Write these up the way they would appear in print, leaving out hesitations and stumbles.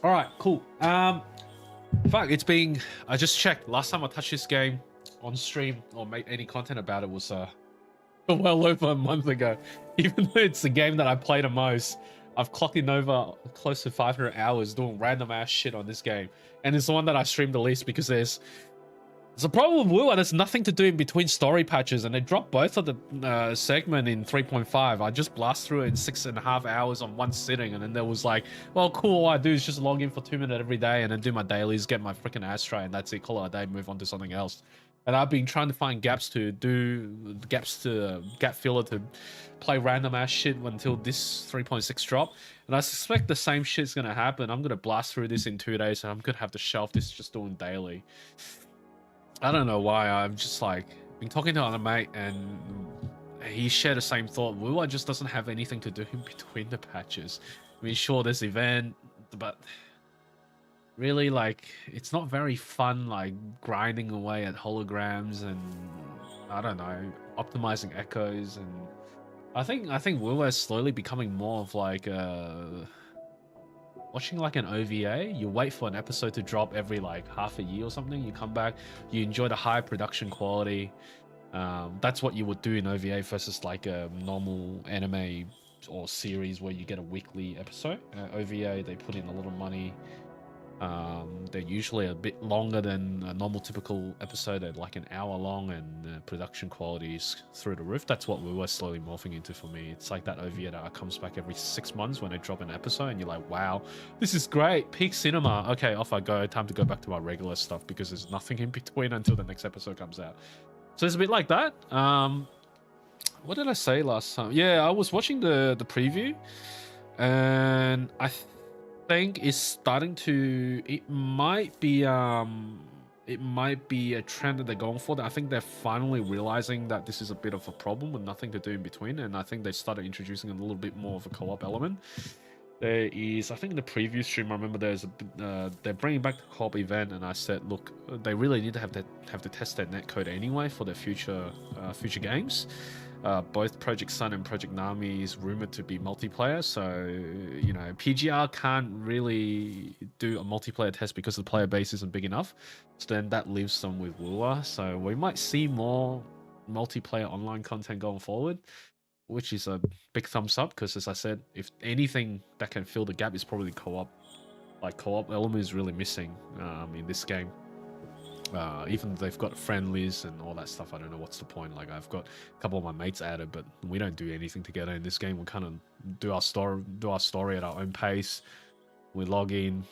All right, cool. Fuck, it's been. I just checked. Last time I touched this game on stream or made any content about it was well over a month ago. Even though it's the game that I play the most, I've clocked in over close to 500 hours doing random ass shit on this game, and it's the one that I stream the least because there's a problem with Wuwa. There's nothing to do in between story patches, and they dropped both of the segment in 3.5. I just blast through it in 6.5 hours on one sitting, and then there was like, well, cool. All I do is just log in for 2 minutes every day, and then do my dailies, get my freaking ass straight, and that's it. Call it a day, move on to something else. And I've been trying to find gap filler to play random ass shit until this 3.6 drop. And I suspect the same shit's gonna happen. I'm gonna blast through this in 2 days, and I'm gonna have to shelf this just doing daily. I don't know why. I'm just like been talking to another mate, and he shared the same thought. Wuwa just doesn't have anything to do in between the patches. I mean, sure, there's event, but really, like, it's not very fun, like grinding away at holograms and I don't know, optimizing echoes. And I think Wuwa is slowly becoming more of like watching like an OVA. You wait for an episode to drop every like half a year or something. You come back, you enjoy the high production quality. That's what you would do in OVA versus like a normal anime or series where you get a weekly episode. OVA, they put in a lot of money. They're usually a bit longer than a normal typical episode. They're like an hour long, and production quality is through the roof. That's what we were slowly morphing into for me. It's like that OVA that comes back every 6 months when they drop an episode, and you're like, wow, this is great. Peak cinema. Okay, off I go. Time to go back to my regular stuff because there's nothing in between until the next episode comes out. So it's a bit like that. What did I say last time? Yeah, I was watching the preview, and I think it's starting to, it might be a trend that they're going for. I think they're finally realizing that this is a bit of a problem with nothing to do in between, and I think they started introducing a little bit more of a co-op element. There is, I think in the previous stream, I remember there's they're bringing back the co-op event, and I said, look, they really need to have to test their netcode anyway for their future games. Both Project Sun and Project Nami is rumored to be multiplayer, so you know PGR can't really do a multiplayer test because the player base isn't big enough. So then that leaves them with Wuwa. So we might see more multiplayer online content going forward, which is a big thumbs up because, as I said, if anything that can fill the gap is probably co-op. Like co-op element is really missing in this game. Even though they've got friendlies and all that stuff, I don't know what's the point. Like, I've got a couple of my mates added, but we don't do anything together in this game. We kind of do our story at our own pace. We log in,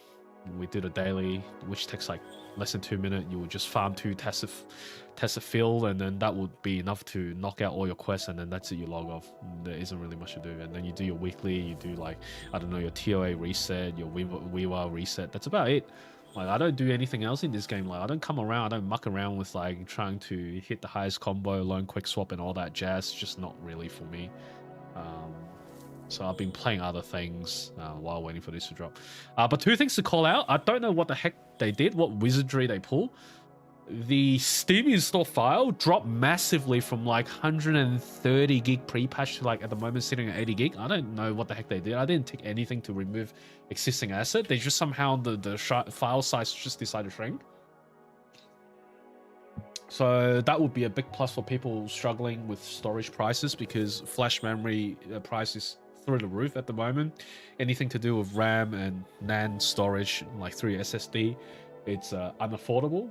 we do the daily, which takes like less than 2 minutes. You would just farm 2 tests of field, and then that would be enough to knock out all your quests, and then that's it. You log off. There isn't really much to do, and then you do your weekly. You do like, I don't know, your TOA reset, your Wuwa reset. That's about it. Like, I don't do anything else in this game. Like, I don't come around, I don't muck around with like trying to hit the highest combo, lone quick swap and all that jazz. It's just not really for me. So I've been playing other things while waiting for this to drop. But 2 things to call out. I don't know what the heck they did, what wizardry they pull. The Steam install file dropped massively from like 130 gig pre-patch to like at the moment sitting at 80 gig. I don't know what the heck they did. I didn't take anything to remove existing asset. They just somehow the file size just decided to shrink. So that would be a big plus for people struggling with storage prices, because flash memory prices through the roof at the moment. Anything to do with RAM and NAND storage, like through SSD, it's unaffordable.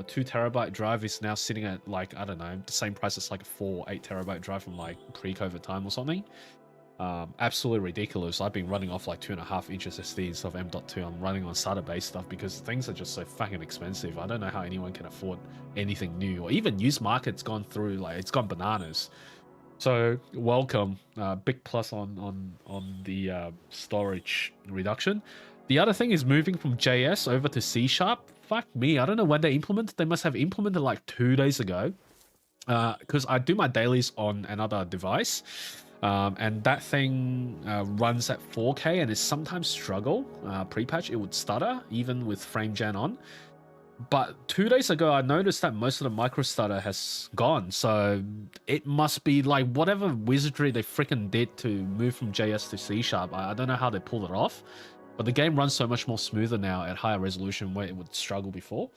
A 2 terabyte drive is now sitting at like, I don't know, the same price as like a 4 8 terabyte drive from like pre-COVID time or something. Absolutely ridiculous. I've been running off like 2.5 inch SSD instead of M.2. I'm running on SATA based stuff because things are just so fucking expensive. I don't know how anyone can afford anything new, or even used market's gone through, like, it's gone bananas. So welcome, big plus on the storage reduction. The other thing is moving from JS over to C#. Fuck me, I don't know when they implemented. They must have implemented like 2 days ago, because I do my dailies on another device, and that thing runs at 4K, and it sometimes struggle. Pre-patch, it would stutter even with frame gen on. But 2 days ago, I noticed that most of the micro stutter has gone. So it must be like whatever wizardry they freaking did to move from JS to C#. I don't know how they pulled it off. But the game runs so much more smoother now at higher resolution where it would struggle before.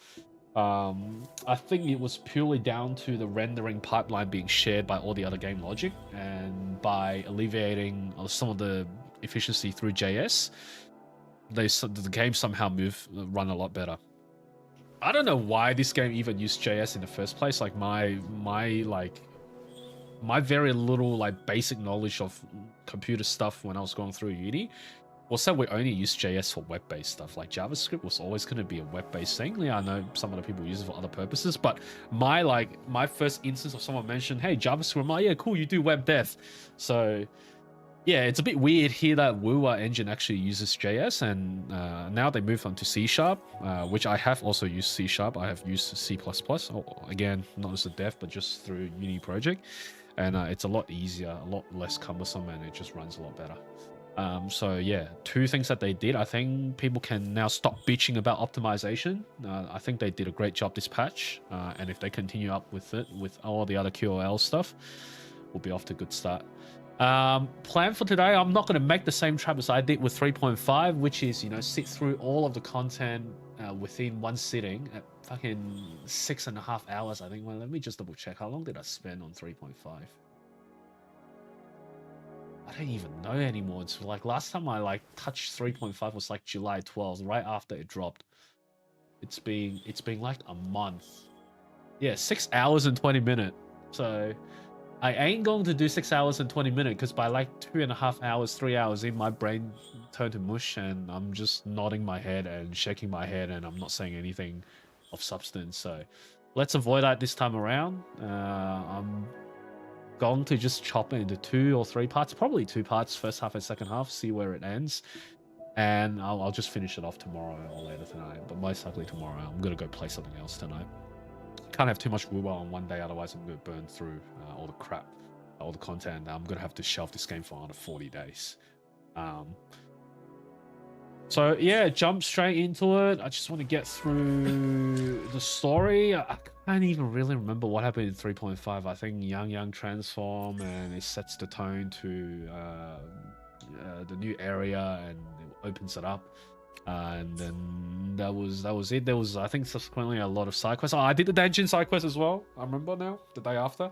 I think it was purely down to the rendering pipeline being shared by all the other game logic, and by alleviating some of the efficiency through JS, the game somehow run a lot better. I don't know why this game even used JS in the first place. Like my very little like basic knowledge of computer stuff when I was going through uni was that we only use JS for web-based stuff. Like JavaScript was always going to be a web-based thing. Yeah, I know some other people use it for other purposes, but my first instance of someone mentioned, hey, JavaScript, I'm like, yeah, cool, you do web dev. So yeah, it's a bit weird here that Wuwa engine actually uses JS, and now they moved on to C#, which I have also used C#. I have used C++, again, not as a dev, but just through uni project. And it's a lot easier, a lot less cumbersome, and it just runs a lot better. So yeah, two things that they did. I think people can now stop bitching about optimization. I think they did a great job this patch, and if they continue up with it, with all the other QoL stuff, we'll be off to a good start. Plan for today, I'm not going to make the same trap as I did with 3.5, which is, you know, sit through all of the content within one sitting at fucking 6.5 hours, I think. Well, let me just double check. How long did I spend on 3.5? I don't even know anymore. It's like last time I like touched 3.5 was like July 12th, right after it dropped. It's been like a month. Yeah, 6 hours and 20 minutes. So I ain't going to do 6 hours and 20 minutes because by like 2.5 hours, 3 hours in, my brain turned to mush and I'm just nodding my head and shaking my head and I'm not saying anything of substance. So let's avoid that this time around. I'm going to just chop it into 2 or 3 parts, probably 2 parts, first half and second half, see where it ends. And I'll just finish it off tomorrow or later tonight, but most likely tomorrow. I'm going to go play something else tonight. Can't have too much Wuwa on one day, otherwise I'm going to burn through all the crap, all the content. I'm going to have to shelf this game for another 40 days. So yeah, jump straight into it. I just want to get through the story. I can't even really remember what happened in 3.5. I think YangYang transform and it sets the tone to the new area and it opens it up. And then that was it. There was, I think, subsequently a lot of side quests. Oh, I did the dungeon side quest as well. I remember now, the day after.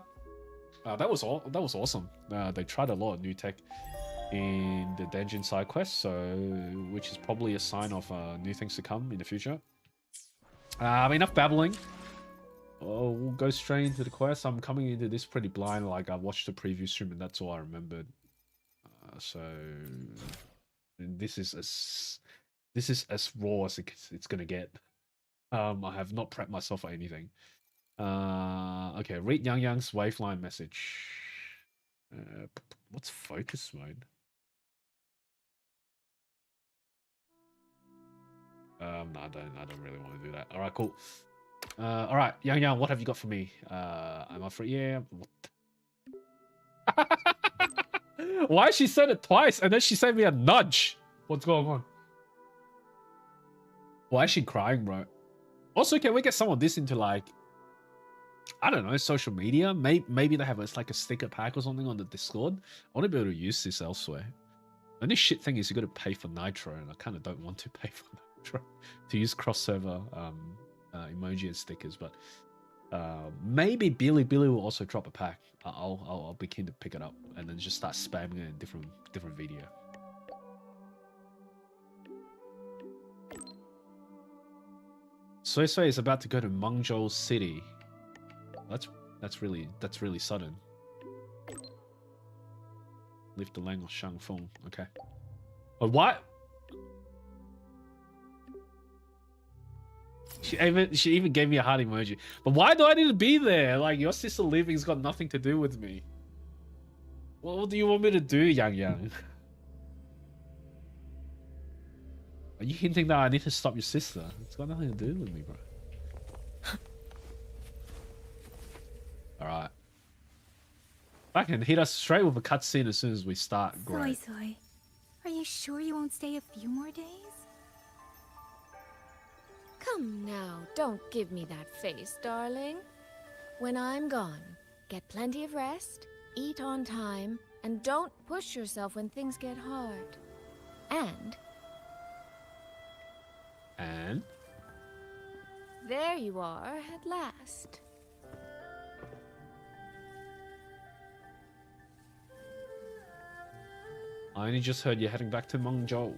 That was awesome. They tried a lot of new tech in the dungeon side quest, so which is probably a sign of new things to come in the future. Enough babbling. Oh, we'll go straight into the quest. I'm coming into this pretty blind. Like I watched the preview stream and that's all I remembered. So this is as raw as it's gonna get. I have not prepped myself for anything. Okay, read YangYang's waveline message. What's focus mode? No, I don't really want to do that. All right, cool. All right, YangYang, what have you got for me? I'm up for yeah. Why she said it twice and then she sent me a nudge? What's going on? Why is she crying, bro? Also, can we get some of this into like, I don't know, social media? Maybe they have like a sticker pack or something on the Discord. I want to be able to use this elsewhere. The only shit thing is you got to pay for Nitro, and I kind of don't want to pay for Nitro to use cross-server emoji and stickers. But maybe Billy will also drop a pack. I'll be keen to pick it up and then just start spamming it in different video. SuiSui is about to go to Mengzhou City. That's really sudden. Lift the Lang of Shangfeng. Okay. But what? She even gave me a heart emoji. But why do I need to be there? Like, your sister leaving's got nothing to do with me. What do you want me to do, YangYang? Are you hinting that I need to stop your sister? It's got nothing to do with me, bro. Alright. I can hit us straight with a cutscene as soon as we start. Great. SuiSui, are you sure you won't stay a few more days? Come now, don't give me that face, darling. When I'm gone, get plenty of rest, eat on time, and don't push yourself when things get hard. And man. There you are, at last. I only just heard you're heading back to Mengzhou.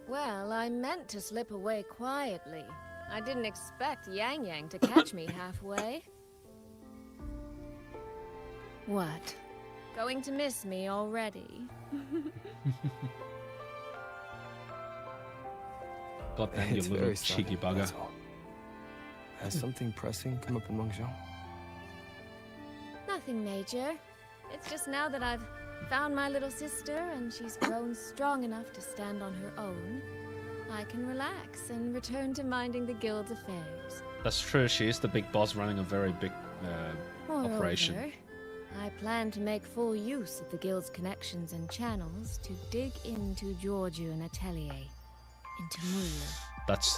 Well, I meant to slip away quietly. I didn't expect YangYang to catch me halfway. What? Going to miss me already? God damn, you It's little very cheeky sudden, bugger. that's all. Has something pressing come up in Mengzhou? Nothing major. It's just now that I've found my little sister and she's grown strong enough to stand on her own, I can relax and return to minding the guild's affairs. That's true, she is the big boss running a very big operation. Moreover, I plan to make full use of the guild's connections and channels to dig into Giorgio and Atelier, into Muyu. That's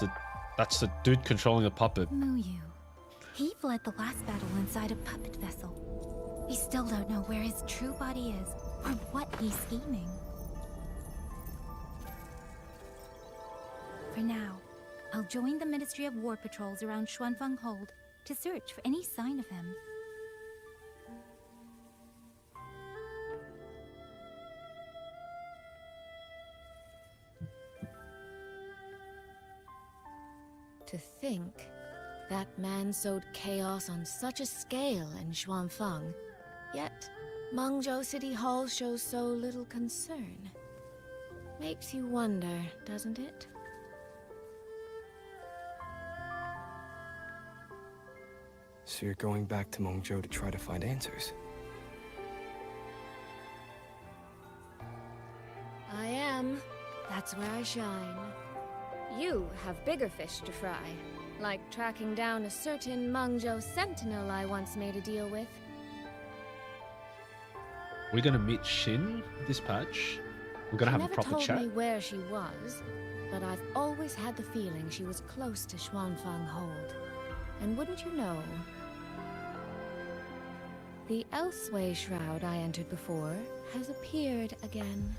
the dude controlling a puppet. Muyu. He fled the last battle inside a puppet vessel. We still don't know where his true body is, or what he's scheming. For now, I'll join the Ministry of War patrols around XuanFang Hold to search for any sign of him. To think that man sowed chaos on such a scale in XuanFang, yet Mengzhou City Hall shows so little concern. Makes you wonder, doesn't it? So you're going back to Mengzhou to try to find answers? I am. That's where I shine. You have bigger fish to fry, like tracking down a certain Mengzhou sentinel I once made a deal with. We're gonna meet Hsin this patch. We're gonna have a proper She chat. never told me where she was, but I've always had the feeling she was close to XuanFang Hold. And wouldn't you know, the Elseway shroud I entered before has appeared again.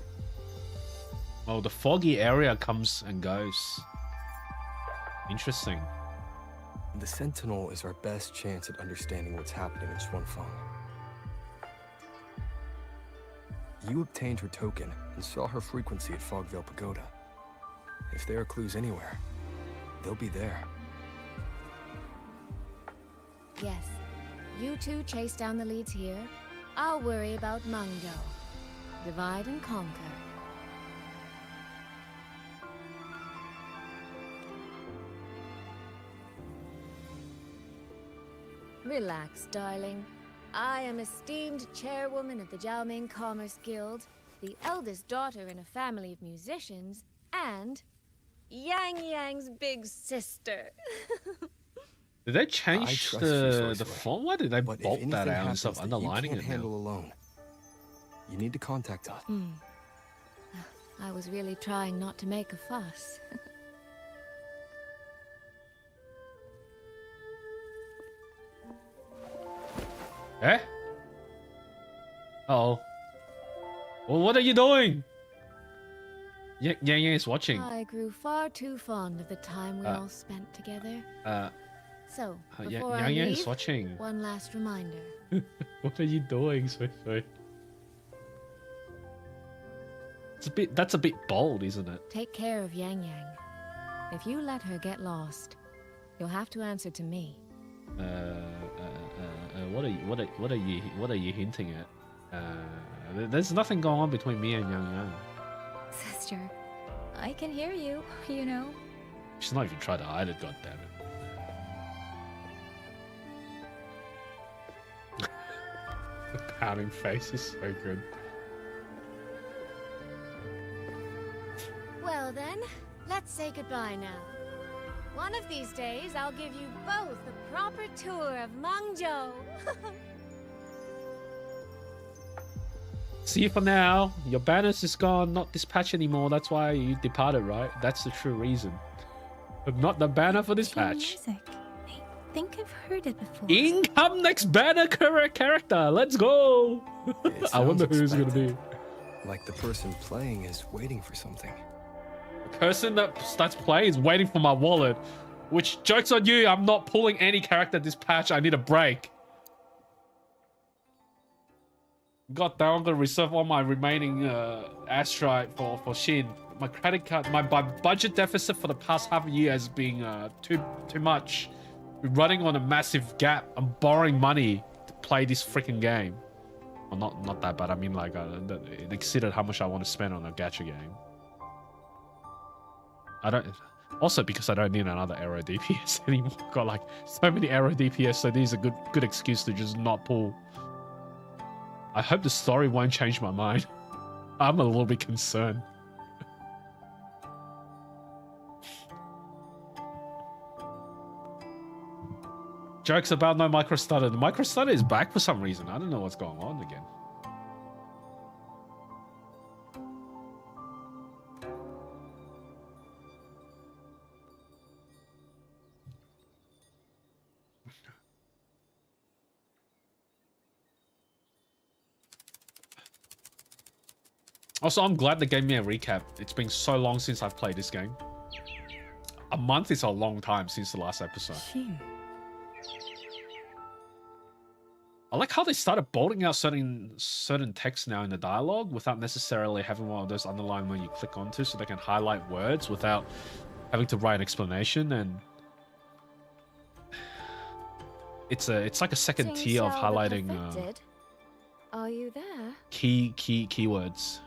Oh, the foggy area comes and goes. Interesting. The Sentinel is our best chance at understanding what's happening in XuanFang. You obtained her token and saw her frequency at Fogvale Pagoda. If there are clues anywhere, they'll be there. Yes, you two chase down the leads here. I'll worry about Mengzhou. Divide and conquer. Relax, darling. I am esteemed chairwoman of the Jiaoming Commerce Guild, the eldest daughter in a family of musicians, and YangYang's big sister. Did they I change trust the SuiSui, font? Why did they but if bolt anything that out happens instead of that you underlining can't it handle now? alone, you need to contact us. I was really trying not to make a fuss. Eh? Uh-oh. Well, what are you doing? YangYang is watching. I grew far too fond of the time we all spent together. So, before I YangYang is leave, watching. one last reminder. What are you doing, SuiSui? That's a bit bold, isn't it? Take care of YangYang. If you let her get lost, you'll have to answer to me. What are you hinting at? There's nothing going on between me and YangYang. Sister, I can hear you, you know. She's not even trying to hide it, goddammit. The pouting face is so good. Well then, let's say goodbye now. One of these days, I'll give you both a proper tour of Mengzhou. See you for now. Your banners is gone, not this patch anymore. That's why you departed, right? That's the true reason. But not the banner for this patch. Music. I think I've heard it before. In come next banner character. Let's go. It I wonder sounds who's gonna be. expected, like the person playing is waiting for something. The person that starts playing is waiting for my wallet. Which, joke's on you, I'm not pulling any character this patch. I need a break. God damn, I'm gonna reserve all my remaining astrite for Hsin. My credit card, my budget deficit for the past half a year has been too much. We're running on a massive gap. I'm borrowing money to play this freaking game. Well, not that bad. I mean, like, it exceeded how much I want to spend on a gacha game. I don't. Also, because I don't need another arrow DPS anymore. Got like so many arrow DPS, so these are good excuse to just not pull. I hope the story won't change my mind. I'm a little bit concerned. Jokes about no micro stutter. The micro stutter is back for some reason. I don't know what's going on again. Also, I'm glad they gave me a recap. It's been so long since I've played this game. A month is a long time since the last episode. Hsin. I like how they started bolting out certain text now in the dialogue without necessarily having one of those underline when you click onto, so they can highlight words without having to write an explanation. And it's like a second tier of highlighting Are you there? keywords.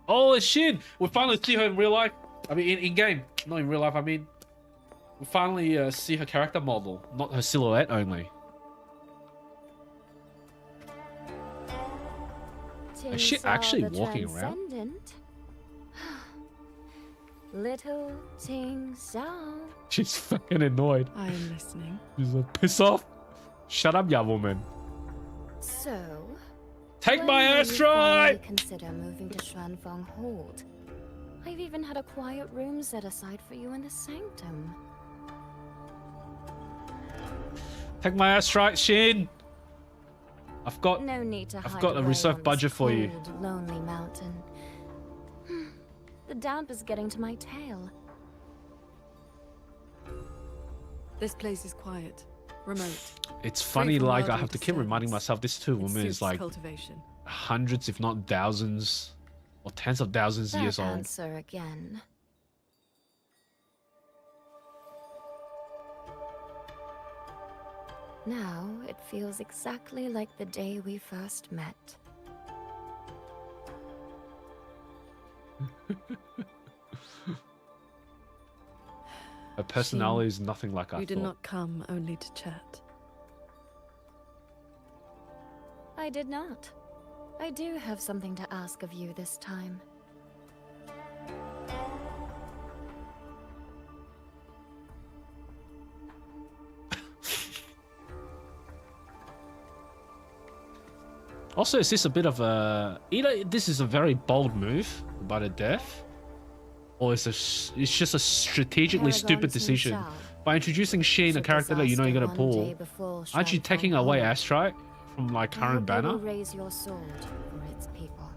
Oh shit! We finally see her in real life. I mean, in game, not in real life. I mean, we finally see her character model, not her silhouette only. Is she actually walking around? Little QingXiao. She's fucking annoyed. I am listening. She's like, piss off. Shut up, ya woman. So, Take my when will you astride! finally consider moving to XuanFang Hold. I've even had a quiet room set aside for you in the Sanctum. Take my astride, Hsin. I've got No need to hide got a away reserved on budget this for you. cold, lonely mountain. The damp is getting to my tail. This place is quiet, remote. It's funny, from like I worldly have to keep reminding disturbance. myself this two It women is suits like cultivation. hundreds, if not thousands, or tens of thousands years That old. answer again. Now it feels exactly like the day we first met. Her personality is nothing like I You thought. did not come only to chat. I did not. I do have something to ask of you this time. Also, is this a bit of a... Either this is a very bold move by the dev, or it's just a strategically Paragon stupid decision. QingXiao. By introducing Hsin, a Should character that you know you're going to disaster one pull, day before aren't you XuanFang taking away Hold, astrite from my I current hope you will banner? raise your sword for its people.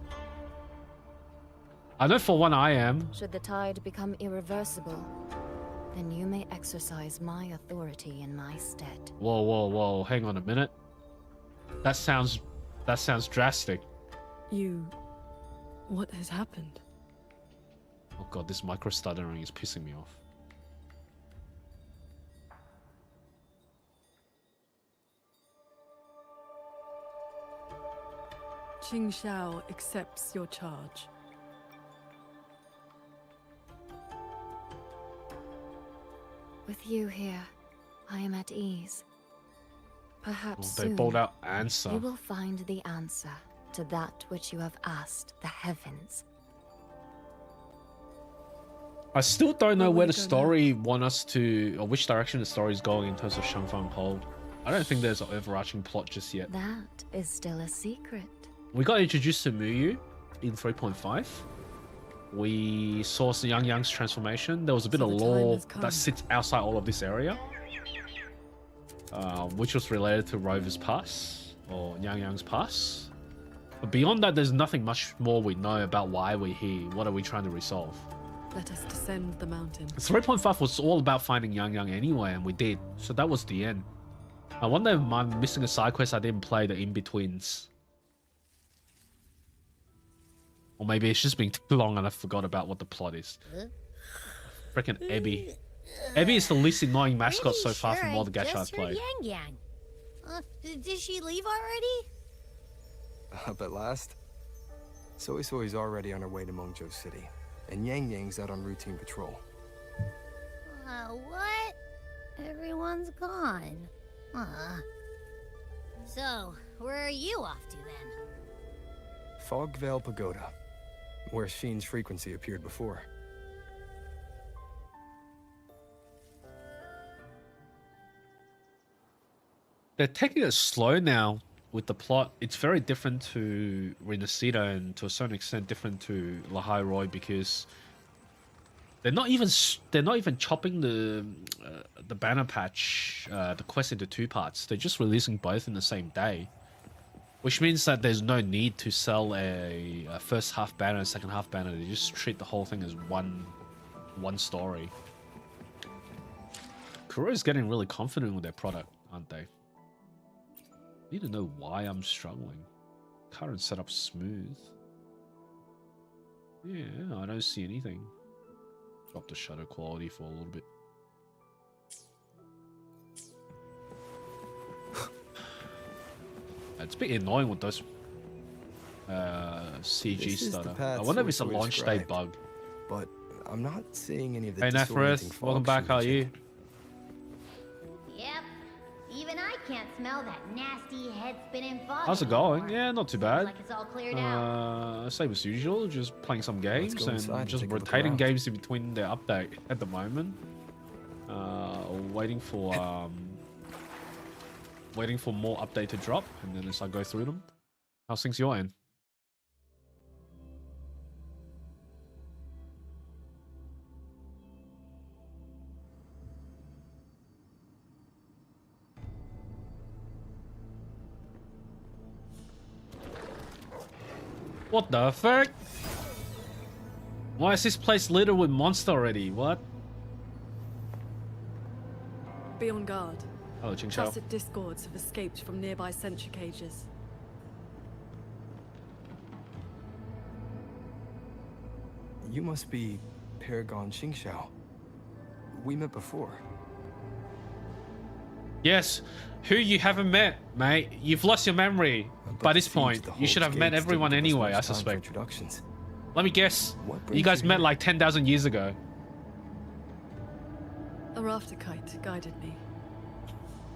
I know for one I am. Should the tide become irreversible, then you may exercise my authority in my stead. Whoa, whoa, whoa, hang on a minute. That sounds drastic. You... What has happened? Oh god, this micro stuttering is pissing me off. QingXiao accepts your charge. With you here, I am at ease. Perhaps They soon bowled out answer. you will find the answer to that which you have asked the heavens. I still don't know Where where we the go now? story want us to, or which direction the story is going in terms of XuanFang Hold. I don't think there's an overarching plot just yet. That is still a secret. We got introduced to Muyu in 3.5. We saw YangYang's transformation. There was a bit So of the time lore has come. that sits outside all of this area, which was related to Rover's pass, or YangYang's pass. But beyond that, there's nothing much more we know about why we're here. What are we trying to resolve? Let us descend the mountain. 3.5 was all about finding YangYang anyway, and we did. So that was the end. I wonder if I'm missing a side quest I didn't play, the in-betweens. Or maybe it's just been too long and I forgot about what the plot is. Freaking Ebby. Ebby is the least annoying mascot so far from all the gacha I've played. YangYang. Did she leave already? Up at last? SuiSui's already on her way to Mengzhou City, and YangYang's out on routine patrol. What? Everyone's gone. So, where are you off to then? Fog Veil Pagoda, where Hsin's frequency appeared before. They're taking it slow now with the plot. It's very different to Renacida and to a certain extent different to Lahai Roy because they're not even chopping the banner patch, the quest into 2 parts. They're just releasing both in the same day, which means that there's no need to sell a first half banner and second half banner. They just treat the whole thing as one story. Kuro is getting really confident with their product, aren't they? Need to know why I'm struggling. Current setup smooth. Yeah, I don't see anything. Drop the shutter quality for a little bit. It's a bit annoying with those CG stuff. I wonder if it's a launch day bug. But I'm not seeing any of the Hey disorienting Nefereth, welcome back, how are you? Yep. Even I can't smell that nasty head-spinning fog. How's it going? Yeah, not too bad. Like it's all cleared out. Same as usual, just playing some games go inside and and just take a look rotating around. games in between the update at the moment. Waiting for more update to drop, and then as I go through them. How's things your end? What the fuck? Why is this place littered with monster already? What? Be on guard. Hello, QingXiao. Tacit discords have escaped from nearby sentry cages. You must be Paragon QingXiao. We met before. Yes, who you haven't met, mate. You've lost your memory. By this point, you should have met everyone anyway, I suspect. Introductions. Let me guess. What You brings guys you met here? like 10,000 years ago. A rafter kite guided me.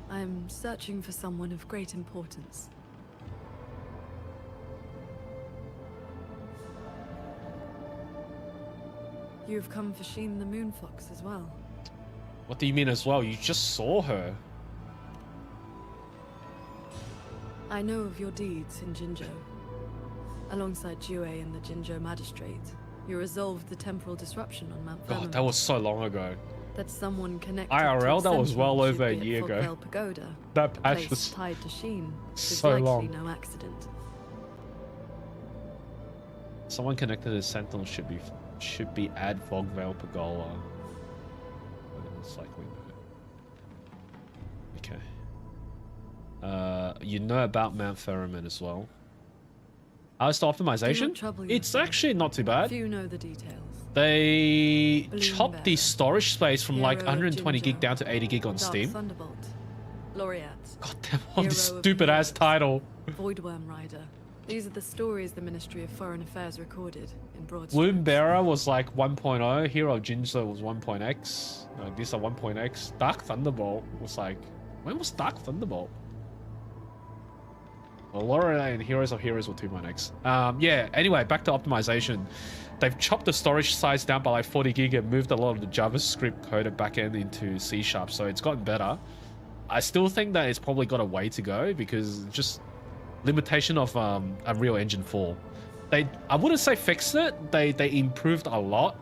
I am searching for someone of great importance. You have come for Hsin the Moonfox as well. What do you mean as well? You just saw her. I know of your deeds in Jinzhou. Alongside Jue and the Jinzhou magistrate, you resolved the temporal disruption on Mount God, that was so long ago. That someone connected IRL, to that was well Sanctum over a should be at year ago. Fogvale Pagoda, That a patch place was tied to Hsin, is so likely long. no accident. Someone connected to Sentinel should be at Fogvale Pagoda. It's likely no. Okay. You know about Mount Ferriman as well. How's the optimization? trouble It's yourself. actually not too bad. Few know the details. They Balloon chopped the Bear, storage space from like Hero of 120 gig Jinzhou, down to 80 gig on Dark Steam. Thunderbolt, Laureate, God damn, on this Hero of stupid ass Heroes. title. Voidworm Rider. These are the stories the Ministry of Foreign Affairs recorded in broad Womb strokes. Bearer was like 1.0. Hero of Jinzhou was 1.x. These are 1.x. Dark Thunderbolt was like... When was Dark Thunderbolt? Well, Laureate and Heroes of Heroes were 2.x. Yeah, anyway, back to optimization. They've chopped the storage size down by like 40 gig and moved a lot of the JavaScript coded backend into C#, so it's gotten better. I still think that it's probably got a way to go because just limitation of Unreal Engine 4. I wouldn't say fixed it. They improved a lot.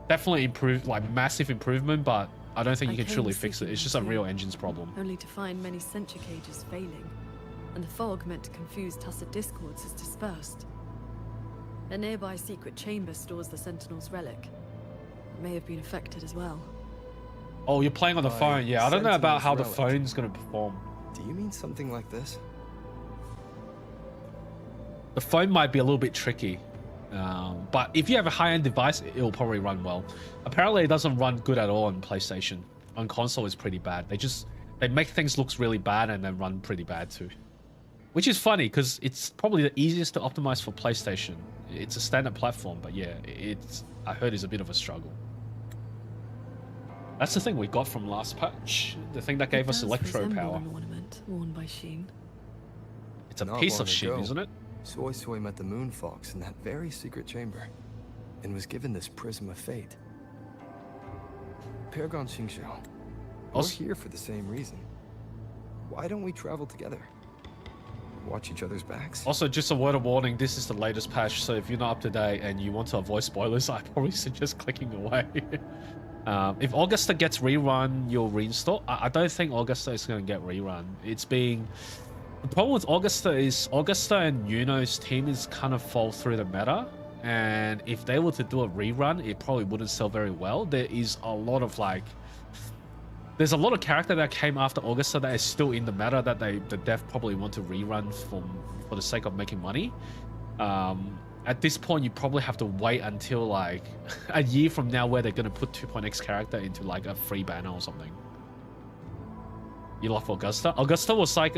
Definitely improved, like massive improvement, but I don't think I you can came truly fix it. seeking It's just them Unreal too, Engine's problem. only to find many sentry cages failing, and the fog meant to confuse tacit discords is dispersed. A nearby secret chamber stores the Sentinel's relic, may have been affected as well. Oh, you're playing on the phone. Yeah, I don't know about how the phone's going to perform. Do you mean something like this? The phone might be a little bit tricky. But if you have a high-end device, it'll probably run well. Apparently, it doesn't run good at all on PlayStation. On console, it's pretty bad. They make things look really bad and then run pretty bad too. Which is funny, because it's probably the easiest to optimize for PlayStation. It's a standard platform, but yeah, I heard it's a bit of a struggle. That's the thing we got from last patch. The thing that gave us electro power. An ornament worn by Hsin. It's a piece of shit, isn't it? SuiSui met the Moon Fox in that very secret chamber, and was given this Prism of Fate. Paragon QingXiao, we're here for the same reason. Why don't we travel together? Watch each other's backs? Also, just a word of warning, this is the latest patch, so if you're not up to date and you want to avoid spoilers, I probably suggest clicking away. If Augusta gets rerun, you'll reinstall. I don't think Augusta is going to get rerun. The problem with Augusta is Augusta and Yuno's team is kind of fall through the meta, and if they were to do a rerun, it probably wouldn't sell very well. There's a lot of character that came after Augusta that is still in the meta that the dev probably want to rerun for the sake of making money. At this point, you probably have to wait until like a year from now where they're going to put 2.x character into like a free banner or something. You love Augusta? Augusta was like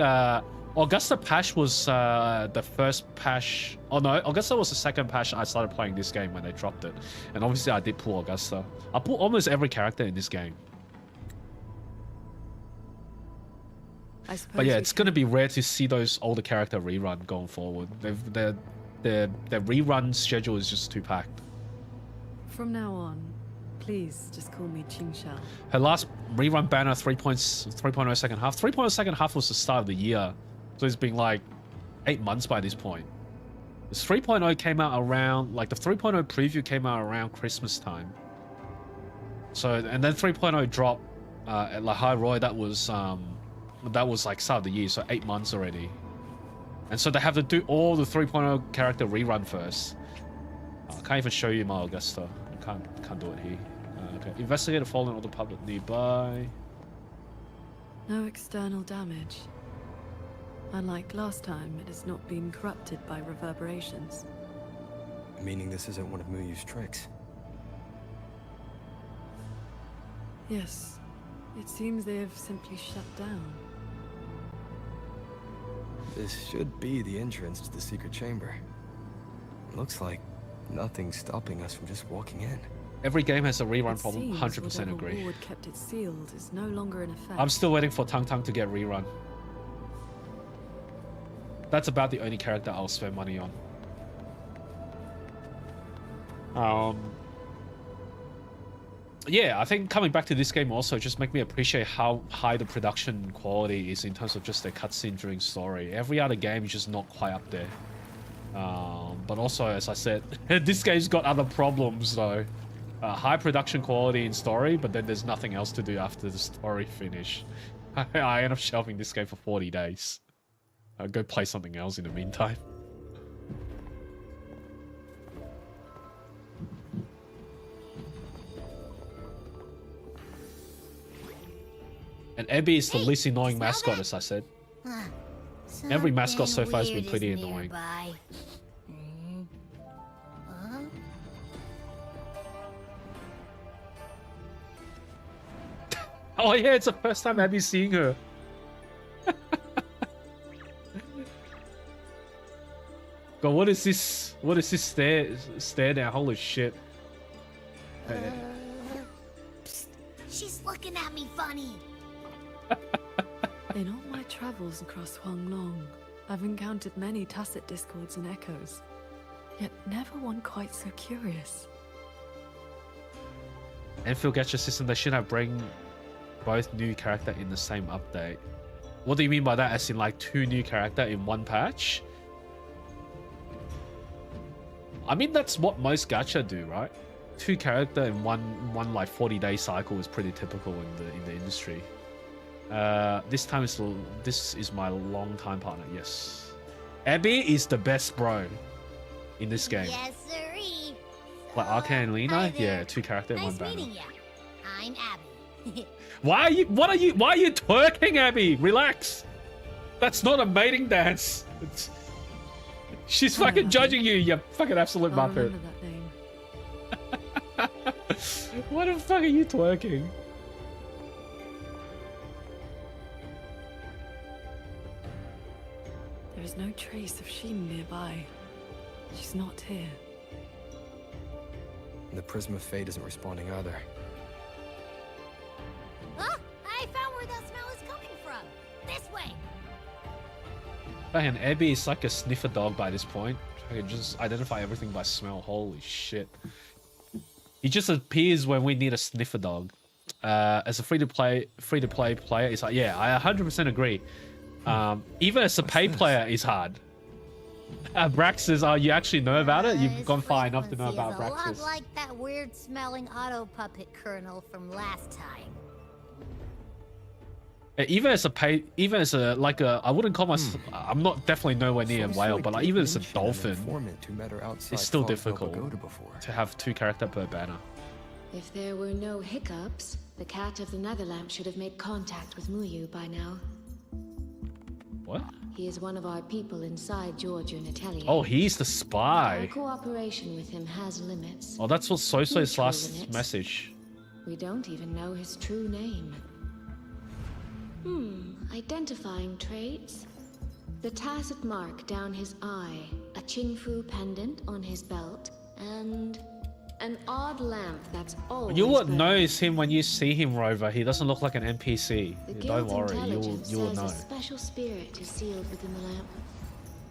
Augusta patch was the first patch. Oh no, Augusta was the second patch I started playing this game when they dropped it. And obviously I did pull Augusta. I pulled almost every character in this game. But yeah, it's going to be rare to see those older character rerun going forward. Their rerun schedule is just too packed. From now on, please just call me QingXiao. Her last rerun banner 3.0 second half. 3.0 second half was the start of the year. So it's been like 8 months by this point. This 3.0 came out around, like the 3.0 preview came out around Christmas time. So, and then 3.0 dropped at La High Roy, that was like start of the year, so 8 months already. And so they have to do all the 3.0 character rerun first. I can't even show you my Augusta. I can't do it here. Okay. Investigate a fallen or the public nearby. No external damage. Unlike last time, it has not been corrupted by reverberations. Meaning this isn't one of Muyu's tricks. Yes. It seems they have simply shut down. This should be the entrance to the secret chamber. Looks like nothing's stopping us from just walking in. Every game has a rerun problem, 100% whatever agree. ward kept it sealed is no longer in effect. I'm still waiting for Tung Tung to get rerun. That's about the only character I'll spend money on. Yeah, I think coming back to this game also just make me appreciate how high the production quality is in terms of just the cutscene during story. Every other game is just not quite up there. But also, as I said, this game's got other problems though. High production quality in story, but then there's nothing else to do after the story finish. I end up shelving this game for 40 days. I'll go play something else in the meantime. And Abby is the least annoying mascot, as I said. Every mascot so far has been pretty annoying. Oh yeah, it's the first time Abby's seeing her. God, what is this? What is this stare now? Holy shit. Psst, she's looking at me funny. In all my travels across Huanglong, I've encountered many tacit discords and echoes, yet never one quite so curious. Enfield Gacha system, they should have bring both new character in the same update. What do you mean by that? As in like 2 new character in one patch? I mean, that's what most gacha do, right? 2 character in one like 40-day cycle is pretty typical in the industry. This is my long-time partner. Yes, Abby is the best bro in this game. Yes, sirree. Like Arcane and Lena? Hi there. Yeah, 2 character in Nice one banner. meeting ya. I'm Abby. Why are you twerking, Abby? Relax. That's not a mating dance. She's fucking judging you, you fucking absolute I'll muppet. remember that name. Why the fuck are you twerking? There is no trace of Hsin nearby. She's not here. And the Prism of Fate isn't responding either. Oh, I found where that smell is coming from. This way. Man, Abby is like a sniffer dog by this point. I can just identify everything by smell. Holy shit. He just appears when we need a sniffer dog. As a free-to-play player, it's like, yeah, I 100% agree. Even as a paid player, is hard. Braxis, you actually know about it? You've His gone far enough to know frequency about is a lot Braxis. like that weird-smelling auto puppet kernel from last time. Even as a like a, I wouldn't call myself. I'm not definitely nowhere near a whale, but like, even as a dolphin, it's still difficult to have 2 character per banner. If there were no hiccups, the cat of the Netherlamp should have made contact with Muyu by now. What? He is one of our people inside Giorgio Natelier. Oh, he's the Our spy. cooperation with him has limits. Oh, that's what SuiSui's Mutual last limits. message. We don't even know his true name. Identifying traits. The tacit mark down his eye, a Qingfu pendant on his belt, and an odd lamp that's always You would burning. notice him when you see him, Rover. He doesn't look like an NPC. The Don't guild's worry, intelligence you will says know. a special spirit is sealed within the lamp.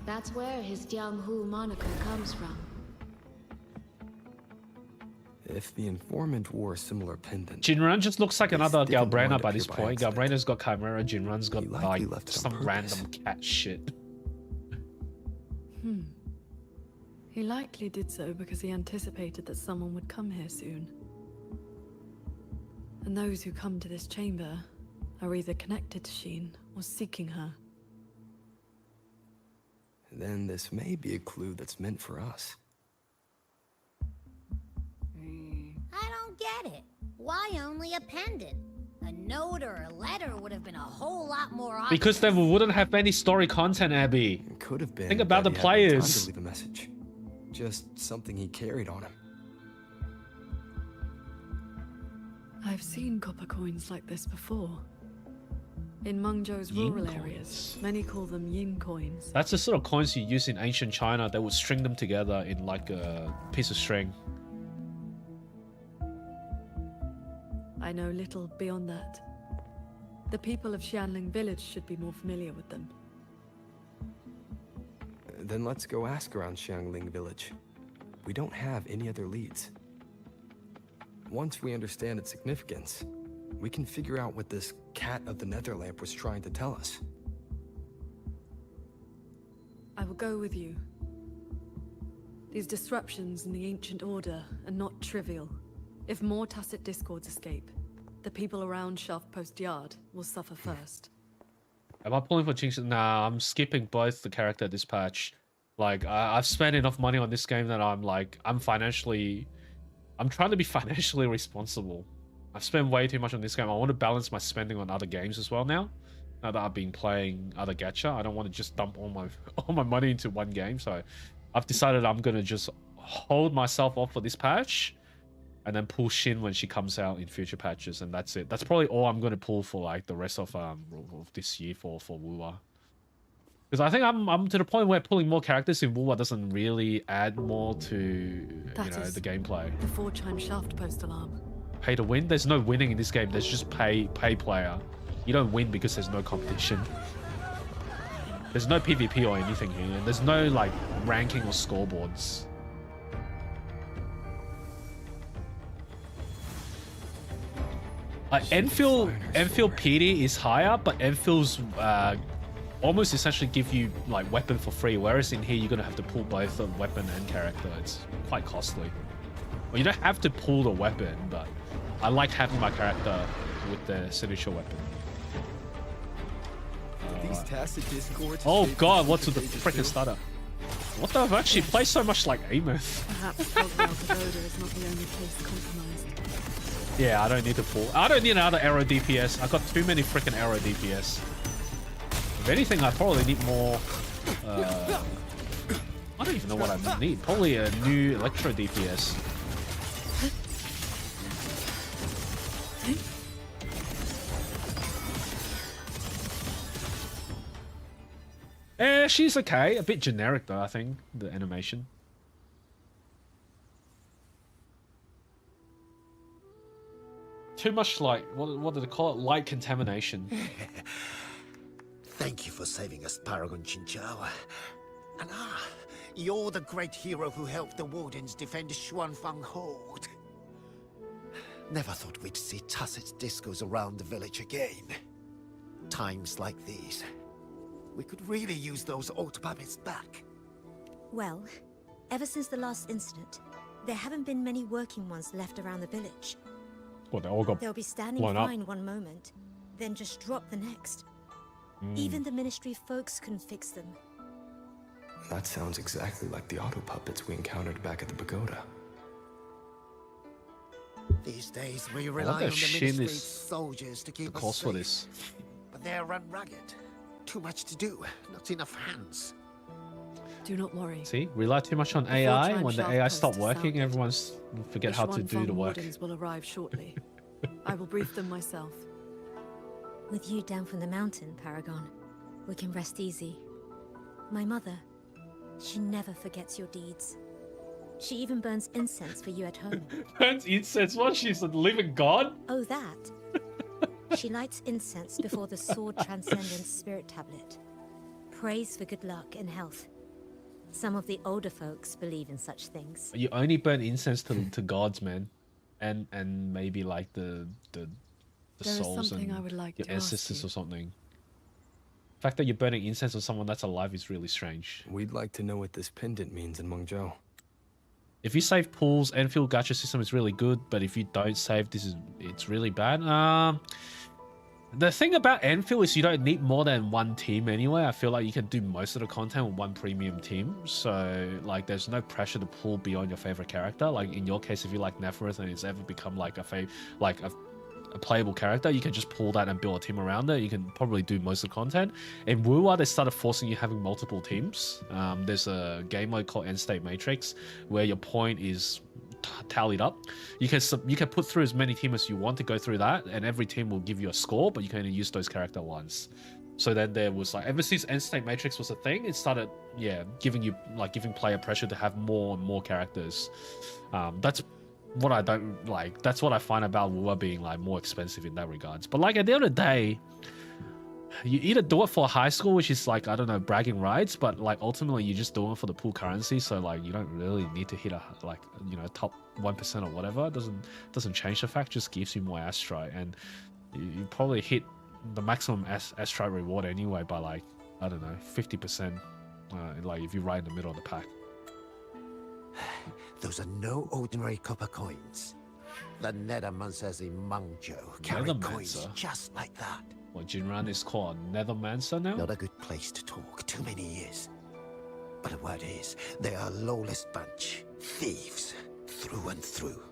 That's where his Jianghu moniker comes from. If the informant wore a similar pendant, Jingran just looks like They another still didn't Galbrana wind by up this here by point. accident. Galbrana's got Chimera, Jinran's got He likely like left it on some purpose. random cat shit. He likely did so because he anticipated that someone would come here soon. And those who come to this chamber are either connected to Hsin or seeking her. then this may be a clue that's meant for us. I don't get it. Why only a pendant? A note or a letter would have been a whole lot more obvious. Because then we wouldn't have any story content, Abby. It could have been. Think about that the he had no time players. to leave a message. Just something he carried on him. I've seen copper coins like this before. In Mengzhou's Yin rural coins. areas, many call them yin coins. That's the sort of coins you use in ancient China. They would string them together in like a piece of string. I know little beyond that. The people of Xianling village should be more familiar with them. Then let's go ask around Xiangling village. We don't have any other leads. Once we understand its significance, we can figure out what this cat of the Netherlamp was trying to tell us. I will go with you. These disruptions in the ancient order are not trivial. If more tacit discords escape, the people around Shaft Post Yard will suffer first. Am I pulling for Jinx? Nah, I'm skipping both the character dispatch. Like, I've spent enough money on this game that I'm trying to be financially responsible. I've spent way too much on this game. I want to balance my spending on other games as well now. Now that I've been playing other gacha, I don't want to just dump all my money into one game. So I've decided I'm gonna just hold myself off for this patch, and then pull Hsin when she comes out in future patches, and that's it. That's probably all I'm gonna pull for like the rest of this year for Wuwa. Because I think I'm to the point where pulling more characters in Wuwa doesn't really add more to the gameplay. The 4-chime Shaft Post alarm. Pay to win? There's no winning in this game. There's just pay player. You don't win because there's no competition. There's no PvP or anything here. And there's no like ranking or scoreboards. Enfield PD is higher, but Enfield's almost essentially give you like weapon for free, whereas in here you're gonna have to pull both the weapon and character. It's quite costly. Well, you don't have to pull the weapon, but I like having my character with the signature weapon. These tacit discords Oh escape god, from what's with the pages freaking too? stutter? What the? I've actually played so much like Amos. Perhaps Coswell Pagoda is not the only place compromised. Yeah, I don't need to pull. I don't need another arrow DPS. I've got too many freaking arrow DPS. If anything, I probably need more. I don't even know what I need. Probably a new electro DPS. She's okay. A bit generic though, I think, the animation. Too much like, what do they call it? Light contamination. Thank you for saving us, Paragon QingXiao. And you're the great hero who helped the Wardens defend XuanFang Hold. Never thought we'd see Tacit's discos around the village again. Times like these, we could really use those old puppets back. Well, ever since the last incident, there haven't been many working ones left around the village. Well, they all got They'll be standing blown up. fine one moment, then just drop the next. Even the Ministry folks couldn't fix them. That sounds exactly like the auto puppets we encountered back at the pagoda. These days, we rely on the Hsin Ministry's is soldiers to keep the us cause for safe. this. But they're run ragged. Too much to do, not enough hands. Do not worry. See, rely too much on Before AI. time When the Shaft AI post stop is working, sounded, everyone's forget how to do XuanFang the work. Wardens will arrive shortly. I will brief them myself. With you down from the mountain, Paragon, we can rest easy. My mother, she never forgets your deeds. She even burns incense for you at home. Burns incense? What? She's a living god? Oh, that? She lights incense before the Sword Transcendence Spirit Tablet. Prays for good luck and health. Some of the older folks believe in such things. You only burn incense to gods, man, and maybe like the There is souls something and I would like your to ask ancestors you. or something. The fact that you're burning incense on someone that's alive is really strange. We'd like to know what this pendant means in Mengzhou. If you save pools, Enfield gacha system is really good, but if you don't save, it's really bad. The thing about Enfield is you don't need more than one team anyway. I feel like you can do most of the content with one premium team. So like there's no pressure to pull beyond your favorite character. Like in your case, if you like Nefereth and it's ever become like a playable character, you can just pull that and build a team around it. You can probably do most of the content. In Wuwa, they started forcing you having multiple teams. There's a game mode called End State Matrix where your point is tallied up. You can put through as many teams as you want to go through that, and every team will give you a score, but you can only use those character once. So then there was like, ever since End State Matrix was a thing, it started giving player pressure to have more and more characters. That's what I don't like. That's what I find about Wuwa being like more expensive in that regards. But like at the end of the day, you either do it for high school, which is like, I don't know, bragging rights, but like ultimately you just do it for the pool currency. So like you don't really need to hit a top 1% or whatever. It doesn't change the fact, just gives you more Astrite, and you probably hit the maximum Astrite reward anyway by like, I don't know, 50%. Like if you right in the middle of the pack. Those are no ordinary copper coins. The Nethermancers in Mengzhou carry coins Nethermancer? just like that. What, Jingran is called a Nethermancer now? Not a good place to talk, too many years. But the word is, they are a lawless bunch. Thieves, through and through.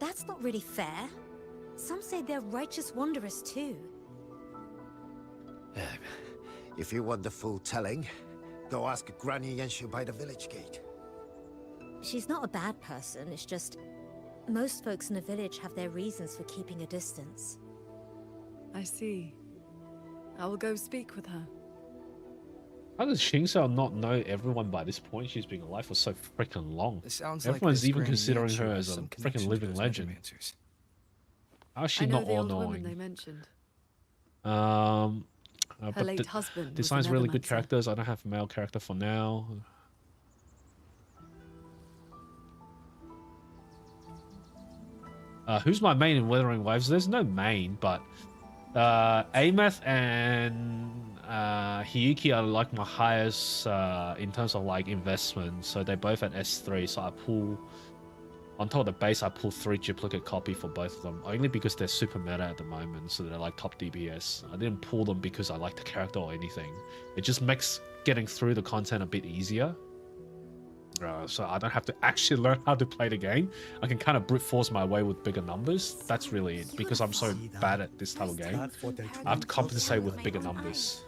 That's not really fair. Some say they're righteous wanderers too. If you want the full telling, go ask Granny Yenshu by the village gate. She's not a bad person, it's just most folks in the village have their reasons for keeping a distance. I see. I will go speak with her. How does QingXiao not know everyone by this point? She's been alive for so freaking long. It sounds Everyone's like even considering her as a some freaking connection to living those legend. necromancers. How is she I know not the all old woman they knowing? mentioned. But Her late husband was designs a really good Nethermancer. characters. I don't have a male character for now. Who's my main in Wuthering Waves? There's no main, but Ameth and Hiyuki are like my highest in terms of like investment. So they both at S3. So I pull On top of the base, I pulled 3 duplicate copy for both of them, only because they're super meta at the moment, so they're like top DPS. I didn't pull them because I like the character or anything. It just makes getting through the content a bit easier. So I don't have to actually learn how to play the game. I can kind of brute force my way with bigger numbers. That's really it, because I'm so bad at this type of game. I have to compensate with bigger numbers.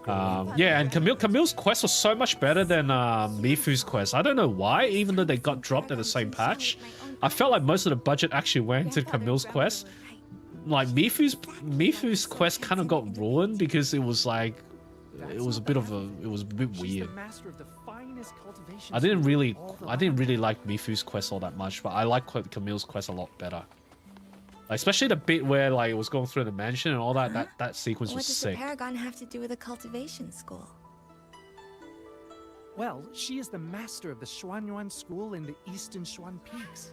Yeah, and Camille's quest was so much better than Mifu's quest. I don't know why, even though they got dropped at the same patch. I felt like most of the budget actually went to Camille's quest. Like Mifu's quest kind of got ruined because it was like it was a bit weird. I didn't really like Mifu's quest all that much, but I like Camille's quest a lot better. Like, especially the bit where like it was going through the mansion and all that. That sequence was sick. What does the Paragon have to do with a cultivation school? Well, she is the master of the Xuanyuan school in the Eastern Xuan Peaks.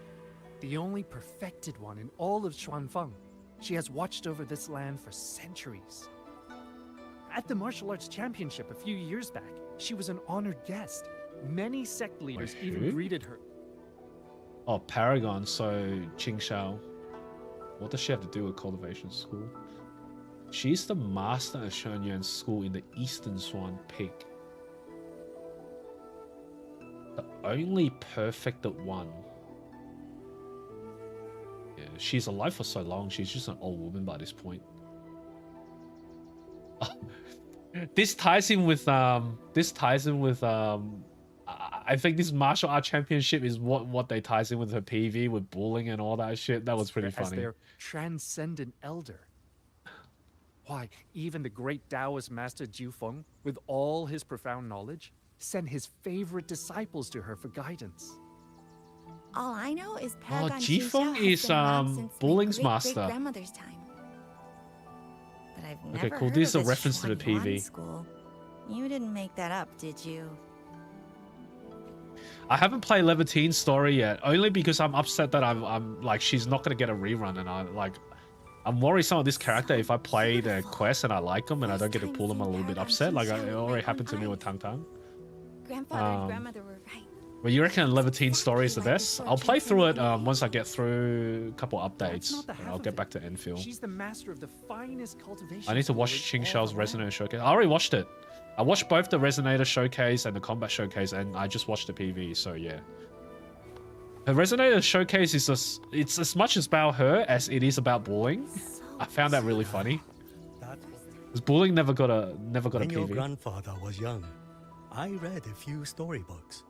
The only perfected one in all of XuanFang. She has watched over this land for centuries. At the martial arts championship a few years back, she was an honored guest. Many sect leaders even greeted her. Oh, Paragon, so QingXiao. What does she have to do with cultivation school? She's the master of Xuanyuan school in the Eastern Xuan Peak. The only perfected one. Yeah, she's alive for so long. She's just an old woman by this point. This ties in with I think this martial art championship is what they ties in with her PV with bullying and all that shit. That was pretty funny. As their transcendent elder. Why, even the great Taoist master Jufeng, with all his profound knowledge, sent his favorite disciples to her for guidance. All I know is Paragon Jifeng is bullying's master. Grandmother's time. But I've never Okay, cool. heard This is a of reference to the Xuanyuan PV. School. You didn't make that up, did you? I haven't played Levitine's story yet, only because I'm upset that I'm like she's not gonna get a rerun, and I'm worried some of this character, if I play the quest and I like them and I don't get to pull them, I'm a little bit upset. Like it already happened to me with Tang Tang. Grandfather and grandmother were right. But you reckon Levitine's story is the best? I'll play through it once I get through a couple updates. And I'll get back to Enfield. She's the master of the finest cultivation. I need to watch QingXiao's Resonator Showcase. I already watched it. I watched both the Resonator Showcase and the Combat Showcase, and I just watched the PV, so yeah. Her Resonator Showcase is it's as much about her as it is about bullying. I found that really funny. Because bullying never got a When PV. your grandfather was young, I read a few storybooks.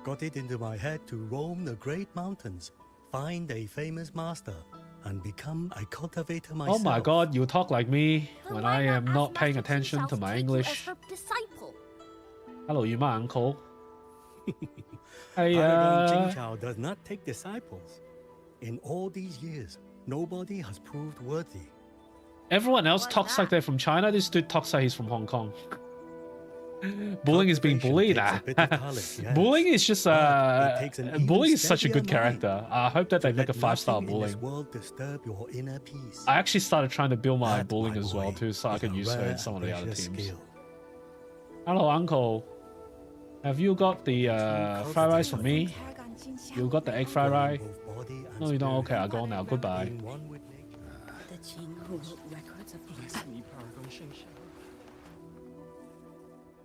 Got it into my head to roam the great mountains, find a famous master, and become a cultivator myself. Oh my god, you talk like me when I am not paying attention to my English. Hello, you my uncle. Hey, Paragon QingXiao does not take disciples. In all these years, nobody has proved worthy. everyone else talks like they're from China. This dude talks like he's from Hong Kong. Bullying is being bullied. Bullying is just bullying is such a good character. I hope that they make a 5-star bullying. I actually started trying to build my bullying as well too, so I can use her in some of the other teams. Hello, uncle. Have you got the fried rice for me? You got the egg fried rice? No, you don't. Okay, I'll go now. Goodbye.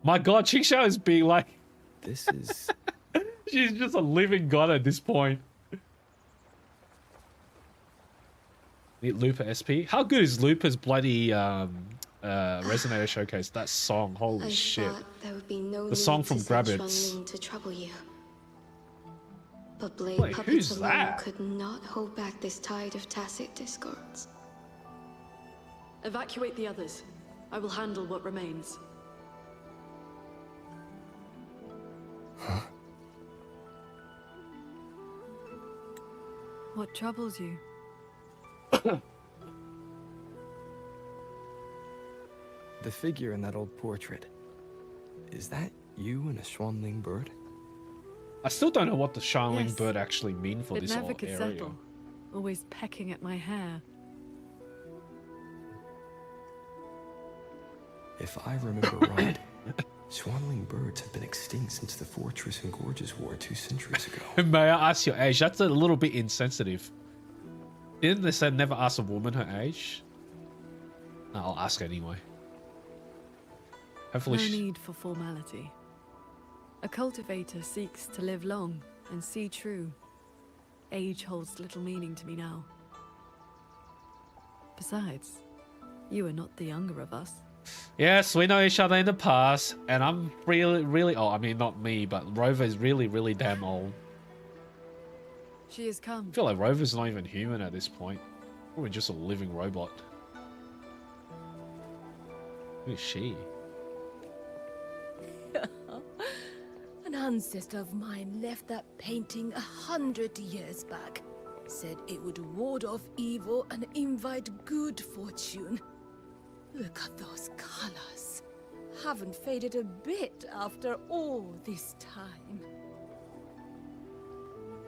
My god, QingXiao is being like... This is... She's just a living god at this point. Need Looper SP? How good is Looper's bloody Resonator Showcase? That song, holy shit. There would be no the song need from to send Grabbits. Xuanling to trouble you. But Blade Wait, puppets who's alone that? could not hold back this tide of tacit discords. Evacuate the others. I will handle what remains. Huh? What troubles you? The figure in that old portrait. Is that you and a Xuanling bird? I still don't know what the Xuanling Yes. bird actually mean for It this never whole could area. settle. Always pecking at my hair. If I remember right, Swanling birds have been extinct since the Fortress and Gorges War 2 centuries ago. May I ask your age? That's a little bit insensitive. Didn't they say never ask a woman her age? No, I'll ask anyway. Hopefully No need for formality. A cultivator seeks to live long and see true. Age holds little meaning to me now. Besides, you are not the younger of us. Yes, we know each other in the past, and I'm really old. I mean, not me, but Rover is really damn old. She has come. I feel like Rover's not even human at this point. We're just a living robot. Who is she? An ancestor of mine left that painting 100 years back. Said it would ward off evil and invite good fortune. Look at those colors. Haven't faded a bit after all this time.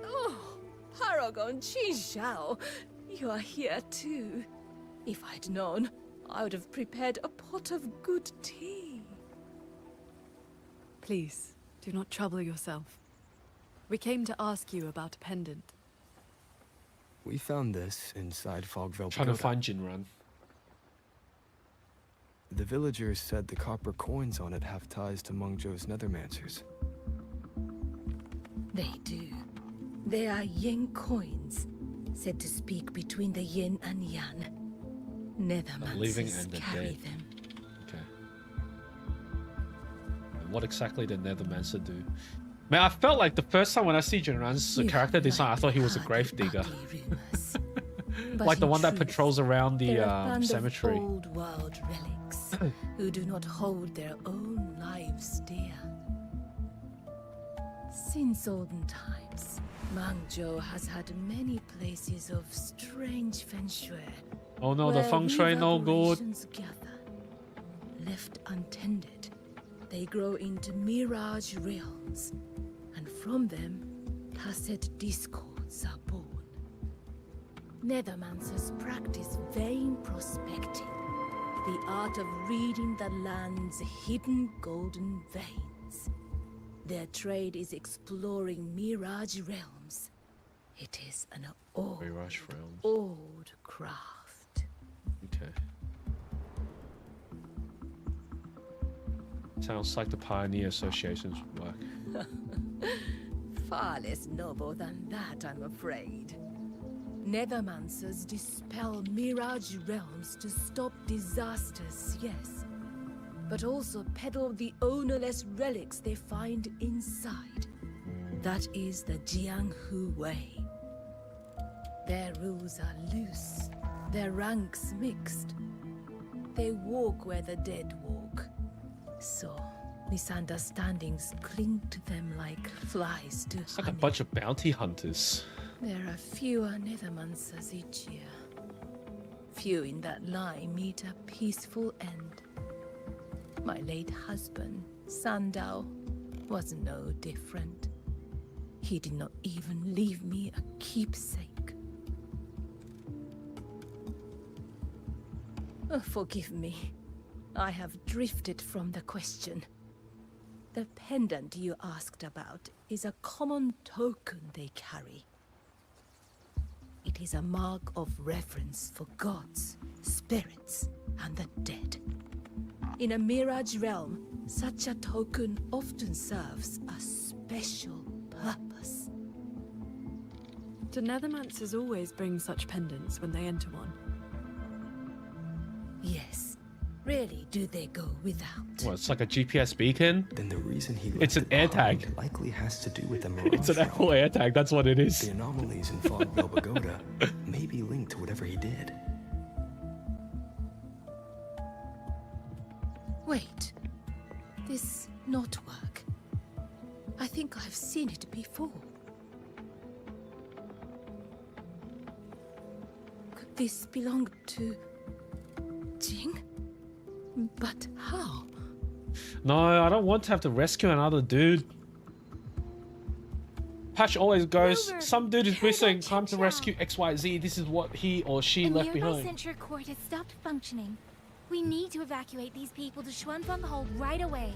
Oh, Paragon QingXiao, you are here too. If I'd known, I would have prepared a pot of good tea. Please, do not trouble yourself. We came to ask you about a pendant. We found this inside Fogville Trying to Pagoda. find Jingran. The villagers said the copper coins on it have ties to Mengzhou's nethermancers. They do. They are yin coins, said to speak between the yin and yang. The living Nethermancers and the carry dead. them. Okay. And what exactly did Nethermancer do? Man, I felt like the first time when I see Jingran's character design, I thought he was a gravedigger. Like the one that patrols around the cemetery. Old world relics who do not hold their own lives dear. Since olden times, Mengzhou has had many places of strange feng shui. Oh no, the feng shui no good. Gather. Left untended, they grow into mirage realms, and from them, tacit discords are born. Nethermancers practice vain prospecting, the art of reading the land's hidden golden veins. Their trade is exploring mirage realms. It is an old, Mirage realms. old craft. Okay. Sounds like the Pioneer Association's work. Far less noble than that, I'm afraid. Nethermancers dispel mirage realms to stop disasters, yes. But also peddle the ownerless relics they find inside. That is the Jianghu way. Their rules are loose, their ranks mixed. They walk where the dead walk. So, misunderstandings cling to them like flies to It's like a honey. bunch of bounty hunters. There are fewer Nethermancers each year. Few in that line meet a peaceful end. My late husband, Sandao, was no different. He did not even leave me a keepsake. Oh, forgive me. I have drifted from the question. The pendant you asked about is a common token they carry. It is a mark of reverence for gods, spirits, and the dead. In a mirage realm, such a token often serves a special purpose. Do Nethermancers always bring such pendants when they enter one? Yes. Rarely do they go without. What, it's like a GPS beacon? Then the reason he It's left an it behind AirTag. likely has to do with the It's an mirage Apple realm. AirTag, that's what it is. The anomalies in Fogville Pagoda may be linked to whatever he did. Wait. This knotwork. I think I've seen it before. Could this belong to Jing? But how? No, I don't want to have to rescue another dude. Patch always goes, Rover, some dude is missing, time to QingXiao. rescue XYZ. This is what he or she The left nearby behind. censure court has stopped functioning. We need to evacuate these people to XuanFang Hold right away.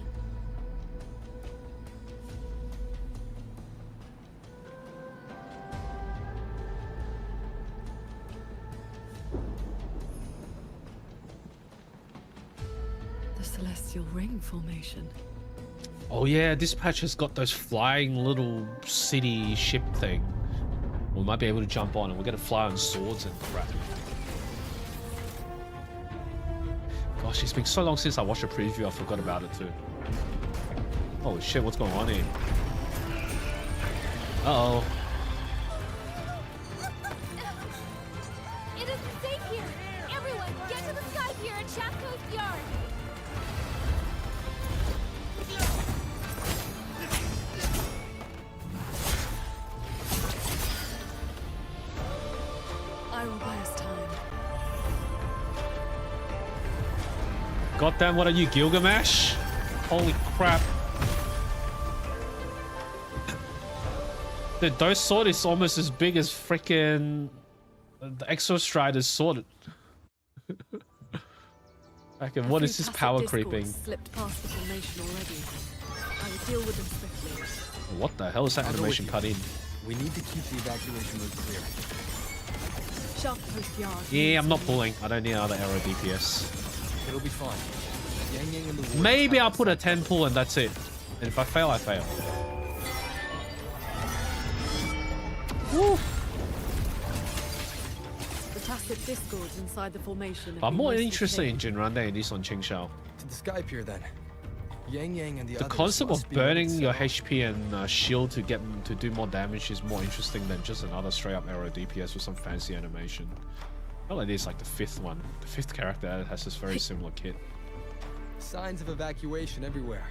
celestial ring formation. Oh yeah, this patch has got those flying little city ship thing. We might be able to jump on and we're gonna fly on swords and crap. Gosh, it's been so long since I watched a preview, I forgot about it too. Holy shit, what's going on here? Uh-oh. It isn't safe here! Everyone, get to the sky pier at Shaft Coast Yard! I will buy us time. Goddamn, what are you, Gilgamesh? Holy crap. Dude, those sword is almost as big as freaking the Exo Strider's sword. Okay, what is this power creeping? Slipped past the formation already. I will deal with them swiftly. What the hell is that animation cut in? We need to keep the evacuation route clear. Shaft Post Yard. Yeah, I'm not pulling. I don't need another arrow DPS. It'll be fine. YangYang and the Wuwa Maybe I'll put a have 10 pull and that's it. And if I fail, I fail. Woo. The tacit discords inside the formation. I'm more interested in Jingran than it is on QingXiao. to the sky pier then. YangYang and the The others concept must of be able to burning your set off. HP and shield to get them to do more damage is more interesting than just another straight up arrow DPS with some fancy animation. I feel like this is like the fifth one. The fifth character that has this very similar kit. Signs of evacuation everywhere.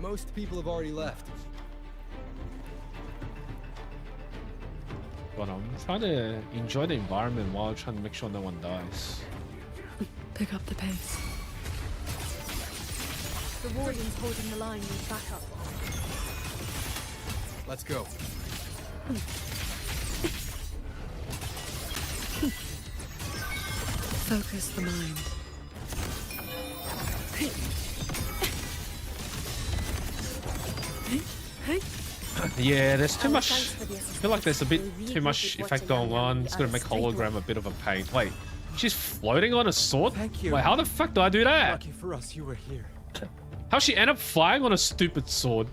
Most people have already left. But I'm trying to enjoy the environment while trying to make sure no one dies. Pick up the pace. The wardens holding the line need backup. Let's go. Focus the mind. Yeah, there's too much. I feel like there's a bit too much effect going on. It's gonna make hologram a bit of a pain. Wait, she's floating on a sword? Wait, how the fuck do I do that? Lucky for us, you were here. How'd she end up flying on a stupid sword?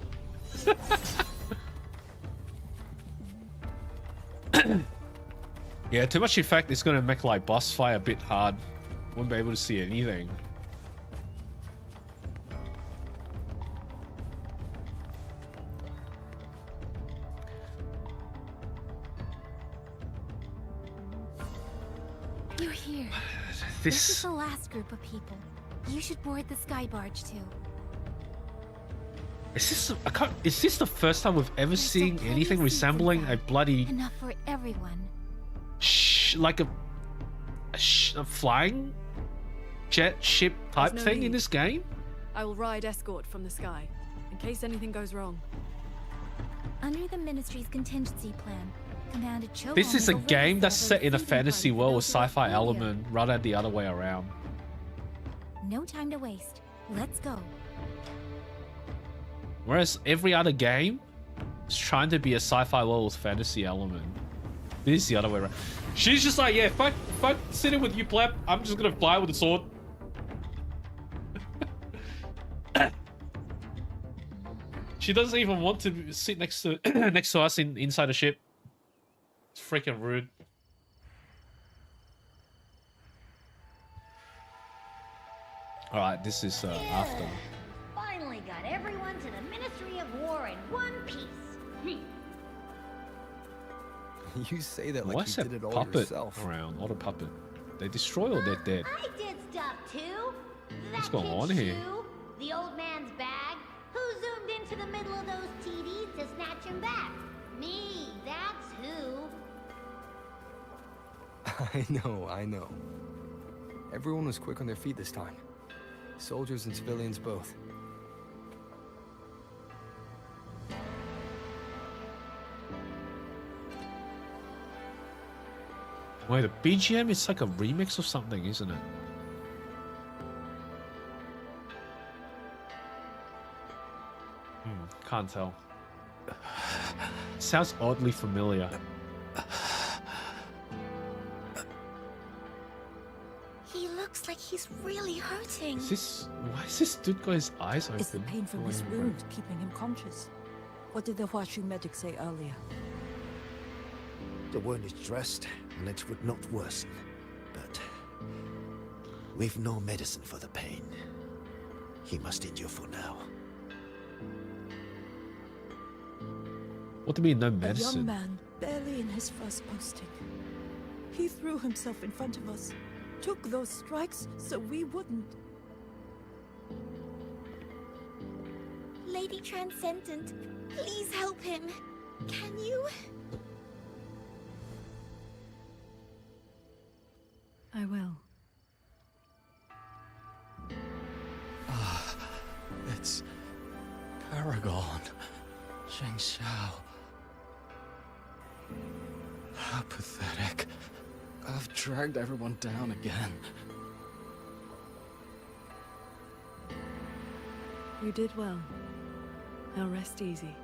Yeah, too much effect is gonna make like boss fight a bit hard. Wouldn't be able to see anything. You're here. This is the last group of people. You should board the sky barge too. Is this? Is this the first time we've ever seen anything resembling a bloody Enough for everyone. like a flying jet ship type There's no thing in need. this game? I will ride escort from the sky, in case anything goes wrong. Under the Ministry's contingency plan, Commander Cho. This is a owns game that's Rover set in a season fantasy party for world with those who are sci-fi familiar. element, rather than the other way around. No time to waste. Let's go. Whereas every other game is trying to be a sci-fi world with fantasy element. This is the other way around. She's just like, yeah, fuck sitting with you, pleb. I'm just gonna fly with a sword. She doesn't even want to sit next to next to us inside a ship. It's freaking rude. All right, this is after. Finally got everyone to the Ministry of War in one piece. You say that like Why you is that did it all puppet yourself. around? Auto puppet. They destroy or they're dead? I did stuff too. What's That going kid on here? Shu, the old man's bag. Who zoomed into the middle of those TDs to snatch him back? Me, that's who. I know. Everyone was quick on their feet this time. Soldiers and civilians both. Wait, the BGM is like a remix of something, isn't it? Can't tell. Sounds oddly familiar. He looks like he's really hurting. Why is this dude got his eyes open? Is the pain from his wound keeping him conscious? What did the Huashu medic say earlier? The wound is dressed, and it would not worsen. But we've no medicine for the pain. He must endure for now. What do you mean, no A medicine? young man, barely in his first posting. He threw himself in front of us, took those strikes so we wouldn't. Lady Transcendent, please help him. Can you? I will. It's Paragon. QingXiao. How pathetic. I've dragged everyone down again. You did well. Now rest easy.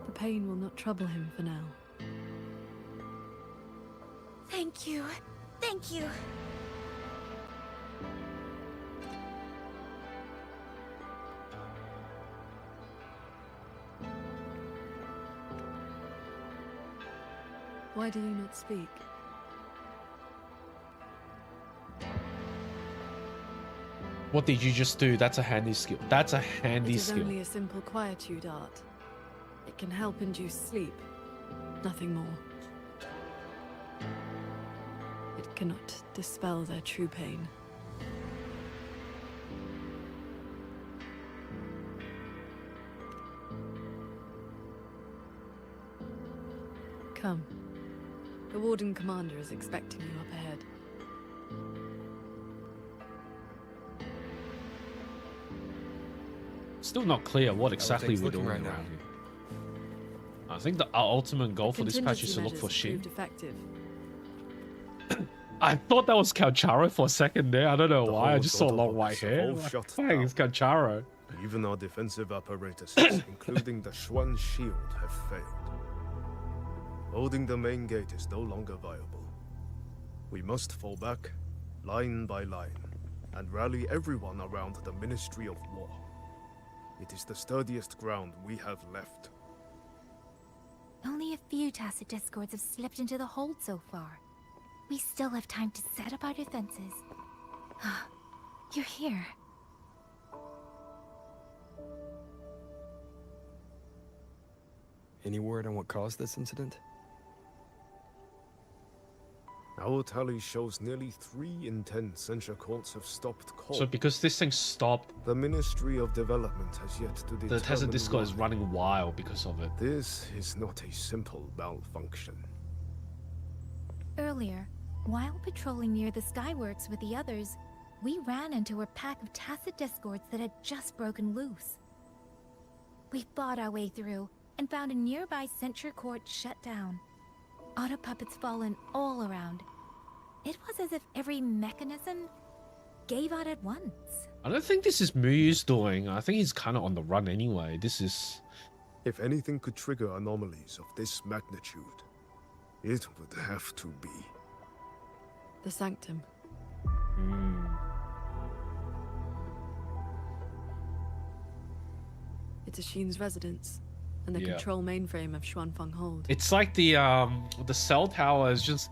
The pain will not trouble him for now. Thank you. Thank you. Why do you not speak? What did you just do? That's a handy skill. That's a handy It is skill. only a simple quietude art. It can help induce sleep. Nothing more. It cannot dispel their true pain. Come. The Warden Commander is expecting you up ahead. Still not clear what exactly things we're doing looking right around here. I think our ultimate goal for this patch is to look for Contingency Hsin. measures proved effective. I thought that was Calcharo for a second there. I don't know The why. I whole just saw Dodo long white box have hair. all Like, shut Dang, it's Calcharo. Even our defensive apparatuses, including the Xuan shield, have failed. Holding the main gate is no longer viable. We must fall back, line by line, and rally everyone around the Ministry of War. It is the sturdiest ground we have left. Only a few tacit discords have slipped into the hold so far. We still have time to set up our defenses. You're here. Any word on what caused this incident? Our tally shows nearly 3 in 10 censure courts have stopped cold. So because this thing stopped, The Ministry of Development has yet to determine the Tacit Discord is why. running wild because of it. This is not a simple malfunction. Earlier, while patrolling near the Skyworks with the others, we ran into a pack of tacit discords that had just broken loose. We fought our way through and found a nearby censure court shut down. Auto puppets fallen all around. It was as if every mechanism gave out at once. I don't think this is Muyu's doing. I think he's kind of on the run anyway. This is... If anything could trigger anomalies of this magnitude, it would have to be. The Sanctum. It's Hsin's residence, and the Yeah. control mainframe of XuanFang Hold. It's like the cell towers just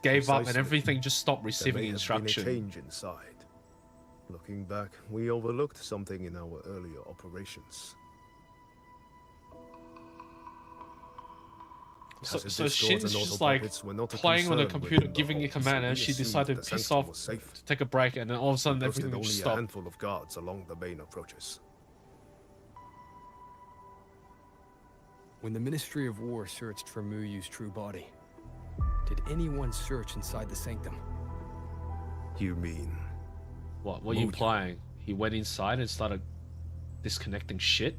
gave up and Precisely. everything just stopped There receiving may have instruction. been a change inside. Looking back, we overlooked something in our earlier operations. So Tacit Hsin's discords and just auto like puppets were not a playing on the concern computer, within the giving a Hold, so command, we and she assumed decided the to piss Sanctum off, was safe. to take a break, and then all of a sudden We posted everything only just a stopped. handful of guards along the main approaches. When the Ministry of War searched for Muyu's true body, did anyone search inside the Sanctum? You mean? What are you Muyu. implying? He went inside and started disconnecting shit?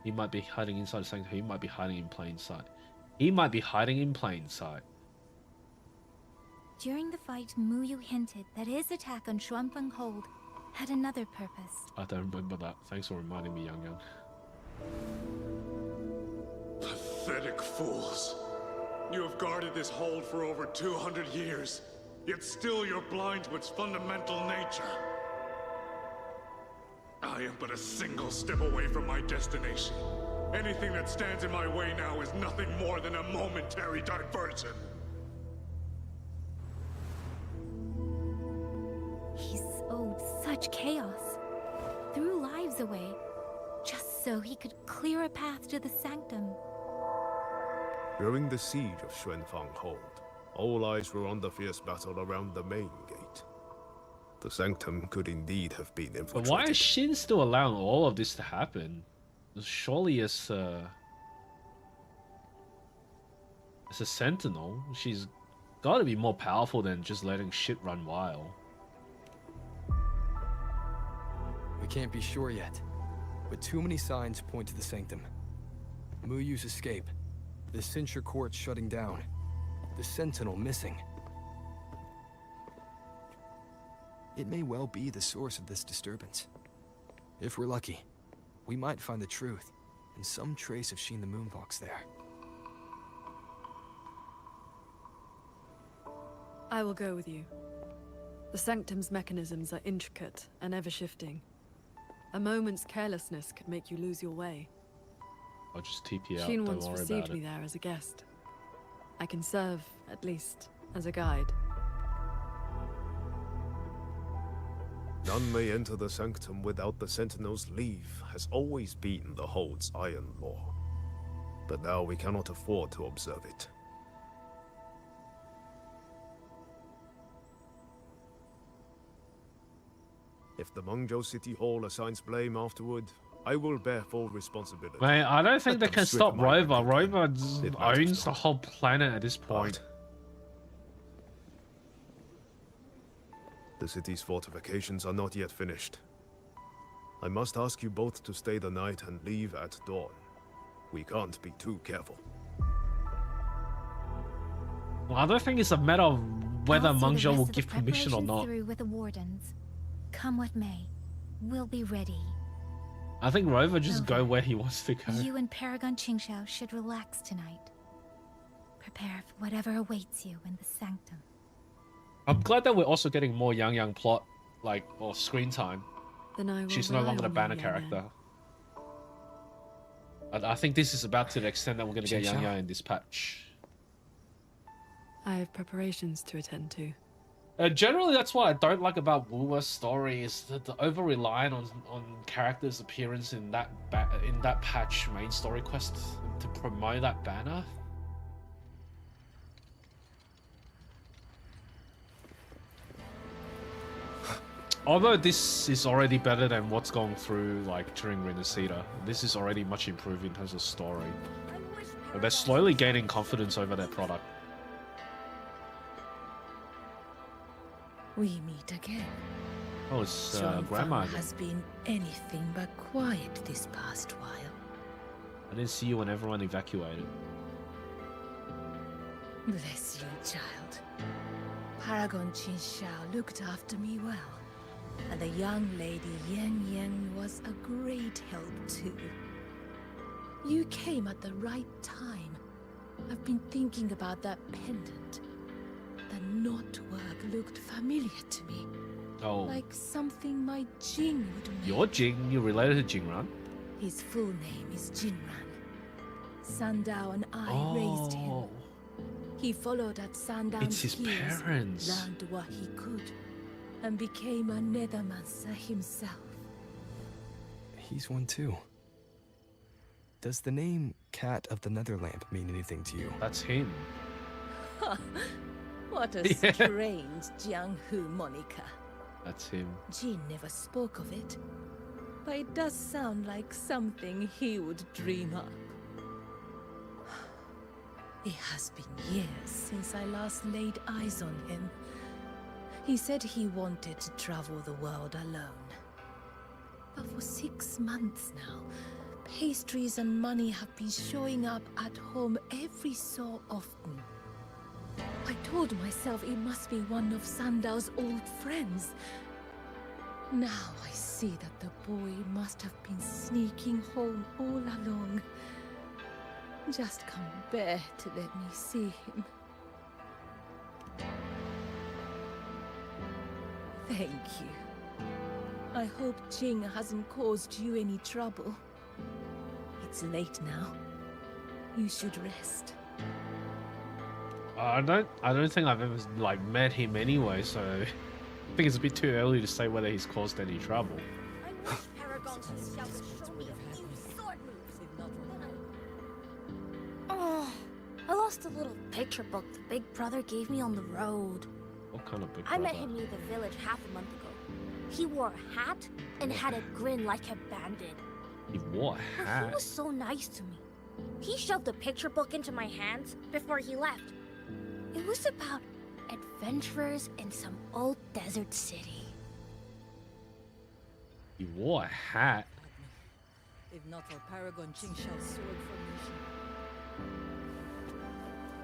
He might be hiding inside the Sanctum. He might be hiding in plain sight. He might be hiding in plain sight. During the fight, Muyu hinted that his attack on XuanFang Hold had another purpose. I don't remember that. Thanks for reminding me, YangYang. Pathetic fools. You have guarded this hold for over 200 years, yet still you're blind to its fundamental nature. I am but a single step away from my destination. Anything that stands in my way now is nothing more than a momentary diversion. He sowed such chaos, threw lives away, just so he could clear a path to the Sanctum. During the siege of XuanFang Hold, all eyes were on the fierce battle around the main gate. The Sanctum could indeed have been infiltrated. But why is Hsin still allowing all of this to happen? Surely as a sentinel, she's got to be more powerful than just letting shit run wild. We can't be sure yet, but too many signs point to the Sanctum. Muyu's escape, the censure court shutting down, the sentinel missing. It may well be the source of this disturbance. If we're lucky, we might find the truth and some trace of Hsin the Moonfox there. I will go with you. The Sanctum's mechanisms are intricate and ever-shifting. A moment's carelessness could make you lose your way. I'll just TP out, Hsin don't once worry received about me it. there as a guest. I can serve, at least, as a guide. None may enter the Sanctum without the Sentinel's leave has always been the Hold's iron law. But now we cannot afford to observe it. If the Mengzhou City Hall assigns blame afterward, I will bear full responsibility. Mate, I don't think they Let them can strip stop my Rover. identity. Rover It matters owns the not. whole planet at this point. The city's fortifications are not yet finished. I must ask you both to stay the night and leave at dawn. We can't be too careful. Well, I don't think it's a matter of whether I'll see the Mengzhou rest will of the give permission or preparations not. through with the wardens. Come what may, we'll be ready. I think Rover just go Rover, where he wants to go. You and Paragon QingXiao should relax tonight. Prepare for whatever awaits you in the Sanctum. I'm glad that we're also getting more YangYang plot, like, or screen time. Then I will She's no rely longer the on banner you, character. I think this is about to the extent that we're going to get QingXiao? YangYang in this patch. I have preparations to attend to. Generally, that's what I don't like about Wuwa's story is that the over reliant on characters' appearance in that patch main story quest to promote that banner. Although this is already better than what's going through like during Renacida, this is already much improved in terms of story. But they're slowly gaining confidence over their product. We meet again. Oh, it's XuanFang Grandma again. has been anything but quiet this past while. I didn't see you when everyone evacuated. Bless you, child. Paragon QingXiao looked after me well. And the young lady YangYang was a great help too. You came at the right time. I've been thinking about that pendant. The knotwork looked familiar to me. Oh. Like something my Jing would make. You're Jing, you're related to Jingran? His full name is Jingran. Sandao and I raised him. He followed at Sandao's It's his heels, parents. learned what he could, and became a Nethermancer himself. He's one too. Does the name Cat of the Netherlamp mean anything to you? That's him. What a Yeah. strange Jianghu moniker. That's him. Jin never spoke of it, but it does sound like something he would dream up. It has been years since I last laid eyes on him. He said he wanted to travel the world alone. But for 6 months now, pastries and money have been showing up at home every so often. I told myself it must be one of Sandao's old friends. Now I see that the boy must have been sneaking home all along. Just can't bear to let me see him. Thank you. I hope Jing hasn't caused you any trouble. It's late now. You should rest. I don't think I've ever like met him anyway, so I think it's a bit too early to say whether he's caused any trouble. I wish Paragon himself would show me a few sword moves. Oh, I lost a little picture book the big brother gave me on the road. What kind of big I brother? met him near the village half a month ago. He wore a hat and had a grin like a bandit. He wore a But hat? he was so nice to me. He shoved the picture book into my hands before he left. It was about adventurers in some old desert city. He wore a hat? If not for Paragon QingXiao's sword formation.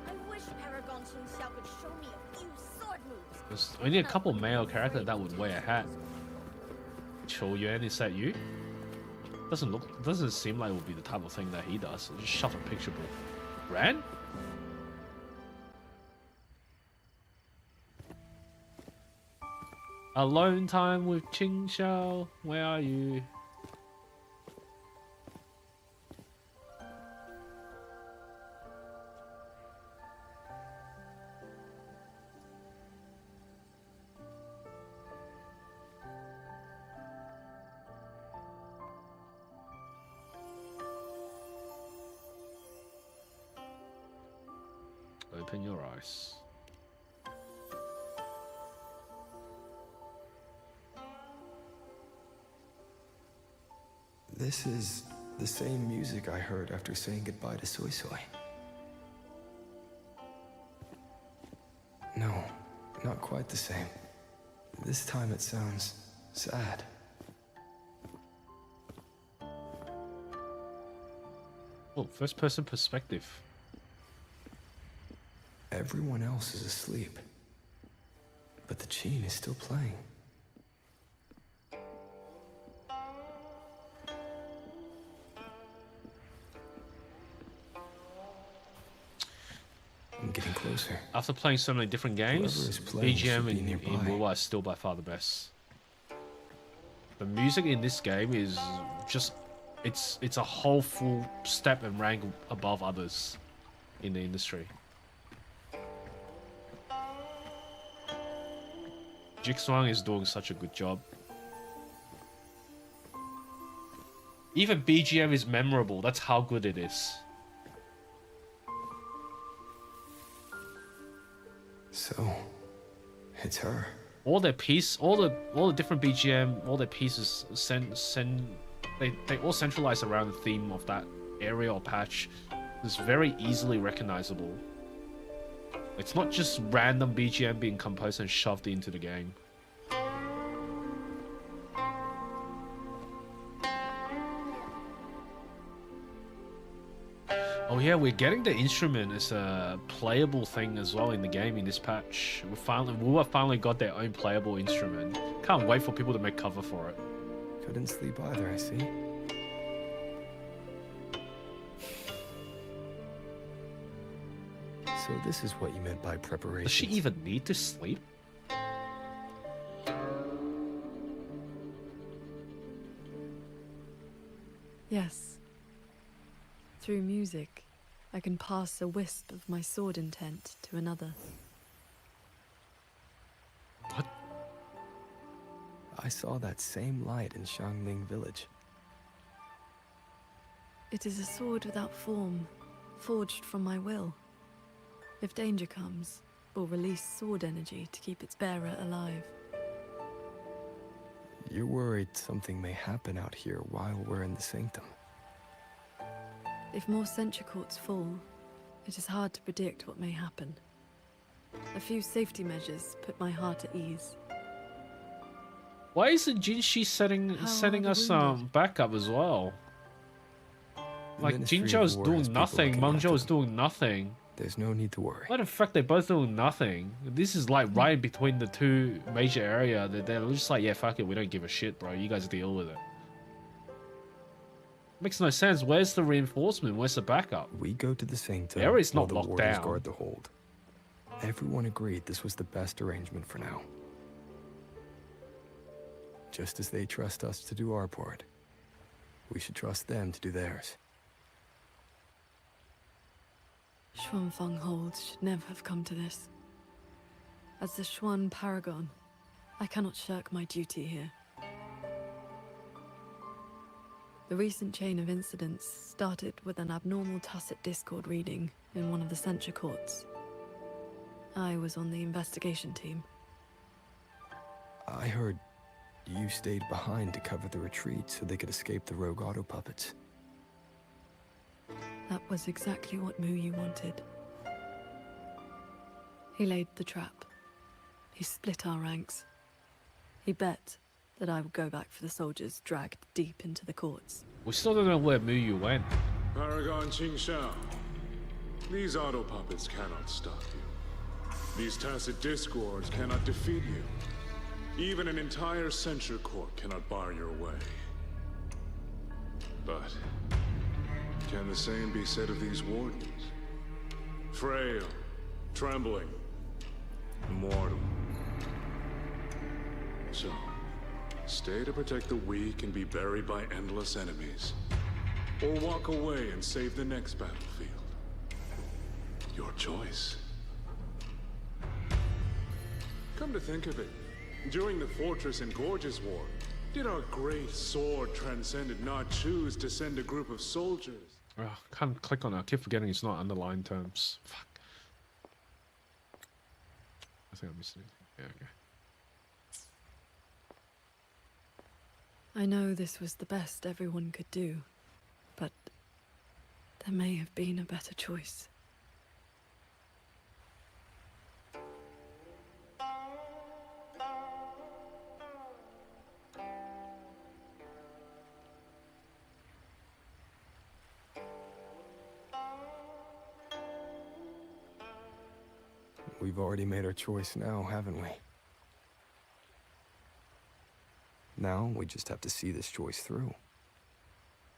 I wish Paragon himself would show me a few sword moves. There's only a couple male characters that would wear a hat. Choyuan, is that you? Doesn't seem like it would be the type of thing that he does. Just shove a picture book. Ran? Alone time with QingXiao. Where are you? Open your eyes. This is the same music I heard after saying goodbye to SuiSui. No, not quite the same. This time it sounds sad. Oh, first person perspective. Everyone else is asleep, but the Qin is still playing. I'm getting closer. After playing so many different games, Whoever is playing BGM should be in nearby. Wuwa is still by far the best. The music in this game is just, it's a whole full step and rank above others in the industry. Jigsaw is doing such a good job. Even BGM is memorable. That's how good it is. So, it's her. All their all the different BGM, all their pieces they all centralize around the theme of that area or patch. It's very easily recognizable. It's not just random BGM being composed and shoved into the game. Oh yeah, we're getting the instrument as a playable thing as well in the game in this patch. Wuwa finally got their own playable instrument. Can't wait for people to make cover for it. Couldn't sleep either, I see. So this is what you meant by preparation. Does she even need to sleep? Yes. Through music, I can pass a wisp of my sword intent to another. What? I saw that same light in Xiangling village. It is a sword without form, forged from my will. If danger comes, will release sword energy to keep its bearer alive. You're worried something may happen out here while we're in the Sanctum. If more sentry courts fall, it is hard to predict what may happen. A few safety measures put my heart at ease. Why isn't Jinshi setting us backup as well? Like Ministry of Jinzhou's War doing has people nothing, looking after Mengzhou is doing nothing. There's no need to worry. Why the fuck they both doing nothing? This is like right in between the two major area that they're just like, yeah, fuck it, we don't give a shit, bro. You guys deal with it. Makes no sense. Where's the reinforcement? Where's the backup? We go to the Sanctum. The area's not while the locked warders down. guard the hold. Everyone agreed this was the best arrangement for now. Just as they trust us to do our part, we should trust them to do theirs. XuanFang holds should never have come to this. As the Xuan Paragon, I cannot shirk my duty here. The recent chain of incidents started with an abnormal tacit discord reading in one of the censure courts. I was on the investigation team. I heard you stayed behind to cover the retreat so they could escape the rogue auto puppets. That was exactly what Muyu wanted. He laid the trap. He split our ranks. He bet that I would go back for the soldiers dragged deep into the courts. We still don't know where Muyu went. Paragon QingXiao, these auto puppets cannot stop you. These tacit discords cannot defeat you. Even an entire censure court cannot bar your way. But can the same be said of these wardens? Frail, trembling, mortal. So, stay to protect the weak and be buried by endless enemies. Or walk away and save the next battlefield. Your choice. Come to think of it, during the Fortress and Gorges War, did our great sword transcendent not choose to send a group of soldiers? Oh, can't click on it. I keep forgetting it's not underlined terms. Fuck. I think I missed anything. Yeah, okay. I know this was the best everyone could do, but there may have been a better choice. We've already made our choice now, haven't we? Now, we just have to see this choice through.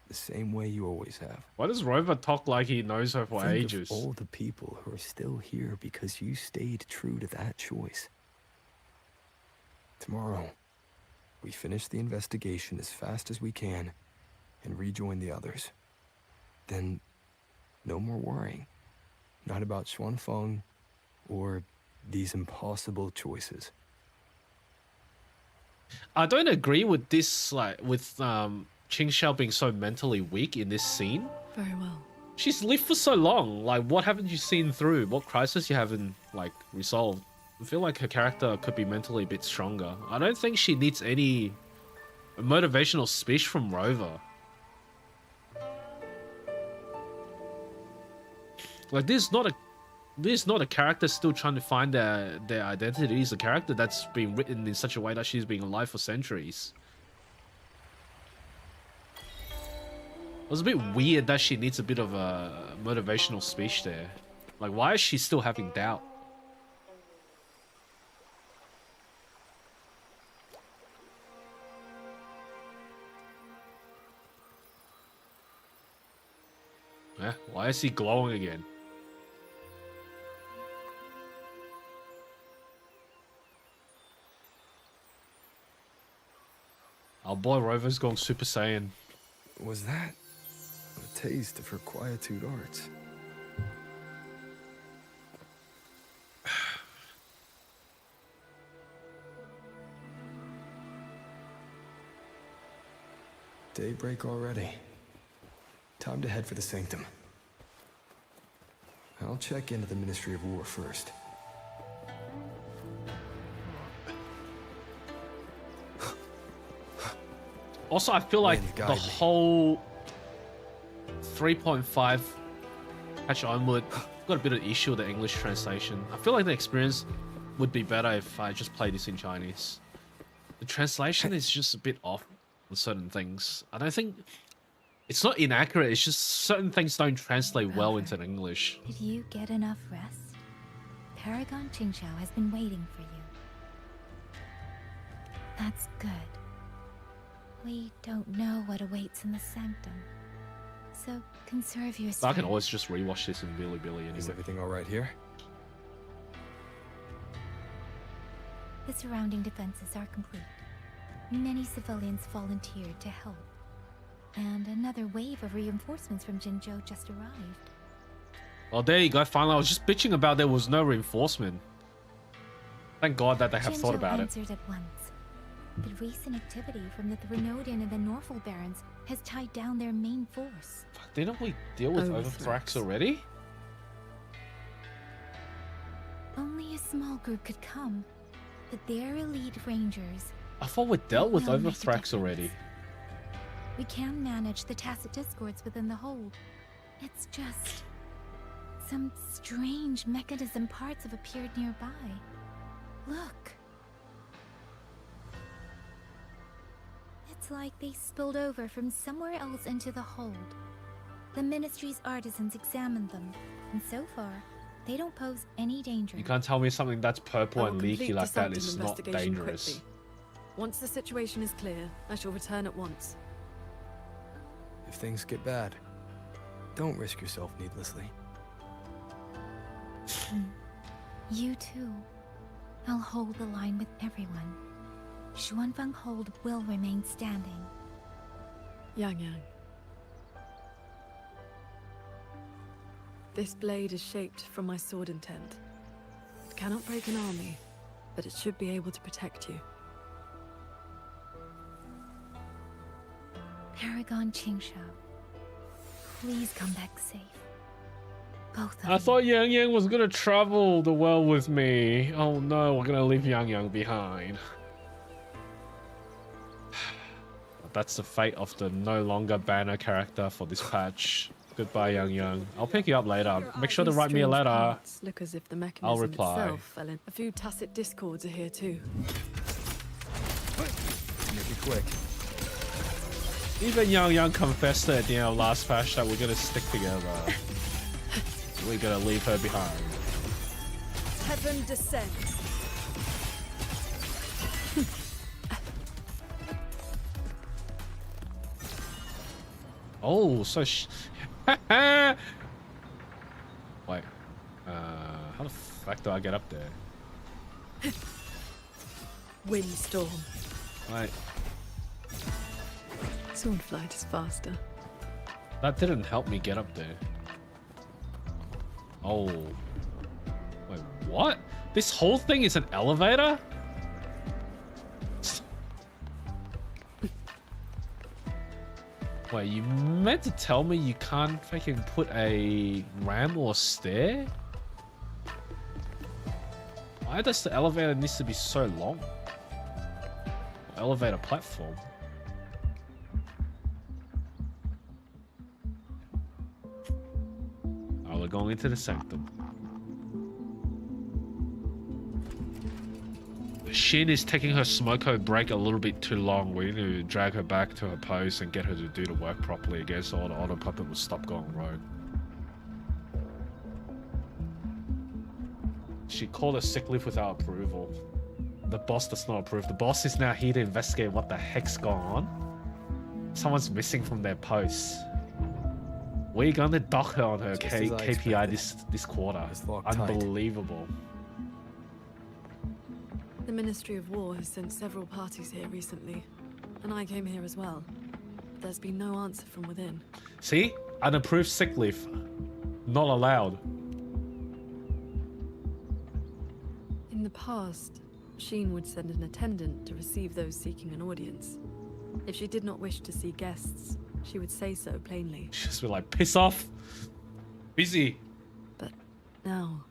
The same way you always have. Why does Rover talk like he knows her for Think ages? of all the people who are still here because you stayed true to that choice. Tomorrow, we finish the investigation as fast as we can and rejoin the others. Then, no more worrying. Not about XuanFang or these impossible choices. I don't agree with this, like, with QingXiao being so mentally weak in this scene. Very well. She's lived for so long. Like, what haven't you seen through? What crisis you haven't, like, resolved? I feel like her character could be mentally a bit stronger. I don't think she needs any motivational speech from Rover. Like, this is not a character still trying to find their identity. It's a character that's been written in such a way that she's been alive for centuries. It was a bit weird that she needs a bit of a motivational speech there. Like, why is she still having doubt? Yeah, why is he glowing again? Our boy Rover's going Super Saiyan. Was that a taste of her quietude arts? Daybreak already. Time to head for the Sanctum. I'll check into the Ministry of War first. Also, I feel like the whole 3.5 patch onward got a bit of issue with the English translation. I feel like the experience would be better if I just played this in Chinese. The translation is just a bit off on certain things. I don't think It's not inaccurate, it's just certain things don't translate well into English. Did you get enough rest? Paragon QingXiao has been waiting for you. That's good. We don't know what awaits in the Sanctum. So conserve your I strength. can always just rewatch this in Bilibili anyway. Is everything alright here? The surrounding defenses are complete. Many civilians volunteered to help. And another wave of reinforcements from Jinzhou just arrived. Well, there you go, finally. I was just bitching about there was no reinforcement. Thank God that they have thought about it. Answered at once. The recent activity from the Threnodian and the Norful Barons has tied down their main force. Fuck, didn't we deal with Overthrax already? Only a small group could come, but their elite rangers... I thought we dealt with Overthrax already. We can manage the tacit discords within the hold. It's just... some strange mechanism parts have appeared nearby. Look. It's like they spilled over from somewhere else into the hold. The Ministry's artisans examined them, and so far, they don't pose any danger. You can't tell me something that's purple and leaky like that is not investigation dangerous. quickly. Once the situation is clear, I shall return at once. If things get bad, don't risk yourself needlessly. You too. I'll hold the line with everyone. XuanFang hold will remain standing. YangYang. This blade is shaped from my sword intent. It cannot break an army, but it should be able to protect you. Paragon QingXiao, please come back safe. Both of I thought YangYang was gonna travel the world with me. Oh no, we're gonna leave YangYang behind. That's the fate of the no longer banner character for this patch. Goodbye, YangYang. I'll pick you up later. Make sure to write me a letter. Look as if the mechanism I'll reply. itself fell in. A few tacit discords are here too. Make it quick. Even YangYang confessed at the end of last patch that we're gonna stick together. We're gonna leave her behind. Heaven descends. Oh, so wait. How the fuck do I get up there? Windstorm. Wait. Swordflight is faster. That didn't help me get up there. Oh. Wait, what? This whole thing is an elevator? Wait, you meant to tell me you can't fucking put a ramp or stair? Why does the elevator needs to be so long? Elevator platform. Oh, we're going into the Sanctum. Hsin is taking her smoko break a little bit too long. We need to drag her back to her post and get her to do the work properly again so the auto puppet will stop going rogue. She called a sick leave without approval. The boss does not approve. The boss is now here to investigate what the heck's going on. Someone's missing from their posts. We're gonna dock her on her KPI this quarter. Unbelievable. The Ministry of War has sent several parties here recently, and I came here as well. But there's been no answer from within. See? Unapproved sick leave. Not allowed. In the past, Hsin would send an attendant to receive those seeking an audience. If she did not wish to see guests, she would say so plainly. She'd just be like, piss off. Busy. But now...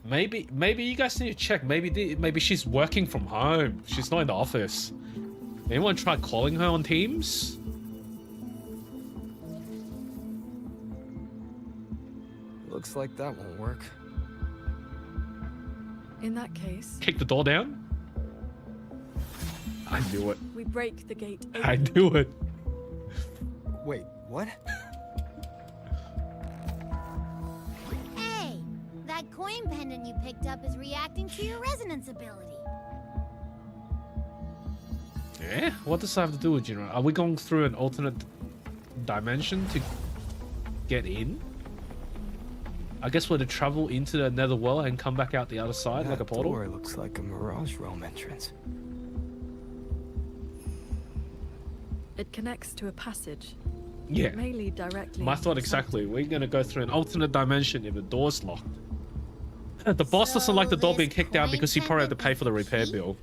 Maybe you guys need to check. Maybe she's working from home. She's not in the office. Anyone try calling her on Teams? Looks like that won't work. In that case... Kick the door down? I knew it. We break the gate open. I knew it. Wait, what? Hey, that coin pendant you picked up is reacting to your resonance ability. Yeah? What does that have to do with Jingran? Are we going through an alternate dimension to get in? I guess we're to travel into the netherworld and come back out the other side like a portal? That door looks like a Mirage Realm entrance. It connects to a passage. Yeah. It may lead directly. My thought exactly. We're gonna go through an alternate dimension if the door's locked. The boss doesn't like the door being kicked out because he probably had to pay for the repair bill.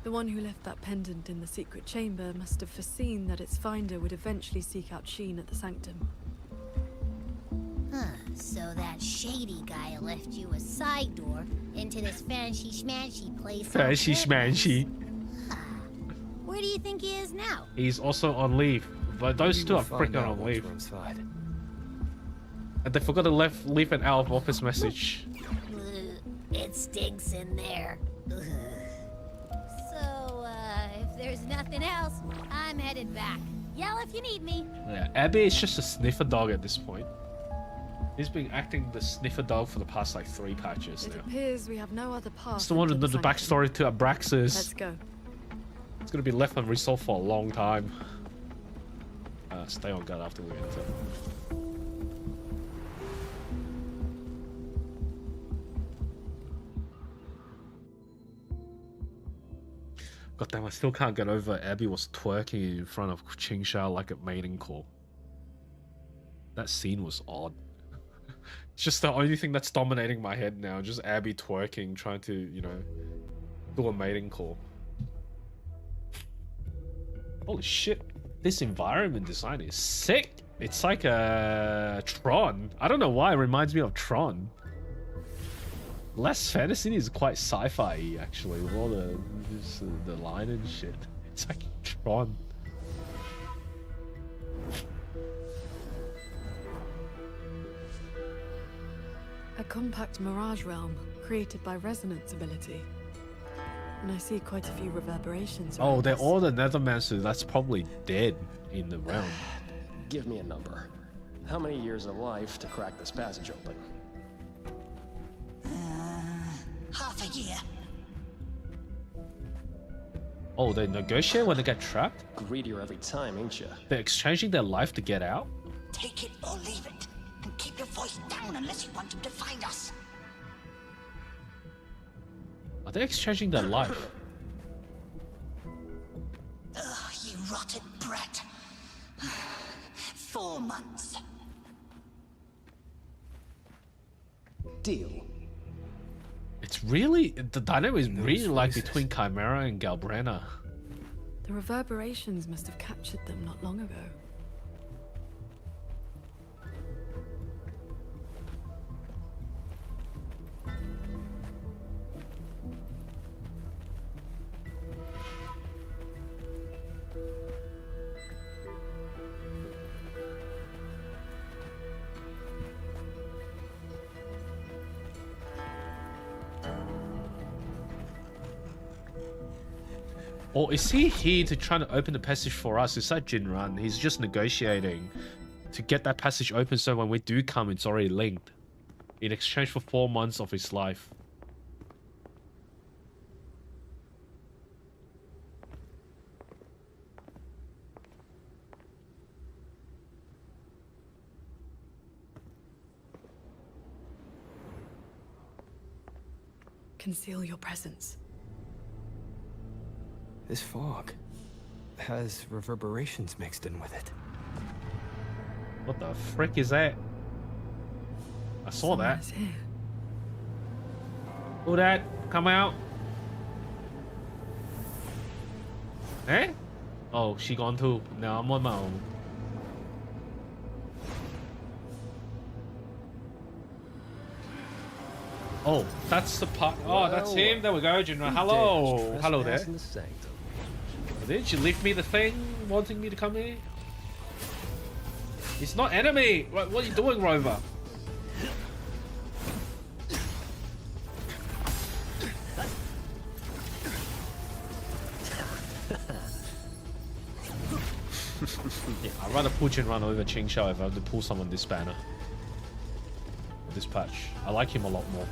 The one who left that pendant in the secret chamber must have foreseen that its finder would eventually seek out Hsin at the Sanctum. Huh, so that shady guy left you a side door into this fancy-schmancy place. Fancy schmancy. Where do you think he is now? He's also on leave. But those two are freaking on leave. And they forgot to leave an out of office message. It stinks in there. So, if there's nothing else, I'm headed back. Yell if you need me. Yeah, Abby is just a sniffer dog at this point. He's been acting the sniffer dog for the past like 3 patches It now. appears we have no other path. It's the one with the backstory to Abraxas. Let's go. It's gonna be left unresolved for a long time. Stay on guard after we enter. God damn, I still can't get over Abby was twerking in front of QingXiao like a mating call. That scene was odd. It's just the only thing that's dominating my head now. Just Abby twerking, trying to, you know, do a mating call. Holy shit. This environment design is sick. It's like a Tron. I don't know why it reminds me of Tron. Less Fantasy is quite sci-fi actually, with all the line and shit. It's like Tron. A compact mirage realm created by resonance ability. And I see quite a few reverberations. Oh, around they're us. all the Nethermancers. That's probably dead in the realm. Give me a number. How many years of life to crack this passage open? Half a year. Oh, they negotiate when they get trapped? Greedier every time, ain't ya? They're exchanging their life to get out? Take it or leave it. And keep your voice down unless you want him to find us. Are they exchanging their life? Ugh, you rotten brat. 4 months. Deal. It's really... The dynamic is Those really like faces. between Chimera and Galbrena. The reverberations must have captured them not long ago. Or is he here to try to open the passage for us? Is that Jingran? He's just negotiating to get that passage open so when we do come, it's already linked. In exchange for 4 months of his life. Conceal your presence. This fog has reverberations mixed in with it. What the frick is that? I saw that. Someone is here. Who that? Come out. Eh? Oh, she gone too. Now I'm on my own. Oh, that's the part. Oh, that's him. There we go, Jingran. Hello. Hello there. In the Sanctum. Didn't you leave me the thing wanting me to come here? It's not enemy. What are you doing, Rover? Yeah, I'd rather pull Jingran over QingXiao if I had to pull someone this banner. This patch. I like him a lot more.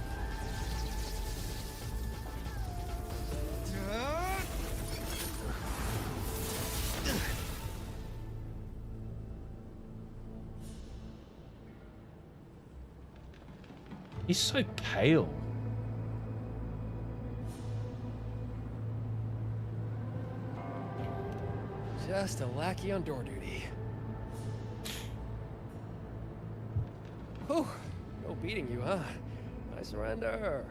He's so pale. Just a lackey on door duty. Whew, no beating you, huh? I surrender.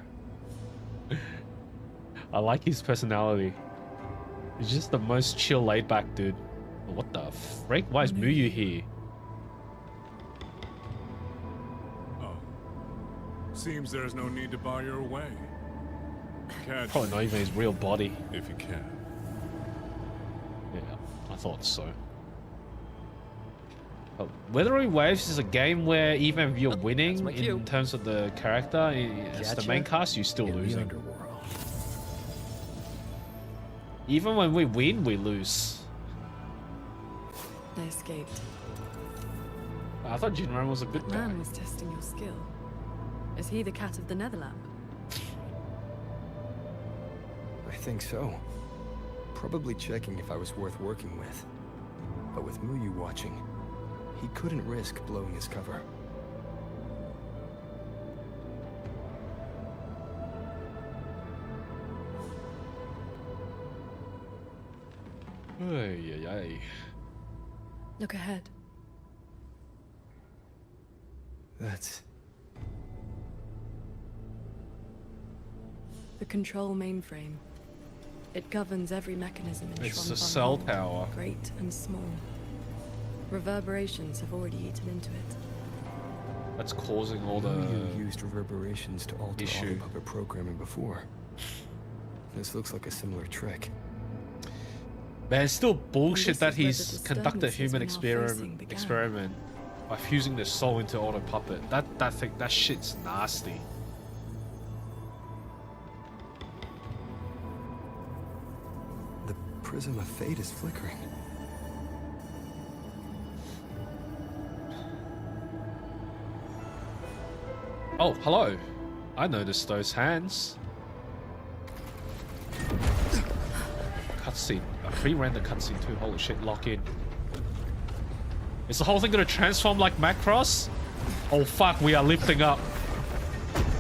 I like his personality. He's just the most chill, laid-back dude. What the freak? Why is Muyu here? Oh. Seems there's no need to bar your way. Catch Probably not even his real body. if you can. Yeah, I thought so. Wuthering Waves is a game where even if you're winning in terms of the character, as the main cast, you're still losing. Even when we win, we lose. They escaped. I thought Jingran was a good guy. Man was testing your skill. Is he the cat of the Netherlamp? I think so. Probably checking if I was worth working with. But with Muyu watching, he couldn't risk blowing his cover. Ay. Look ahead. That's... the control mainframe. It governs every mechanism in It's XuanFang a cell Hall, tower. great and small. Reverberations have already eaten into it. That's causing all the Muyu used reverberations to alter issue. autopuppet programming before. This looks like a similar trick. Man, it's still bullshit that this is where he's the conducted a disturbances human we're now facing experiment by fusing the soul into auto puppet. That shit's nasty. The prism of fate is flickering. Oh, hello. I noticed those hands. Cutscene. A pre-render cutscene too. Holy shit, lock in. Is the whole thing gonna transform like Macross? Oh fuck, we are lifting up.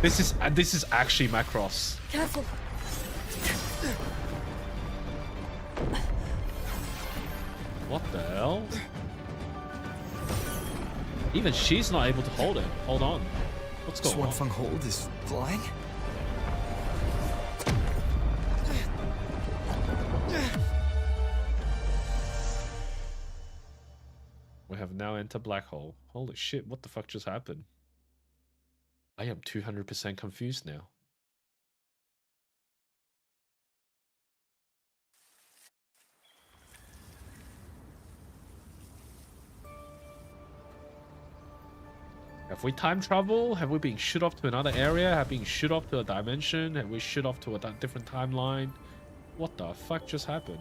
This is actually Macross. Careful! What the hell? Even she's not able to hold it. Hold on. What's going on? XuanFang hold is flying? We have now entered black hole. Holy shit, what the fuck just happened? I am 200% confused now. Have we time travel? Have we been shoot off to another area? Have we been shoot off to a dimension? Have we shoot off to a different timeline? What the fuck just happened?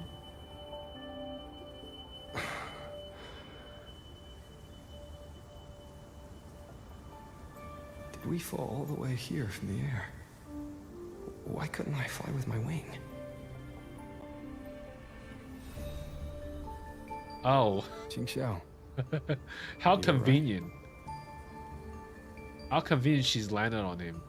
Did we fall all the way here from the air? Why couldn't I fly with my wing? Oh. QingXiao. How convenient. How convenient she's landed on him.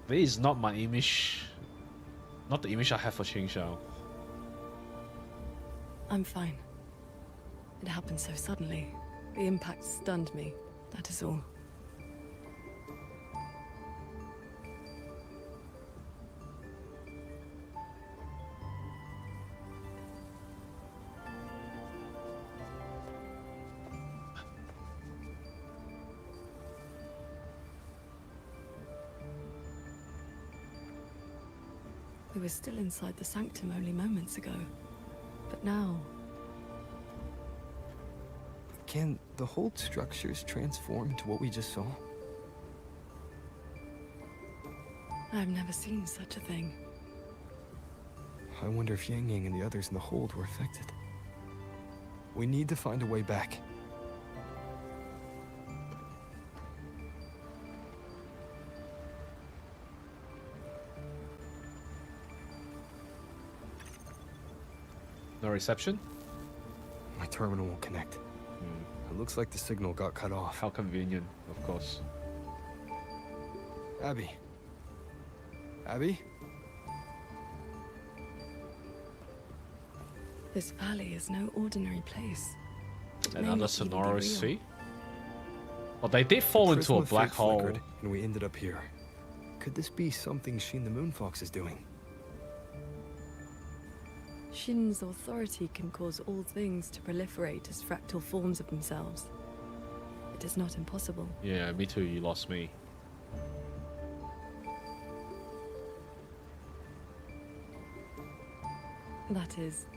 This is not my image. Not the image I have for QingXiao. I'm fine. It happened so suddenly. The impact stunned me, that is all. We were still inside the Sanctum only moments ago. But now... Can the hold structures transform into what we just saw? I've never seen such a thing. I wonder if YangYang and the others in the hold were affected. We need to find a way back. No reception? My terminal won't connect. It looks like the signal got cut off. How convenient, of course. Abby? Abby? This valley is no ordinary place. It may Another not even be Sonoros real. Sea? Well, they did fall into a Prisma black fate hole. flickered, and we ended up here. Could this be something Hsin the Moonfox is doing? Hsin's authority can cause all things to proliferate as fractal forms of themselves. It is not impossible. Yeah, me too, you lost me. That is,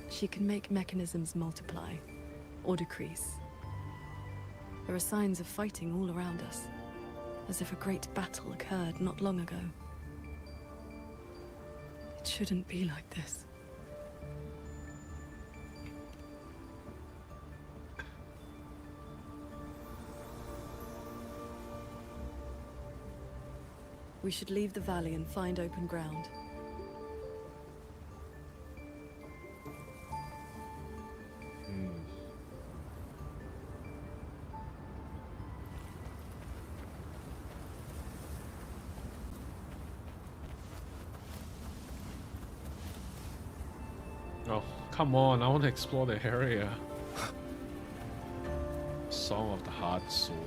she can make mechanisms multiply or decrease. There are signs of fighting all around us, as if a great battle occurred not long ago. It shouldn't be like this. We should leave the valley and find open ground. Oh, come on, I want to explore the area. Song of the Heart Sword.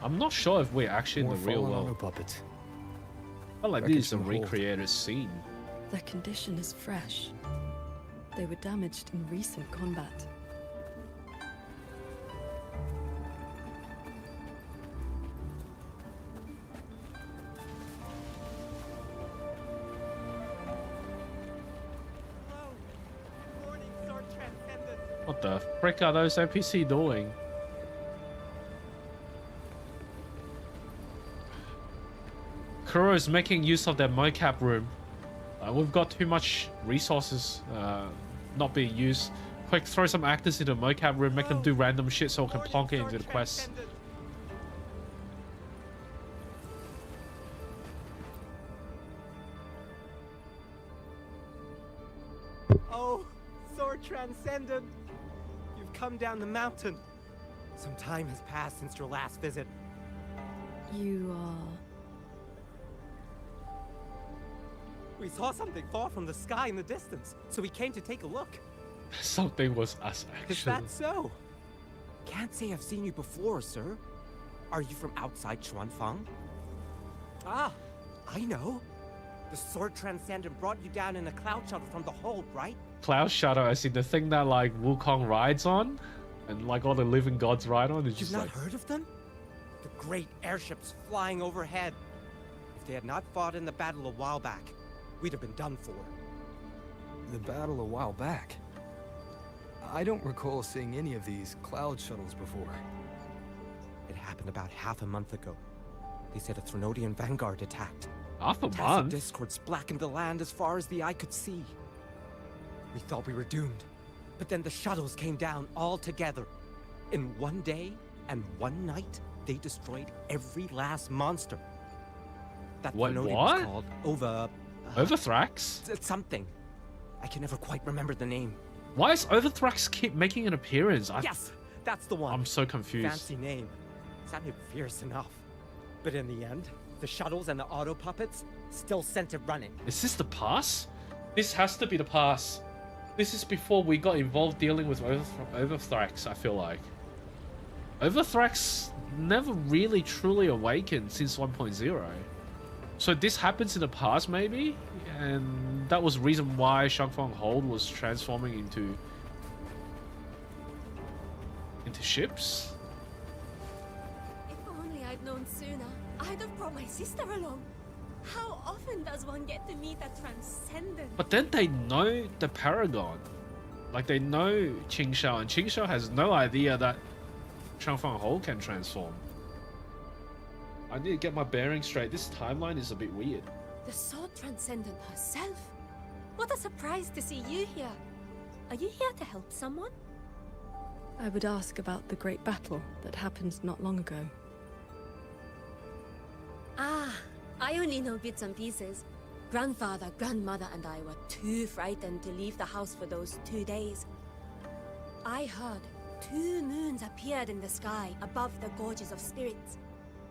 I'm not sure if we're actually in the real world. Puppets. Well, like this is a recreated scene. Their condition is fresh. They were damaged in recent combat. What the frick are those NPC doing? Kuro is making use of their mocap room. We've got too much resources not being used. Quick, throw some actors into the mocap room, make them do random shit so we can plonk it into the quest. Oh, Sword Transcendent! You've come down the mountain. Some time has passed since your last visit. You are... We saw something fall from the sky in the distance, so we came to take a look. Something was us, actually. Is that so? Can't say I've seen you before, sir. Are you from outside XuanFang? Ah, I know. The Sword Transcendent brought you down in a cloud shuttle from the hold, right? Cloud Shuttle, I see the thing that like Wukong rides on, and like all the living gods ride on. Is You've just not like... heard of them? The great airships flying overhead. If they had not fought in the battle a while back, we'd have been done for. The battle a while back? I don't recall seeing any of these cloud shuttles before. It happened about half a month ago. They said a Threnodian vanguard attacked. Half a Tacit month? discords blackened the land as far as the eye could see. We thought we were doomed, but then the shuttles came down all together. In one day and one night, they destroyed every last monster. That Threnodian was called Overthrax? Something. I can never quite remember the name. Why is Overthrax keep making an appearance? Yes, that's the one. I'm so confused. Fancy name. Sounded fierce enough. But in the end, the shuttles and the auto puppets still sent it running. Is this the pass? This has to be the pass. This is before we got involved dealing with Overthrax, I feel like. Overthrax never really truly awakened since 1.0. So this happens in the past, maybe? And that was the reason why XuanFang Hold was transforming into ships? If only I'd known sooner, I'd have brought my sister along. How often does one get to meet a transcendent? But then they know the Paragon. Like, they know QingXiao, and QingXiao has no idea that XuanFang Hole can transform. I need to get my bearings straight. This timeline is a bit weird. The Sword Transcendent herself? What a surprise to see you here. Are you here to help someone? I would ask about the great battle that happened not long ago. Ah, I only know bits and pieces. Grandfather, grandmother, and I were too frightened to leave the house for those 2 days. I heard 2 moons appeared in the sky above the gorges of spirits,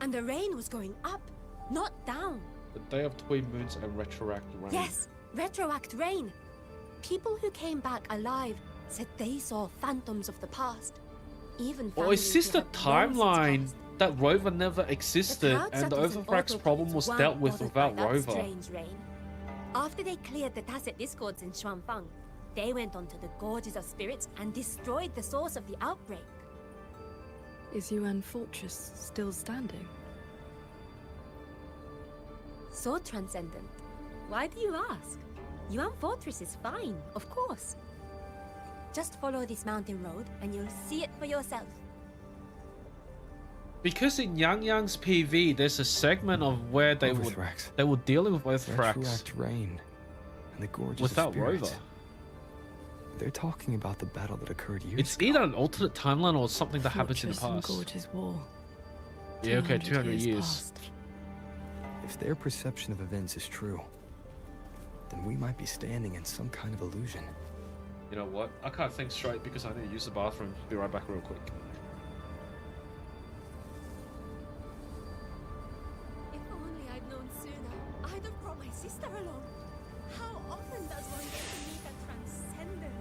and the rain was going up, not down. The Day of Twin Moons and Retroact Rain. Yes, retroact rain. People who came back alive said they saw phantoms of the past. Even Or is this the families who had long since timeline passed. that Rover never existed cloud and the shuttles and Overfrax problem was autopilots dealt with weren't bothered without by that Rover? strange rain. After they cleared the tacit discords in XuanFang, they went onto the gorges of spirits and destroyed the source of the outbreak. Is Yuan Fortress still standing? So transcendent. Why do you ask? Yuan Fortress is fine, of course. Just follow this mountain road and you'll see it for yourself. Because in YangYang's PV, there's a segment of where they were dealing with Overfrax Retroact rain and the gorgeous without spirits. Rover. They're talking about the battle that occurred years It's ago. either an alternate timeline or something that happens in the Fortress and past. Gorge's war. Yeah, okay, 200 200 years. past. If their perception of events is true, then we might be standing in some kind of illusion. You know what? I can't think straight because I need to use the bathroom. Be right back real quick. If only I'd known sooner, I'd have brought my sister along. How often does one get to meet a transcendent?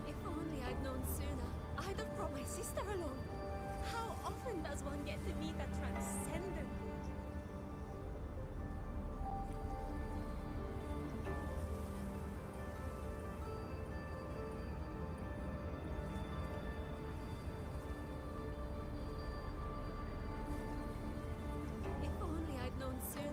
If only I'd known sooner, I'd have brought my sister along. How often does one get to meet a transcendent? If only I'd known sooner,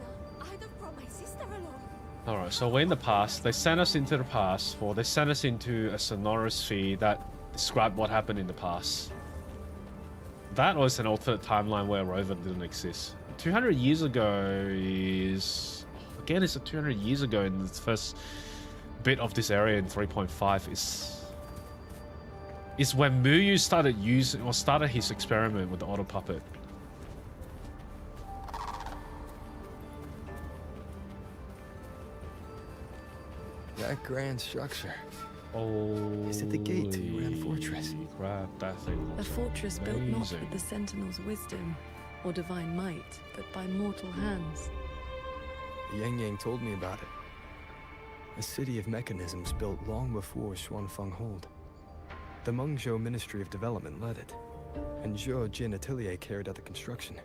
I'd have brought my sister along. Alright, so we're in the past. They sent us into the past, or they sent us into a sonorous feed that described what happened in the past. That was an alternate timeline where Rover didn't exist. 200 years ago is... Again, it's 200 years ago in the first bit of this area in 3.5 is when Muyu started using, or started his experiment with the auto puppet. That grand structure. Oh, is it the gate to Yuan Fortress? Crap, that thing A looks fortress built not amazing. with the Sentinel's wisdom or divine might, but by mortal hands. YangYang told me about it. A city of mechanisms built long before XuanFang Hold. The Mengzhou Ministry of Development led it, and Zhou Jin Atelier carried out the construction.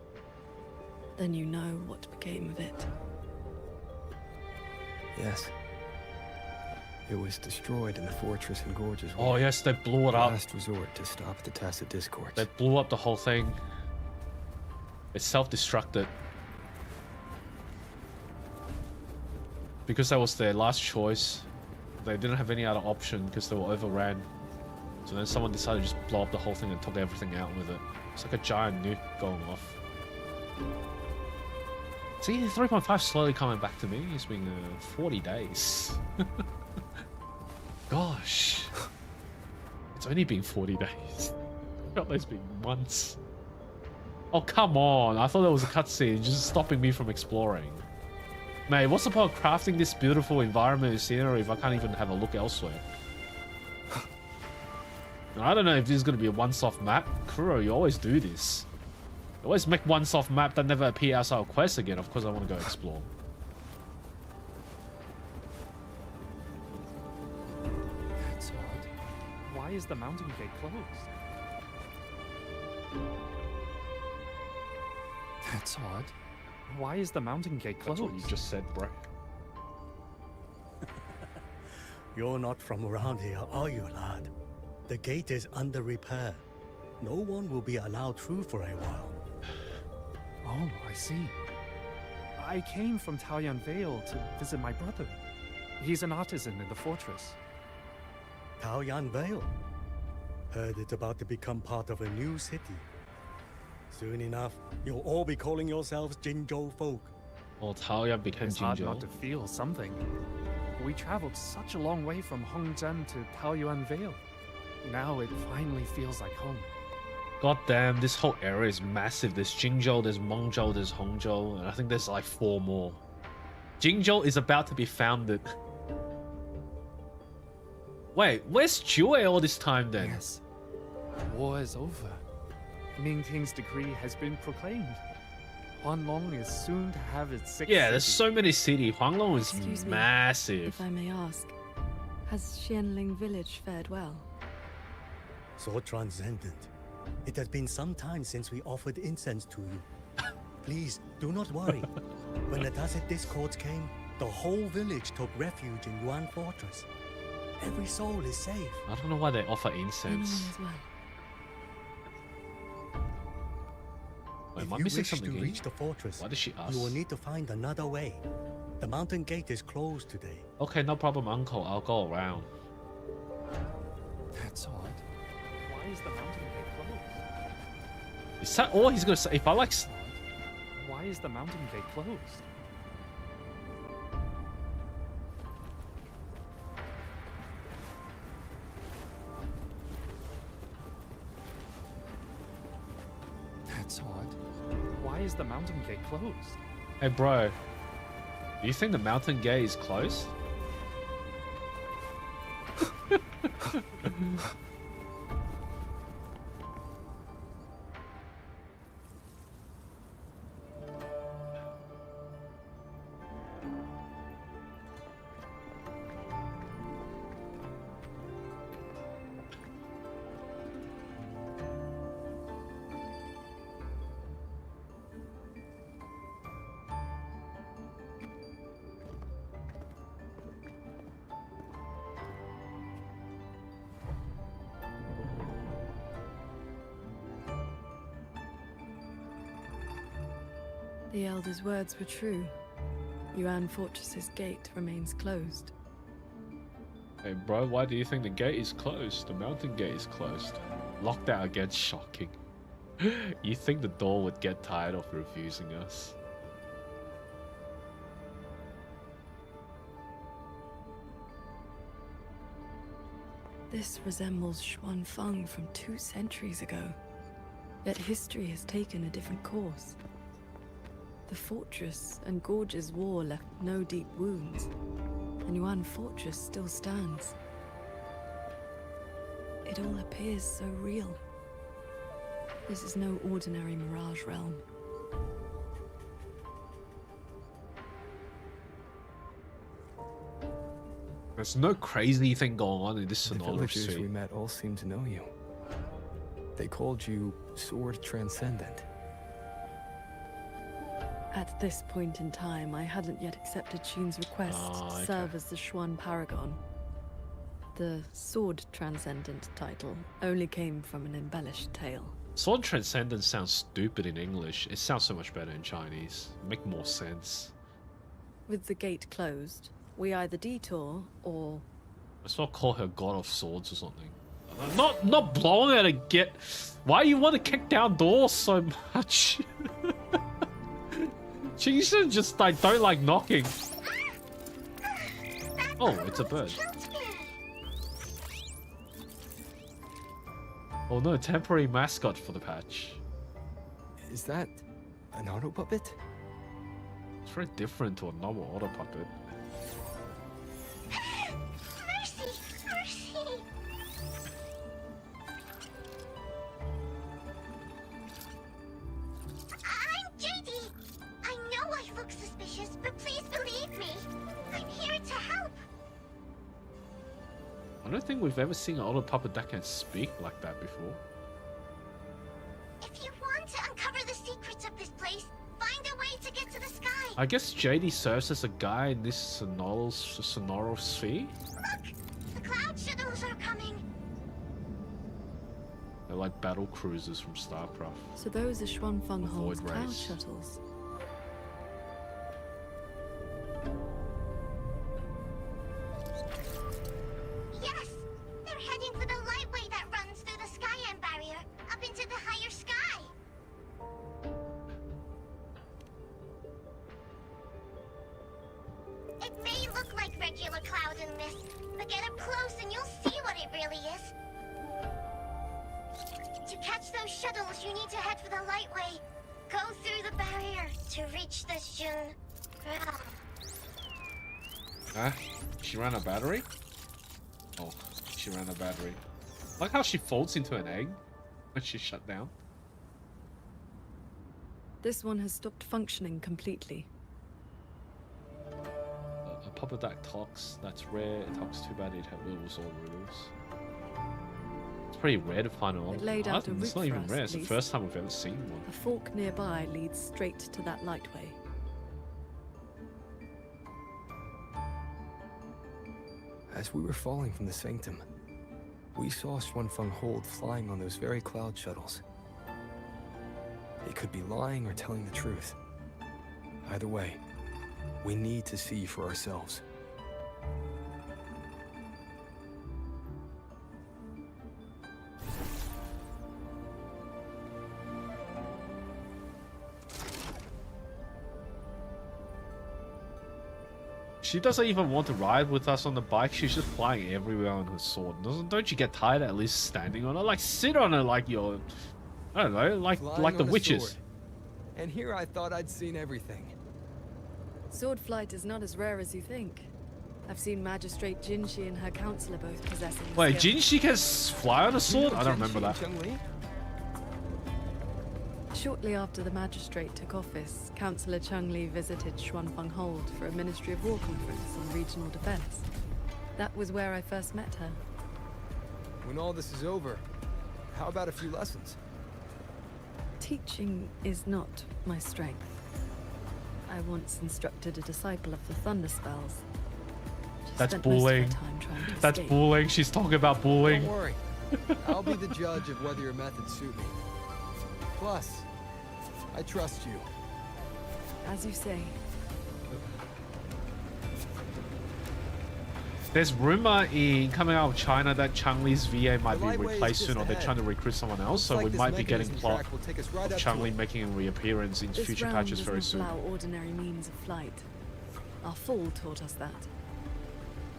Then you know what became of it. Yes. It was destroyed in the fortress and gorges. Oh yes, they blew it up. Last resort to stop the tacit discords. They blew up the whole thing. It self-destructed. Because that was their last choice. They didn't have any other option because they were overran. So then someone decided to just blow up the whole thing and took everything out with it. It's like a giant nuke going off. See, 3.5 slowly coming back to me. It's been 40 days. Gosh. It's only been 40 days. I felt like it's been months. Oh, come on. I thought there was a cutscene just stopping me from exploring. Mate, what's the point of crafting this beautiful environment and scenery if I can't even have a look elsewhere? I don't know if this is going to be a one-off map. Kuro, you always do this. You always make one-off map that never appear outside of quests again. Of course I want to go explore. That's odd. Why is the mountain gate closed? That's odd. Why is the mountain gate closed? That's what you just said, bro. You're not from around here, are you, lad? The gate is under repair. No one will be allowed through for a while. Oh, I see. I came from Taoyuan Vale to visit my brother. He's an artisan in the fortress. Taoyuan Vale? Heard it's about to become part of a new city. Soon enough, you'll all be calling yourselves Jinzhou folk. Well, Taoyuan became It's hard Jingzhou. not to feel something. We traveled such a long way from Hongzhen to Taoyuan Vale. Now it finally feels like home. God damn, this whole area is massive. There's Jingzhou, there's Mengzhou, there's Hongzhou, and I think there's like 4 more. Jingzhou is about to be founded. Wait, where's Jue all this time then? Yes. War is over. Ming King's decree has been proclaimed. Huanglong is soon to have its 6th Yeah, there's city. so many cities. Huanglong is Excuse me, massive. if I may ask, has Xianling village fared well? So transcendent. It has been some time since we offered incense to you. Please, do not worry. When the Tacit Discords came, the whole village took refuge in Yuan Fortress. Every soul is safe. I don't know why they offer incense. Anyone as well? Wait, If am I you missing wish to something? reach the fortress, Why does she ask? you will need to find another way. The mountain gate is closed today. Okay, no problem, Uncle. I'll go around. That's odd. Why is the mountain gate closed? Is that all he's gonna say? If I like. Why is the mountain gate closed? That's odd. Why is the mountain gate closed? Hey, bro. Do you think the mountain gate is closed? The Elder's words were true. Yuan Fortress's gate remains closed. Hey, bro, why do you think the gate is closed? The mountain gate is closed. Locked out again, shocking. You think the door would get tired of refusing us? This resembles XuanFang from 2 centuries ago. Yet history has taken a different course. The fortress and Gorge's war left no deep wounds, and Yuan Fortress still stands. It all appears so real. This is no ordinary Mirage realm. There's no crazy thing going on in this The Sonora villagers street. we met all seem to know you. They called you Sword Transcendent. At this point in time, I hadn't yet accepted Xin's request to serve as the Xuan Paragon. The Sword Transcendent title only came from an embellished tale. Sword Transcendent sounds stupid in English. It sounds so much better in Chinese. Make more sense. With the gate closed, we either detour or... Let's not call her God of Swords or something. Not blowing her to get... Why you want to kick down doors so much? She should just like don't like knocking. Oh, it's a bird. Oh no, temporary mascot for the patch. Is that an auto puppet? It's very different to a normal auto puppet. Mercy! Mercy! I'm Jadie! I know I look suspicious, but please believe me. I'm here to help. I don't think we've ever seen an auto puppet that can speak like that before. If you want to uncover the secrets of this place, find a way to get to the sky. I guess Jadie serves as a guy in this sonoral sphere. Look, like battle cruisers from StarCraft. So those are XuanFang Hold's Void cloud race. shuttles. Yes! They're heading for the lightway that runs through the Skyend barrier, up into the higher sky. It may look like regular cloud and mist, but get up close and you'll see what it really is. To catch those shuttles, you need to head for the lightway. Go through the barrier to reach the Jingran. Ah, she ran a battery? Oh, she ran a battery. Like how she folds into an egg when she's shut down. This one has stopped functioning completely. A puppet that talks, that's rare. It talks too bad it rules all rules. It's pretty rare to find an It laid out a route It's not for even us, rare, at it's the least. first time we've ever seen one. A fork nearby leads straight to that lightway. As we were falling from the Sanctum, we saw XuanFang Hold flying on those very cloud shuttles. It could be lying or telling the truth. Either way, we need to see for ourselves. She doesn't even want to ride with us on the bike. She's just flying everywhere on her sword. Don't you get tired at least standing on it? Like sit on it like you're, I don't know, like Flying the on a witches. sword. And here I thought I'd seen everything. Sword flight is not as rare as you think. I've seen Magistrate Jinshi and her counselor both possessing the Wait, skill. Jinshi can fly on a sword? I don't remember that. Shortly after the magistrate took office, Councillor Chun-Li visited XuanFang Hold for a Ministry of War conference on regional defense. That was where I first met her. When all this is over, how about a few lessons? Teaching is not my strength. I once instructed a disciple of the Thunder Spells. She That's spent most of her bullying. time trying to That's escape. bullying. She's talking about bullying. Don't worry. I'll be the judge of whether your methods suit me. Plus, I trust you. As you say. There's rumor coming out of China that Chun-Li's VA might be lightway is replaced just soon, or they're ahead. trying to recruit someone else, Looks so like we this might be getting mechanism plot track will take us right of up to Chun-Li it. making a reappearance in This future realm patches does very not soon. allow ordinary means of flight. Our fall taught us that.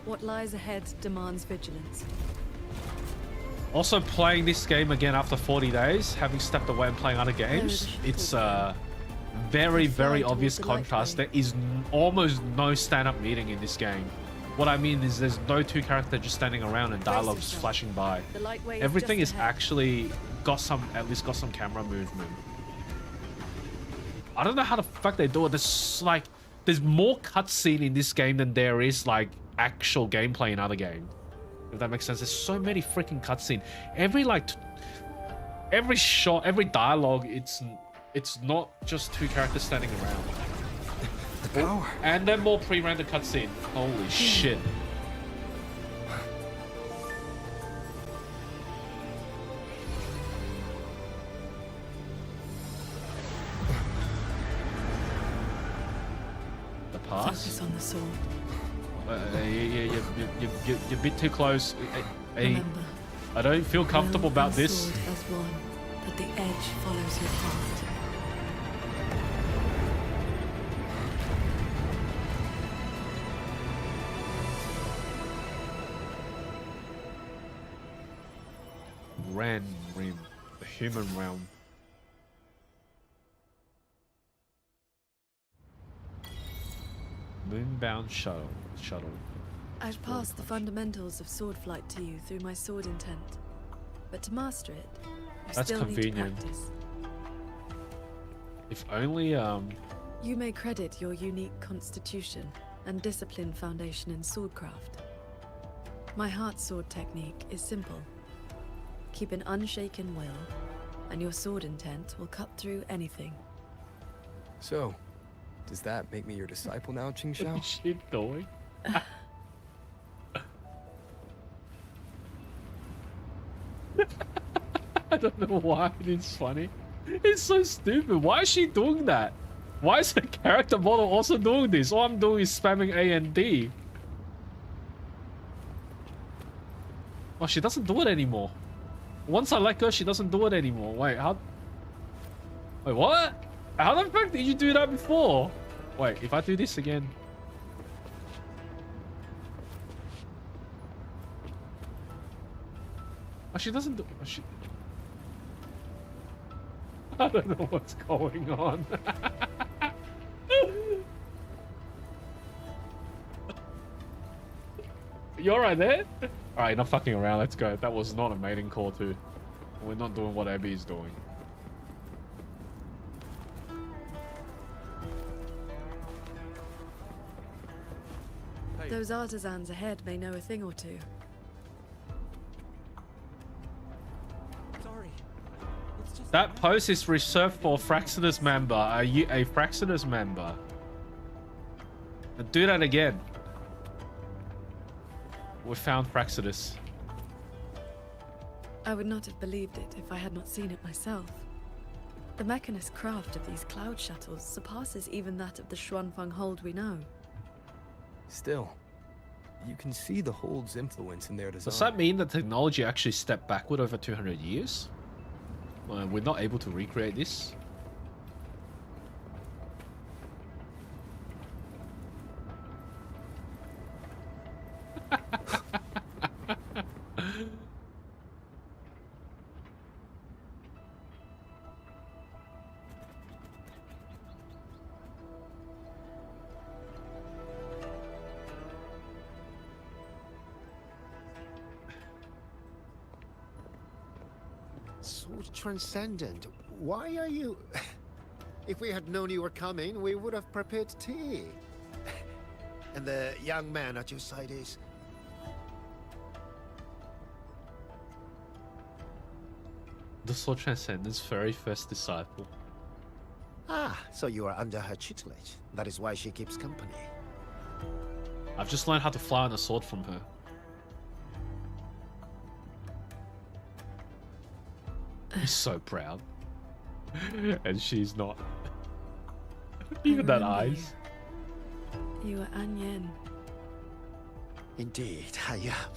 What lies ahead demands vigilance. Also, playing this game again after 40 days, having stepped away and playing other games, it's a very, very obvious contrast. There is almost no stand-up meeting in this game. What I mean is there's no two characters just standing around and dialogue just flashing by. The lightway is Everything just is ahead. actually at least got some camera movement. I don't know how the fuck they do it. There's more cutscene in this game than there is like actual gameplay in other games. If that makes sense. There's so many freaking cutscene. Every shot, every dialogue, it's not just two characters standing around. The power. And then more pre-rendered cutscene. Holy shit. The pass? Focus on the sword. You're a bit too close. Remember, I don't feel comfortable will about and this. sword as one, but the edge follows your heart. Ren Rim, the human realm. Moonbound shuttle. I've passed the fundamentals of sword flight to you through my sword intent. But to master it, you That's still convenient. need to practice. If only You may credit your unique constitution and disciplined foundation in swordcraft. My heart sword technique is simple. Keep an unshaken will, and your sword intent will cut through anything. So, does that make me your disciple now, QingXiao? What's she doing? I don't know why it's funny. It's so stupid. Why is she doing that? Why is the character model also doing this? All I'm doing is spamming A and D. Oh, she doesn't do it anymore. Once I let go, she doesn't do it anymore. Wait, how? Wait, what? How the fuck did you do that before? Wait, if I do this again. Oh, she doesn't do. Oh, she... I don't know what's going on. You alright there? Alright, not fucking around. Let's go. That was not a mating call, too. We're not doing what Abby is doing. Those artisans ahead may know a thing or two. Sorry. It's just That post is reserved for Fraxinus member. Are you a Fraxinus member? And do that again. We found Fraxinus. I would not have believed it if I had not seen it myself. The mechanist craft of these cloud shuttles surpasses even that of the XuanFang hold we know. Still, you can see the hold's influence in their design. Does that mean that technology actually stepped backward over 200 years? We're not able to recreate this? Sword Transcendent, why are you... If we had known you were coming, we would have prepared tea. And the young man at your side is... The Sword Transcendent's very first disciple. Ah, so you are under her tutelage. That is why she keeps company. I've just learned how to fly on a sword from her. He's so proud. And she's not. Even that eyes. You are Yen. Indeed, I am.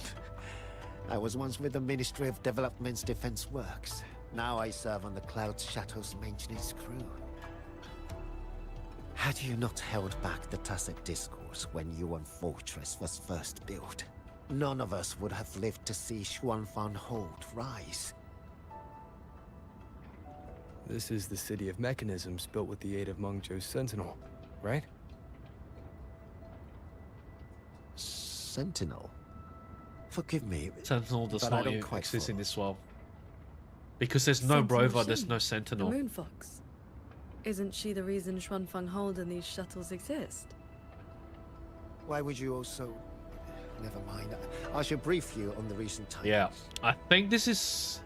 I was once with the Ministry of Development's Defense Works. Now I serve on the Cloud Shuttle's maintenance crew. Had you not held back the Tacit Discourse when Yuan Fortress was first built, none of us would have lived to see XuanFang Hold rise. This is the city of mechanisms built with the aid of Mengzhou's Sentinel, right? Sentinel? Forgive me. Sentinel does but I not don't quite exist follow. in this world. Because there's no Sentinel Rover, there's Hsin, no Sentinel. The Moonfox. Isn't she the reason XuanFang Hold and these shuttles exist? Why would you also... Never mind. I shall brief you on the recent times. Yeah, I think this is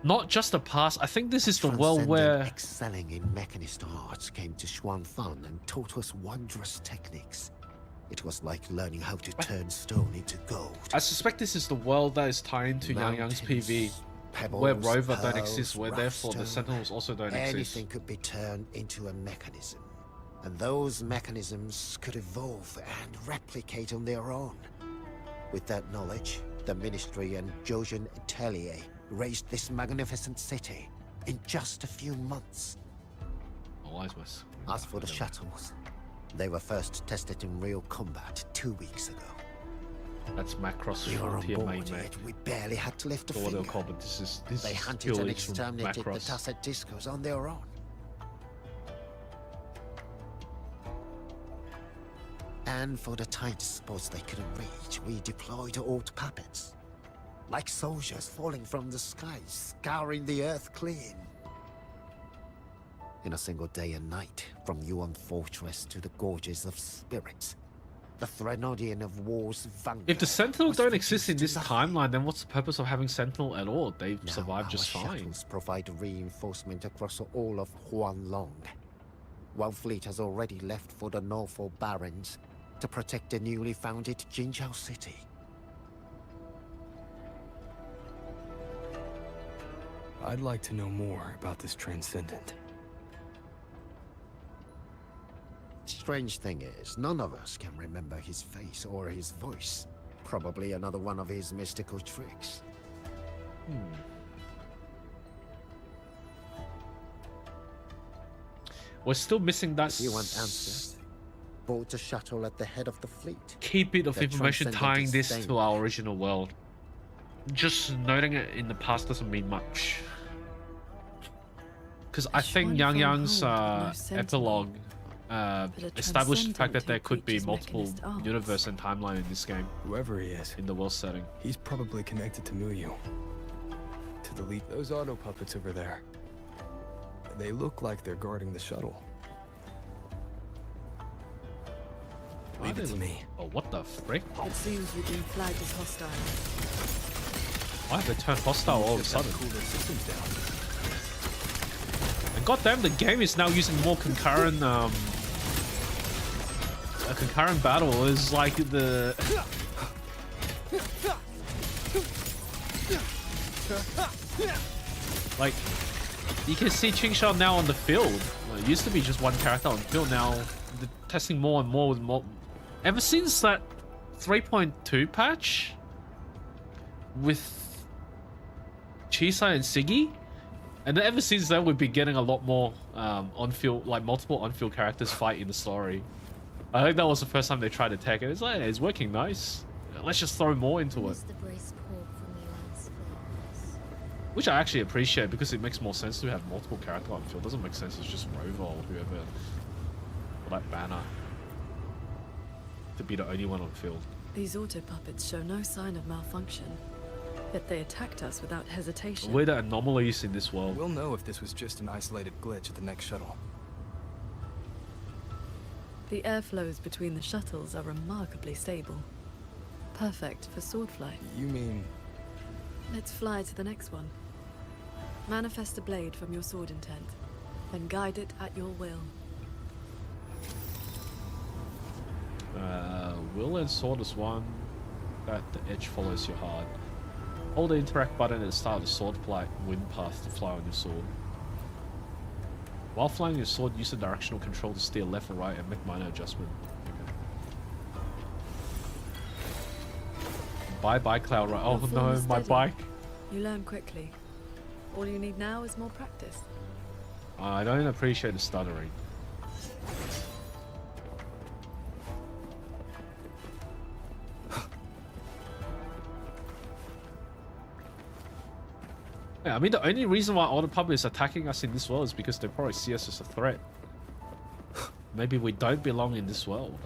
not just the past. I think this is the world where... excelling in mechanist arts came to XuanFang and taught us wondrous techniques. It was like learning how to turn stone into gold. I suspect this is the world that is tied into YangYang's PV. Pebbles, Where Rover don't pearls, exist, where rough therefore the stone. Sentinels also don't exist. Anything could be turned into a mechanism. And those mechanisms could evolve and replicate on their own. With that knowledge, the Ministry and Zhoujin Atelier raised this magnificent city in just a few months. As for the shuttles, they were first tested in real combat 2 weeks ago. That's Macross We were on Frontier board main it. mate. We barely had to lift a So what they'll finger. call, but this They is hunted purely and from exterminated the Macross. Tacit Discos on their own. And for the tight spots they couldn't reach, we deployed old puppets. Like soldiers falling from the skies, scouring the earth clean. In a single day and night, from Yuan Fortress to the Gorges of Spirits, the Threnodian of War's vanguard. If the Sentinels was don't reduced exist in to this nothing. timeline, then what's the purpose of having Sentinel at all? They've Now survived just our fine. shuttles provide reinforcement across all of Huanglong. One fleet has already left for the Norfolk Barrens to protect the newly founded QingXiao City. I'd like to know more about this transcendent. Strange thing is, none of us can remember his face or his voice. Probably another one of his mystical tricks. We're still missing that. If you want answers, board the shuttle at the head of the fleet. Key bit of The information tying transcendent this is to our original world. Just noting it in the past doesn't mean much. Because I think YangYang's epilogue established the fact that there could be multiple universe and timeline in this game. Whoever he is, in the world setting, he's probably connected to Muyu. To the lead, those auto puppets over there. They look like they're guarding the shuttle. Leave it to me. Oh, what the frick? It seems we've been flagged as hostile. Why have they turned hostile all of a sudden? And goddamn, the game is now using more concurrent, a concurrent battle is like the... Like, you can see QingXiao now on the field. It used to be just one character on the field. Now they're testing more and more with more. Ever since that 3.2 patch with Chisai and Siggy, and then ever since then we've been getting a lot more on-field, like multiple on-field characters fight in the story. I think that was the first time they tried to tech it. It's like, it's working nice. Let's just throw more into it. Which I actually appreciate because it makes more sense to have multiple characters on field. It doesn't make sense it's just Rover or whoever, or that banner, to be the only one on field. These auto puppets show no sign of malfunction, yet they attacked us without hesitation. We're the anomalies in this world. We'll know if this was just an isolated glitch at the next shuttle. The airflows between the shuttles are remarkably stable. Perfect for sword flight. You mean... Let's fly to the next one. Manifest a blade from your sword intent, then guide it at your will. Will and sword is one that the edge follows your heart. Hold the interact button at the start of the sword flight wind path to fly on your sword. While flying your sword, use the directional control to steer left or right and make minor adjustment. Bye Cloud Ride. Oh no, my bike. You learn quickly. All you need now is more practice. I don't appreciate the stuttering. Yeah, I mean, the only reason why all the public is attacking us in this world is because they probably see us as a threat. Maybe we don't belong in this world.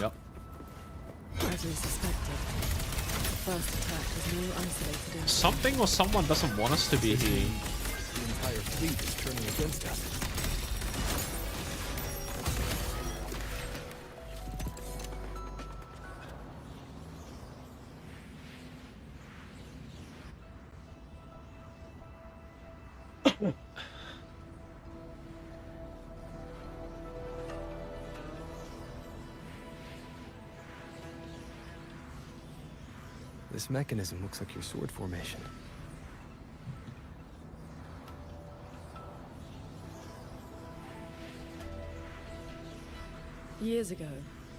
Yep. As we suspected, the first attack was more isolated. Something or someone doesn't want us to be here. The entire fleet is turning against us. This mechanism looks like your sword formation. Years ago,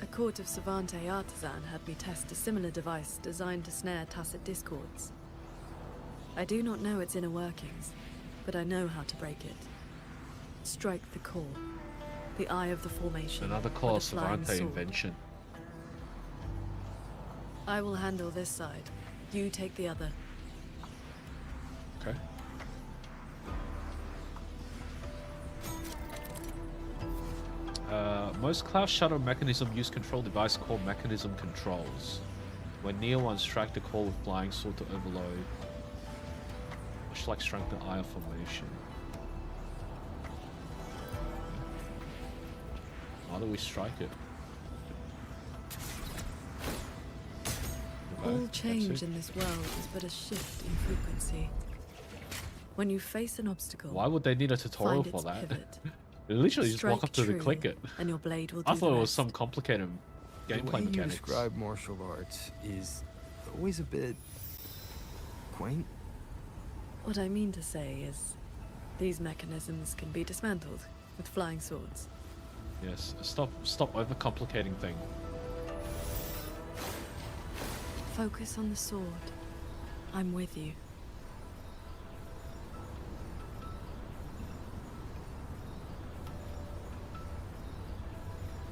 a court of Savante artisan had me test a similar device designed to snare tacit discords. I do not know its inner workings, but I know how to break it. Strike the core, the eye of the formation. Another core of Savante invention. I will handle this side. You take the other. Okay. Most cloud shuttle mechanism use control device called mechanism controls. When near one, strike the core with flying sword to overload. Much like strike the eye of formation. How do we strike it? All change in this world is but a shift in frequency. When you face an obstacle, why would they need a tutorial for that? They literally just walk up to the click it. And your blade will do I thought it was some complicated gameplay the way you mechanics. describe martial arts is always a bit quaint. What I mean to say is, these mechanisms can be dismantled with flying swords. Yes, stop overcomplicating things. Focus on the sword. I'm with you.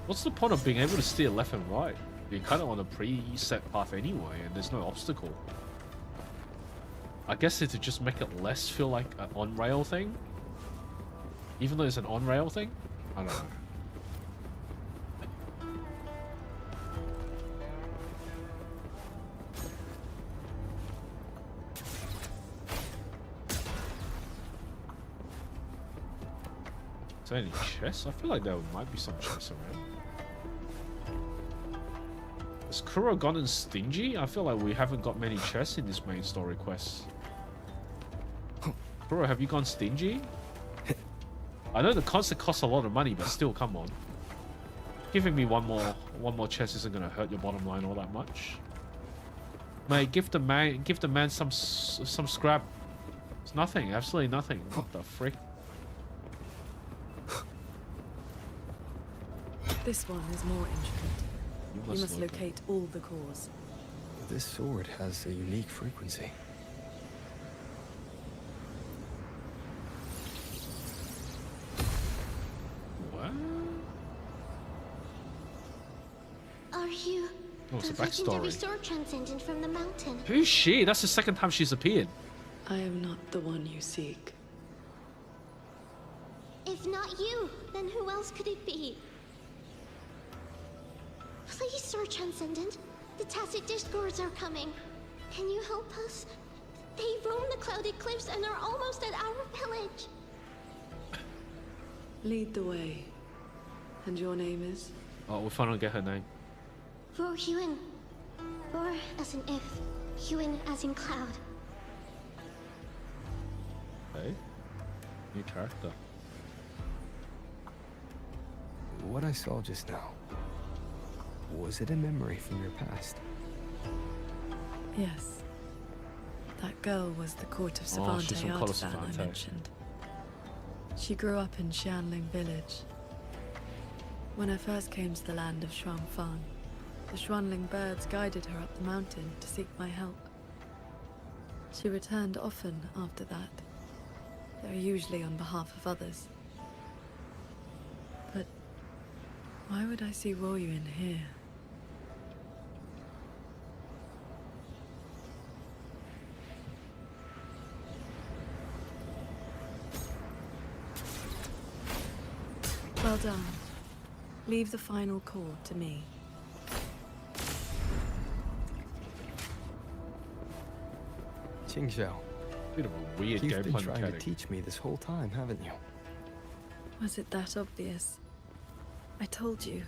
What's the point of being able to steer left and right? You're kind of on a preset path anyway, and there's no obstacle. I guess to just make it less feel like an on-rail thing? Even though it's an on-rail thing? I don't know. Is there any chests? I feel like there might be some chests around. Has Kuro gotten stingy? I feel like we haven't got many chests in this main story quest. Kuro, have you gone stingy? I know the concert costs a lot of money, but still, come on. Giving me one more chest isn't gonna hurt your bottom line all that much. Mate, give the man some scrap. It's nothing, absolutely nothing. What the frick? This one is more intricate. You must locate all the cores. This sword has a unique frequency. What? Are you Oh, it's a the legendary backstory. sword transcendent from the mountain? Who's she? That's the second time she's appeared. I am not the one you seek. If not you, then who else could it be? Please, Sword Transcendent. The Tacit Discords are coming. Can you help us? They roam the clouded cliffs and are almost at our village. Lead the way. And your name is? Oh, we'll finally get her name. For Hsin. Or as in if. Hsin as in cloud. Hey, new character. What I saw just now, was it a memory from your past? Yes. That girl was the court of Oh, Savante she's from Court of artisan I Savante. mentioned. She grew up in Xianling village. When I first came to the land of XuanFang, the Xuanling birds guided her up the mountain to seek my help. She returned often after that, though usually on behalf of others. But why would I see Wuyu in here? Well done. Leave the final call to me. QingXiao. Bit of a weird You've been gameplay trying mechanic. to teach me this whole time, haven't you? Was it that obvious? I told you.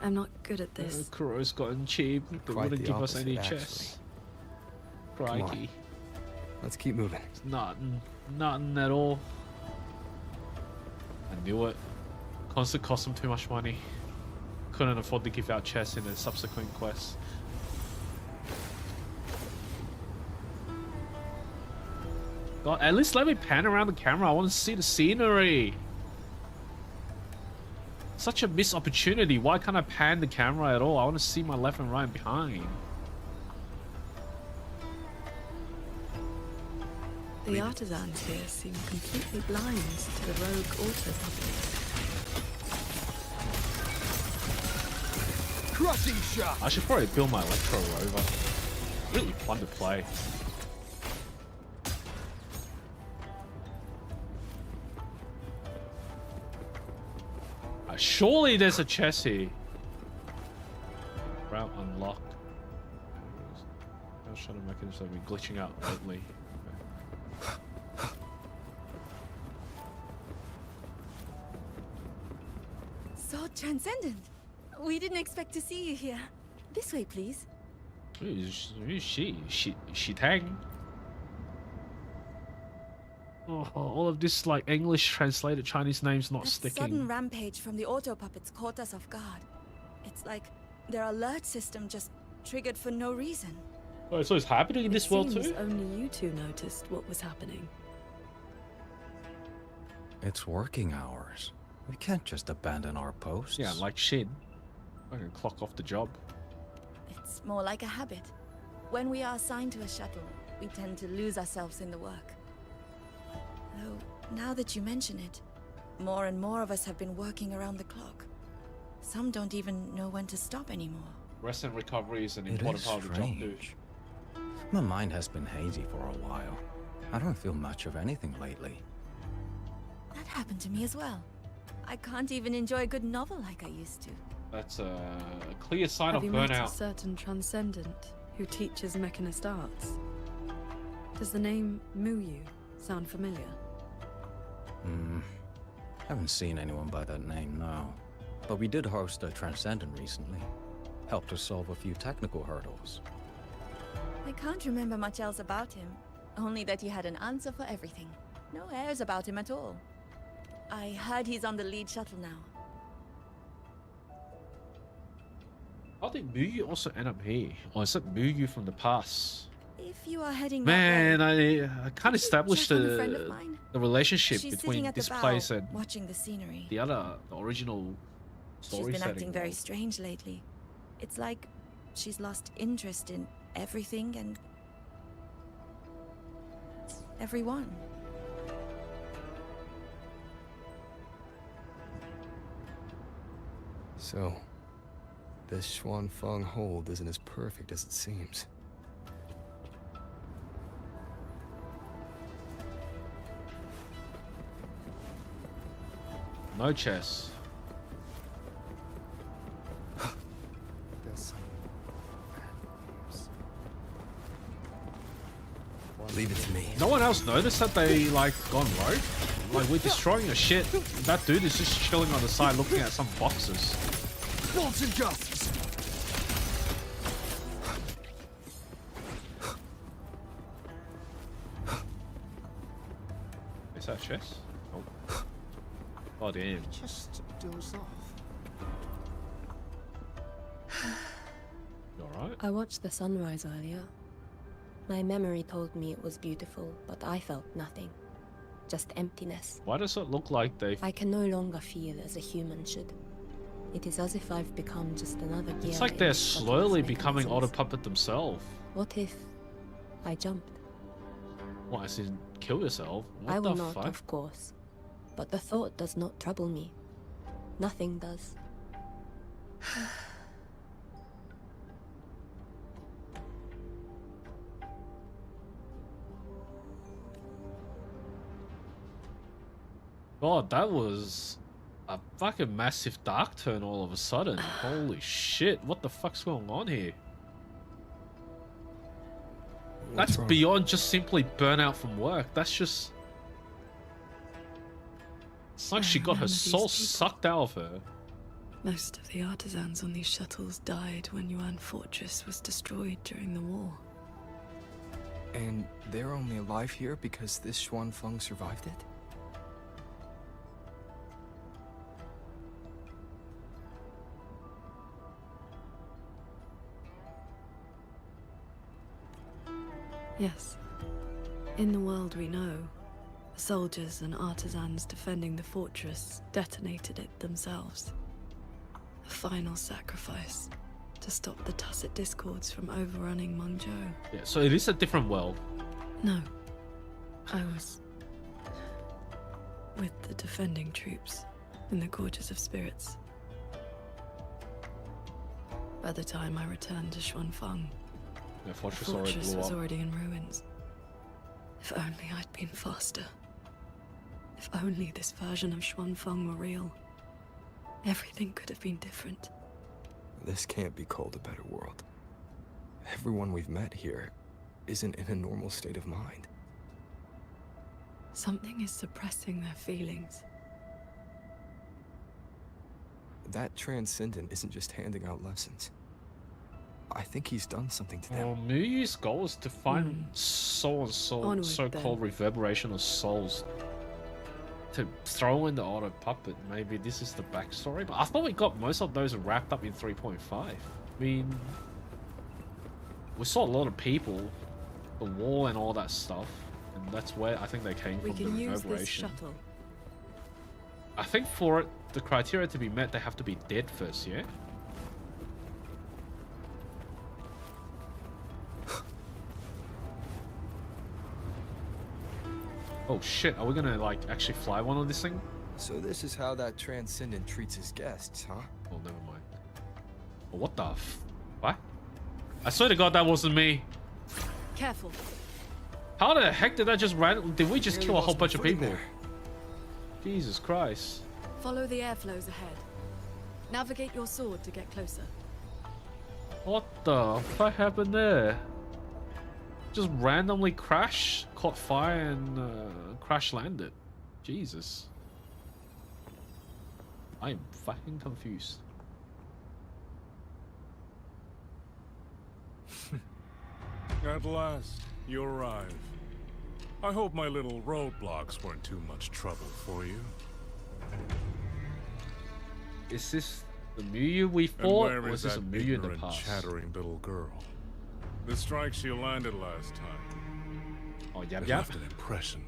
I'm not good at this. Kuro's gotten cheap. They Quite wouldn't the give us opposite, any actually. chests. Come on. Crikey. Let's keep moving. Nothing at all. I knew it. Concert cost them too much money. Couldn't afford to give out chests in a subsequent quest. God, at least let me pan around the camera. I want to see the scenery. Such a missed opportunity. Why can't I pan the camera at all? I want to see my left and right and behind. The artisans here seem completely blind to the rogue auto puppets. Crushing shot! I should probably build my Electro Rover. Really fun to play. Surely there's a chest here. Route unlocked. How Shuttle mechanisms have been glitching out lately. Okay. So transcendent. We didn't expect to see you here. This way, please. Who's she? She Tang? Oh, all of this like English translated Chinese names not That sticking. sudden rampage from the auto puppets caught us off guard. It's like their alert system just triggered for no reason. Oh, so it's happening in this world seems too? Only you two noticed what was happening. It's working hours. We can't just abandon our posts. Yeah, like shit. I can clock off the job. It's more like a habit. When we are assigned to a shuttle, we tend to lose ourselves in the work. Though, now that you mention it, more and more of us have been working around the clock. Some don't even know when to stop anymore. Rest and recovery is an It important is part of the job too. strange. My mind has been hazy for a while. I don't feel much of anything lately. That happened to me as well. I can't even enjoy a good novel like I used to. That's a clear sign Have of you met a burnout. certain transcendent who teaches mechanist arts? Does the name Muyu sound familiar? Haven't seen anyone by that name, no. But we did host a Transcendent recently. Helped us solve a few technical hurdles. I can't remember much else about him. Only that he had an answer for everything. No airs about him at all. I heard he's on the lead shuttle now. How did Muyu also end up here? Or is it Muyu from the past? If you are heading Man, that way, I can't establish check on a friend of mine? the relationship She's between sitting at this the bow, place and watching the scenery. the original story She's been setting. acting very strange lately. It's like she's lost interest in everything and everyone. So, this XuanFang hold isn't as perfect as it seems. No chess. Leave it to me. No one else noticed that they like gone rogue? Like we're destroying a shit. That dude is just chilling on the side looking at some boxes. False injustice! Is that chess? Oh. Oh damn. Just doze off. You alright? I watched the sunrise earlier. My memory told me it was beautiful, but I felt nothing. Just emptiness. Why does it look like they... I can no longer feel as a human should. It is as if I've become just another gear. It's like in they're the shuttle's slowly becoming mechanisms. autopuppet themselves. What if I jumped? What, as in kill yourself? What I will the not, fuck? of course. But the thought does not trouble me. Nothing does. God, that was a fucking massive dark turn all of a sudden. Holy shit, what the fuck's going on here? That's wrong? beyond just simply burnout from work. That's just... It's like she got her remember these soul people. sucked out of her. Most of the artisans on these shuttles died when Yuan Fortress was destroyed during the war. And they're only alive here because this XuanFang survived it? Yes. In the world we know, the soldiers and artisans defending the fortress detonated it themselves. A final sacrifice to stop the tacit discords from overrunning Mengzhou. Yeah, so it is a different world. No. I was with the defending troops in the Gorges of Spirits. By the time I returned to XuanFang, The the fortress already fortress blew was up. already in ruins. If only I'd been faster. If only this version of XuanFang were real. Everything could have been different. This can't be called a better world. Everyone we've met here isn't in a normal state of mind. Something is suppressing their feelings. That Transcendent isn't just handing out lessons. I think he's done something to them. Well, Muyu's goal is to find so-called Onward, reverberation of souls. to throw in the auto puppet. Maybe this is the backstory, but I thought we got most of those wrapped up in 3.5. I mean, we saw a lot of people, the wall and all that stuff, and that's where I think they came from. We can the use this reverberation. shuttle. I think for it, the criteria to be met, they have to be dead first, yeah? Oh shit, are we gonna like actually fly one on this thing? So this is how that Transcendent treats his guests, huh? Oh, never mind. Oh, what the what? I swear to God that wasn't me. Careful. How the heck did that just did we just Nearly kill a whole lost my bunch of footing people? there. Jesus Christ. Follow the airflows ahead. Navigate your sword to get closer. What the fuck happened there? Just randomly crash, caught fire, and crash landed. Jesus. I'm fucking confused. At last, you arrive. I hope my little roadblocks weren't too much trouble for you. Is this the Muyu we And fought, where or is is this a that Muyu in the ignorant, past? chattering little girl? The strike she landed last time. Oh, yep, It yep. left an impression.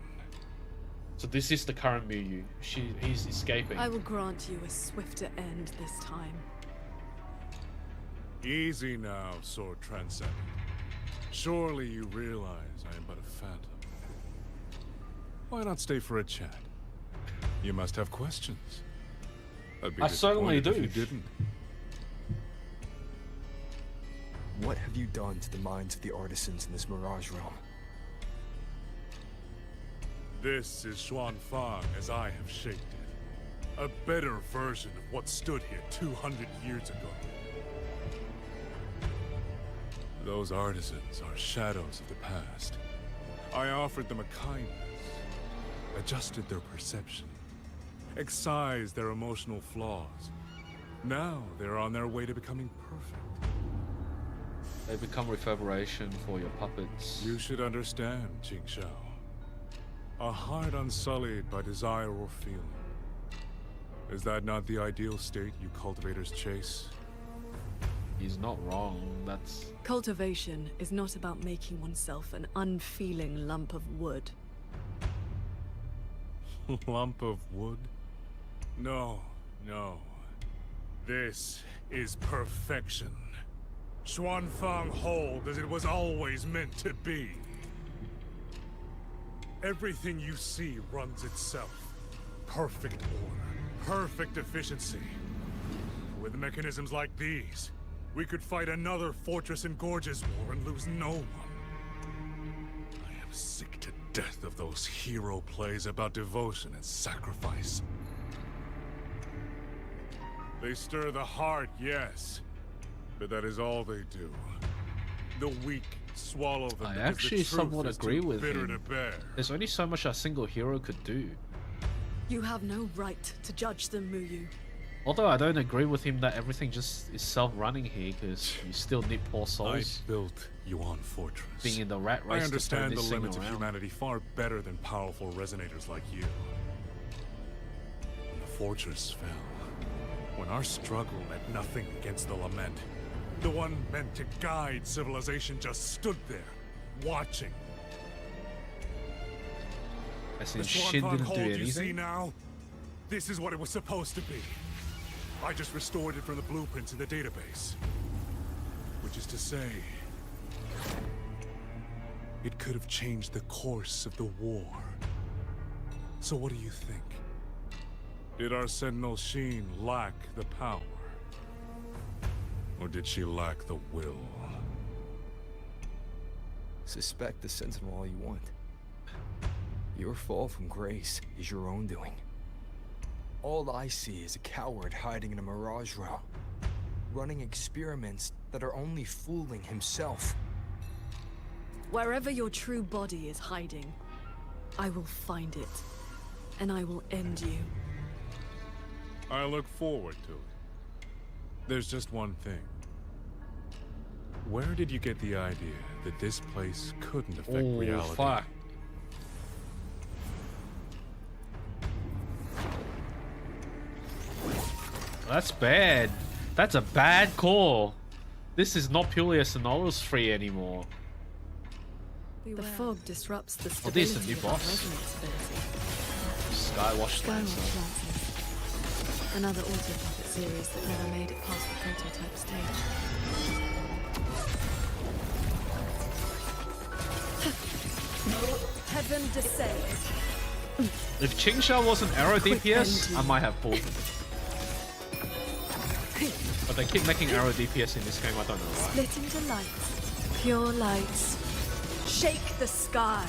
So this is the current Muyu. He's escaping. I will grant you a swifter end this time. Easy now, Sword Transcendent. Surely you realize I am but a phantom. Why not stay for a chat? You must have questions. I'd be I certainly disappointed do. if you didn't. What have you done to the minds of the artisans in this Mirage realm? This is XuanFang as I have shaped it. A better version of what stood here 200 years ago. Those artisans are shadows of the past. I offered them a kindness, adjusted their perception, excised their emotional flaws. Now they're on their way to becoming perfect. They become reverberation for your puppets. You should understand, QingXiao. A heart unsullied by desire or feeling. Is that not the ideal state you cultivators chase? He's not wrong. That's... Cultivation is not about making oneself an unfeeling lump of wood. Lump of wood? No, no. This is perfection. XuanFang hold as it was always meant to be. Everything you see runs itself. Perfect order, perfect efficiency. With mechanisms like these, we could fight another Fortress and Gorges war and lose no one. I am sick to death of those hero plays about devotion and sacrifice. They stir the heart, yes, but that is all they do. The weak swallow them. I because actually the truth somewhat is agree too with bitter him. to bear. There's only so much a single hero could do. You have no right to judge them, Muyu. Although I don't agree with him that everything just is self-running here, because you still need poor I souls built Yuan Fortress. being in the rat race I to understand turn the this thing limits of around. humanity far better than powerful resonators like you. When the fortress fell, when our struggle meant nothing against the lament, the one meant to guide civilization just stood there, watching. As in, The Hsin XuanFang didn't do hold you see anything? now? This is what it was supposed to be. I just restored it from the blueprints in the database. Which is to say, it could have changed the course of the war. So what do you think? Did our Sentinel Hsin lack the power? Or did she lack the will? Suspect the Sentinel all you want. Your fall from grace is your own doing. All I see is a coward hiding in a Mirage realm, running experiments that are only fooling himself. Wherever your true body is hiding, I will find it, and I will end you. I look forward to it. There's just one thing. Where did you get the idea that this place couldn't affect reality? Fuck. That's bad. That's a bad call. This is not purely a Sonora's free anymore. The fog disrupts the Oh, this stability is a new of our boss. resonance ability. Skywash Lancer. Skywatch Lancers. Another auto puppet series that never made it past the prototype stage. Heaven descends. If QingXiao wasn't arrow DPS, I might have pulled. But they keep making arrow DPS in this game, I don't know why. Split into lights. Pure lights. Shake the sky.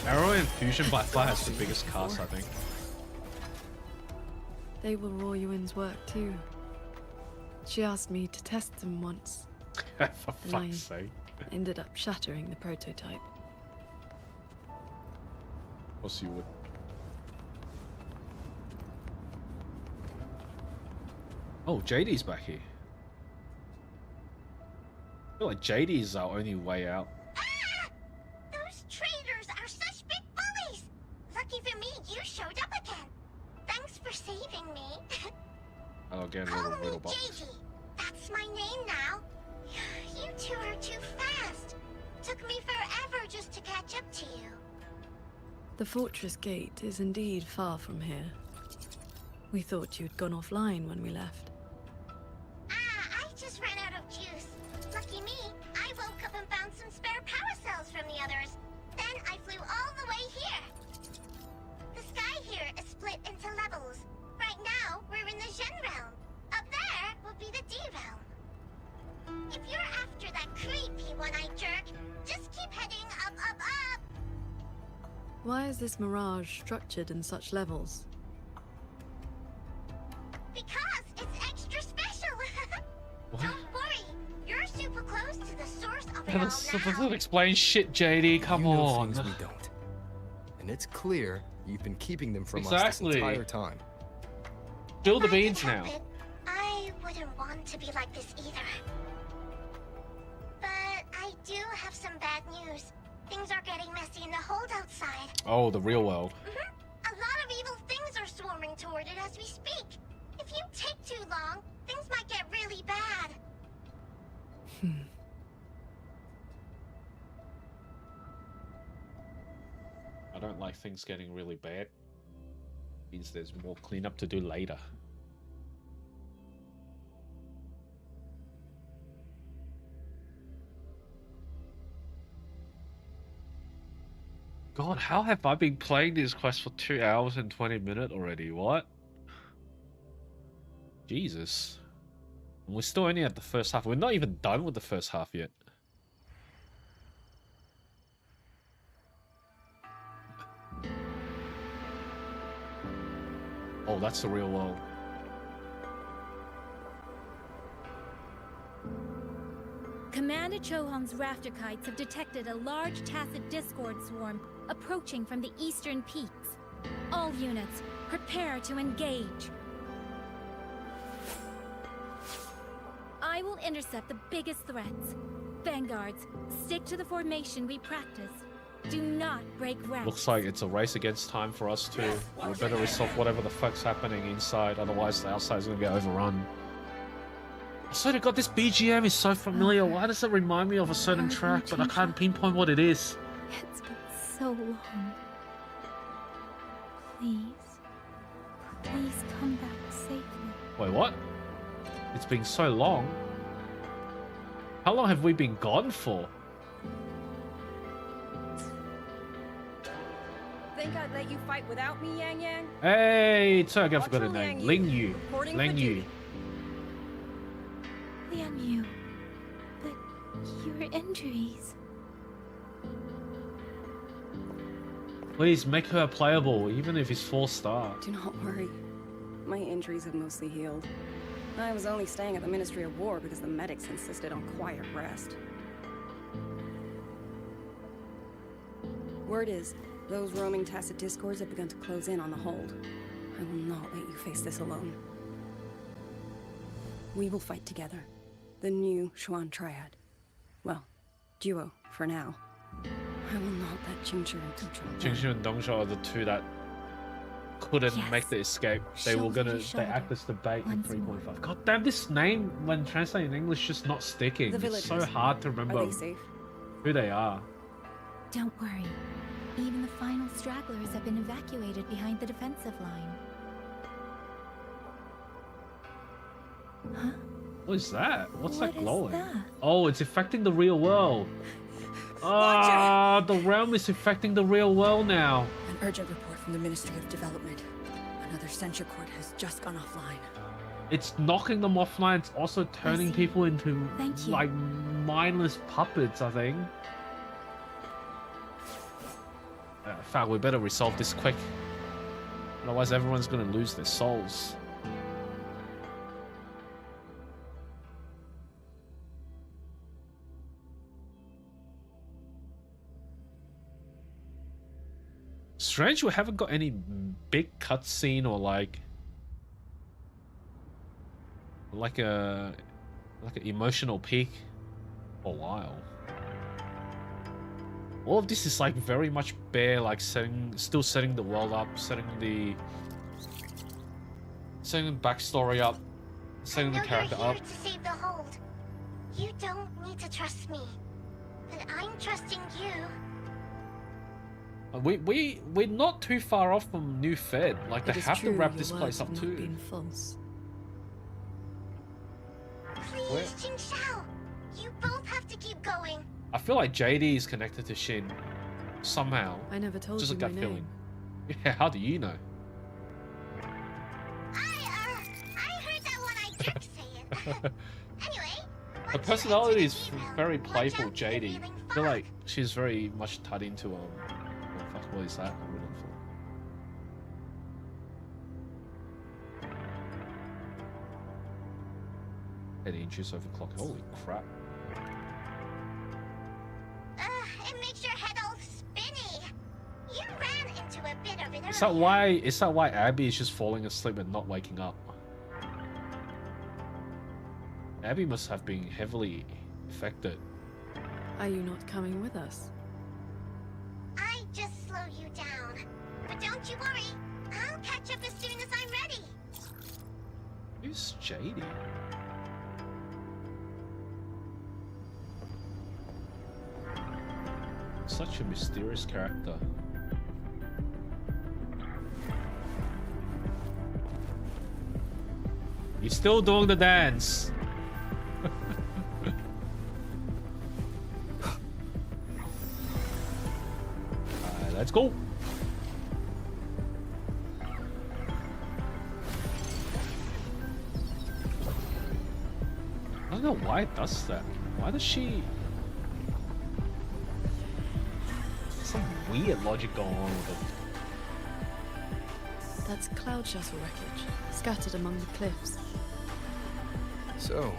Arrow and Fusion by far has the biggest cast, I think. They were Royuin's work too. She asked me to test them once. For and fuck's sake. Ended up shattering the prototype. Of course you would. Oh, Jadie's back here. I feel like Jadie is our only way out. Those traitors are such big bullies! Lucky for me, you showed up again. Thanks for saving me. I'll get a Call little me riddle box. Jadie. That's my name now. You two are too fast. Took me forever just to catch up to you. The fortress gate is indeed far from here. We thought you'd gone offline when we left. I just ran out of juice. Lucky me, I woke up and found some spare power cells from the others. Then I flew all the way here. The sky here is split into levels. Right now, we're in the Zhen realm. Up there will be the D realm. If you're after that creepy one-eyed jerk, just keep heading up, up, up. Why is this mirage structured in such levels? Because it's extra special. Don't worry, you're super close to the source of it all That now. doesn't explain shit, Jadie. Come You know on. things we don't. And it's clear you've been keeping them from us Exactly. this entire time. Spill the beans now. I wouldn't want to be like this either. But I do have some bad news. Things are getting messy in the hold outside. Oh, the real world. A lot of evil things are swarming toward it as we speak. If you take too long, things might get really bad. I don't like things getting really bad. Means there's more cleanup to do later. God, how have I been playing this quest for 2 hours and 20 minutes already? What? Jesus. And we're still only at the first half. We're not even done with the first half yet. Oh, that's the real world. Commander Chohong's rafter kites have detected a large tacit discord swarm approaching from the eastern peaks. All units, prepare to engage. I will intercept the biggest threats. Vanguards, stick to the formation we practiced. Do not break ranks. Looks like it's a race against time for us too. We better resolve whatever the fuck's happening inside, otherwise the outside's gonna get overrun. I swear to God, this BGM is so familiar. Why does it remind me of a certain track, but I can't pinpoint what it is? It's been so long. Please. Please come back safely. Wait, what? It's been so long. How long have we been gone for? Think I'd let you fight without me, YangYang? Hey, it's okay, I forgot her name. Ling Yu. Reporting Ling for Yu. duty. Liang Yu. But your injuries. Please make her playable, even if it's 4-star. Do not worry. My injuries have mostly healed. I was only staying at the Ministry of War because the medics insisted on quiet rest. Word is, those roaming tacit discords have begun to close in on the hold. I will not let you face this alone. We will fight together. The new Xuan Triad. Well, duo, for now. I will not let Qingxi and Dongxuo Qingxi and Dongxuo are the two that couldn't make the escape. They were gonna. They act as the bait in 3.5. God damn, this name when translated in English just not sticking. It's so hard to remember who they are. Don't worry. Even the final stragglers have been evacuated behind the defensive line. Huh? What is that? What's What that is glowing? that? Oh, it's affecting the real world. Ah, the realm is affecting the real world now. An urgent report from the Ministry of Development. Another censure court has just gone offline. It's knocking them offline. It's also turning people into like mindless puppets, I think. In fact, we better resolve this quick. Otherwise, everyone's gonna lose their souls. Strange we haven't got any big cutscene or like an emotional peak for a while. All of this is like very much bare, like still setting the world up, setting the backstory up, setting the character You're up. here to save the hold. You don't need to trust me, but I'm trusting you. We're not too far off from New Fed. Like they have to wrap this place up too. Please, QingXiao, you both have to keep going. I feel like Jadie is connected to Hsin somehow. I never told Just you a gut my feeling. name. Yeah, how do you know? I heard that when I did say it. Anyway, Her personality is very playful, Jadie. I feel like she's very much tied into oh, fuck, what is that? I'm looking for 80 inches overclock. Holy crap. It makes your head all spinny. You ran into a bit of it Is that why Abby is just falling asleep and not waking up? Abby must have been heavily affected. Are you not coming with us? I just slow you down. But don't you worry. I'll catch up as soon as I'm ready. Who's Jadie? Such a mysterious character. He's still doing the dance. Alright, let's go. I don't know why it does that. Why does she... Some weird logic going on with it. That's Cloud Shuttle wreckage, scattered among the cliffs. So,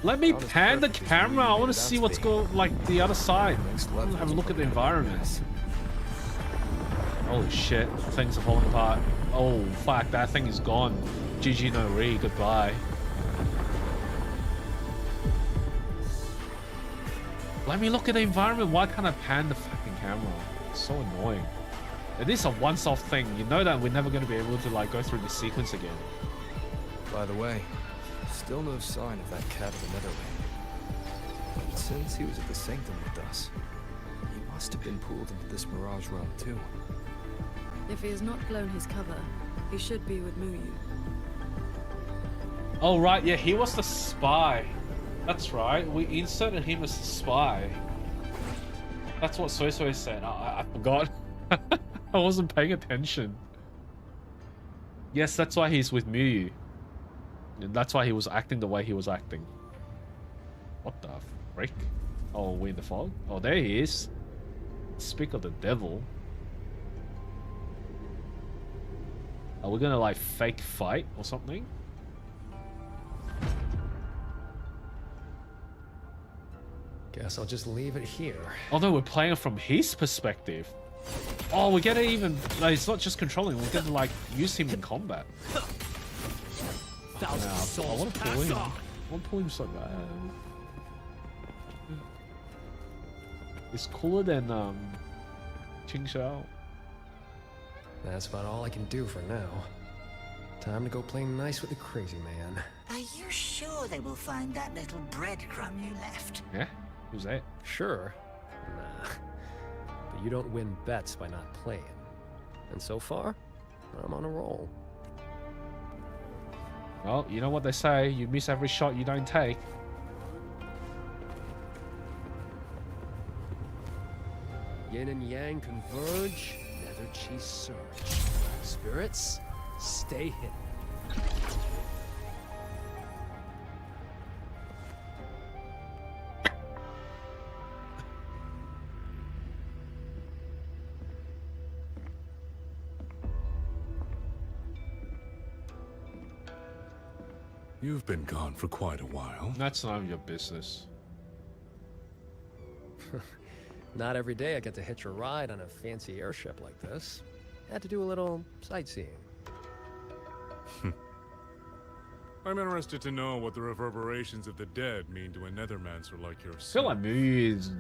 let me pan the camera. I want to see what's going like the other side. Have a look at the environment. Holy shit, things are falling apart. Oh fuck, that thing is gone. GG no re, goodbye. Let me look at the environment. Why can't I pan the fucking camera? It's so annoying. It is a once-off thing. You know that we're never going to be able to like go through this sequence again. By the way, still no sign of that cat of the Netherland. But since he was at the Sanctum with us, he must have been pulled into this Mirage realm too. If he has not blown his cover, he should be with Muyu. Oh right, yeah, he was the spy. That's right. We inserted him as the spy. That's what SuiSui said. I forgot. I wasn't paying attention. Yes, that's why he's with Muyu. And that's why he was acting the way he was acting. What the frick? Oh, we in the fog? Oh, there he is. Speak of the devil. Are we gonna like fake fight or something? Guess I'll just leave it here. Although we're playing it from his perspective. Oh, we get to even... No, it's not just controlling. We get to, like, use him in combat. I want to pull him. I want to pull him so bad. It's cooler than QingXiao. That's about all I can do for now. Time to go play nice with the crazy man. Are you sure they will find that little breadcrumb you left? Yeah? Who's that? Sure. Nah. But you don't win bets by not playing. And so far, I'm on a roll. Well, you know what they say, you miss every shot you don't take. Yin and yang converge, nether chi surge. Spirits, stay hidden. You've been gone for quite a while. That's none of your business. Not every day I get to hitch a ride on a fancy airship like this. Had to do a little sightseeing. I'm interested to know what the reverberations of the dead mean to a nethermancer like I feel yourself. like Muyu is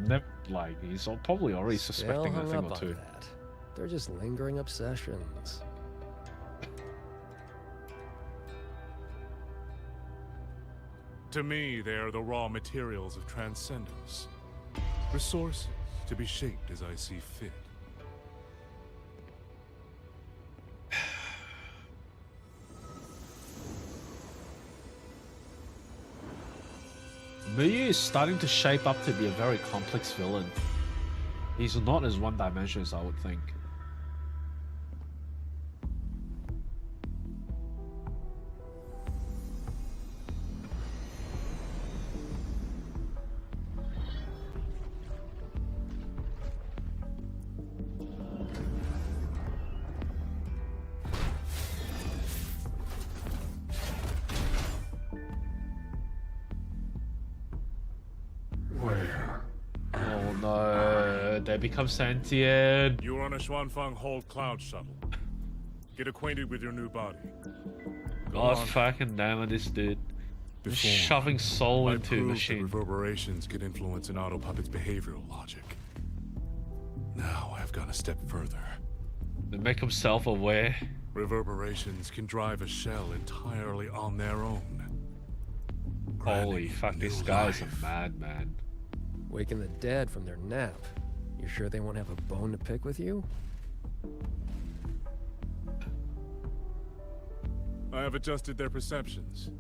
he's probably already suspecting a Still thing hung or up two. on that. They're just lingering obsessions. To me, they are the raw materials of transcendence. Resources to be shaped as I see fit. Muyu is starting to shape up to be a very complex villain. He's not as one-dimensional as I would think. Oh no, they become sentient. You are on a XuanFang hold cloud shuttle. Get acquainted with your new body. Go God on. fucking damn it, this dude. Before, Shoving soul I into proved that machine. reverberations could influence an autopuppet's behavioral logic. Now I've gone a step further. They make him self-aware. Reverberations can drive a shell entirely on their own. Holy fuck, this guy's a madman. Waking the dead from their nap. You sure they won't have a bone to pick with you? I have adjusted their perceptions.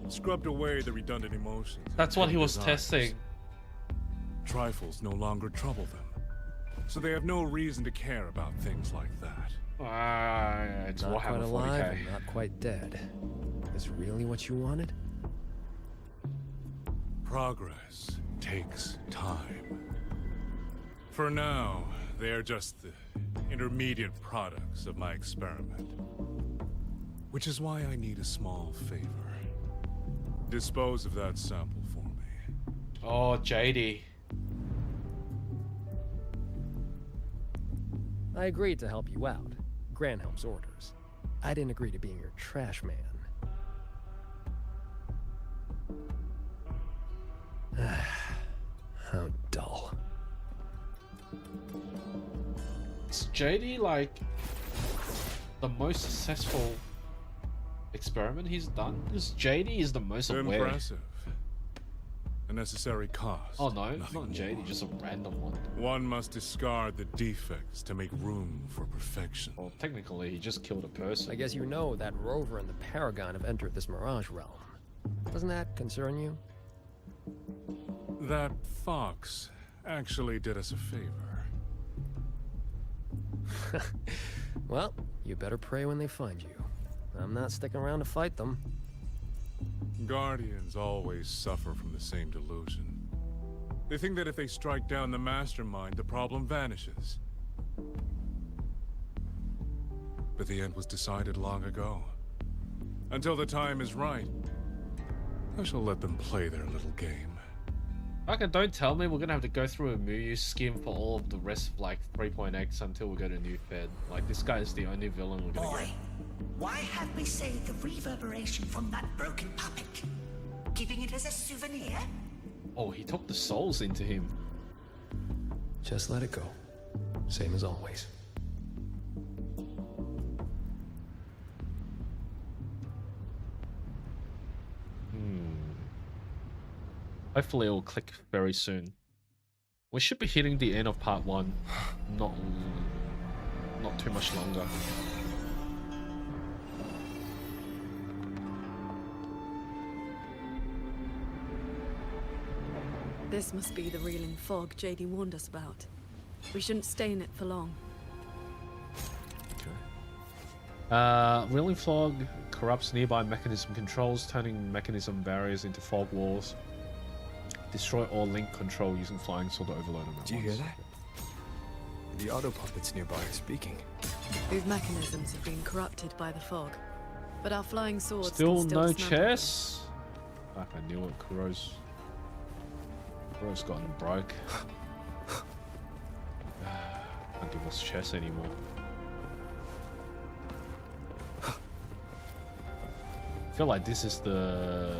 Scrubbed away the redundant emotions. That's what he was desires. testing. Trifles no longer trouble them. So they have no reason to care about things like that. It's Not quite Warhammer alive 40k. and not quite dead. Is really what you wanted? Progress takes time. For now, they are just the intermediate products of my experiment. Which is why I need a small favor. Dispose of that sample for me. Oh, Jadie. I agreed to help you out. Granhelm's orders. I didn't agree to being your trash man. How dull. Is Jadie like the most successful experiment he's done? Because Jadie is the most aware. Impressive. A necessary cost. Oh no, nothing not Jadie, more. just a random one. One must discard the defects to make room for perfection. Well, technically, he just killed a person. I guess you know that Rover and the Paragon have entered this Mirage realm. Doesn't that concern you? That fox actually did us a favor. Well, you better pray when they find you. I'm not sticking around to fight them. Guardians always suffer from the same delusion. They think that if they strike down the mastermind, the problem vanishes. But the end was decided long ago. Until the time is right, I shall let them play their little game. Okay, don't tell me we're gonna have to go through a Muyu skim for all of the rest of like 3.x until we go to New Fed. Like, this guy is the only villain we're gonna Boy, get. why have we saved the reverberation from that broken puppet? Keeping it as a souvenir? Oh, he took the souls into him. Just let it go. Same as always. Hopefully it will click very soon. We should be hitting the end of part 1. Not too much longer. This must be the reeling fog Jadie warned us about. We shouldn't stay in it for long. Reeling fog corrupts nearby mechanism controls, turning mechanism barriers into fog walls. Destroy all link control using flying sword to overload them. Do you hear that? The auto puppets nearby are speaking. These mechanisms have been corrupted by the fog, but our flying swords Still can still no dismantle chess? Fuck, I knew it. Kuro's gotten broke. Can't give us chess anymore. I feel like this is the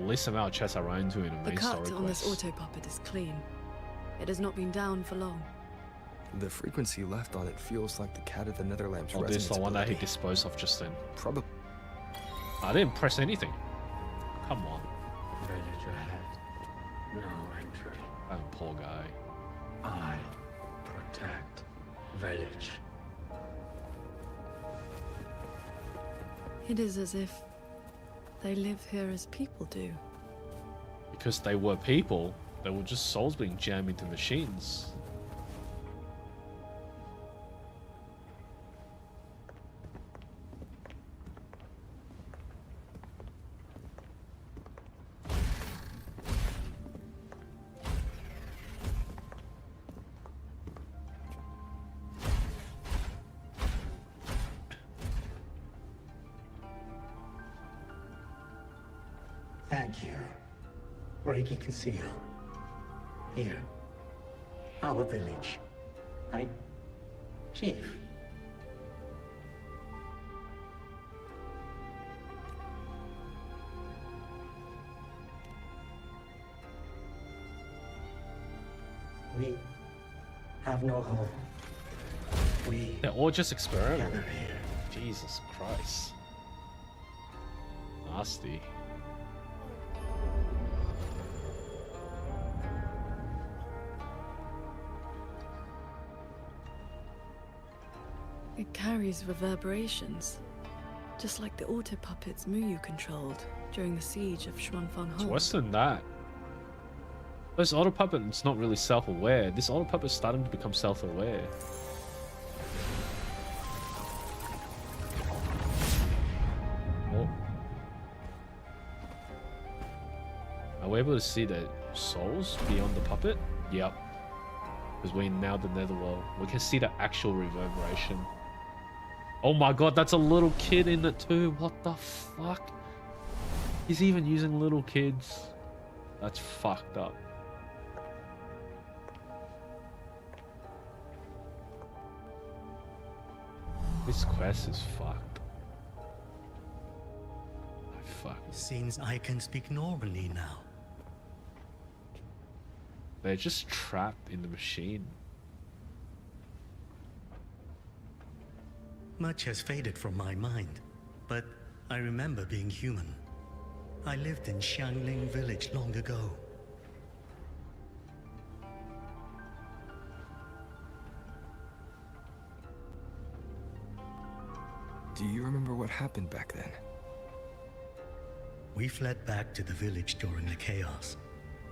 least amount of chess I ran into in a The main cut story on this quest. auto puppet is clean. It has not been down for long. The frequency left on it feels like the cat of the Netherlands. Oh, this is the one that he disposed of just then. Probably. I didn't press anything. Come on. Village ahead. No entry. Oh, poor guy. I protect village. It is as if they live here as people do. Because they were people, they were just souls being jammed into machines. Thank you. Breaking conceal. Here. Our village. Right? Chief. We have no home. They're all just experimental. Gather here. Jesus Christ. Nasty. It carries reverberations, just like the auto puppets Muyu controlled during the siege of XuanFang It's Home. worse than that. This auto puppet is not really self-aware. This auto puppet is starting to become self-aware. Oh. Are we able to see the souls beyond the puppet? Yep. Because we're now the netherworld. We can see the actual reverberation. Oh my god, that's a little kid in it too. What the fuck? He's even using little kids. That's fucked up. This quest is fucked. Fuck. Seems I can speak normally now. They're just trapped in the machine. Much has faded from my mind, but I remember being human. I lived in Xiangling village long ago. Do you remember what happened back then? We fled back to the village during the chaos.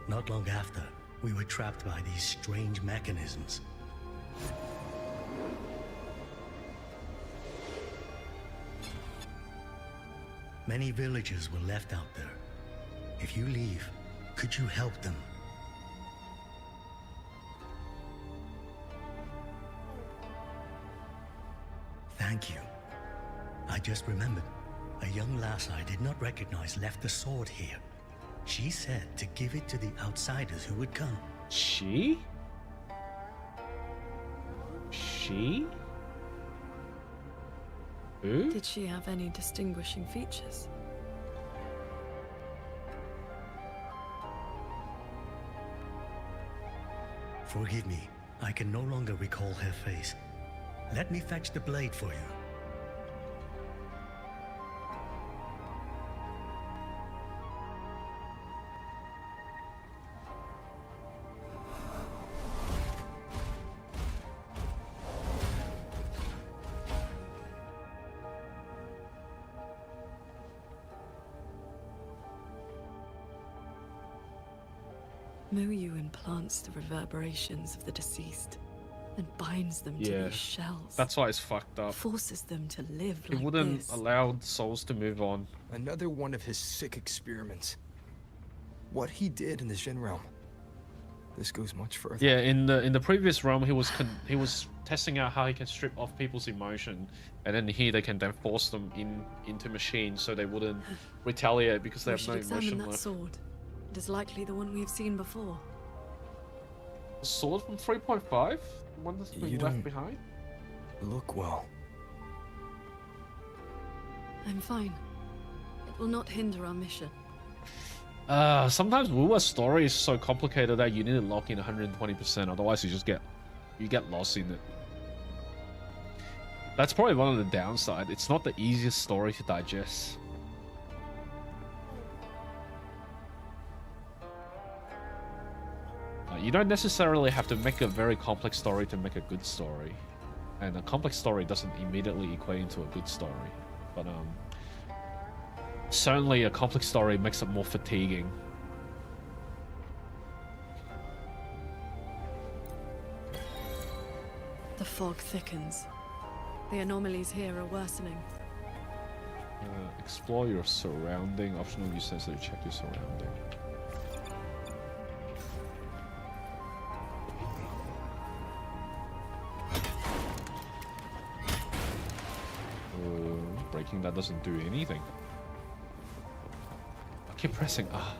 Not long after, we were trapped by these strange mechanisms. Many villagers were left out there. If you leave, could you help them? Thank you. I just remembered. A young lass I did not recognize left a sword here. She said to give it to the outsiders who would come. She? She? Who? Did she have any distinguishing features? Forgive me, I can no longer recall her face. Let me fetch the blade for you. Muyu implants the reverberations of the deceased and binds them to these shells. That's why it's fucked up. Forces them to live He like wouldn't this. allow souls to move on. Another one of his sick experiments. What he did in the Jin realm. This goes much further. Yeah, in the previous realm, he was testing out how he can strip off people's emotion, and then here they can then force them into machines so they wouldn't retaliate because they We have should no examine emotion that left. sword. It is likely the one we have seen before. The sword from 3.5? The one that's been left behind? Look well. I'm fine. It will not hinder our mission. Sometimes Wuwa's story is so complicated that you need to lock in 120%, otherwise you get lost in it. That's probably one of the downsides. It's not the easiest story to digest. You don't necessarily have to make a very complex story to make a good story, and a complex story doesn't immediately equate into a good story. But certainly a complex story makes it more fatiguing. The fog thickens. The anomalies here are worsening. Explore your surrounding. Optional use sensor to check your surrounding. Breaking that doesn't do anything. I keep pressing ah.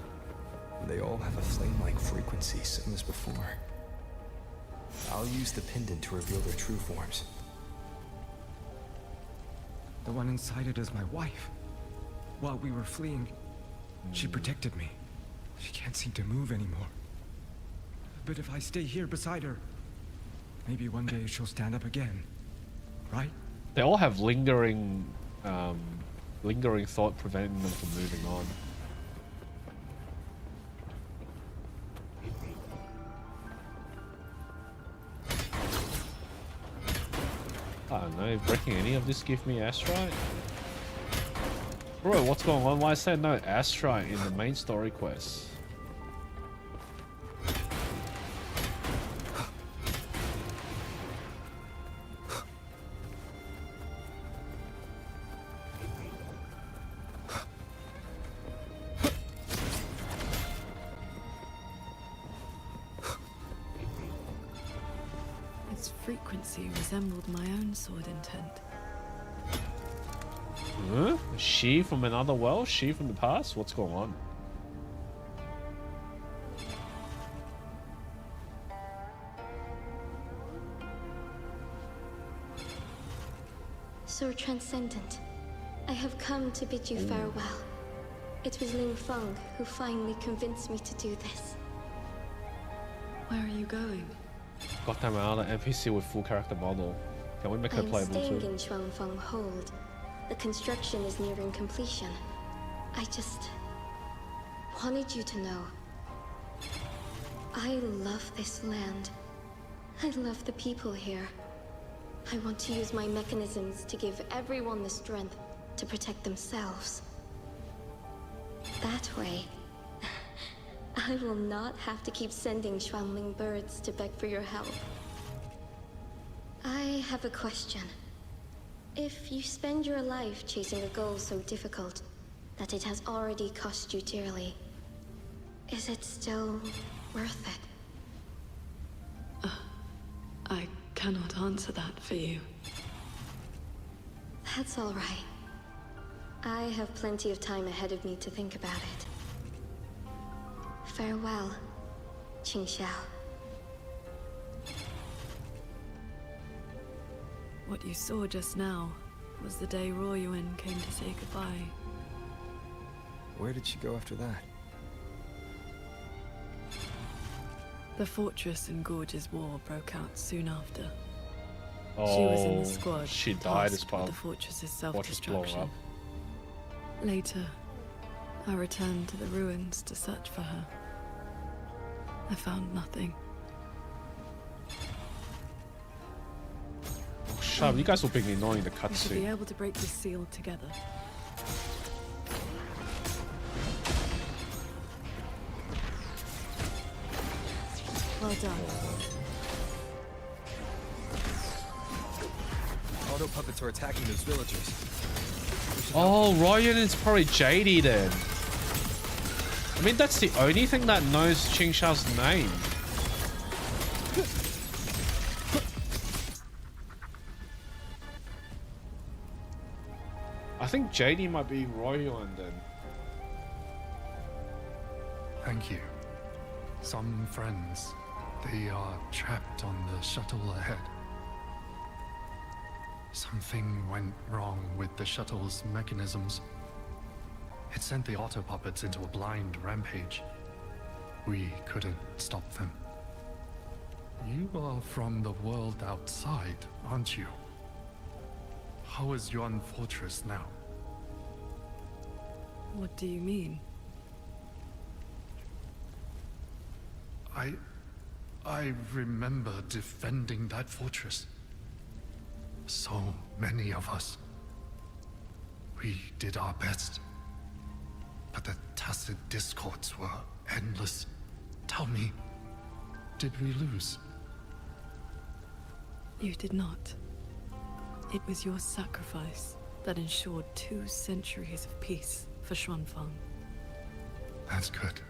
They all have a flame-like frequency, same as before. I'll use the pendant to reveal their true forms. The one inside it is my wife. While we were fleeing, she protected me. She can't seem to move anymore. But if I stay here beside her, maybe one day she'll stand up again, right? They all have lingering thought preventing them from moving on. I don't know, breaking any of this give me astrite? Bro, what's going on? Why is there no astrite in the main story quest? Its frequency resembled my own sword intent. Huh? She from another world? She from the past? What's going on? Sir Transcendent, I have come to bid you farewell. It was Ling Feng who finally convinced me to do this. Where are you going? Got them out of NPC with full character model. Can we make her I'm playable staying too? in XuanFang Hold. The construction is nearing completion. I just wanted you to know. I love this land. I love the people here. I want to use my mechanisms to give everyone the strength to protect themselves. That way, I will not have to keep sending Xuanling birds to beg for your help. I have a question. If you spend your life chasing a goal so difficult that it has already cost you dearly, is it still worth it? I cannot answer that for you. That's all right. I have plenty of time ahead of me to think about it. Farewell, QingXiao. What you saw just now was the day Royuan came to say goodbye. Where did she go after that? The Fortress and Gorge's War broke out soon after. She was in the squad she died as tasked part with of the fortress's Fortress blowing self-destruction. up. Later, I returned to the ruins to search for her. I found nothing. Oh, shut up. You guys will be ignoring the We should be cutscene. able to break this seal together. Well done. Auto puppets are attacking those villagers. Oh, Ryan is probably Jadie then. I mean, that's the only thing that knows QingXiao's name. I think Jadie might be Ryan then. Thank you. Some friends, they are trapped on the shuttle ahead. Something went wrong with the shuttle's mechanisms. It sent the auto puppets into a blind rampage. We couldn't stop them. You are from the world outside, aren't you? How is Yuan Fortress now? What do you mean? I remember defending that fortress. So many of us. We did our best. But the tacit discords were endless. Tell me, did we lose? You did not. It was your sacrifice that ensured 2 centuries of peace for XuanFang. That's good.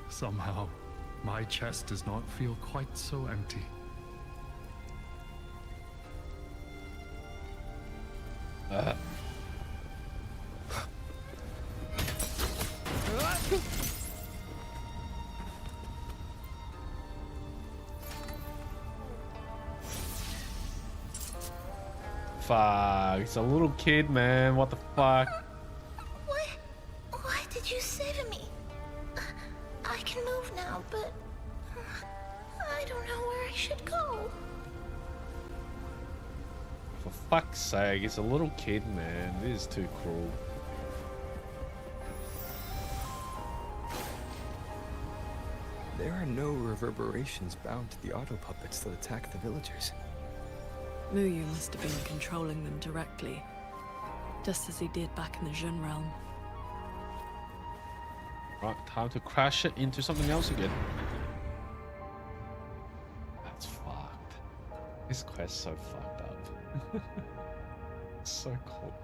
Somehow, my chest does not feel quite so empty. Fuck, it's a little kid, man. What the fuck? Why did you save me? I can move now, but I don't know where I should go. For fuck's sake, it's a little kid, man. This is too cruel. There are no reverberations bound to the auto puppets that attack the villagers. Muyu must have been controlling them directly, just as he did back in the Jun realm. Right, time to crash it into something else again. That's fucked. This quest's so fucked up. So cool.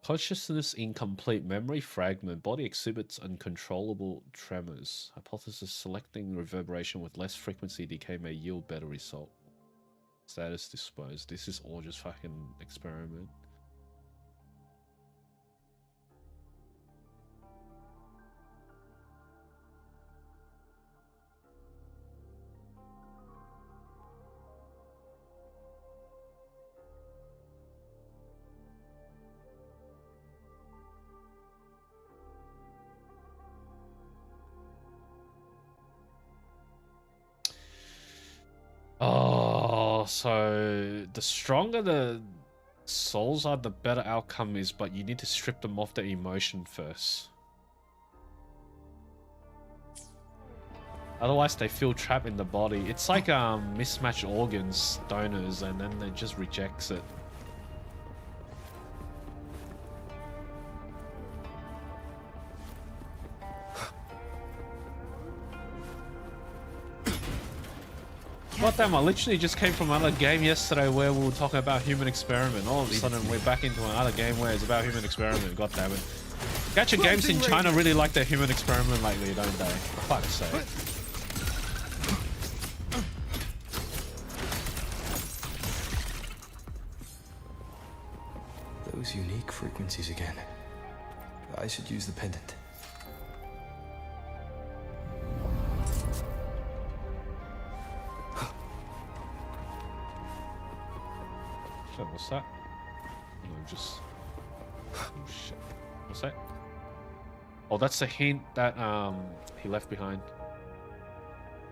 Consciousness incomplete, memory fragment, body exhibits uncontrollable tremors. Hypothesis selecting reverberation with less frequency decay may yield better result. Status disposed. This is all just fucking experiment. Oh, so the stronger the souls are, the better outcome is, but you need to strip them off their emotion first. Otherwise, they feel trapped in the body. It's like mismatched organs, donors, and then it just rejects it. God damn, I literally just came from another game yesterday where we were talking about human experiment. All of a sudden, we're back into another game where it's about human experiment. God damn it. Gacha games in China really like their human experiment lately, don't they? For fuck's sake. Those unique frequencies again. I should use the pendant. Ethan, what's that? No, just... Oh shit. What's that? Oh, that's a hint that he left behind.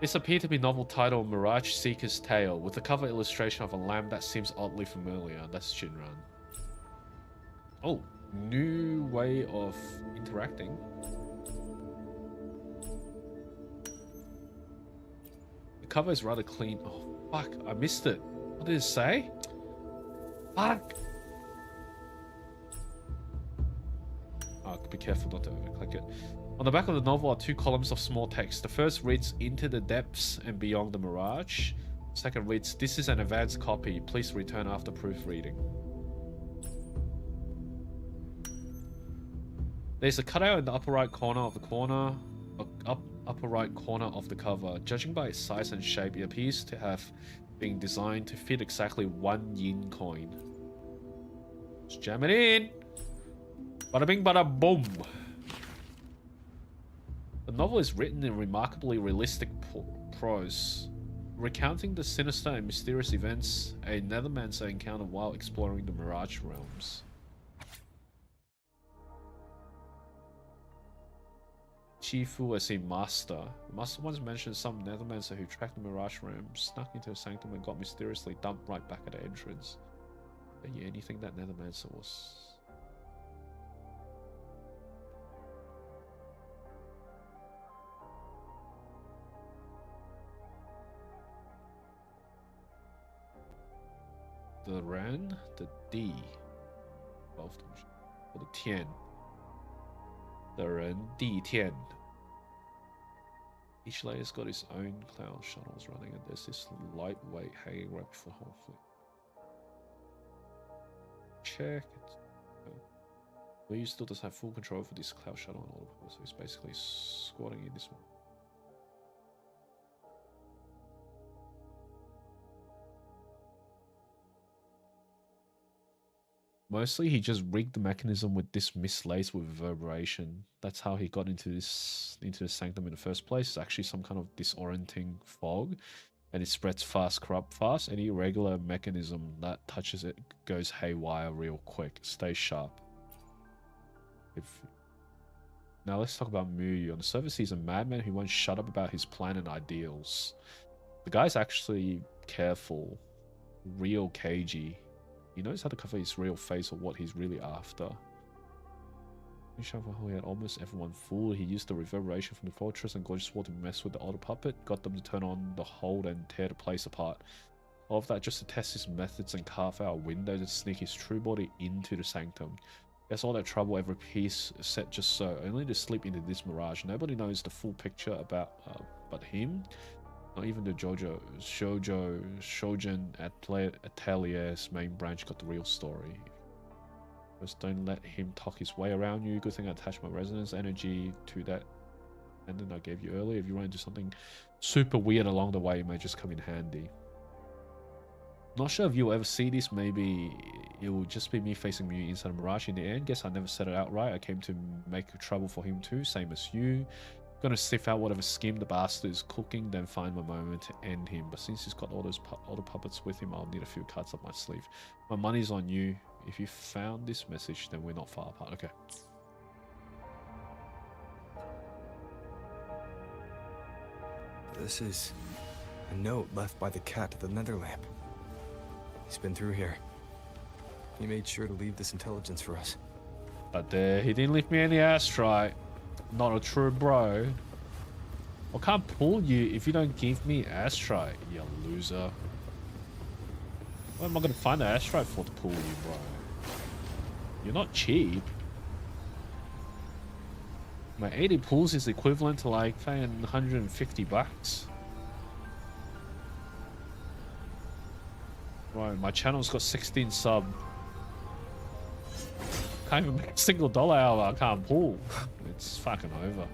This appeared to be novel titled Mirage Seeker's Tale, with a cover illustration of a lamb that seems oddly familiar. That's Jingran. Oh, new way of interacting. The cover is rather clean. Oh, fuck, I missed it. What did it say? Fuck! Oh, be careful not to overclick it. On the back of the novel are 2 columns of small text. The first reads, "Into the depths and beyond the mirage." The second reads, "This is an advanced copy. Please return after proofreading." There's a cutout in the upper right corner of the upper right corner of the cover. Judging by its size and shape, it appears to have been designed to fit exactly 1 yin coin. Just jam it in. Bada bing, bada boom. The novel is written in remarkably realistic prose, recounting the sinister and mysterious events a Nethermancer encountered while exploring the Mirage realms. Chifu as a master. The master once mentioned some Nethermancer who tracked the Mirage realms, snuck into the Sanctum and got mysteriously dumped right back at the entrance. But yeah, anything that Nethermancer was... The Ran, the D, both of them, or the Tian. The Ren, D, Tian. Each layer's got its own cloud shuttles running, and there's this lightweight hanging right before the whole fleet. Check it. Muyu still does have full control for this cloud shuttle and all of it, so he's basically squatting in this one. Mostly, he just rigged the mechanism with this mislaced with reverberation. That's how he got into the Sanctum in the first place. It's actually some kind of disorienting fog, and it spreads fast, corrupt fast. Any regular mechanism that touches it goes haywire real quick. Stay sharp. Now let's talk about Muyu. On the surface, he's a madman who won't shut up about his plan and ideals. The guy's actually careful, real cagey. He knows how to cover his real face or what he's really after. He had almost everyone fooled. He used the reverberation from the fortress and gorgeous war to mess with the otter puppet, got them to turn on the hold and tear the place apart. All of that just to test his methods and carve out a window to sneak his true body into the Sanctum. Guess all that trouble, every piece set just so, only to slip into this mirage. Nobody knows the full picture about but him. Not even the Shojin Atelier's main branch got the real story. Just don't let him talk his way around you. Good thing I attached my resonance energy to that and then I gave you earlier. If you run into something super weird along the way, it may just come in handy. Not sure if you'll ever see this. Maybe it will just be me facing Muyu inside a mirage in the end. Guess I never said it outright. I came to make trouble for him too, same as you. Gonna sniff out whatever scheme the bastard is cooking, then find my moment to end him. But since he's got all the puppets with him, I'll need a few cards up my sleeve. My money's on you. If you found this message, then we're not far apart. Okay. This is a note left by the cat at the nether lamp. He's been through here. He made sure to leave this intelligence for us. But he didn't leave me any astrite. Not a true bro. I can't pull you if you don't give me astrite, you loser. What am I going to find the astrite for to pull you, bro? You're not cheap. My 80 pulls is equivalent to like paying 150 bucks. Right, my channel's got 16 sub. Can't even make a single dollar out I can't pull. It's fucking over.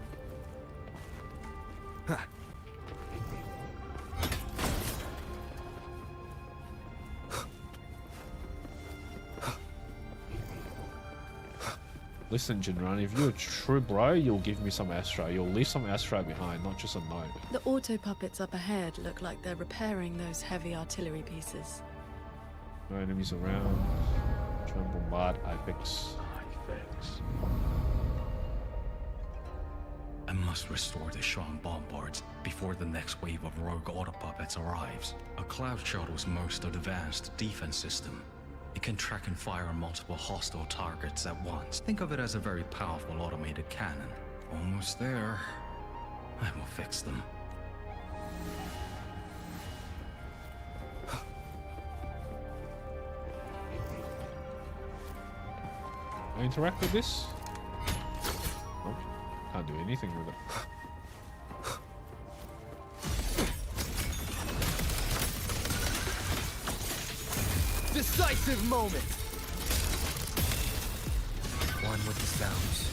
Listen, Jingran, if you're a true bro, you'll give me some Astra. You'll leave some Astra behind, not just a note. The auto puppets up ahead look like they're repairing those heavy artillery pieces. No enemies around. Try and bombard Ifex. I must restore the Shan bombards before the next wave of rogue autopuppets arrives. A cloud shuttle's most advanced defense system. It can track and fire on multiple hostile targets at once. Think of it as a very powerful automated cannon. Almost there. I will fix them. I interact with this? Oh, can't do anything with it. Decisive moment! One with the sounds.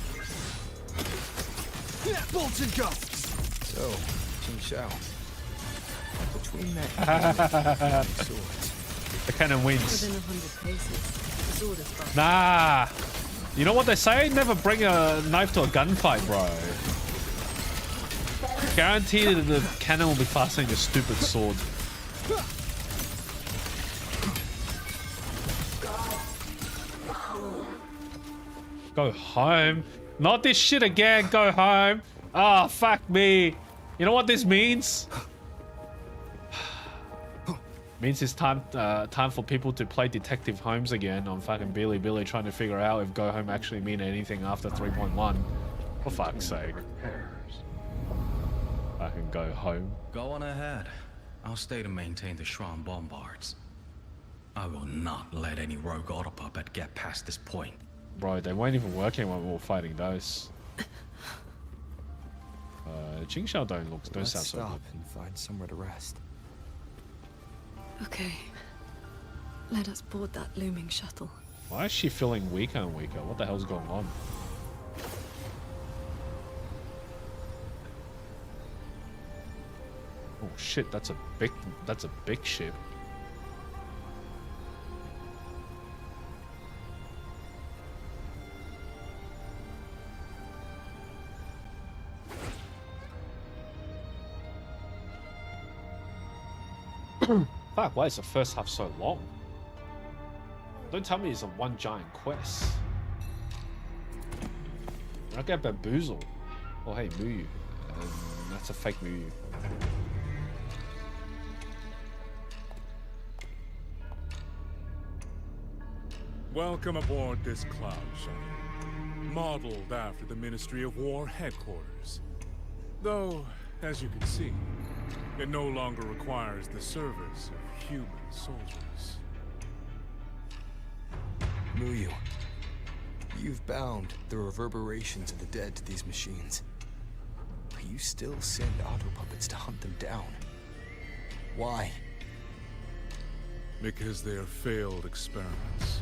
Bolts and gusts! So, QingXiao. Between that swords. The cannon wins. Within 100 paces, the sword is fine. Nah. You know what they say? Never bring a knife to a gunfight, bro. Guaranteed that the cannon will be faster than your stupid sword. Go home. Not this shit again. Go home. Ah, oh, fuck me. You know what this means? Means it's time for people to play Detective Holmes again on fucking Billy trying to figure out if go home actually mean anything after 3.1. For fuck's sake. I can go home. Go on ahead. I'll stay to maintain the Shan bombards. I will not let any rogue autopuppet get past this point. Bro, they weren't even working when we were fighting those. QingXiao don't sound so stop good. and find somewhere to rest. Okay. Let us board that looming shuttle. Why is she feeling weaker and weaker? What the hell's going on? Oh shit, that's a big ship. Fuck, why is the first half so long? Don't tell me it's a one giant quest. I get bamboozled. Oh hey, Muyu. That's a fake Muyu. Welcome aboard this cloud shuttle, modeled after the Ministry of War headquarters. Though, as you can see, it no longer requires the service of human soldiers. Muyu, you've bound the reverberations of the dead to these machines. But you still send autopuppets to hunt them down. Why? Because they are failed experiments.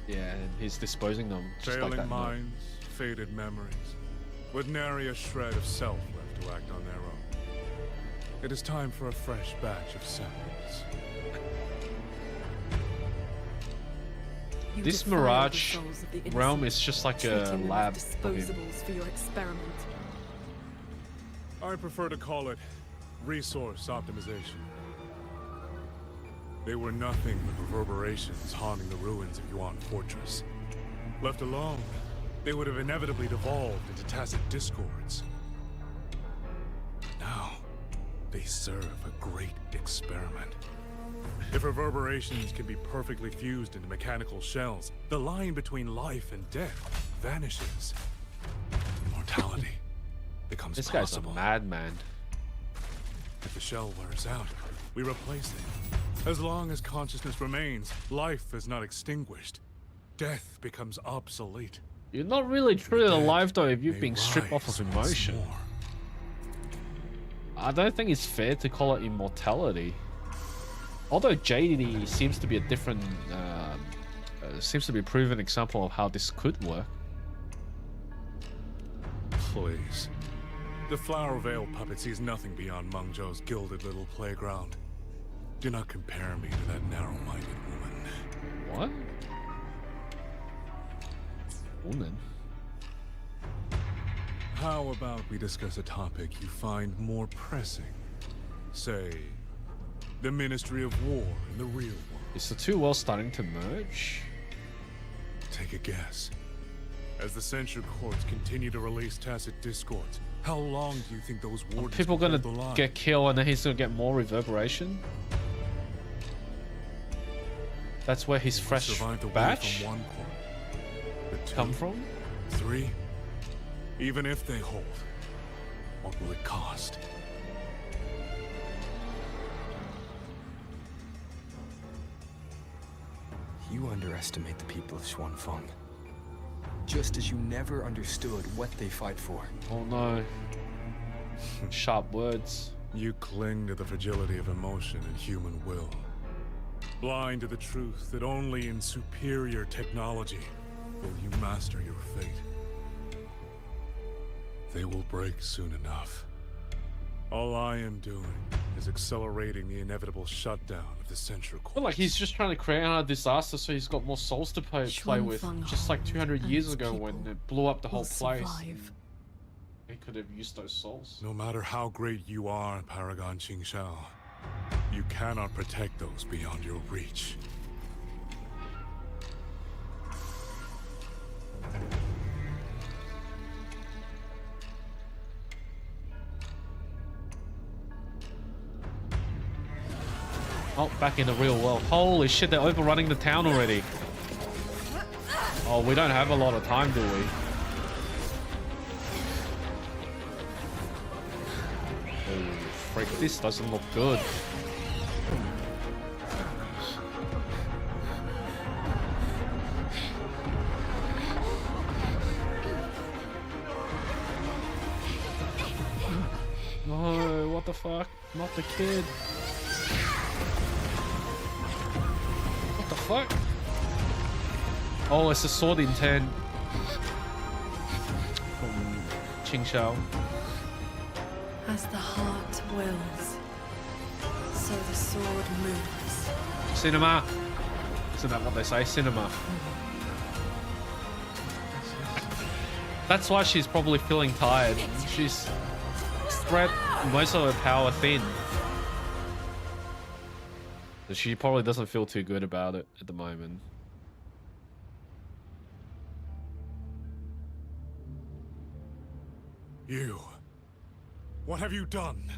Yeah, and he's disposing them just Failing like that. minds, faded memories, with nary a shred of self left to act on their own. It is time for a fresh batch of samples. This Mirage realm is just like a lab for him. Disposables for your experiment. I prefer to call it resource optimization. They were nothing but reverberations haunting the ruins of Yuan Fortress. Left alone, they would have inevitably devolved into tacit discords. Now, they serve a great experiment. If reverberations can be perfectly fused into mechanical shells, the line between life and death vanishes. Immortality becomes This possible. guy's a madman. If the shell wears out, we replace it. As long as consciousness remains, life is not extinguished. Death becomes obsolete. You're not really truly alive though if you've been stripped off of emotion. I don't think it's fair to call it immortality. Although Jadie seems to be a different, seems to be a proven example of how this could work. Please. The Flower Veil puppet sees nothing beyond Mengzhou's gilded little playground. Do not compare me to that narrow-minded woman. What? Woman? How about we discuss a topic you find more pressing? Say, The Ministry of War in the real world. Is the two worlds starting to merge? Take a guess. As the censure courts continue to release tacit discords, how long do you think those Are wardens people can gonna hold the line? get killed and then he's gonna get more reverberation? That's where his fresh Survived away batch from one corner. But two, come from? 3, even if they hold, what will it cost? You underestimate the people of XuanFang. Just as you never understood what they fight for. Oh no. Sharp words. You cling to the fragility of emotion and human will. Blind to the truth that only in superior technology will you master your fate. They will break soon enough. All I am doing is accelerating the inevitable shutdown of the Censure I Court. feel like he's just trying to create a disaster so he's got more souls to play with. Just like 200 years ago when it blew up the whole place. He could have used those souls. No matter how great you are, Paragon QingXiao, you cannot protect those beyond your reach. Oh, back in the real world. Holy shit, they're overrunning the town already. Oh, we don't have a lot of time, do we? Oh, freak, this doesn't look good. No, what the fuck? Not the kid. What the fuck? Oh, it's a sword in 10. From QingXiao. As the heart wills, so the sword moves. Cinema. Isn't that what they say? Cinema. That's why she's probably feeling tired. She's spread most of her power thin. So she probably doesn't feel too good about it at the moment. You. What have you done?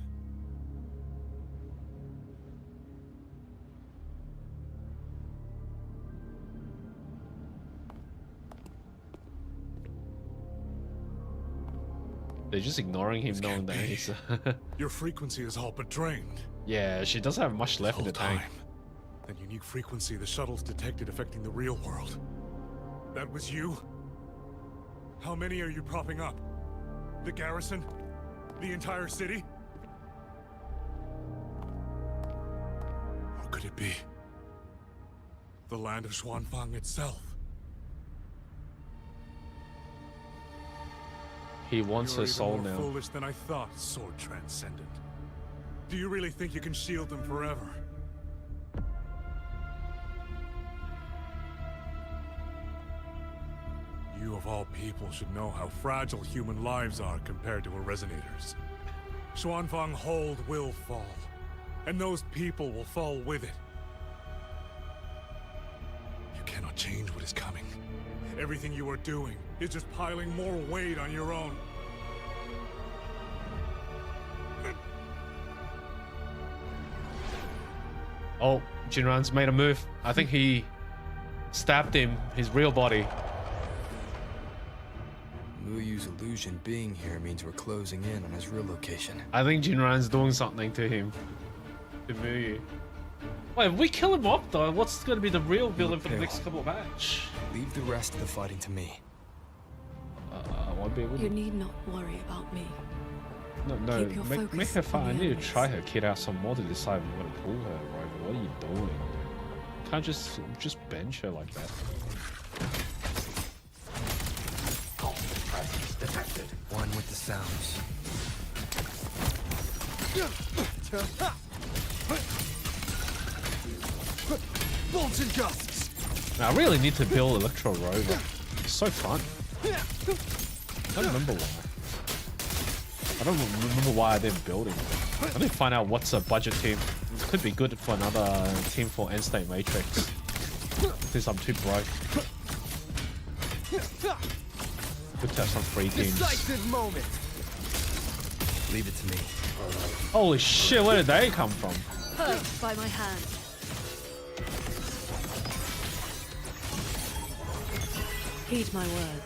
They're just ignoring him, knowing that he's. Your frequency is all but drained. Yeah, she doesn't have much left in the tank. That unique frequency the shuttles detected affecting the real world. That was you? How many are you propping up? The garrison? The entire city? Or could it be the land of XuanFang itself? He wants her soul You're even now. more foolish than I thought, Sword Transcendent. Do you really think you can shield them forever? You of all people should know how fragile human lives are compared to her resonators. XuanFang Hold will fall, and those people will fall with it. You cannot change what is coming. Everything you are doing is just piling more weight on your own. Oh, Jingran's made a move. I think he stabbed him, his real body. Muyu's illusion being here means we're closing in on his real location. I think Jingran's doing something to him. To Muyu. Wait, if we kill him off though, what's going to be the real villain for the next couple of matches? Leave the rest of the fighting to me. I won't be able to. You need not worry about me. No, Keep your make focus her on fun. I the need to enemies. try her kid out some more to decide if I'm going to pull her, Rover. What are you doing? Can't just bench her like that. Detected. One with the sounds. Bolts and gusts. Now, I really need to build Electro Rover. It's so fun. I don't remember why. I don't remember why I didn't build him. I need to find out what's a budget team. could be good for another team for End State Matrix. Since I'm too broke. Good to have some free teams. Decisive moment. Leave it to me. Holy shit, where did they come from? Hurt by my hand. Heed my words.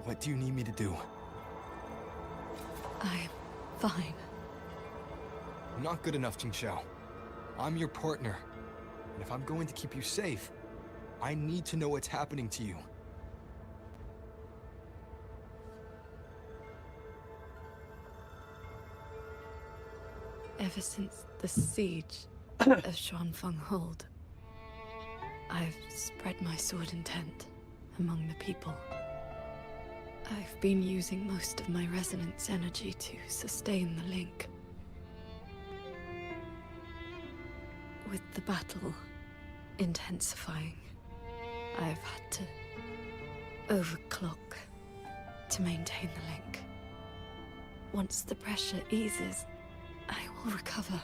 What do you need me to do? I'm fine. Not good enough, QingXiao. I'm your partner. And if I'm going to keep you safe, I need to know what's happening to you. Ever since the siege of XuanFang Hold, I've spread my sword intent among the people. I've been using most of my resonance energy to sustain the link. With the battle intensifying, I've had to overclock to maintain the link. Once the pressure eases, I will recover.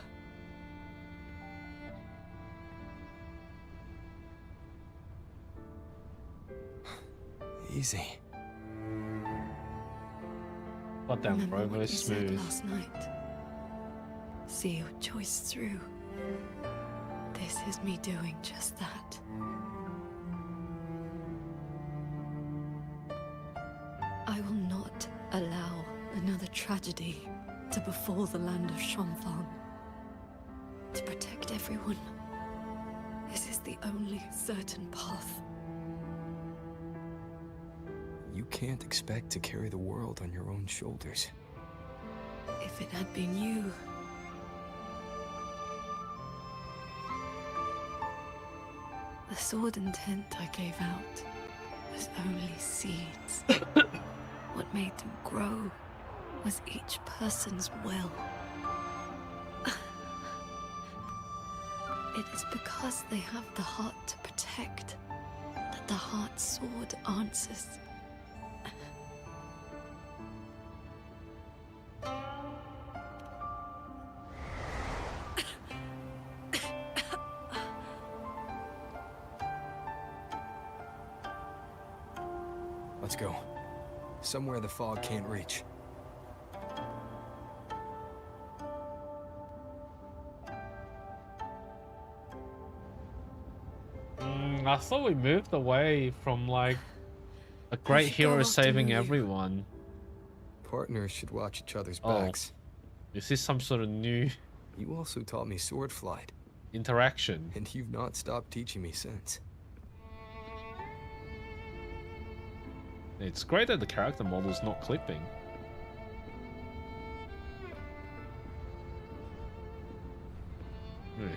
Easy. What damn Remember Rover what is you said smooth. last night. See your choice through. This is me doing just that. I will not allow another tragedy to befall the land of XuanFang. To protect everyone, this is the only certain path. You can't expect to carry the world on your own shoulders. If it had been you, the sword intent I gave out was only seeds. What made them grow was each person's will. It is because they have the heart to protect that the heart sword answers. Let's go. Somewhere the fog can't reach. I thought we moved away from like a great hero saving everyone. Partners should watch each other's backs. Is this some sort of new You also taught me sword flight. interaction? And you've not stopped teaching me since. It's great that the character model's not clipping.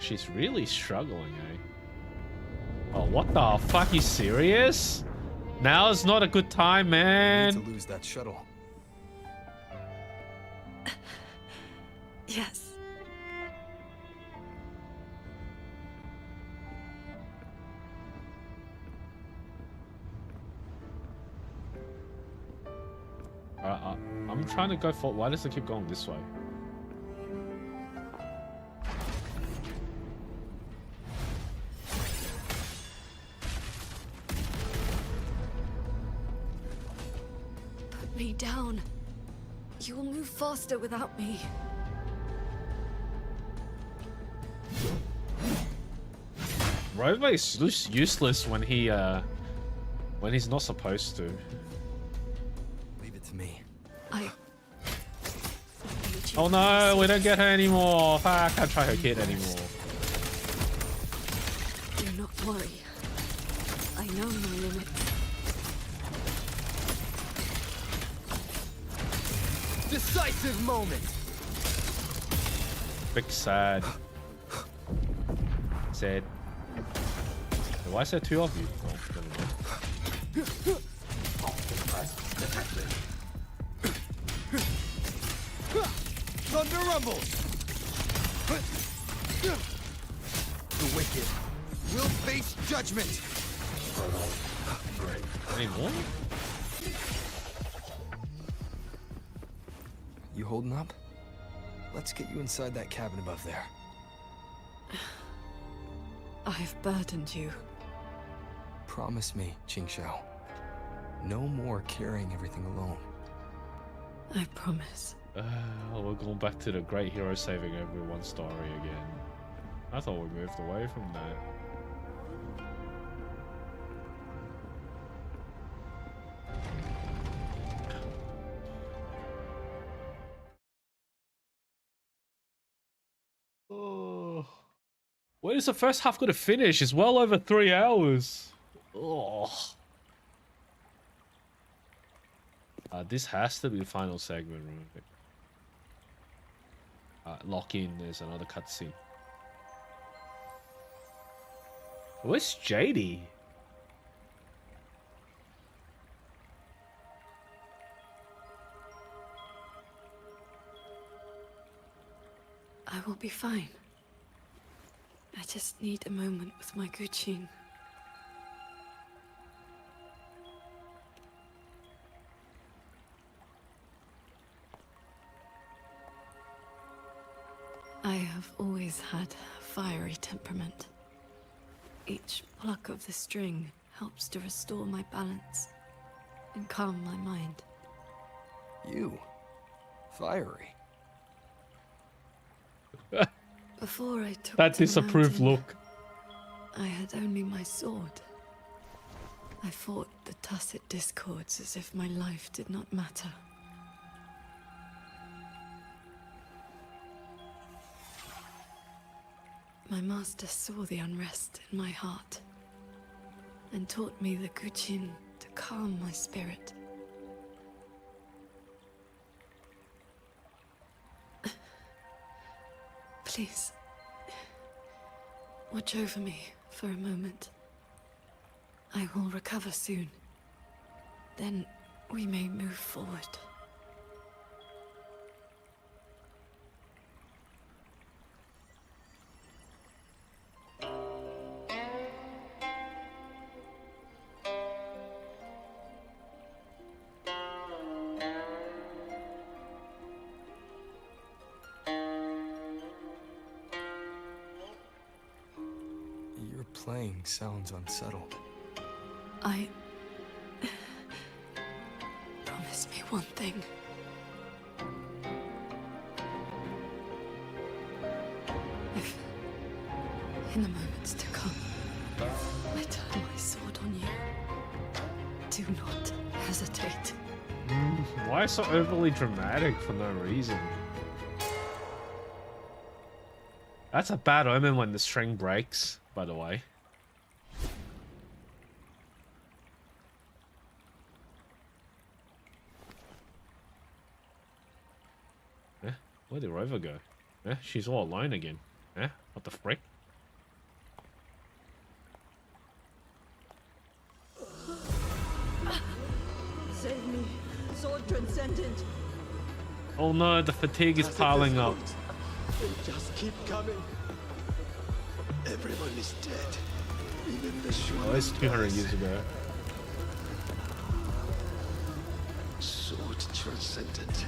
She's really struggling, eh? Oh, what the fuck? You serious? Now is not a good time, man. We need to lose that shuttle. Yes. I'm trying to go for. Why does it keep going this way? Put me down. You will move faster without me. Rover is useless when he's not supposed to. Leave it to me. Oh no, we don't get her anymore. Fuck, I can't try her kid anymore. Do not worry. I know my limits. Decisive moment. Big sad. Sad. Why is there two of you? Oh, never mind. thunder rumbles! The wicked will face judgment! Any more? You holding up? Let's get you inside that cabin above there. I've burdened you. Promise me, QingXiao. No more carrying everything alone. I promise. We're going back to the great hero saving everyone story again. I thought we moved away from that. Oh. When is the first half going to finish? It's well over 3 hours. Oh. This has to be the final segment, right? Lock in, there's another cutscene. Where's Jadie? I will be fine. I just need a moment with my Guqin. I have always had a fiery temperament. Each pluck of the string helps to restore my balance and calm my mind. You? Fiery? Before I took that to the disapproved mountain, look. I had only my sword. I fought the tacit discords as if my life did not matter. My master saw the unrest in my heart and taught me the Guqin to calm my spirit. Please, watch over me for a moment. I will recover soon. Then we may move forward. Playing sounds unsettled. Promise me one thing. If, in the moments to come, I turn my sword on you, do not hesitate. Why so overly dramatic for no reason? That's a bad omen when the string breaks, by the way. Where did Rover go? She's all alone again. What the frick? Save me, sword transcendent. Oh no, the fatigue is piling up. They just keep coming. Everyone is dead. Even the Shuan. Oh, it's 200 years ago. Sword transcendent.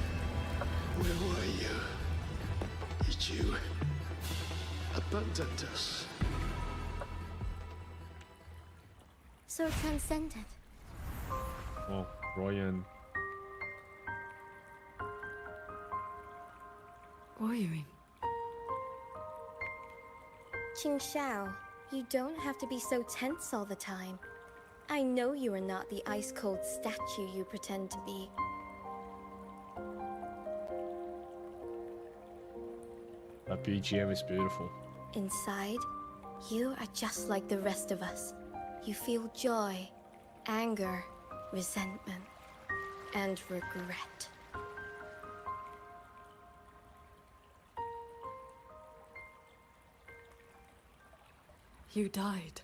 Where were you? Did you abandon us? So transcendent. Oh, Royan. Warrior. QingXiao, you don't have to be so tense all the time. I know you are not the ice-cold statue you pretend to be. That BGM is beautiful. Inside, you are just like the rest of us. You feel joy, anger, resentment, and regret. You died.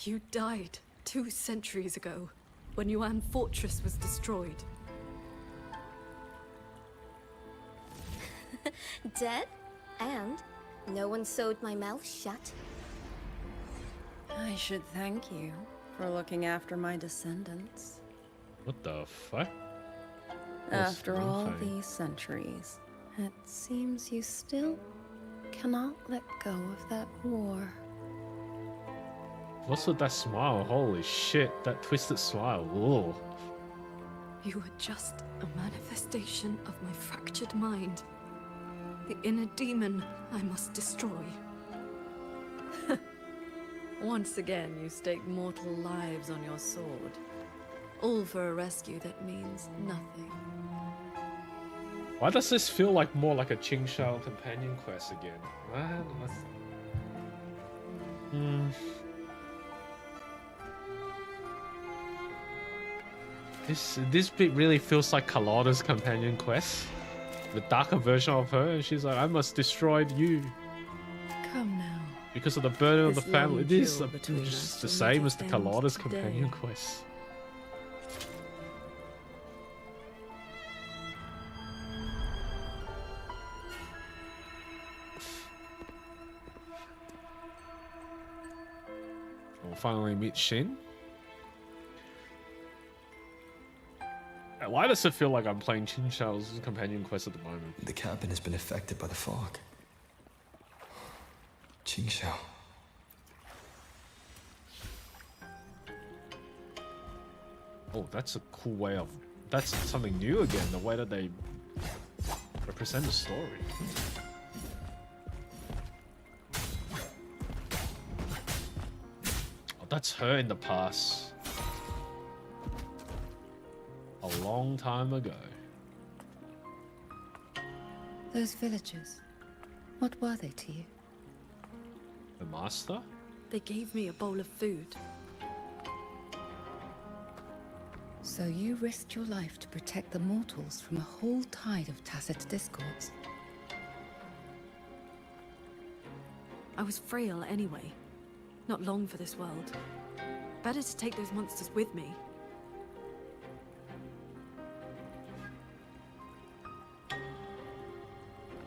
You died 2 centuries ago, when Yuan Fortress was destroyed. Dead? And no one sewed my mouth shut? I should thank you for looking after my descendants. What the fuck? After all these centuries, it seems you still cannot let go of that war. What's with that smile? Holy shit, that twisted smile. Ooh. You were just a manifestation of my fractured mind. The inner demon I must destroy. Once again, you stake mortal lives on your sword. All for a rescue that means nothing. Why does this feel like more like a QingXiao Companion quest again? This bit really feels like Carlotta's companion quest. The darker version of her, and she's like, I must destroy you. Come now. Because of the burden of the This family. long It is duel between just us the will same not as the end Carlotta's today. companion quest. We'll finally meet Hsin. Why does it feel like I'm playing QingXiao's companion quest at the moment? The cabin has been affected by the fog. QingXiao. Oh, that's a cool way of... That's something new again, the way that they represent the story. Oh, that's her in the past. A long time ago. Those villagers, what were they to you? The master? They gave me a bowl of food. So you risked your life to protect the mortals from a whole tide of tacit discords. I was frail anyway. Not long for this world. Better to take those monsters with me.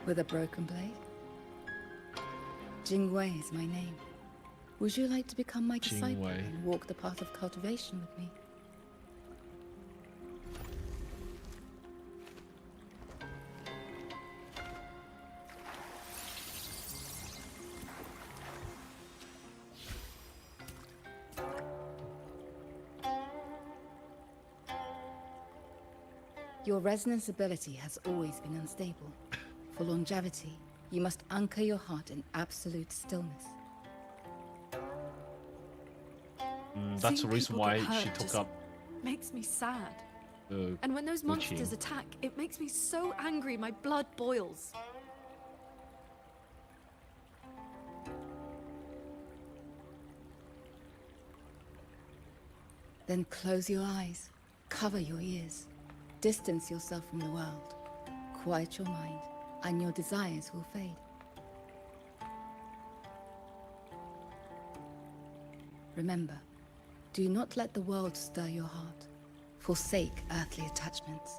With a broken blade? Jingwei is my name. Would you like to become my disciple Jingwei. and walk the path of cultivation with me? Your resonance ability has always been unstable. For longevity, you must anchor your heart in absolute stillness. That's the Seeing reason people why get hurt she took just up makes me sad. the And when those witching. monsters attack, it makes me so angry my blood boils. Then close your eyes, cover your ears, distance yourself from the world, quiet your mind, and your desires will fade. Remember, do not let the world stir your heart. Forsake earthly attachments.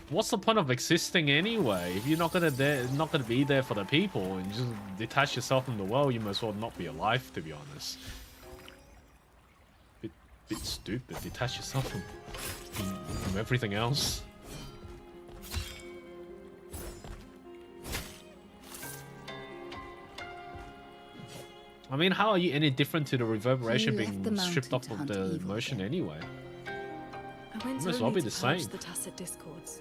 What's the point of existing anyway? If you're not gonna be there for the people and just detach yourself from the world, you might as well not be alive, to be honest. Bit stupid. Detach yourself from everything else. I mean, how are you any different to the reverberation You left being the stripped mountain off to of hunt the evil motion again. anyway? I went Might as well only be to the purge same. the tacit discords.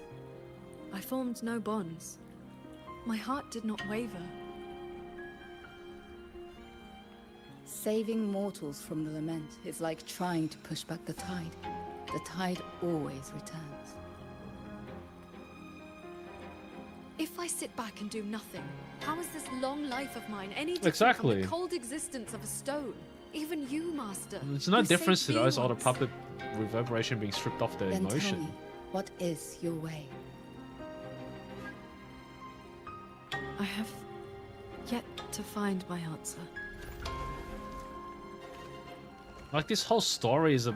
I formed no bonds. My heart did not waver. Saving mortals from the lament is like trying to push back the tide. The tide always returns. If I sit back and do nothing, how is this long life of mine any different Exactly. from the cold existence of a stone? Even you, Master. There's no you difference to saved me those or the once. puppet reverberation being stripped off their Then tell emotion. me, what is your way? I have yet to find my answer. Like, this whole story is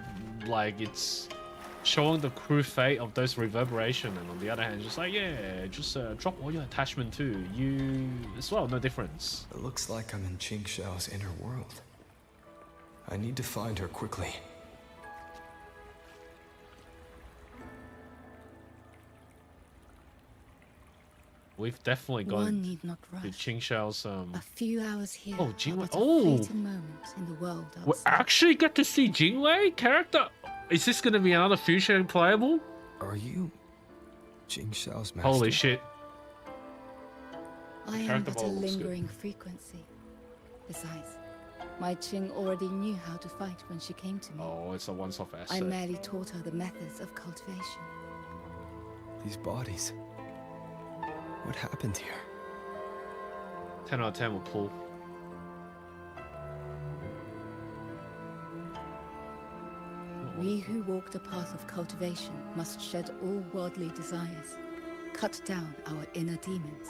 like, it's showing the cruel fate of those reverberation, and on the other hand, just like, yeah, just drop all your attachment too. You as well, no difference. It looks like I'm in QingXiao's inner world. I need to find her quickly. We've definitely got One need not rush. QingXiao's A few hours here. Oh, Jingran. Oh, fleeting moment in the world we outside. actually get to see Jingwei character. Is this going to be another future playable? Are you QingXiao's master? Holy shit! I am character but a model looks good. lingering frequency. Besides, my Qing already knew how to fight when she came to me. Oh, it's a once-off I asset. merely taught her the methods of cultivation. These bodies. What happened here? 10 out of 10 will pull. We who walk the path of cultivation must shed all worldly desires, cut down our inner demons.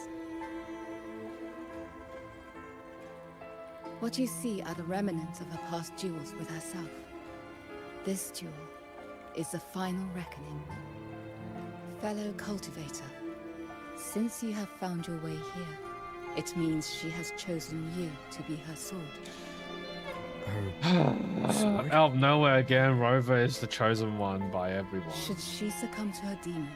What you see are the remnants of her past duels with herself. This duel is the final reckoning. Fellow cultivator, since you have found your way here, it means she has chosen you to be her sword. Out of nowhere again, Rover is the chosen one by everyone. Should she succumb to her demon,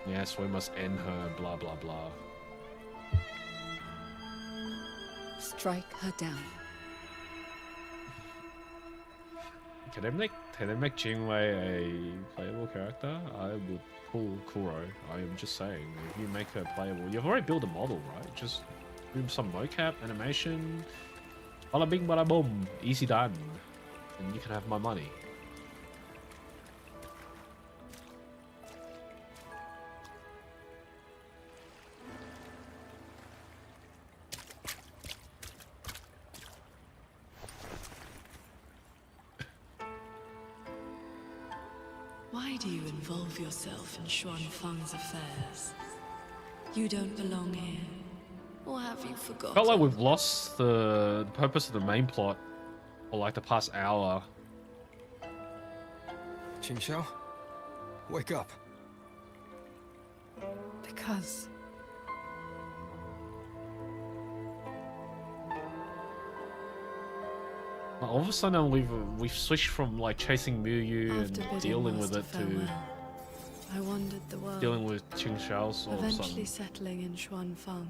Yes, we must end her, blah blah blah. strike her down. Can they make Jingwei a playable character? I would pull Kuro. I am just saying, if you make her playable, you've already built a model, right? Just do some mocap, animation, bada bing bada boom, easy done, and you can have my money. Why do you involve yourself in XuanFang's affairs? You don't belong here. Or have you forgotten? Felt like we've lost the purpose of the main plot for like the past hour. QingXiao, wake up. Because All of a sudden we've switched from like chasing Muyu after and bidding dealing with Master it to farewell, I wandered the world, dealing with QingXiao's all of a eventually sudden. settling in XuanFang.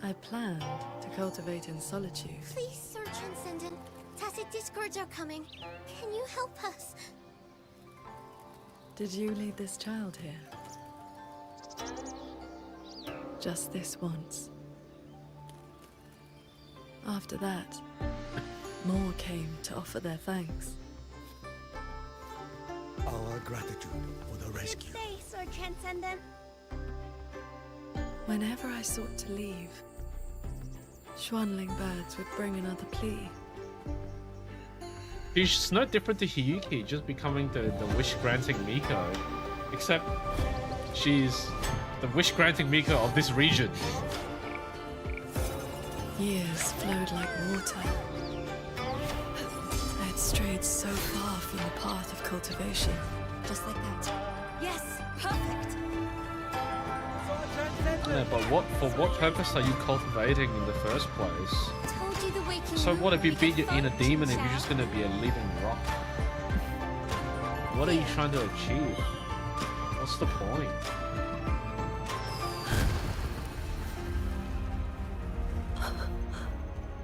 I planned to cultivate in solitude. Please, Sir Transcendent. Tacit discords are coming. Can you help us? Did you lead this child here? Just this once. After that, more came to offer their thanks. Our gratitude for the rescue. Say, Sir Transcendent. Whenever I sought to leave, Xuanling birds would bring another plea. She's no different to Hiyuki, just becoming the wish-granting Miko. Except she's the wish-granting Miko of this region. Years flowed like water. I had strayed so far from the path of cultivation. Just like that. Yes, perfect. Yeah, but for what purpose are you cultivating in the first place? Told you the waking So what if you moon beat would your inner get demon if fun, you're just gonna be a living rock? What are you trying to achieve? What's the point?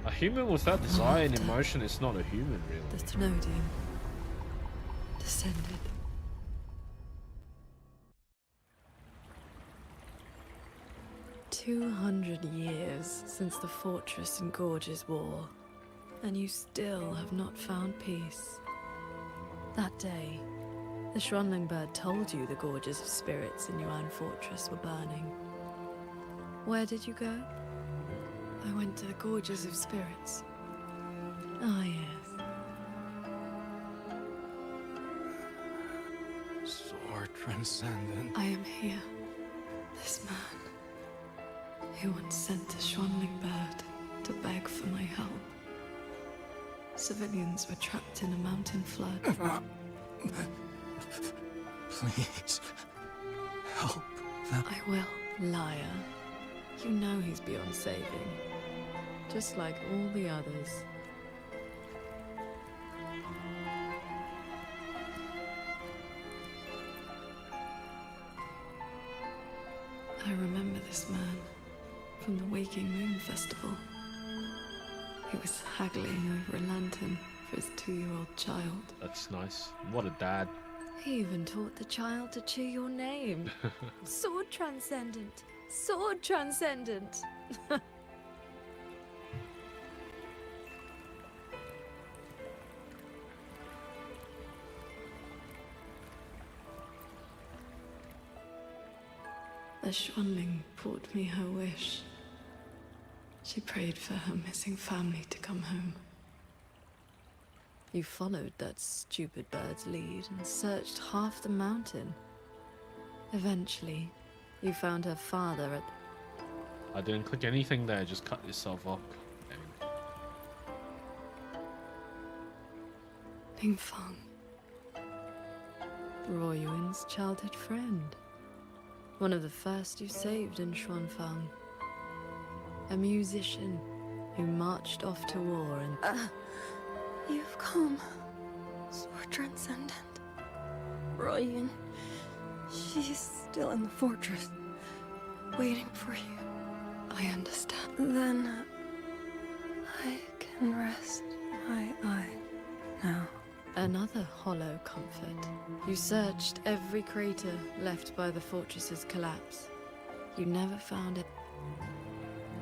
A human without desire and emotion is not a human, The really. Thenodian descended. "200 years since the fortress and gorges war, and you still have not found peace. That day, the Xuanling bird told you the gorges of spirits in Yuan Fortress were burning. Where did you go? I went to the gorges of spirits. Ah, yes. Sword Transcendent. I am here. This man. He once sent a Xuanling bird to beg for my help. Civilians were trapped in a mountain flood. Please, help them. I will, liar. You know he's beyond saving. Just like all the others. I remember this man from the Waking Moon Festival. He was haggling over a lantern for his 2-year-old child. That's nice. What a dad. He even taught the child to chew your name. Sword transcendent. Sword transcendent. The Xuanling brought me her wish. She prayed for her missing family to come home. You followed that stupid bird's lead and searched half the mountain. Eventually, you found her father at... I didn't click anything there, just cut yourself off. XuanFang. Royuin's childhood friend. One of the first you saved in XuanFang. A musician who marched off to war and... You've come. Sword Transcendent. Royun. She's still in the fortress. Waiting for you. I understand. Then... I can rest my eye now. Another hollow comfort. You searched every crater left by the fortress's collapse. You never found it.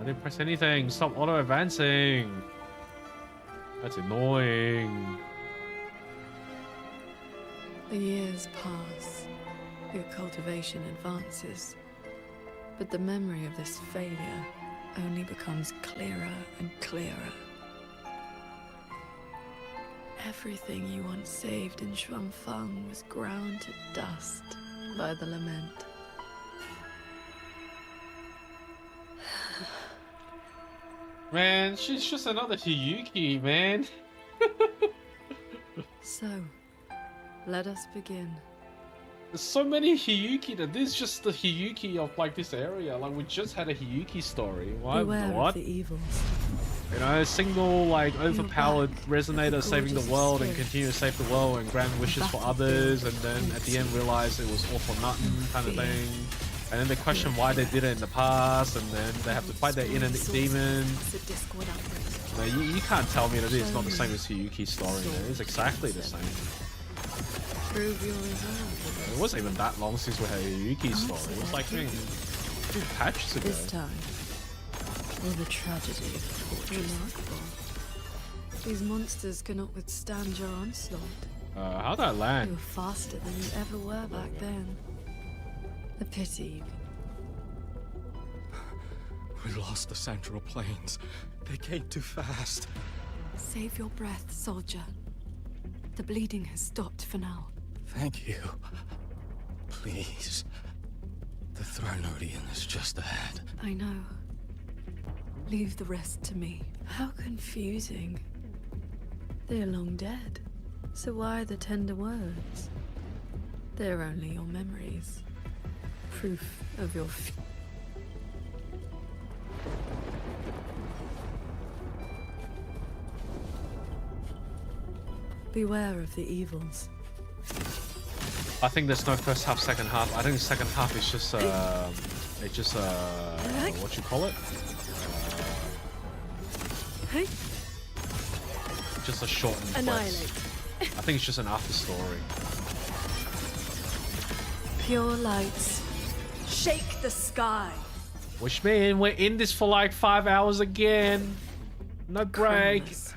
I didn't press anything. Stop auto-advancing. That's annoying. The years pass. Your cultivation advances. But the memory of this failure only becomes clearer and clearer. Everything you once saved in XuanFang was ground to dust by the lament. Man, she's just another Hiyuki, man. So, let us begin. There's so many Hiyuki that this is just the Hiyuki of like this area. Like we just had a Hiyuki story. Why? Beware What? of the evils. You know, a single like overpowered resonator saving the world and continue to save the world and grant wishes for others, and then at the end realize it was all for nothing kind of thing. And then they question why they did it in the past, and then they have to fight their inner demon. No, you can't tell me that it's not the same as Hiyuki's story. It's exactly the same. Prove your resolve. It wasn't even that long since we had a Hiyuki's story. It was like 2 patches ago. This time, all the tragedy of the fortress. Remarkable. These monsters cannot withstand your onslaught. How'd that land? You were faster than you ever were back then. A pity. We lost the Central Plains. They came too fast. Save your breath, soldier. The bleeding has stopped for now. Thank you. Please. The Thronodian is just ahead. I know. Leave the rest to me. How confusing. They're long dead. So why the tender words? They're only your memories. Proof of your Beware of the evils. I think there's no first half, second half. I think the second half is just what you call it? Just a shortened Annihilate. quest. I think it's just an after story. Pure lights. Shake the sky. Which means we're in this for like 5 hours again. No break. Crownless.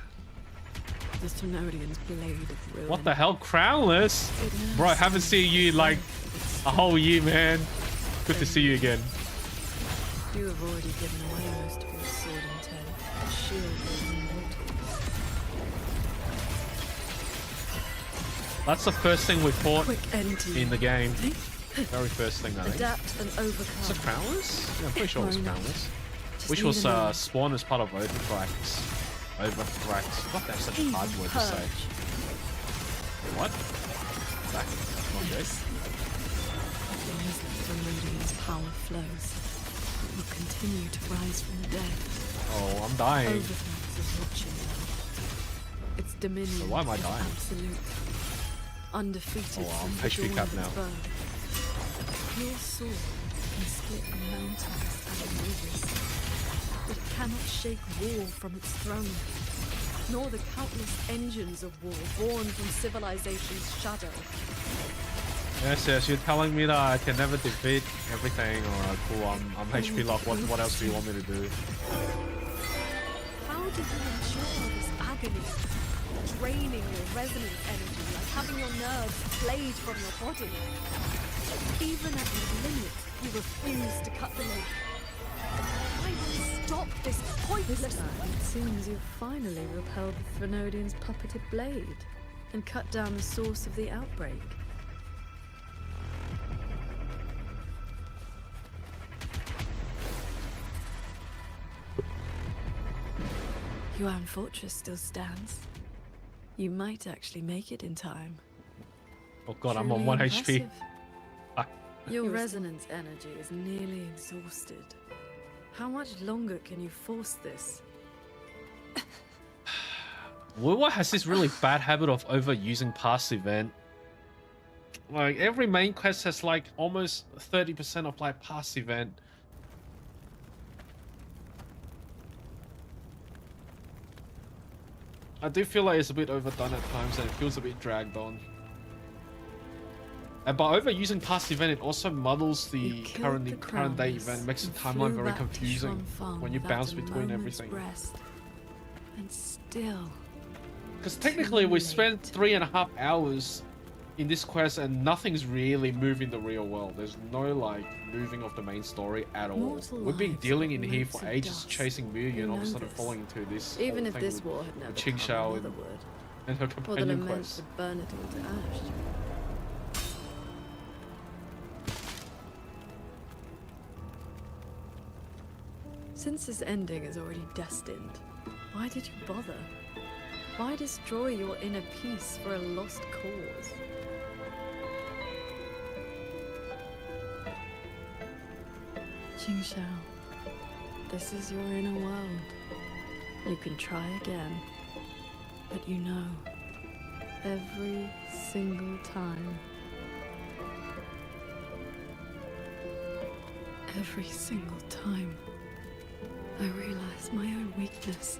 The Thronodian's blade of ruin. What the hell, crownless? Bro, I haven't seen you like a whole year, man. Good to see you again. You have already given away most of your sword and tail. The shield is immortal. That's the first thing we fought Quick end to in the you. game. Very first thing, I think. Adapt and overcome. Is it crownless? Yeah, I'm pretty sure it was Why not? crownless. Just Which need was a moment. spawned as part of Overcracks. Overthrax. God, that's such a hard word to say. What? That, not good. As the Radiant's power flows, it will continue to rise from the dead. Oh, I'm dying. Overthrax is watching now. Its dominion So why am I is dying? absolute. Undefeated Oh, I'm since the HP dawn cap of now. its birth. Your sword can split mountains and rivers, but it cannot shake war from its throne, nor the countless engines of war born from civilization's shadow. Yes, you're telling me that I can never defeat everything. Alright, cool, I'm HP locked. What else do you want me to do? How did you endure this agony? Draining your resonance energy, like having your nerves flayed from your body. Even at your limit, you refuse to cut the link. Why not stop this pointless? This time, it seems you've finally repelled the Thenodian's puppeted blade and cut down the source of the outbreak. Yuan Fortress still stands. You might actually make it in time. Oh god, I'm on Truly 1 impressive. HP. Ah. Your resonance energy is nearly exhausted. How much longer can you force this? Wuwa has this really bad habit of overusing past event. Like every main quest has like almost 30% of like past event. I do feel like it's a bit overdone at times and it feels a bit dragged on. And by overusing past event, it also muddles the current day event, makes the timeline very confusing when you bounce between everything. And still, because technically we spent 3.5 hours in this quest and nothing's really moving the real world. There's no like moving of the main story at all. We've been dealing in here for ages chasing Muyu and all of a sudden falling into this even whole if thing this with war had never QingXiao and her or the companion lament quest. would burn it all to ash. Since this ending is already destined, why did you bother? Why destroy your inner peace for a lost cause? QingXiao, this is your inner world. You can try again, but you know, every single time, every single time, I realize my own weakness.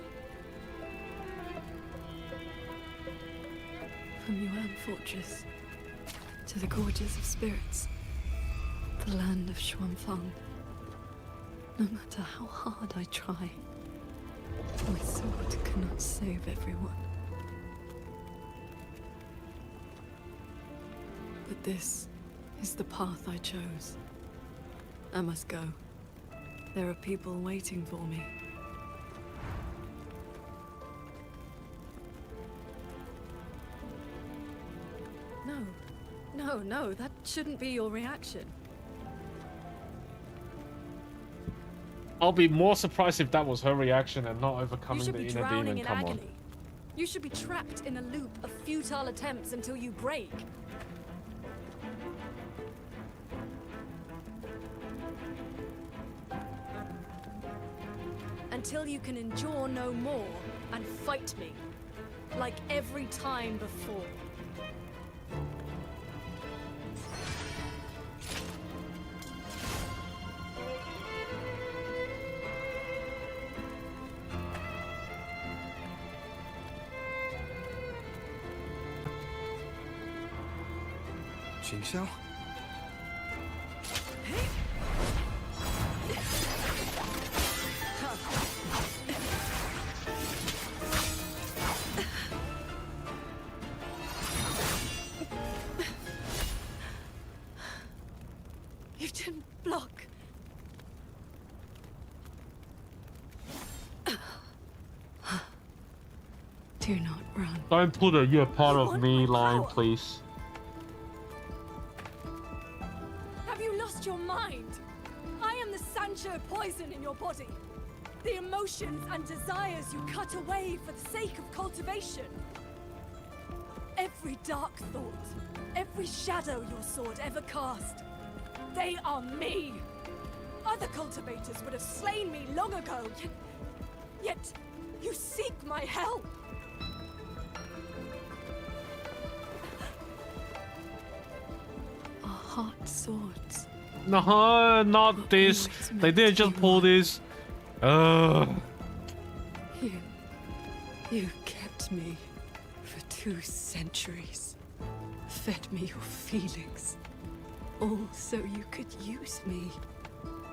From Yuan Fortress to the Gorges of Spirits, the land of XuanFang. No matter how hard I try, my sword cannot save everyone. But this is the path I chose. I must go. There are people waiting for me. No, that shouldn't be your reaction. I'll be more surprised if that was her reaction and not overcoming You should the be inner drowning demon. in Come on. agony. You should be trapped in a loop of futile attempts until you break. Until you can endure no more and fight me, like every time before. QingXiao? You didn't block. Do not run. Don't put a "you're part of me" line, please. Have you lost your mind? I am the Sancho poison in your body. The emotions and desires you cut away for the sake of cultivation. Every dark thought, every shadow your sword ever cast, they are me. Other cultivators would have slain me long ago, yet you seek my help. Our heart swords. No, not this. They didn't just pull this. You kept me for 2 centuries. Fed me your feelings. All so you could use me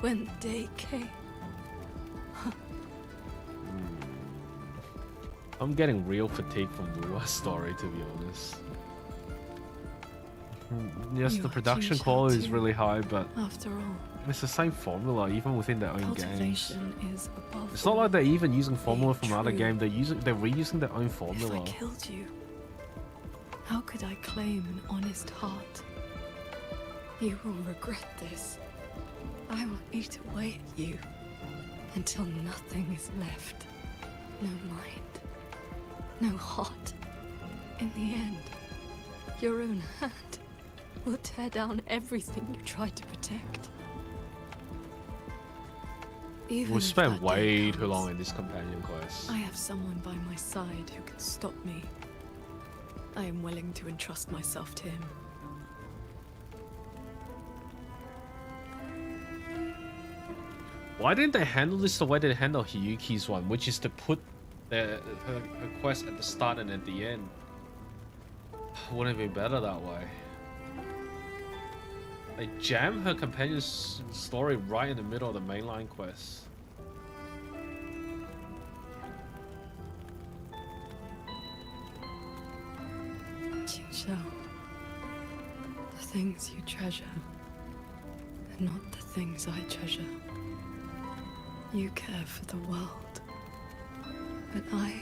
when the day came. I'm getting real fatigue from Wuwa's story, to be honest. Yes, the production quality is really high, but after all, it's the same formula even within their own games. Is above It's not like they're even using formula from other games. They're reusing their own formula. If I killed you, how could I claim an honest heart? You will regret this. I will eat away at you until nothing is left. No mind, no heart. In the end, your own hand will tear down everything you tried to protect. We spent way too long in this companion quest. I have someone by my side who can stop me. I am willing to entrust myself to him. Why didn't they handle this the way they handled Hiyuki's one, which is to put her quest at the start and at the end? Wouldn't it be better that way? They jam her companion's story right in the middle of the mainline quest. QingXiao, the things you treasure are not the things I treasure. You care for the world, but I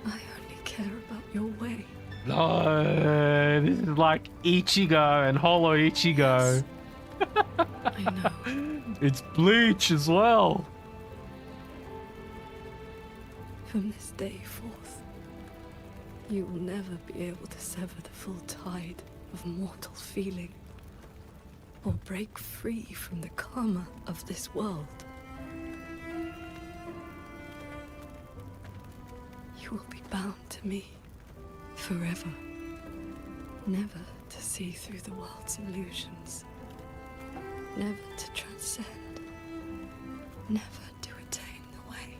only care about your way. No, this is like Ichigo and Holo Ichigo. I know. It's Bleach as well. From this day forth, you will never be able to sever the full tide of mortal feeling, or break free from the karma of this world. You will be bound to me forever, never to see through the world's illusions, never to transcend, never to attain the way.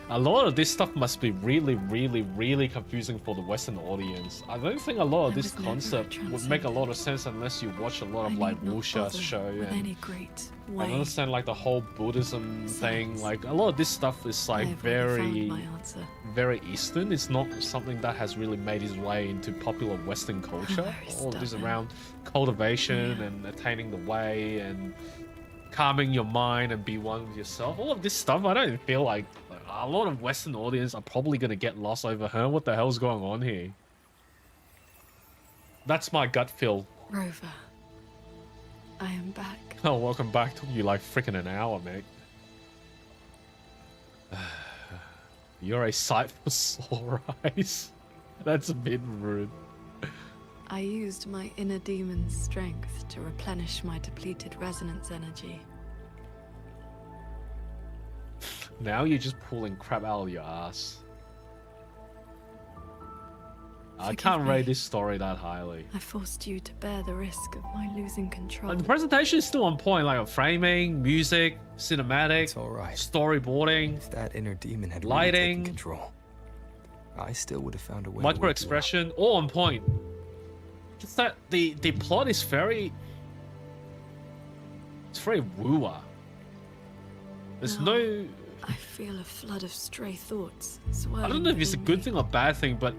A lot of this stuff must be really, really, really confusing for the Western audience. I don't think a lot of this concept would make a lot of sense unless you watch a lot of like Wuxia show and I understand like the whole Buddhism thing. Like a lot of this stuff is like very Eastern. It's not something that has really made its way into popular Western culture. All of this around cultivation and attaining the way and calming your mind and be one with yourself. All of this stuff, I don't feel like a lot of Western audience are probably going to get lost over her. What the hell's going on here? That's my gut feel. Rover, I am back. Oh, welcome back. Took you like freaking an hour, mate. You're a sight for sore eyes. That's a bit rude. I used my inner demon's strength to replenish my depleted resonance energy. Now you're just pulling crap out of your ass. I can't rate this story that highly. I forced you to bear the risk of my losing control. Like, the presentation is still on point, like framing, music, cinematic, storyboarding, if that inner demon had lighting, really taken control, I still would have found a way. Micro expression, all on point. Just that the plot is very, it's very Wuwa. There's no. I feel a flood of stray thoughts swirling. I don't know if it's a good thing or bad thing, but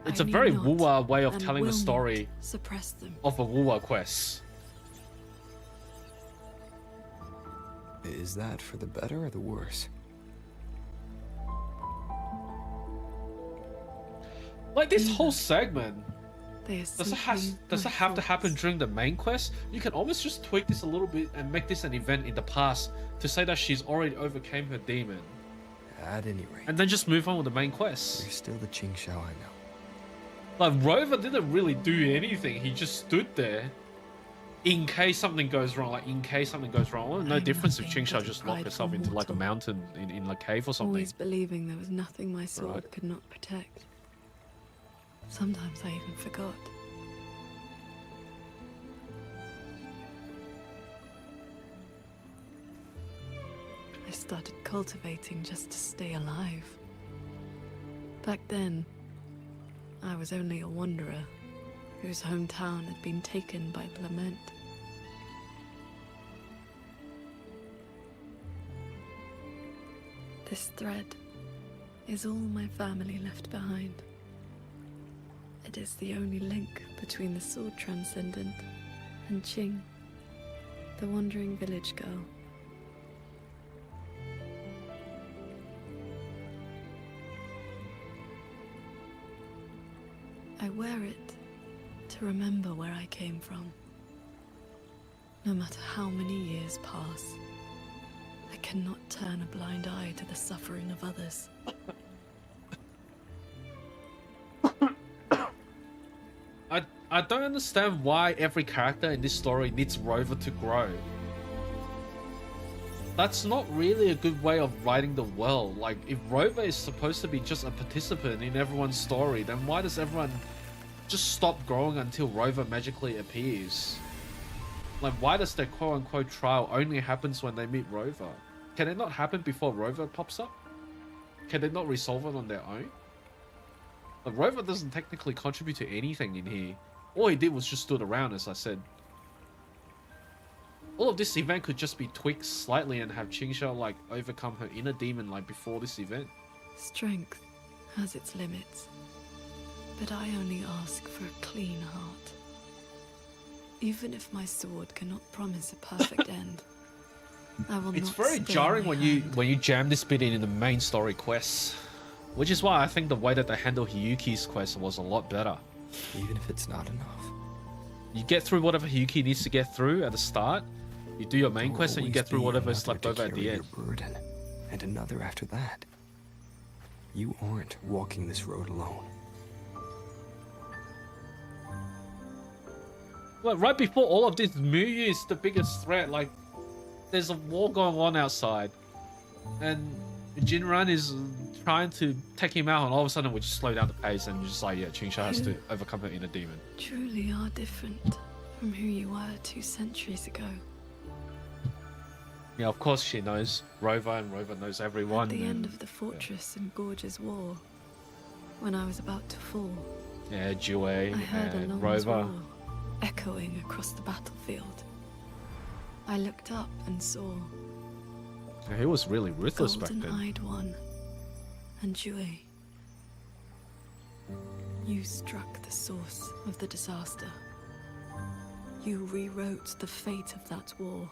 it's a very Wuwa way of telling the story suppress them. Of a Wuwa quest. Is that for the better or the worse? Like this whole segment. They are Does it have to happen during the main quest? You can almost just tweak this a little bit and make this an event in the past to say that she's already overcame her demon. At any rate. And then just move on with the main quest. You're still the QingXiao I know. Like, Rover didn't really do anything. He just stood there in case something goes wrong. Like, in case something goes wrong. Well, no difference if QingXiao just locked herself into like a mountain in a cave or something. Always believing there was nothing my sword could not protect. Sometimes I even forgot. I started cultivating just to stay alive. Back then, I was only a wanderer whose hometown had been taken by the lament. This thread is all my family left behind. It is the only link between the sword transcendent and Qing, the wandering village girl. I wear it to remember where I came from. No matter how many years pass, I cannot turn a blind eye to the suffering of others. I don't understand why every character in this story needs Rover to grow. That's not really a good way of writing the world. Like, if Rover is supposed to be just a participant in everyone's story, then why does everyone just stop growing until Rover magically appears? Like, why does their quote-unquote trial only happens when they meet Rover? Can it not happen before Rover pops up? Can they not resolve it on their own? Like, Rover doesn't technically contribute to anything in here. All he did was just stood around, as I said. All of this event could just be tweaked slightly and have QingXiao like overcome her inner demon like before this event. Strength has its limits, but I only ask for a clean heart. Even if my sword cannot promise a perfect end, I will It's not very stay jarring my when you jam this bit in the main story quests, which is why I think the way that they handle Hiyuki's quest was a lot better. Even if it's not enough. You get through whatever Hiyuki needs to get through at the start. You do your main quest and you get through whatever is left over at the end. Burden, and another after that. You aren't walking this road alone. Well, right before all of this, Muyu is the biggest threat. Like, there's a war going on outside, and Jingran is trying to take him out, and all of a sudden we just slow down the pace and just like, yeah, QingXiao has to overcome her inner demon. Truly are different from who you were 2 centuries ago. Yeah, of course she knows Rover, and Rover knows everyone. At the end of the fortress in Gorge's war, when I was about to fall, Yeah, Jue I heard a and long Rover. roar echoing across the battlefield. I looked up and saw Yeah, he was really ruthless back then. golden-eyed one and Jue. You struck the source of the disaster. You rewrote the fate of that war.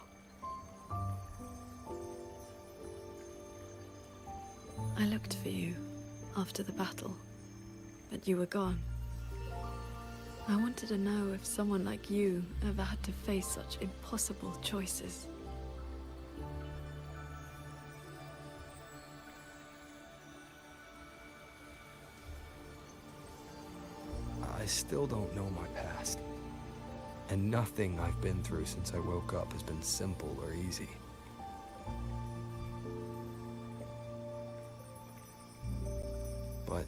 I looked for you after the battle, but you were gone. I wanted to know if someone like you ever had to face such impossible choices. I still don't know my past. And nothing I've been through since I woke up has been simple or easy. But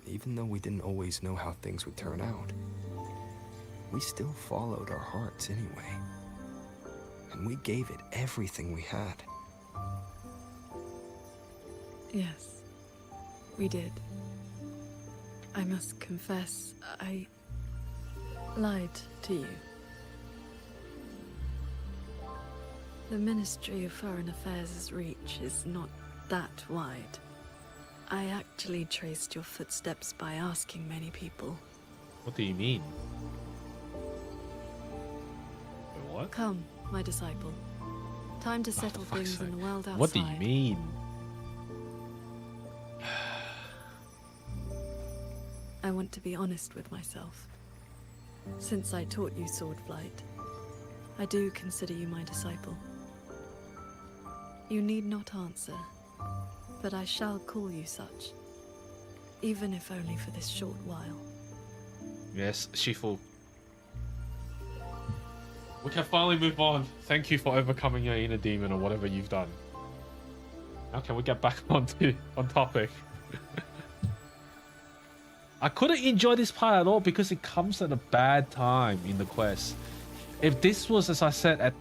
even though we didn't always know how things would turn out, we still followed our hearts anyway. And we gave it everything we had. Yes, we did. I must confess, I lied to you. The Ministry of Foreign Affairs' reach is not that wide. I actually traced your footsteps by asking many people. What do you mean? Wait, what? Come, my disciple. Time to settle things in the world outside. What do you mean? I want to be honest with myself. Since I taught you sword flight, I do consider you my disciple. You need not answer, but I shall call you such, even if only for this short while. Yes, Shifu. We can finally move on. Thank you for overcoming your inner demon or whatever you've done. Now can we get back on topic? I couldn't enjoy this part at all because it comes at a bad time in the quest. If this was, as I said, at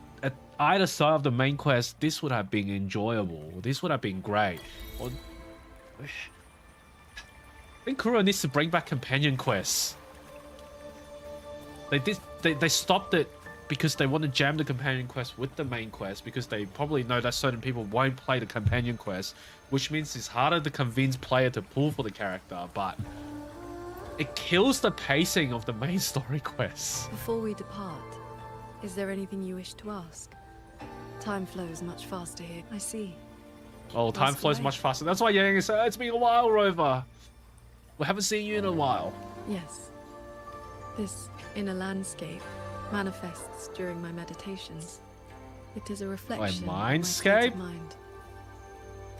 either side of the main quest, this would have been enjoyable. This would have been great. Or, I think Kuro needs to bring back companion quests. They stopped it because they want to jam the companion quest with the main quest because they probably know that certain people won't play the companion quest, which means it's harder to convince player to pull for the character, but it kills the pacing of the main story quests. Before we depart, is there anything you wish to ask? Time flows much faster here. I see. Oh, time flows much faster. That's why Yang is saying, it's been a while, Rover. We haven't seen you in a while. Yes. This inner landscape manifests during my meditations. It is a reflection of my state of mind.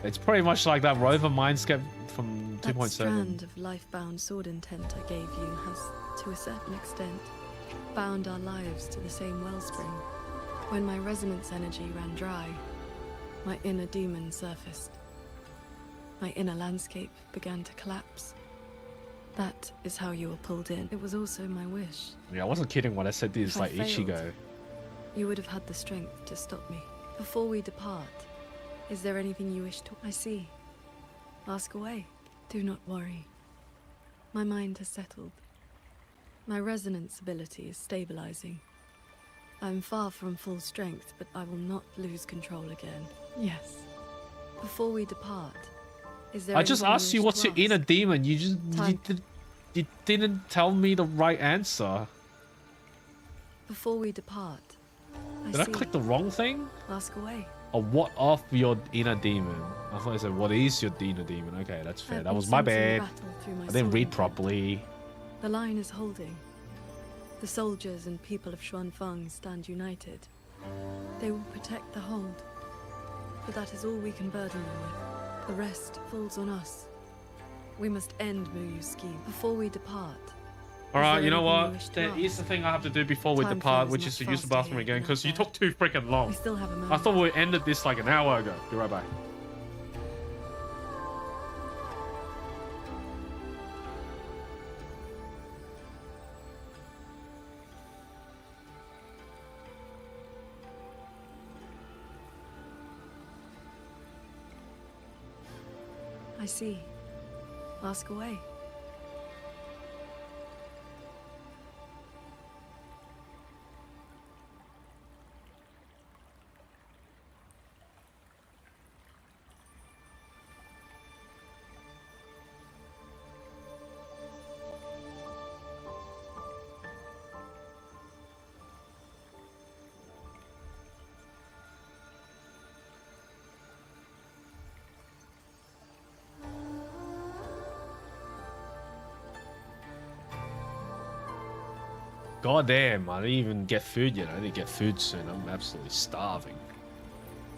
It's pretty much like that Rover mindscape from 2.7. That strand of life-bound sword intent I gave you has, to a certain extent, bound our lives to the same wellspring. When my resonance energy ran dry, my inner demon surfaced. My inner landscape began to collapse. That is how you were pulled in. It was also my wish. Yeah, I wasn't kidding when I said this, If I like failed, Ichigo. You would have had the strength to stop me. Before we depart, is there anything you wish to... I see. Ask away. Do not worry. My mind has settled. My resonance ability is stabilizing. I'm far from full strength, but I will not lose control again. Yes. Before we depart, is there I just asked you what's your inner demon. You didn't tell me the right answer. Before we depart, Did I click the wrong thing? Ask away. Or what of your inner demon? I thought I said, what is your inner demon? Okay, that's fair. I've That been was my sensing bad. battle through my I didn't soul. read properly. The line is holding. The soldiers and people of XuanFang stand united. They will protect the hold. But that is all we can burden them with. The rest falls on us. We must end Muyu's scheme before we depart. Alright, you know what? There is the thing I have to do before we Time depart, flows which is much to use the faster bathroom here again, than because you out there. took too freaking long. We still have a I moment. thought we ended this like an hour ago. Be right back. I see. Ask away. God damn, I didn't even get food yet. I need to get food soon. I'm absolutely starving.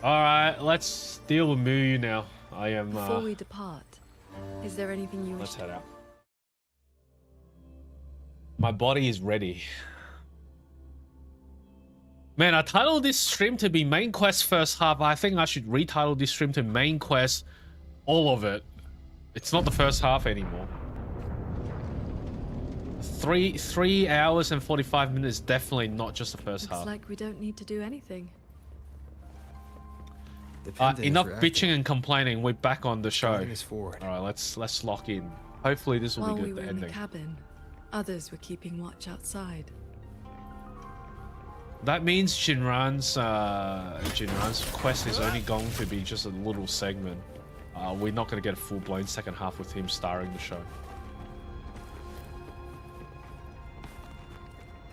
Alright, let's deal with Muyu now. I am Before we depart, is there anything you wish let's head out. My body is ready. Man, I titled this stream to be main quest first half. I think I should retitle this stream to main quest, all of it. It's not the first half anymore. 3 hours and 45 minutes, definitely not just the first Looks half. like we don't need to do anything. Enough bitching and complaining. We're back on the show. All right, let's lock in. Hopefully this will While be we good. were The in the ending. cabin, others were keeping watch outside. That means Jingran's quest is only going to be just a little segment. We're not going to get a full-blown second half with him starring the show.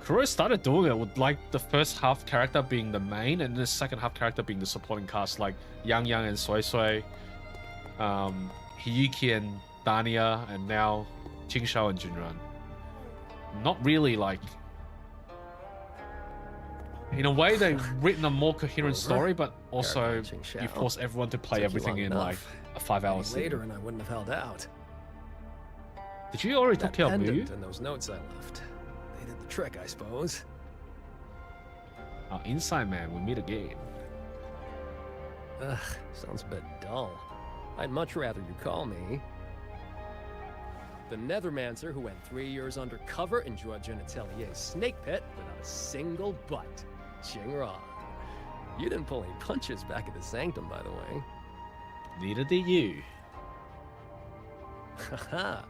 Kuro started doing it with like the first half character being the main and the second half character being the supporting cast, like YangYang and SuiSui, Hiyuki and Dania, and now QingXiao and Jingran. Not really like. In a way, they've written a more coherent story, but also you force everyone to play everything in like a 5-hour scene. Later, and I wouldn't have held out. Did you already talk about Muyu? And those notes I left. They did the trick, I suppose. Our inside man, we meet again. Ugh, sounds a bit dull. I'd much rather you call me the Nethermancer who went 3 years undercover in Jingran Atelier's snake pit without a single butt. Jingran. You didn't pull any punches back at the Sanctum, by the way. Neither did you. Haha.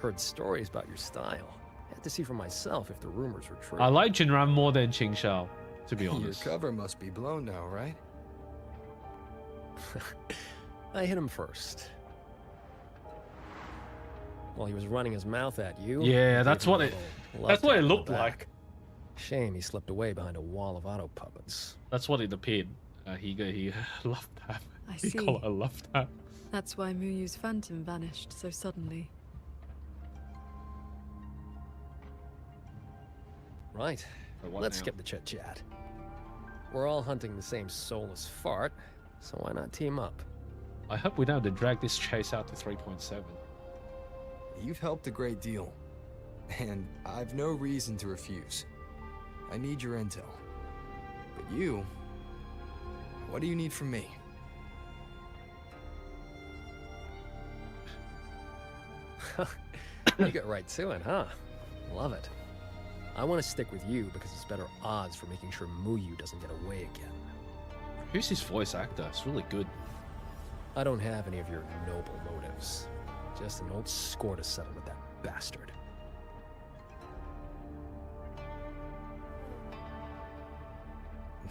Heard stories about your style. Had to see for myself if the rumors were true. I like Jingran more than QingXiao, to be honest. Your cover must be blown now, right? I hit him first. While he was running his mouth at you. Yeah, that's what it looked like. Shame he slipped away behind a wall of auto puppets. That's what it appeared. He love tap. I see. He called it a love tap. That's why Muyu's phantom vanished so suddenly. Right. Let's skip the chit-chat. We're all hunting the same soulless fart, so why not team up? I hope we don't have to drag this chase out to 3.7. You've helped a great deal, and I've no reason to refuse. I need your intel. But you, what do you need from me? You get right to it, huh? Love it. I want to stick with you because it's better odds for making sure Muyu doesn't get away again. Who's his voice actor? It's really good. I don't have any of your noble motives. Just an old score to settle with that bastard.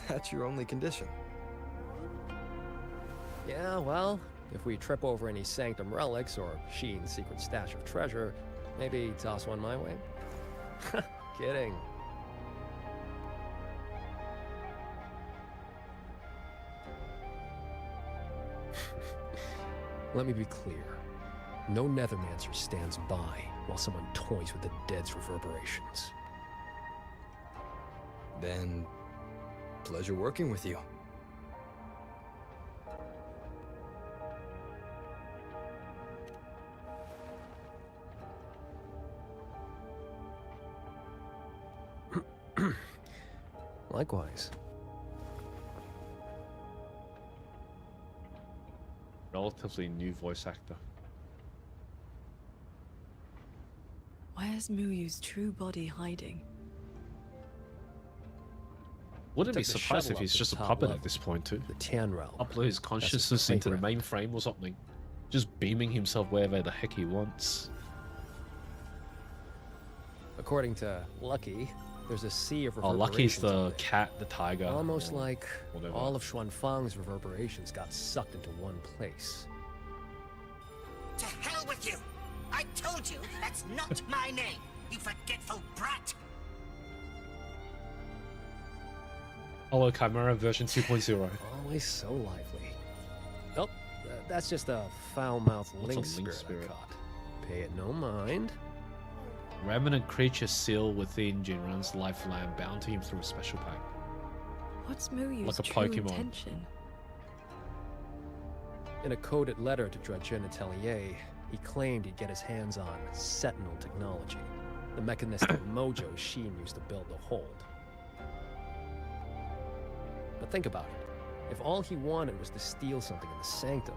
That's your only condition. Yeah, well, if we trip over any Sanctum relics or Hsin's secret stash of treasure, maybe toss one my way? Kidding. Let me be clear. No Nethermancer stands by while someone toys with the dead's reverberations. Then, pleasure working with you. Likewise. Relatively new voice actor. Where's Muyu's true body hiding? Wouldn't be surprised if he's just a puppet at this point too. The Tan realm. Upload his consciousness into the mainframe or something. Just beaming himself wherever the heck he wants. According to Lucky, there's a sea of Oh, reverberations. Lucky's the cat, the tiger. Almost like whatever. all of XuanFang's reverberations got sucked into one place. To hell with you! I told you that's not my name, you forgetful brat! Holo Chimera version 2.0. Always so lively. Oh, that's just a foul-mouthed What's a link link spirit I caught. Pay it no mind. Remnant creature seal within Jingran's lifeline bound to him through a special pack. What's Muyu's Like a true Pokemon. intention? In a coded letter to Jingran Atelier, he claimed he'd get his hands on Sentinel technology, the mechanistic mojo Hsin used to build the hold. But think about it. If all he wanted was to steal something in the Sanctum,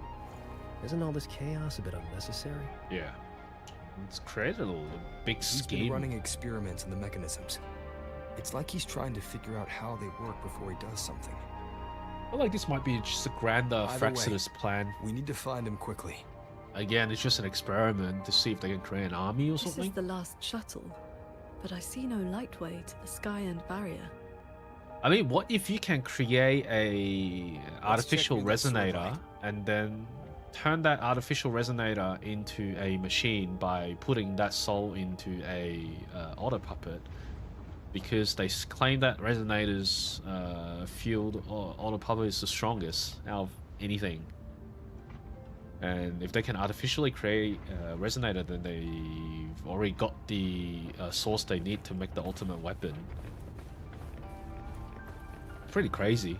isn't all this chaos a bit unnecessary? Yeah. It's created a big He's scheme. been running experiments on the mechanisms. It's like he's trying to figure out how they work before he does something. I feel like this might be just a grander Either way, Fraxidus plan. We need to find him quickly. Again, it's just an experiment to see if they can create an army or This something. is the last shuttle, but I see no lightway to the sky and barrier. I mean, what if you can create a artificial check with that sword resonator light. and then turn that artificial resonator into a machine by putting that soul into a auto puppet? Because they claim that Resonator's fueled auto puppet is the strongest out of anything. And if they can artificially create a resonator, then they've already got the source they need to make the ultimate weapon. Pretty crazy.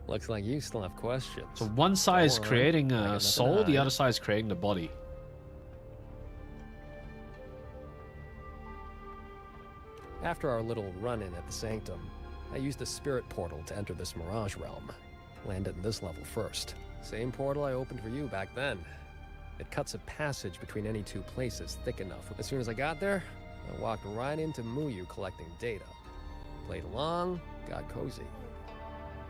Looks like you still have questions. So one side is creating a soul, the other side is creating the body. After our little run-in at the Sanctum, I used a spirit portal to enter this Mirage realm. Landed in this level first. Same portal I opened for you back then. It cuts a passage between any two places thick enough. As soon as I got there, I walked right into Muyu collecting data. Played along, got cozy.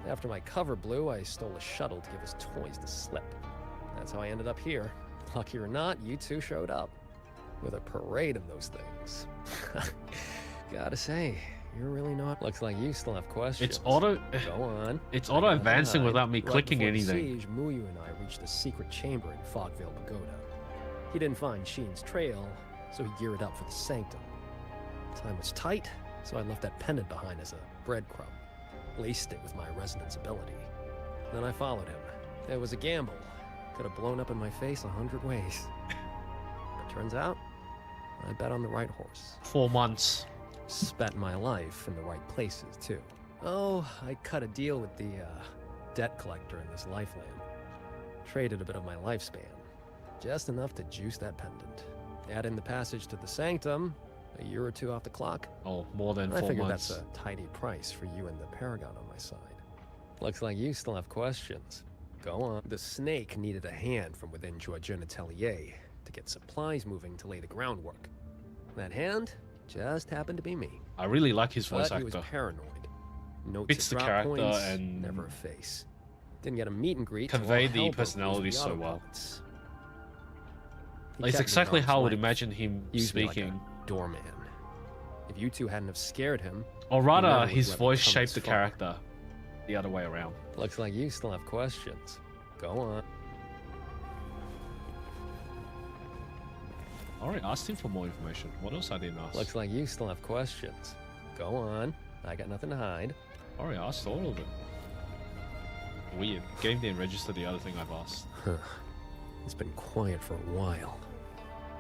After my cover blew, I stole a shuttle to give us toys to slip. That's how I ended up here. Lucky or not, you two showed up. With a parade of those things. Gotta say, you're really not. Looks like you still have questions. It's auto. Go on. It's auto advancing without me clicking anything. Siege, Muyu and I reached a secret chamber in Fogvale Pagoda. He didn't find Hsin's trail, so he geared up for the Sanctum. Time was tight, so I left that pendant behind as a breadcrumb. Laced it with my resonance ability. Then I followed him. It was a gamble. Could have blown up in my face 100 ways. But turns out, I bet on the right horse. 4 months. Spent my life in the right places, too. Oh, I cut a deal with the, debt collector in this lifeline. Traded a bit of my lifespan. Just enough to juice that pendant. Add in the passage to the Sanctum, a year or two off the clock. Oh, more than 4 months. I figure that's a tidy price for you and the Paragon on my side. Looks like you still have questions. Go on. The snake needed a hand from within Georgian Atelier to get supplies moving to lay the groundwork. That hand just happened to be me. I really like his voice But he actor. was paranoid. Notes Fits at the drop character points, and never a face. Didn't get a meet and greet. convey till all the hell broke personality loose with the so well. autopilots. He It's kept me exactly at how I arm's would length, imagine him used me like speaking. a doorman. If you two hadn't have scared him, Or he rather, never would his have voice come shaped this the far. character. The other way around. Looks like you still have questions. Go on. Alright, asked him for more information. What else I didn't ask? Looks like you still have questions. Go on. I got nothing to hide. Alright, I asked all of it. Weird. Game didn't register the other thing I've asked. Huh. It's been quiet for a while.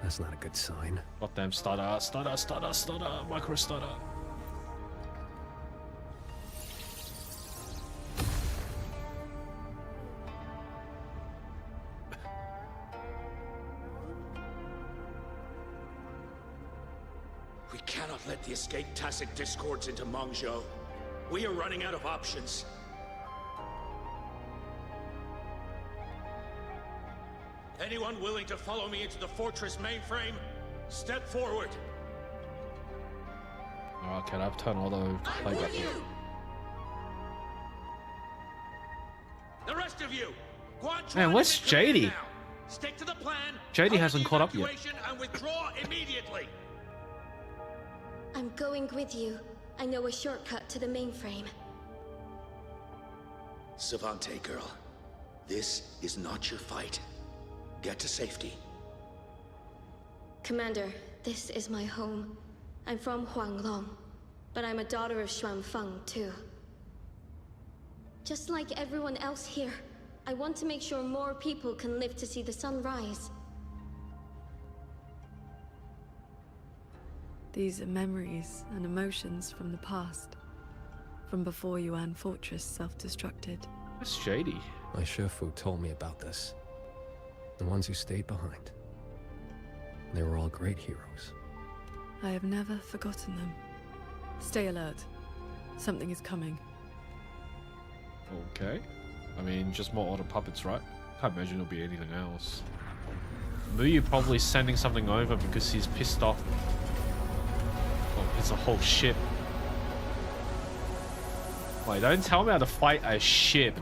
That's not a good sign. Goddamn stutter, micro stutter. We cannot let the escaped tacit discords into Mongzhou. We are running out of options. Anyone willing to follow me into the fortress mainframe? Step forward. Alright, can I turn auto playback on? The rest of you, Man, where's Jadie? stick to the plan. Jadie hasn't caught up yet. Evacuation and withdraw immediately. I'm going with you. I know a shortcut to the mainframe. Savante girl, this is not your fight. Get to safety. Commander, this is my home. I'm from Huanglong, but I'm a daughter of XuanFang too. Just like everyone else here, I want to make sure more people can live to see the sun rise. These are memories and emotions from the past. From before Yuan Fortress self-destructed. That's Jadie. My Shifu told me about this. The ones who stayed behind. They were all great heroes. I have never forgotten them. Stay alert. Something is coming. Okay. I mean, just more auto puppets, right? Can't imagine it'll be anything else. Muyu probably sending something over because he's pissed off. Oh, it's a whole ship. Wait, don't tell me how to fight a ship.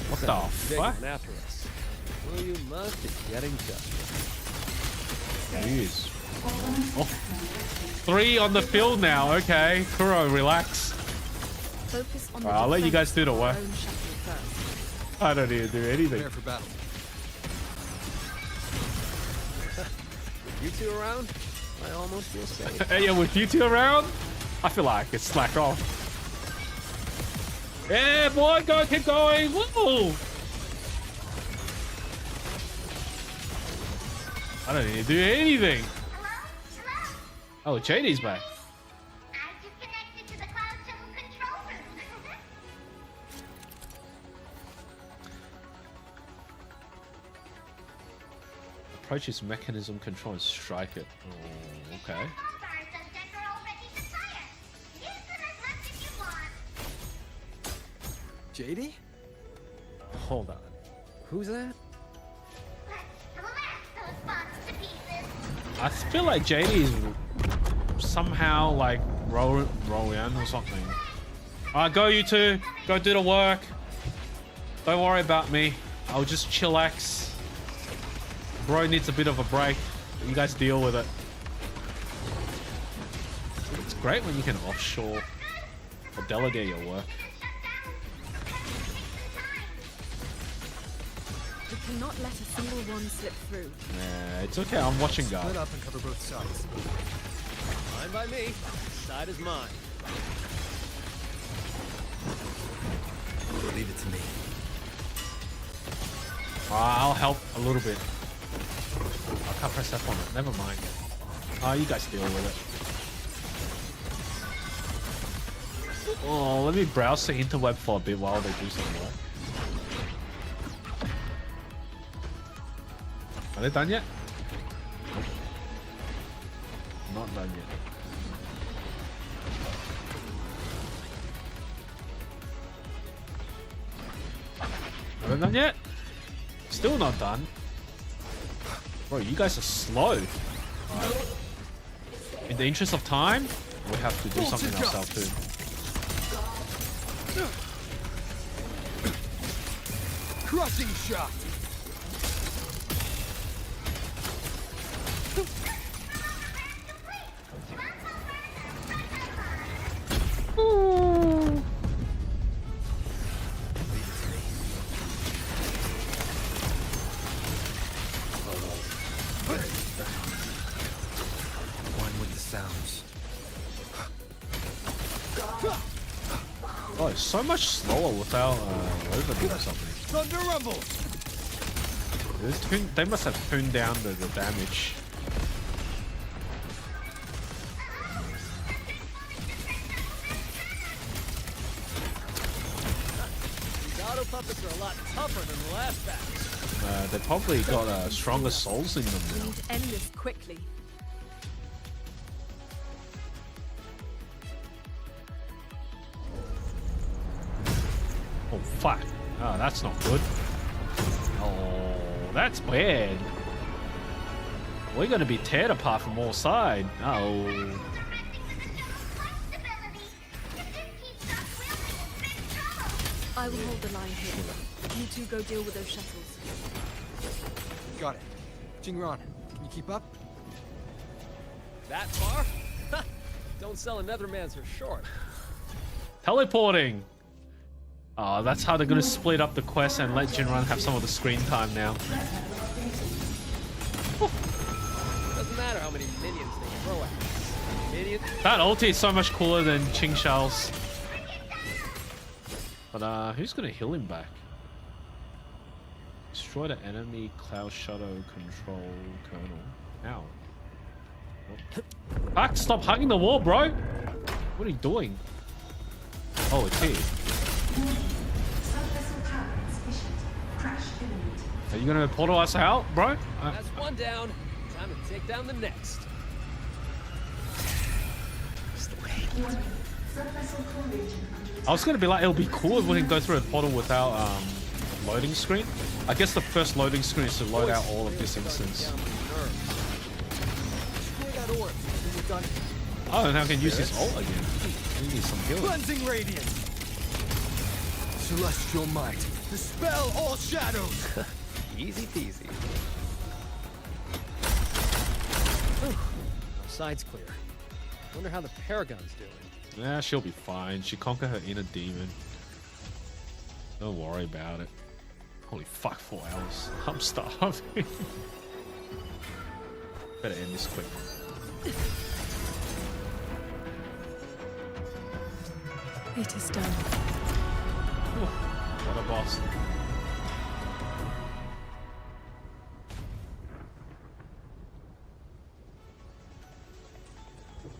What the fuck? After us. Muyu must be getting justice. Jeez. Oh. 3 on the field now. Okay, Kuro, relax. Focus on I'll let you guys do the work. I don't need to do anything. Prepare for battle. You two around? I almost feel safe. Yeah, with you two around, I feel like I could slack off. Yeah, boy, go, keep going. Woo! I don't need to do anything. Oh, Jadie's back. Approach its mechanism control and strike it. Oh, okay. Jadie? Hold on. Who's that? I feel like Jadie is somehow like Royan or something. Alright, go you two. Go do the work. Don't worry about me. I'll just chillax. Bro needs a bit of a break. You guys deal with it. It's great when you can offshore or delegate your work. We cannot let a single one slip through. Nah, it's okay. I'm watching guard. Split up and cover both sides. Fine by me. Side is mine. Leave it to me. I'll help a little bit. I can't press F on it. Never mind. You guys deal with it. Oh, let me browse the interweb for a bit while they do some work. Are they done yet? Nope. Not done yet. Are they done yet? Still not done. Bro, you guys are slow. Right. In the interest of time, we have to do something ourselves too. Crushing shot. Ooh. One with the sounds. Oh, it's so much slower without Rover doing something. Thunder rumble. They must have tuned down the damage. These auto puppets are a lot tougher than the last batch. They probably got stronger souls in them We now. need to end this quickly. Oh fuck! Oh, that's not good. Oh, that's bad. We're gonna be teared apart from all sides. Oh. I will hold the line here. You two go deal with those shuttles. Got it. Jingran, can you keep up? That far? Don't sell a Nethermancer short. Teleporting! Oh, that's how they're gonna split up the quest and let Jingran have some of the screen time now. Doesn't matter how many minions they throw at us. Idiot. That ulti is so much cooler than QingXiao's. But who's gonna heal him back? Destroy the enemy cloud shuttle control kernel. Ow. Fuck, stop hugging the wall, bro! What are you doing? Oh, it's here. Are you gonna portal us out, bro? That's one down. Time to take down the next. I was gonna be like, it'll be cool if we can go through a portal without loading screen. I guess the first loading screen is to load out all of this instance. Oh, and I can use this ult again. We need some healing. Cleansing radiance. Celestial might. Dispel all shadows. Easy peasy. Side's clear. Wonder how the Paragon's doing. Yeah, she'll be fine. She conquered her inner demon. Don't worry about it. Holy fuck, 4 hours. I'm starving. Better end this quick. It is done. another boss.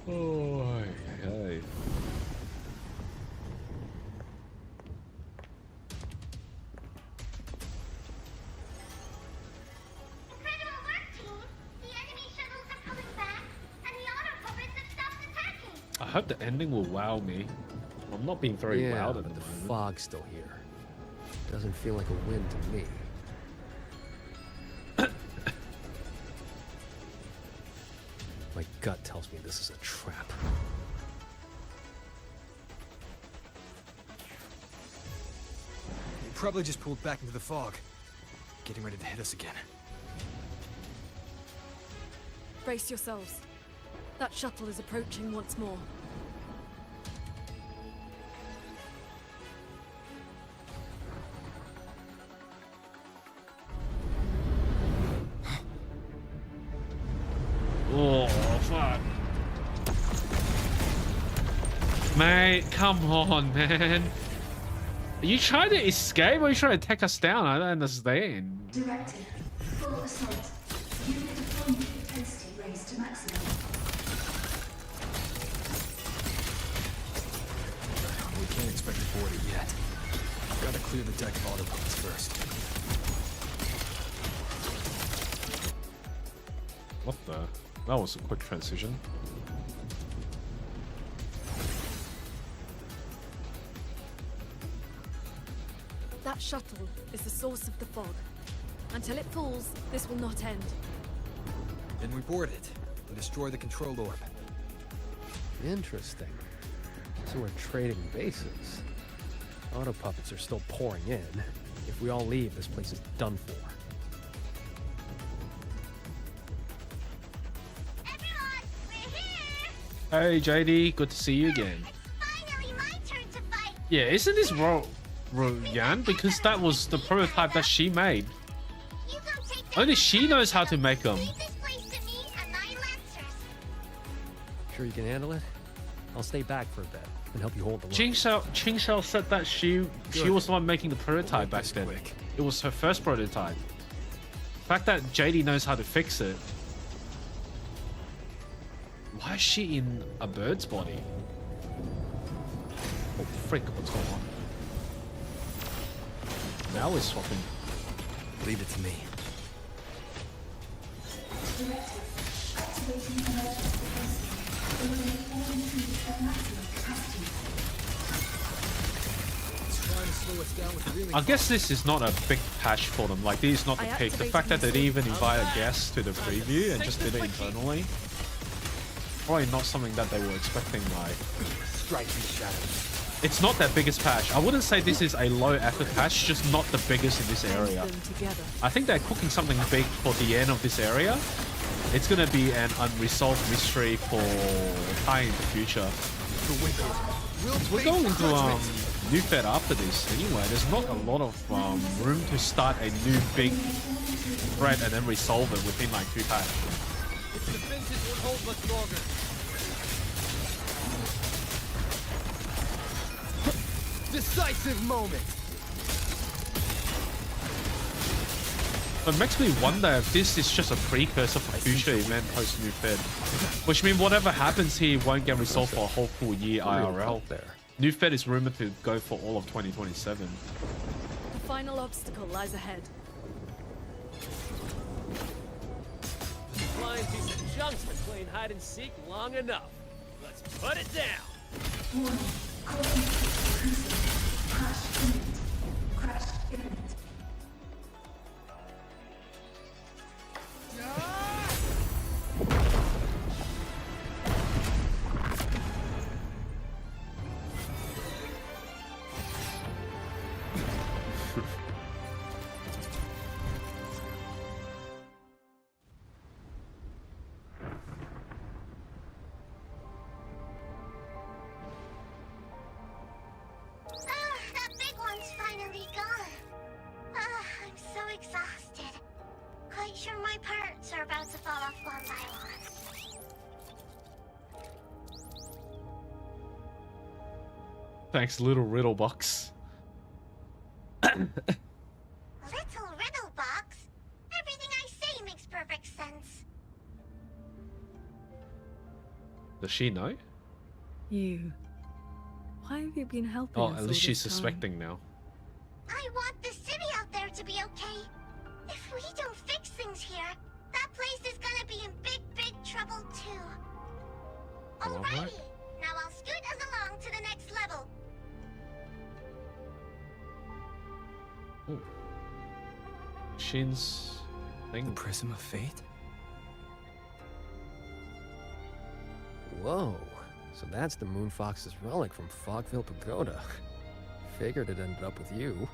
Oh, hey. Incredible work, team! The enemy shuttles are coming back, and the auto puppets have stopped attacking! I hope the ending will wow me. I'm not being very wowed at but the the moment. fog's still here. Doesn't feel like a win to me. My gut tells me this is a trap. He probably just pulled back into the fog, getting ready to hit us again. Brace yourselves. That shuttle is approaching once more. Oh, fuck. Mate, come on, man. Are you trying to escape or are you trying to take us down? I don't understand. Directive. Full assault. Unit deployment intensity raised to maximum. We can't expect to board it yet. Gotta clear the deck of autopilots first. What the? That was a quick transition. That shuttle is the source of the fog. Until it falls, this will not end. Then we board it and destroy the control orb. Interesting. So we're trading bases. Auto puppets are still pouring in. If we all leave, this place is done for. Hey, Jadie, good to see you again. Finally my turn to fight! Yeah, isn't this Yan? Because that was the prototype that she made. Only she knows how to make them. Sure you can handle it? I'll stay back for a bit and help you hold the line. QingXiao said that she was the one making the prototype back then. It was her first prototype. The fact that Jadie knows how to fix it. Why is she in a bird's body? Oh frick, what's going on? Now we're swapping. Leave it to me. I guess this is not a big patch for them. Like, this is not the peak. The fact that they didn't even invite a guest to the preview and just did it internally. Probably not something that they were expecting, like. It's not their biggest patch. I wouldn't say this is a low effort patch, just not the biggest in this area. I think they're cooking something big for the end of this area. It's gonna be an unresolved mystery for Kai in the future. We're going into new Fed after this anyway. There's not a lot of room to start a new big threat and then resolve it within like 2 patches. The defenses won't hold much longer. Decisive moment. But it makes me wonder if this is just a precursor for future event post new Fed. Which means whatever happens here won't get resolved for a whole full year IRL. New Fed is rumored to go for all of 2027. The final obstacle lies ahead. Flying piece of junk's been playing hide and seek long enough. Let's put it down. Crash imminent. That big one's finally gone. I'm so exhausted. Quite sure my parts are about to fall off one by one. Thanks, little riddle box. Little riddle box. Everything I say makes perfect sense. Does she know? You. Why have you been helping Oh, us at all least she's this time? suspecting now. I want the city out there to be okay. If we don't fix things here, that place is gonna be in big trouble too. Alrighty, now I'll scoot us along to the next level. Ooh. Hsin's thing. The Prism of Fate? Whoa. So that's the Moon Fox's relic from Fogville Pagoda. Figured it ended up with you.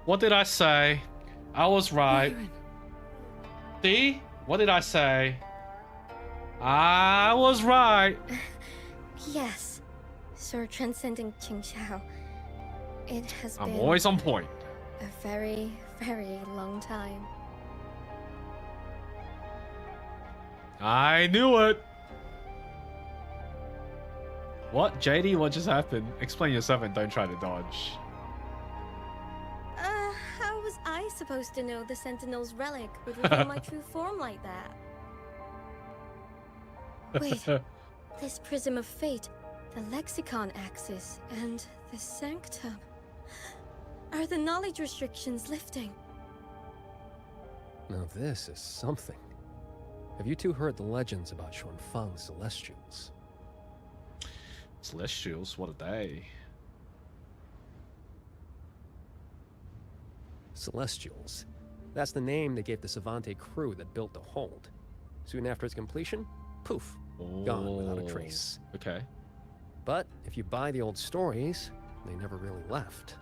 What did I say? I was right. See? What did I say? I was right. Yes, Sir Transcendent QingXiao. It has I'm been always on point. a very long time. I knew it. What, Jadie? What just happened? Explain yourself and don't try to dodge. How was I supposed to know the Sentinel's relic would reveal my true form like that? Wait, this Prism of Fate, the Lexicon Axis, and the Sanctum. Are the knowledge restrictions lifting? Now this is something. Have you two heard the legends about XuanFang's Celestials? Celestials? What are they? Celestials. That's the name they gave the Savante crew that built the hold. Soon after its completion, poof, gone without a trace. Okay. But if you buy the old stories, they never really left.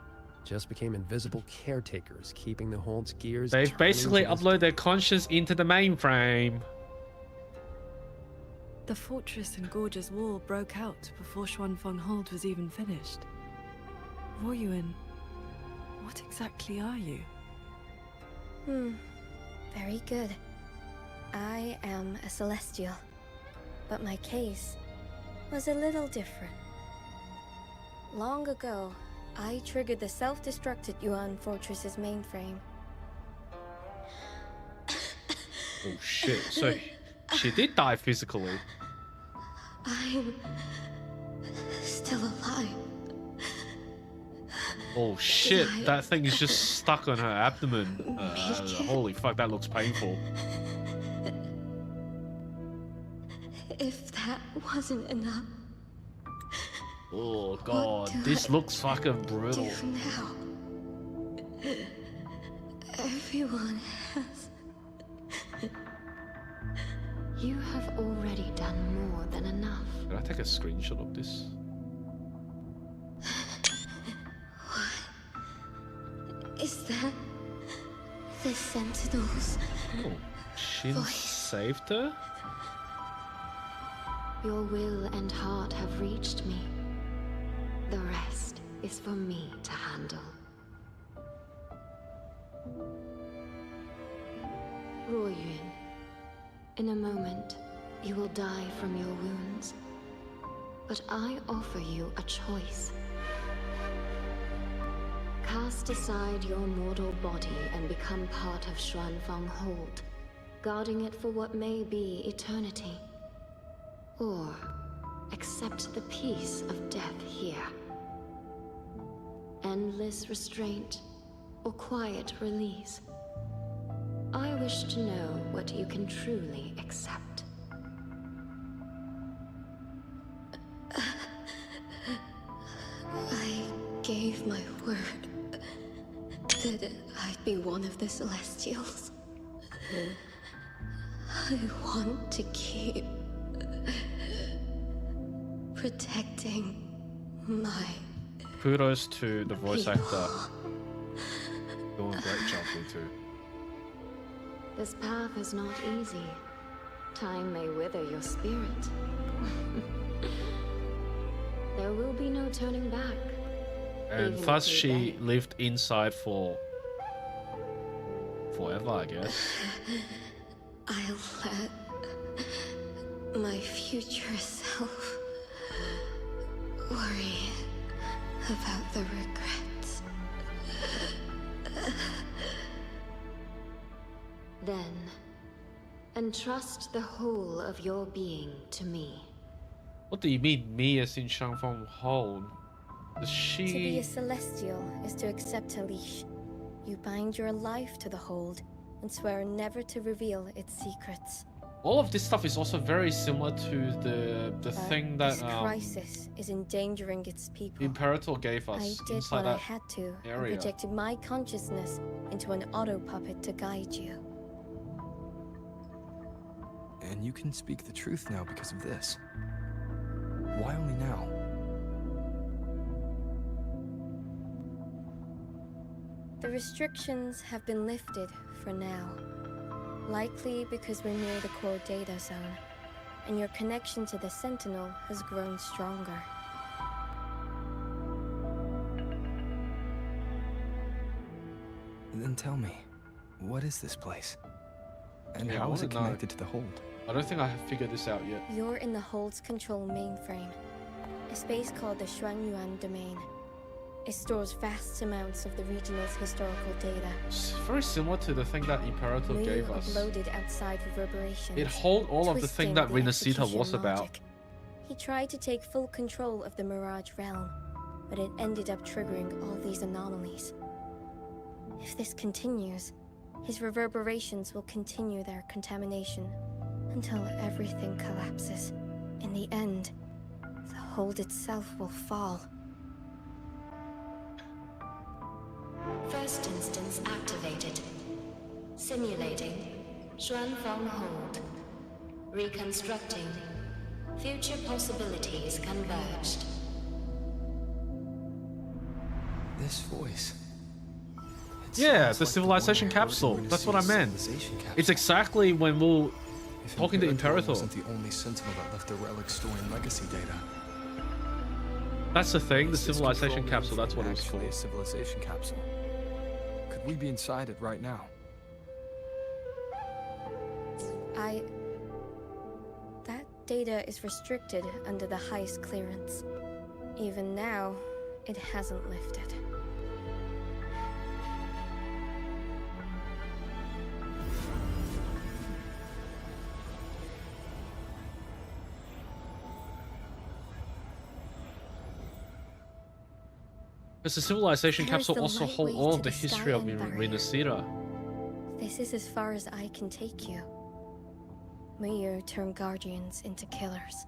Just became invisible caretakers, keeping the hold's gears. They've basically turning uploaded their conscience into the mainframe. The fortress and gorgeous wall broke out before XuanFang Hold was even finished. Royuin, what exactly are you? Very good. I am a Celestial, but my case was a little different. Long ago, I triggered the self-destructed Yuan Fortress's mainframe. Oh shit, so she did die physically. I'm still alive. Oh shit, that thing is just stuck on her abdomen. Holy fuck, that looks painful. If that wasn't enough, Oh god, this looks fucking brutal. do now? Everyone has. You have already done more than enough. Can I take a screenshot of this? Is that the Sentinels? Oh, Hsin saved her? Your will and heart have reached me. The rest is for me to handle. Royuin, in a moment, you will die from your wounds. But I offer you a choice. Cast aside your mortal body and become part of XuanFang Hold, guarding it for what may be eternity. Or accept the peace of death here. Endless restraint or quiet release. I wish to know what you can truly accept. I gave my word that I'd be one of the Celestials. I want to keep protecting my Kudos to the voice actor. Doing a great job here too. This path is not easy. Time may wither your spirit. There will be no turning back. And even thus if you she die. lived inside for forever, I guess. I'll let my future self worry about the regrets. Then, entrust the whole of your being to me. What do you mean, me as in XuanFang whole? Does To be she... a celestial is to accept a leash. You bind your life to the hold and swear never to reveal its secrets. All of this stuff is also very similar to the thing that This crisis is endangering its people. Imperator gave us I did inside what I that had to area. and projected my consciousness into an auto puppet to guide you. And you can speak the truth now because of this. Why only now? The restrictions have been lifted for now. Likely because we're near the core data zone, and your connection to the Sentinel has grown stronger. Then tell me, what is this place? And Yeah, I how is it wanna know. connected to the hold? I don't think I have figured this out yet. You're in the Hold's control mainframe, a space called the Xuanyuan domain. It stores vast amounts of the regional's historical data. It's very similar to the thing that Imperator Muyu gave us. uploaded outside reverberations. It hold all of the thing twisting that the Renacita execution was about. logic. He tried to take full control of the Mirage realm, but it ended up triggering all these anomalies. If this continues, his reverberations will continue their contamination until everything collapses. In the end, the hold itself will fall. First instance activated. Simulating. XuanFang hold. Reconstructing. Future possibilities converged. This voice. Yeah, the civilization capsule. That's what I meant. It's exactly when we're talking to Imperator. Wasn't the only sentinel that left the relic storing legacy data. That's the thing, the This civilization control capsule, that's what it was actually called. a civilization capsule. Could we be inside it right now? That data is restricted under the highest clearance. Even now, it hasn't lifted. Because the civilization There's capsule the also light holds way all to of the the history of sky barrier. Renacita. This is as far as I can take you. Muyu turned guardians into killers,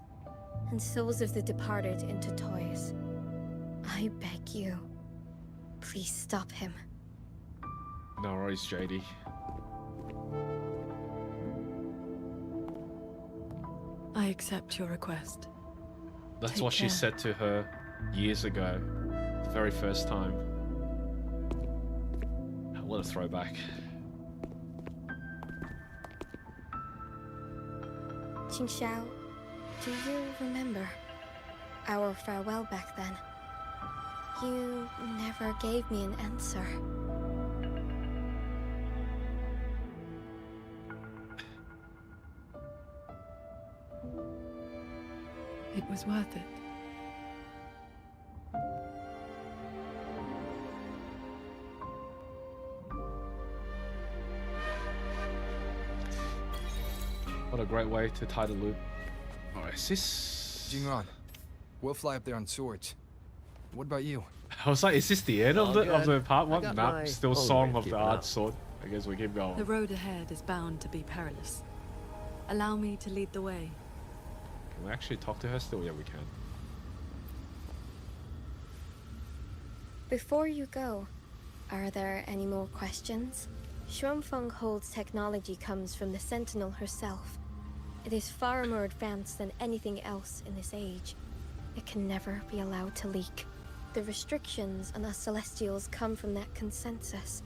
and souls of the departed into toys. I beg you, please stop him. No worries, Jadie. I accept your request. That's Take what she care. said to her years ago, the very first time. What a throwback. QingXiao, do you remember our farewell back then? You never gave me an answer. It was worth it. What a great way to tie the loop. Alright, is this... Jingran, we'll fly up there on swords. What about you? I was like, is this the end of All the good. part I one? got Nah, my still own Song way of of the keeping Art up. Sword. I guess we keep going. The road ahead is bound to be perilous. Allow me to lead the way. Can we actually talk to her still? Yeah, we can. Before you go, are there any more questions? XuanFang Hold's technology comes from the Sentinel herself. It is far more advanced than anything else in this age. It can never be allowed to leak. The restrictions on us Celestials come from that consensus.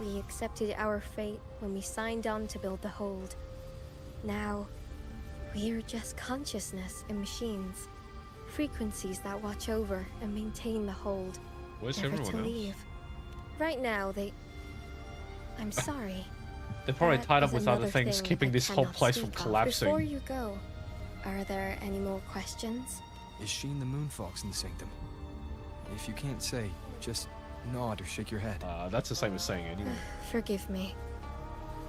We accepted our fate when we signed on to build the Hold. Now, we're just consciousness and machines. Frequencies that watch over and maintain the Hold. Where's never everyone to else? leave. Right now, I'm sorry. They're probably That tied up is with other another things, thing keeping I this whole cannot place from speak of. collapsing. Before you go, are there any more questions? Is Hsin the Moonfox in the Sanctum? If you can't say, just nod or shake your head. That's the same as saying anyway. Forgive me.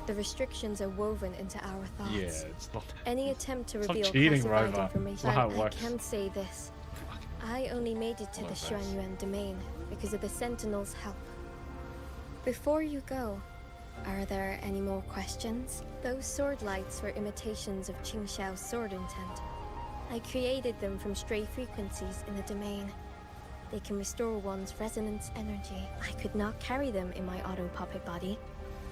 The restrictions are woven into our thoughts. Yeah, it's not. Any attempt to It's not reveal cheating, classified Rover. information. It's not how it I works. can say this. I only made it to the XuanYang domain because of the Sentinel's help. Before you go, are there any more questions? Those sword lights were imitations of QingXiao's sword intent. I created them from stray frequencies in the domain. They can restore one's resonance energy. I could not carry them in my auto puppet body,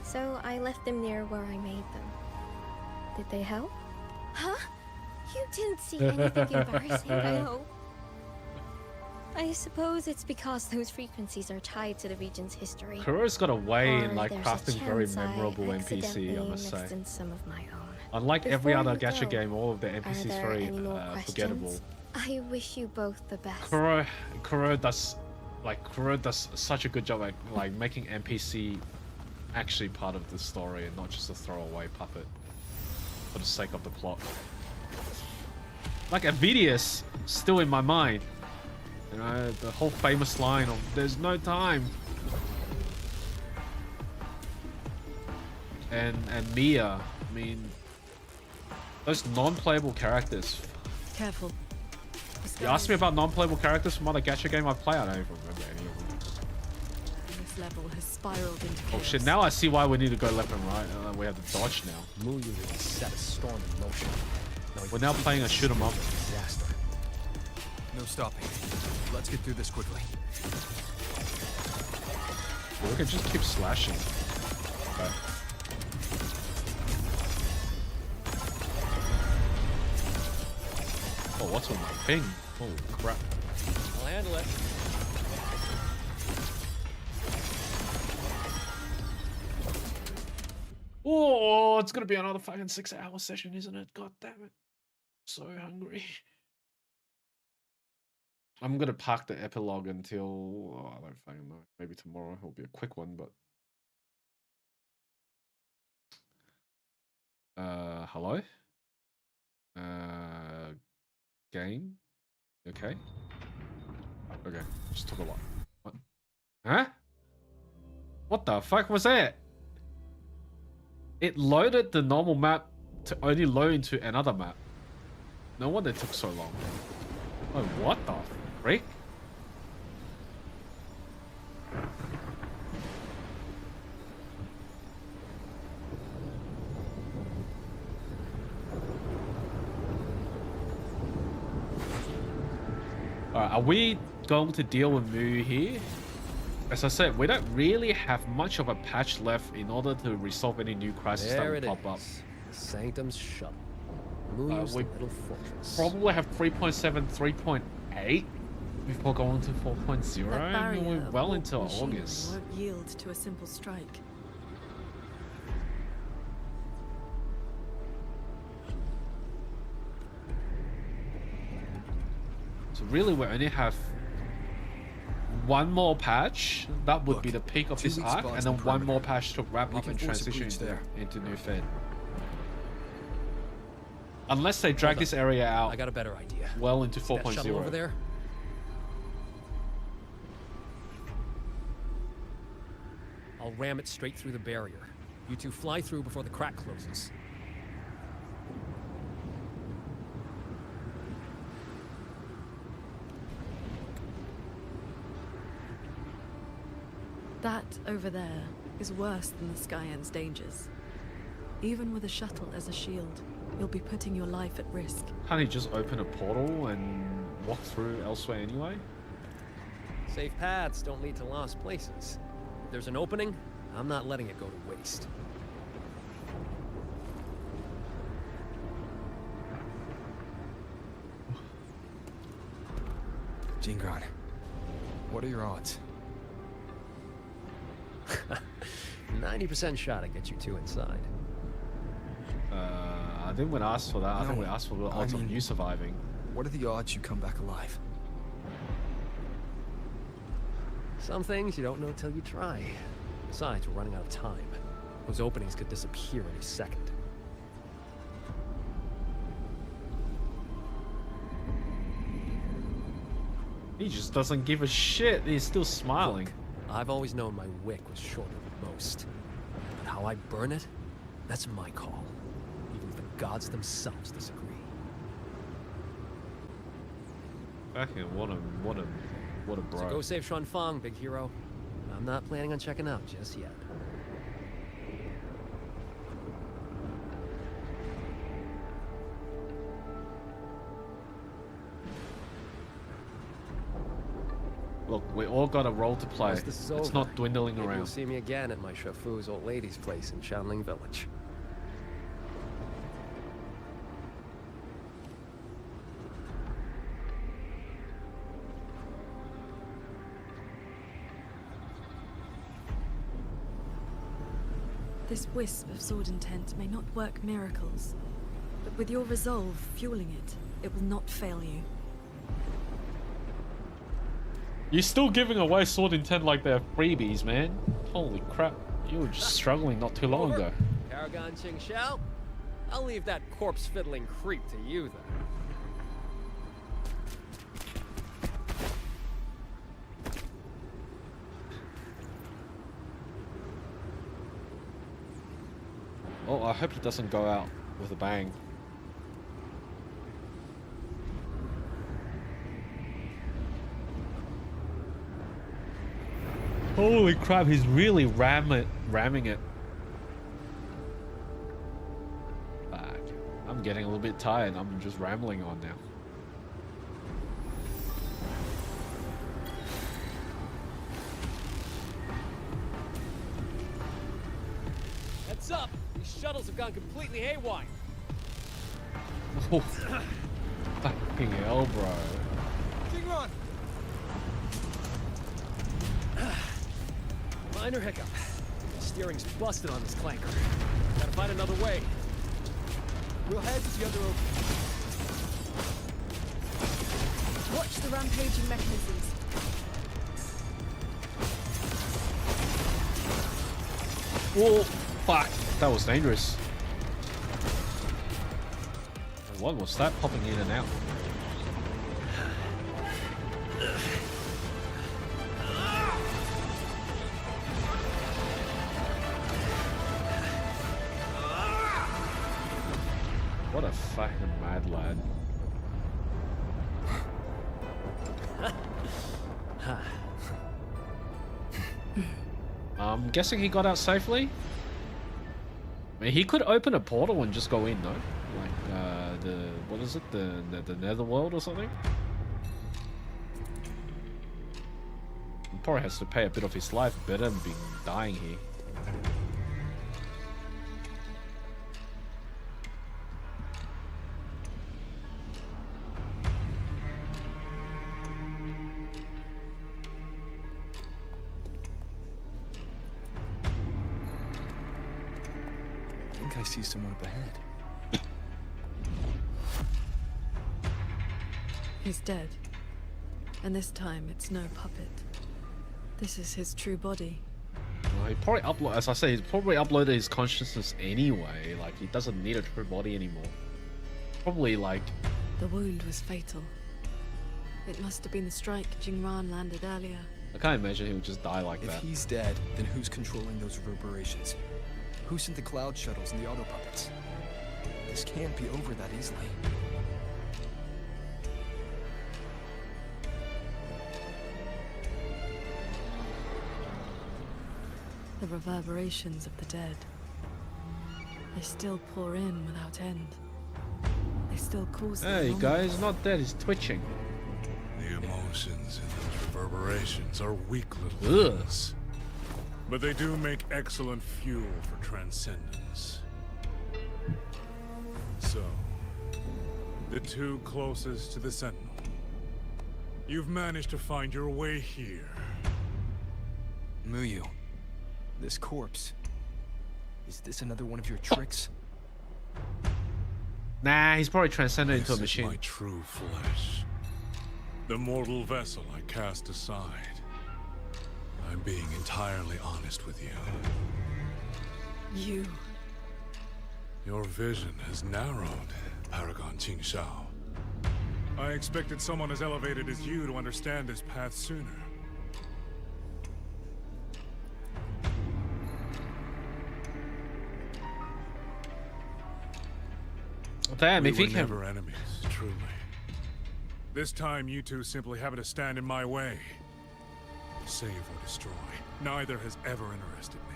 so I left them near where I made them. Did they help? Huh? You didn't see anything embarrassing, I hope. I suppose it's because those frequencies are tied to the region's history. Kuro's got a way in Or like there's a crafting very chance I memorable NPC, accidentally I must say. mixed in some of my own. Unlike every Before other you gacha go, game, all of the are NPCs there very any more forgettable. questions? I wish you both the best. Kuro does such a good job at like making NPC actually part of the story and not just a throwaway puppet for the sake of the plot. Like Avidius, still in my mind. You know, the whole famous line of "There's no time." And Mia, I mean, those non-playable characters. Careful. You asked me about non-playable characters from other gacha game I've played. I don't even remember any of them. This level has spiraled into Oh chaos. shit! Now I see why we need to go left and right. We have to dodge now. Muyu really set a storm in motion. We're now playing a shoot 'em up. Disaster. No stopping. Let's get through this quickly. We can just keep slashing. Okay. Oh, what's with my ping? Oh crap! I'll handle it. Oh, it's gonna be another fucking 6-hour session, isn't it? God damn it! So hungry. I'm gonna park the epilogue until I don't fucking know. Maybe tomorrow. It'll be a quick one, but. Hello? Game? Okay. Okay, just took a while. What? Huh? What the fuck was that? It loaded the normal map to only load into another map. No wonder it took so long. Oh, what the frick? Alright, are we going to deal with Muyu here? As I said, we don't really have much of a patch left in order to resolve any new crises that will pop up. Sanctum's Shuttle. Muyu's we little fortress. probably have 3.7, 3.8 before going to 4.0. That barrier We're of well warp into machinery August. won't yield to a simple strike. So really, we only have one more patch. That would be the peak of this arc, and then one more patch to wrap up and transition into New Fed. Unless they drag this area out. I got a better idea. Well into See that shuttle over 4.0. there? I'll ram it straight through the barrier. You two fly through before the crack closes. That over there is worse than the Skyend's dangers. Even with a shuttle as a shield, you'll be putting your life at risk. Can't he just open a portal and walk through elsewhere anyway? Safe paths don't lead to lost places. If there's an opening, I'm not letting it go to waste. Jingran, what are your odds? 90% shot to get you two inside. I didn't want to ask for that. I think we asked for the odds of you surviving. What are the odds you come back alive? Some things you don't know till you try. Besides, we're running out of time. Those openings could disappear any second. He just doesn't give a shit. He's still smiling. Look, I've always known my wick was shorter than most. But how I burn it, that's my call. Even if the gods themselves disagree. Fucking what a bro. So go save XuanFang, big hero. I'm not planning on checking out just yet. Look, we all got a role to play. Once this is It's over, not dwindling maybe around. You'll see me again at my Shafu's old lady's place in Shanling Village. This wisp of sword intent may not work miracles, but with your resolve fueling it, it will not fail you. You're still giving away sword intent like they're freebies, man. Holy crap. You were just struggling not too long ago. Paragon QingXiao? I'll leave that corpse fiddling creep to you then. Oh, I hope he doesn't go out with a bang. Holy crap, he's really ramming it. Fuck. I'm getting a little bit tired. I'm just rambling on now. Heads up! These shuttles have gone completely haywire. Oh, fucking hell, bro. Jingran! Minor hiccup. The steering's busted on this clanker. Gotta find another way. We'll head to the other opening. Watch the rampaging mechanisms. Oh, fuck. That was dangerous. And what was that popping in and out? What a fucking mad lad. I'm guessing he got out safely. I mean, he could open a portal and just go in, though. Like, what is it? The Netherworld or something? He probably has to pay a bit of his life better than being dying here. I see someone up ahead. He's dead. And this time, it's no puppet. This is his true body. Well, he probably as I say, he's probably uploaded his consciousness anyway. Like, he doesn't need a true body anymore. Probably, like... The wound was fatal. It must have been the strike Jingran landed earlier. I can't imagine he would just die like that. If he's dead, then who's controlling those reverberations? Who sent the cloud shuttles and the auto puppets? This can't be over that easily. The reverberations of the dead. They still pour in without end. They still cause Hey guys, he's not dead, he's twitching. The emotions in those reverberations are weak little things. But they do make excellent fuel for transcendence. So, the two closest to the Sentinel. You've managed to find your way here. Muyu, this corpse. Is this another one of your tricks? Nah, he's probably transcended into a This is machine. my true flesh. The mortal vessel I cast aside. I'm being entirely honest with you. You. Your vision has narrowed, Paragon QingXiao. I expected someone as elevated as you to understand this path sooner. Damn, if we he were can. never enemies, truly. This time, you two simply happen to stand in my way. Save or destroy. Neither has ever interested me.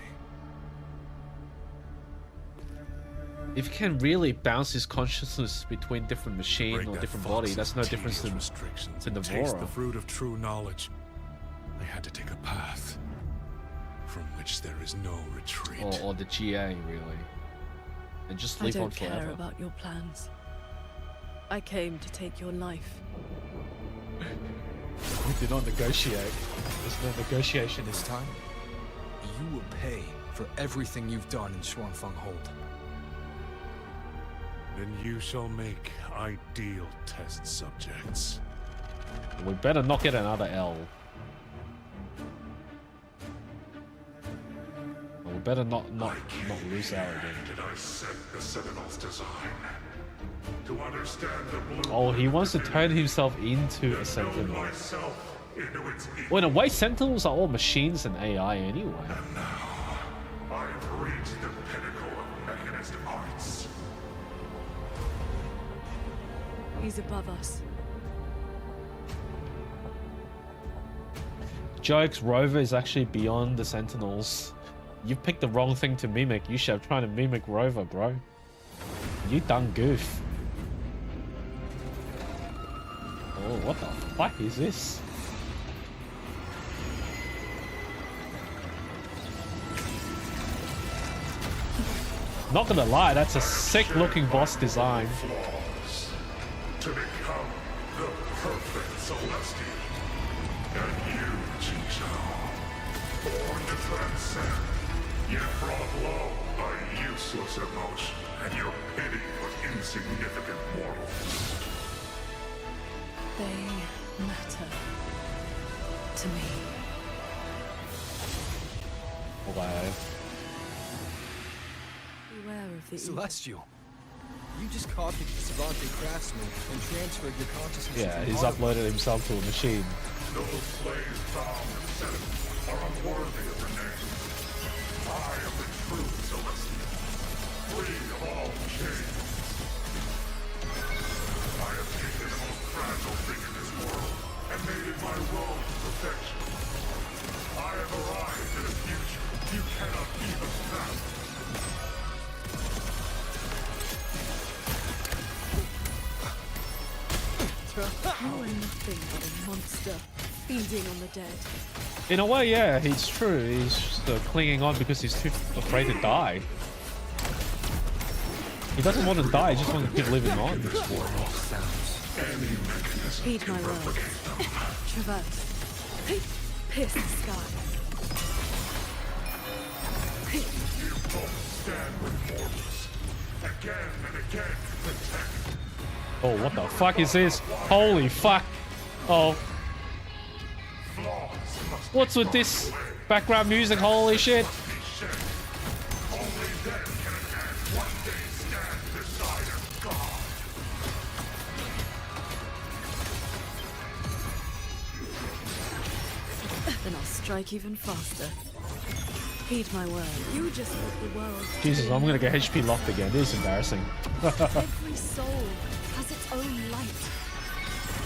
If he can really bounce his consciousness between different machine or different body, that's no difference than the Taste the fruit of true knowledge. I had to take a path from which there is no retreat. Or the GA, really. And just live on forever. I don't care about your plans. I came to take your life. We did not negotiate. There's no negotiation this time. You will pay for everything you've done in XuanFang Hold. Then you shall make ideal test subjects. We better not get another L. We better not lose out again. Did I set the Sentinel's design? To understand the blue. Oh, he wants to turn himself into a Sentinel. Well, in a way, Sentinels are all machines and AI anyway. And now, I have reached the pinnacle of mechanist arts. He's above us. Jokes, Rover is actually beyond the Sentinels. You picked the wrong thing to mimic. You should have tried to mimic Rover, bro. You done goof. Oh, what the fuck is this? Not gonna lie, that's a sick looking boss design. To become the perfect Celestial. And you, QingXiao, born to transcend, yet brought low by useless emotion and your pity for insignificant mortals. They matter to me. Wow. Beware of the Celestial. You just copied the Savante craftsman and transferred your consciousness. Yeah, to he's Auto. uploaded himself to a machine. Those slaves found and set are unworthy of the name. I am the true Celestial, free of all chains. I have taken the most fragile thing in this world and made it my road to perfection. I have arrived at a future you cannot even fathom. You are nothing but a monster, feeding on the dead. In a way, yeah, it's true. He's just clinging on because he's too afraid to die. He doesn't want to die, he just wants to keep living on. Heed my words. Traverse. Pierce the sky. You both stand with mortals, again and again to protect. Oh, what the fuck is this? Holy fuck. Oh. What's with this background music? Holy shit. Then I'll strike even faster. Heed my word. You just put the world. Jesus, I'm gonna get HP locked again. This is embarrassing. Every soul has its own light.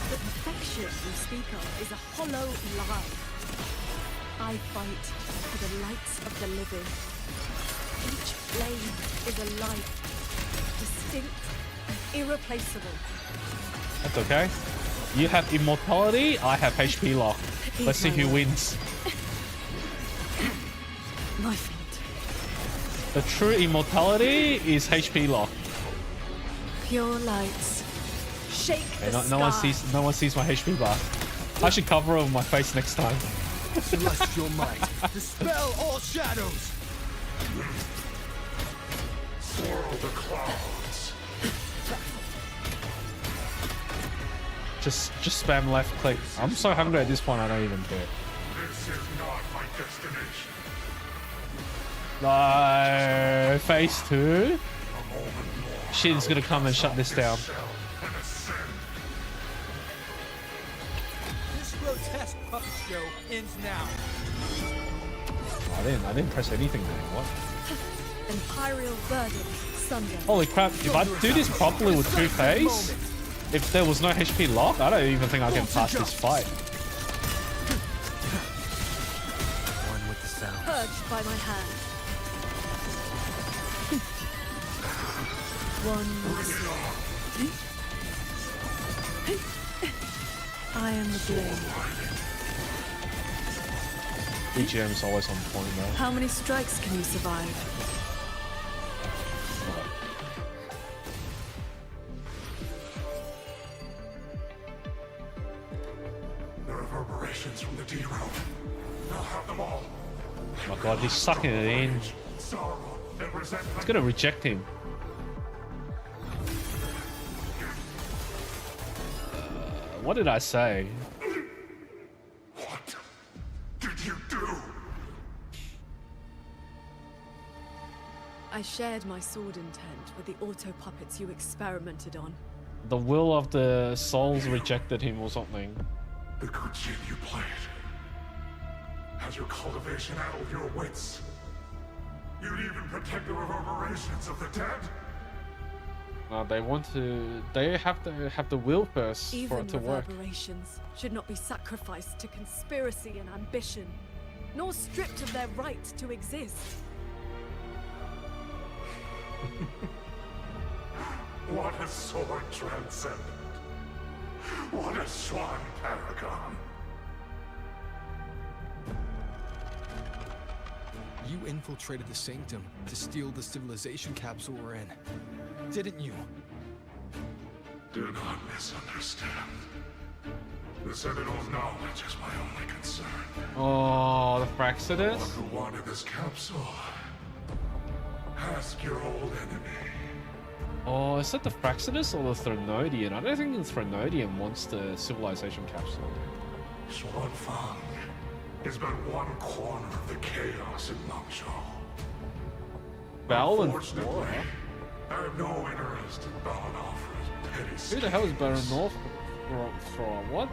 The perfection you speak of is a hollow lie. I fight for the lights of the living. Each flame is a life, distinct and irreplaceable. That's okay. You have immortality, I have HP lock. Let's see who wins. My fault. The true immortality is HP lock. Pure lights. Shake the sky. No one sees my HP bar. I should cover it with my face next time. Celestial might. Dispel all shadows. Swirl the clouds. Just spam left click. I'm so hungry at this point I don't even care. This is not my destination. No. go. Phase 2. Hsin's gonna come and shut this down. This grotesque puppet show ends now. I didn't press anything there. What? Imperial verdict. Sunday. Holy crap! If I do this properly with 2 phase, if there was no HP lock, I don't even think I can pass this fight. One with the sound. Purged by my hand. One with the sword. I am the blade. BGM is always on point though. How many strikes can you survive? The reverberations from the D-Road. I'll have them all. Oh my god, he's sucking it in. It's gonna reject him. What did I say? What did you do? I shared my sword intent with the auto puppets you experimented on. The will of the souls rejected him or something. The good shit you played. Has your cultivation addled your wits? You'd even protect the reverberations of the dead? They want to. They have to have the will first Even for it to work. reverberations should not be sacrificed to conspiracy and ambition, nor stripped of their right to exist. What a sword transcendent. What a Xuan paragon. You infiltrated the Sanctum to steal the civilization capsule we're in, didn't you? Do not misunderstand. The Sentinel's knowledge is my only concern. Oh, the Fraxidus? One who wanted this capsule. Ask your old enemy. Oh, is that the Fraxidus or the Threnodian? I don't think the Threnodian wants the civilization capsule. XuanFang is but one corner of the chaos in Mangzhou. Bell and Unfortunately, I have no interest in Baron Alfred's petty Who the hell is Baron schemes. North for what?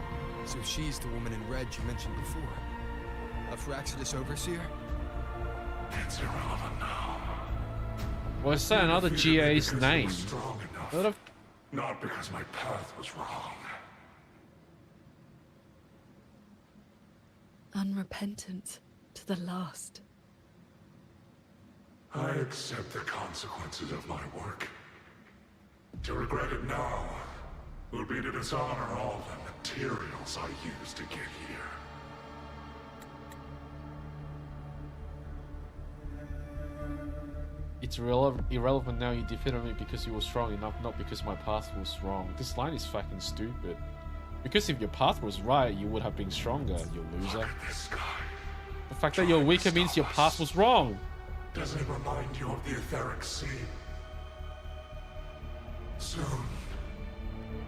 So she's the woman in red you mentioned before. A Fraxidus overseer? It's irrelevant now. Well, is that another GA's name? Strong enough. What if Not because my path was wrong. Unrepentant to the last. I accept the consequences of my work. To regret it now would be to dishonor all the materials I used to get here. it's irrelevant now you defeated me because you were strong enough, not because my path was wrong. This line is fucking stupid. Because if your path was right, you would have been stronger, you loser. The fact that you're weaker means your path was wrong. Doesn't it remind you of the etheric sea? Soon,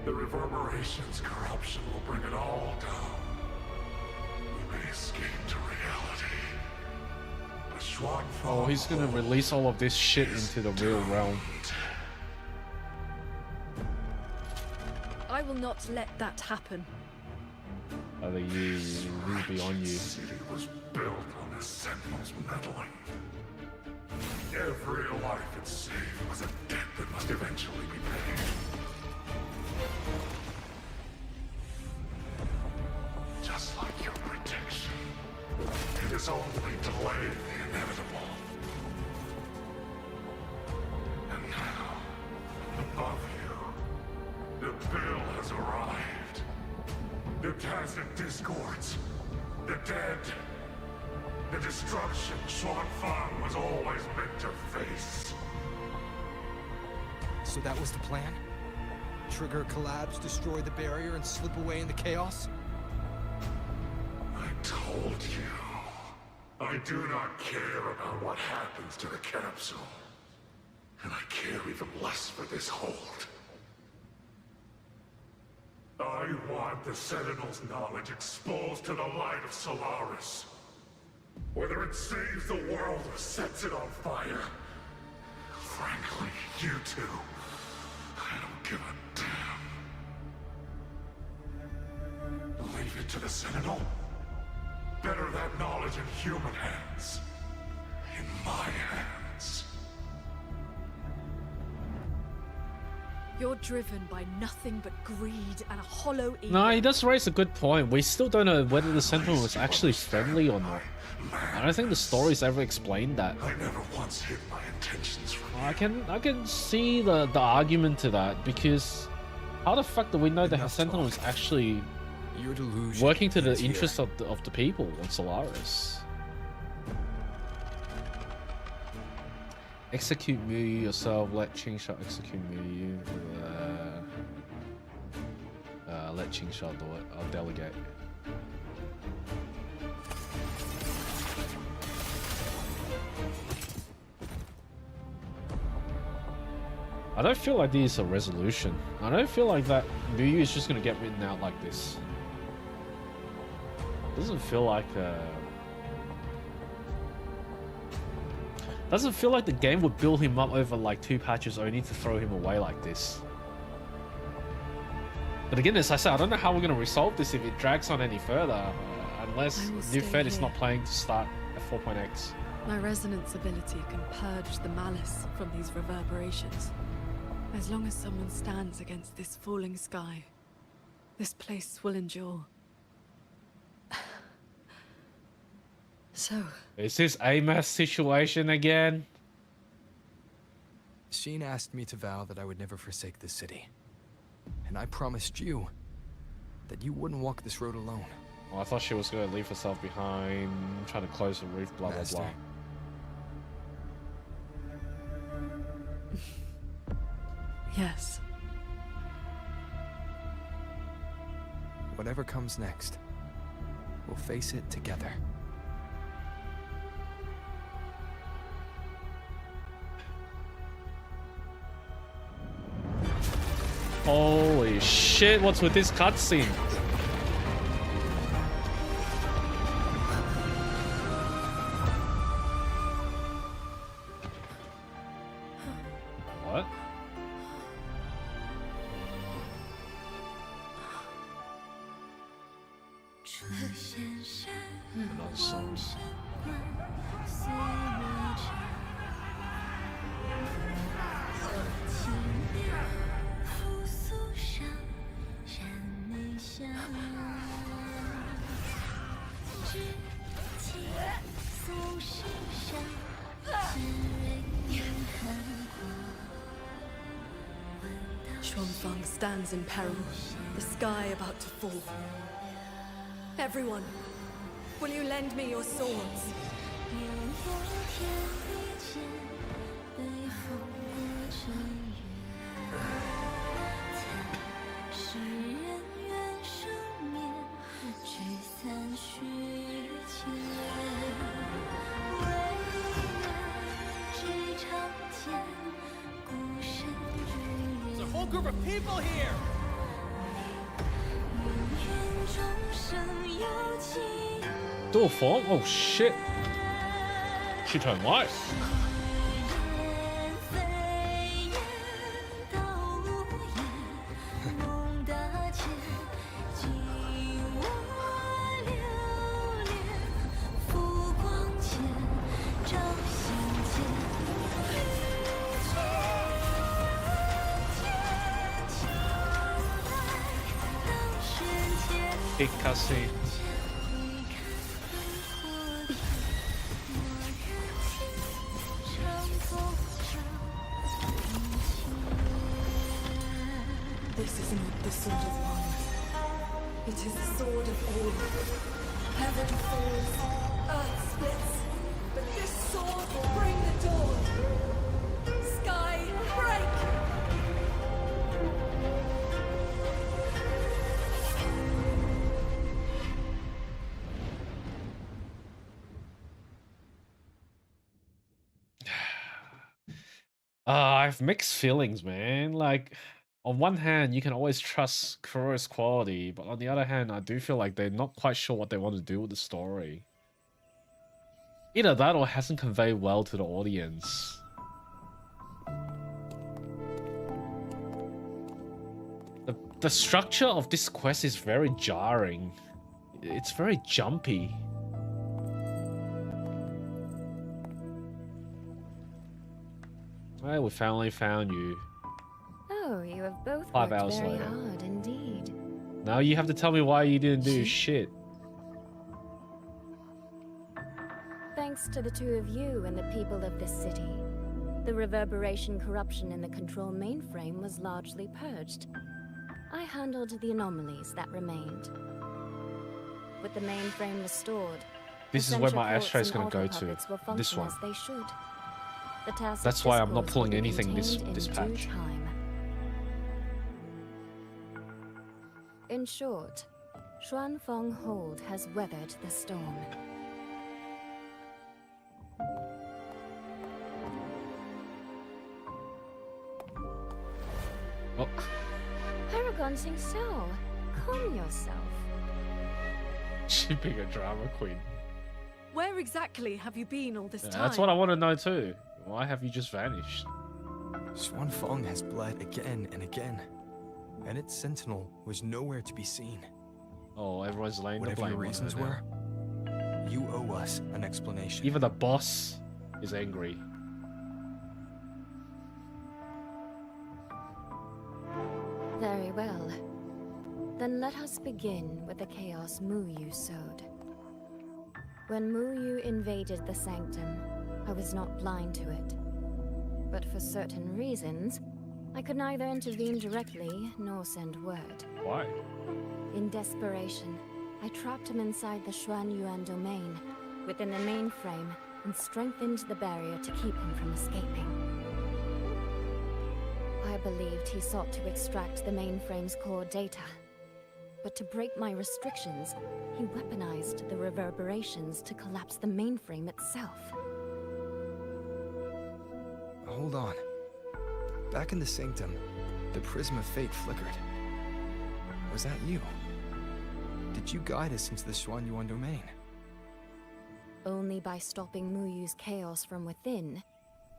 the reverberation's corruption will bring it all down. We may escape to reality. But XuanFang Oh, he's gonna release all of this shit into the real realm. I will not let that happen. Oh, he's beyond you. The city was built on the Sentinel's meddling. Every life it saved was a debt that must eventually be paid. Just like your protection, it has only delayed the inevitable. And now, above you, the bill has arrived. The tacit discords, the dead, the destruction XuanFang was always meant to face. So that was the plan? Trigger a collapse, destroy the barrier, and slip away in the chaos? I told you. I do not care about what happens to the capsule. And I care even less for this hold. I want the Sentinel's knowledge exposed to the light of Solaris. Whether it saves the world or sets it on fire, you two. I don't give a damn. Leave it to the Sentinel. Better that knowledge in human hands. In my hands. You're driven by nothing but greed and a hollow ego. No, he does raise a good point. We still don't know whether the Sentinel was actually friendly or not. I don't think the story's ever explained that. I never once hid my intentions from I can see the argument to that, because how the fuck do we know that the Sentinel is actually working to the interests of the people on Solaris? Execute Muyu yourself, let QingXiao execute Muyu. Let QingXiao do it, I'll delegate. I don't feel like this is a resolution. I don't feel like that Muyu is just gonna get written out like this. Doesn't feel like doesn't feel like the game would build him up over like 2 patches only to throw him away like this. But again, as I said, I don't know how we're going to resolve this if it drags on any further, unless New Fed is not planning to start at 4.x. My resonance ability can purge the malice from these reverberations. As long as someone stands against this falling sky, this place will endure. So... Is this AMAS situation again? Hsin asked me to vow that I would never forsake this city. And I promised you that you wouldn't walk this road alone. Well, I thought she was going to leave herself behind, trying to close the roof, blah, blah, blah. Yes. Whatever comes next, we'll face it together. Holy shit, what's with this cutscene? What? Another song. XuanFang stands in peril, the sky about to fall. Everyone, will you lend me your swords? There's a whole group of people here! Dual form? Oh shit! She turned white. Big cutscene. This is not the sword of one. It is the sword of all. Heaven falls, earth splits, but this sword will bring the dawn. Sky, break! I have mixed feelings, man. Like, on one hand, you can always trust Kuro's quality, but on the other hand, I do feel like they're not quite sure what they want to do with the story. Either that or it hasn't conveyed well to the audience. The structure of this quest is very jarring. It's very jumpy. Well, we finally found you. Oh, you have both 5 worked hours very later. hard indeed. Now you have to tell me why you didn't do shit. Thanks to the two of you and the people of this city, the reverberation corruption in the control mainframe was largely purged. I handled the anomalies that remained. With the mainframe restored, This the is where sensor my ports ashtray is and going to go to. autopuppets will function This one. as they should. The tacit That's why I'm not discords pulling will be anything this contained in this due patch. time. In short, XuanFang Hold has weathered the storm. Oh. Paragon XingXiao, calm yourself. She being a drama queen. Where exactly have you been all this Yeah, time? that's what I want to know too. Why have you just vanished? XuanFang has bled again and again, and its sentinel was nowhere to be seen. Oh, everyone's laying the Whatever blame your on her reasons now. were, you owe us an explanation. Even the boss is angry. Very well. Then let us begin with the chaos Muyu sowed. When Muyu invaded the Sanctum, I was not blind to it. But for certain reasons, I could neither intervene directly nor send word. Why? In desperation, I trapped him inside the Xuanyuan domain, within the mainframe, and strengthened the barrier to keep him from escaping. I believed he sought to extract the mainframe's core data. But to break my restrictions, he weaponized the reverberations to collapse the mainframe itself. Hold on. Back in the Sanctum, the Prism of Fate flickered. Was that you? Did you guide us into the Xuanyuan domain? Only by stopping Muyu's chaos from within,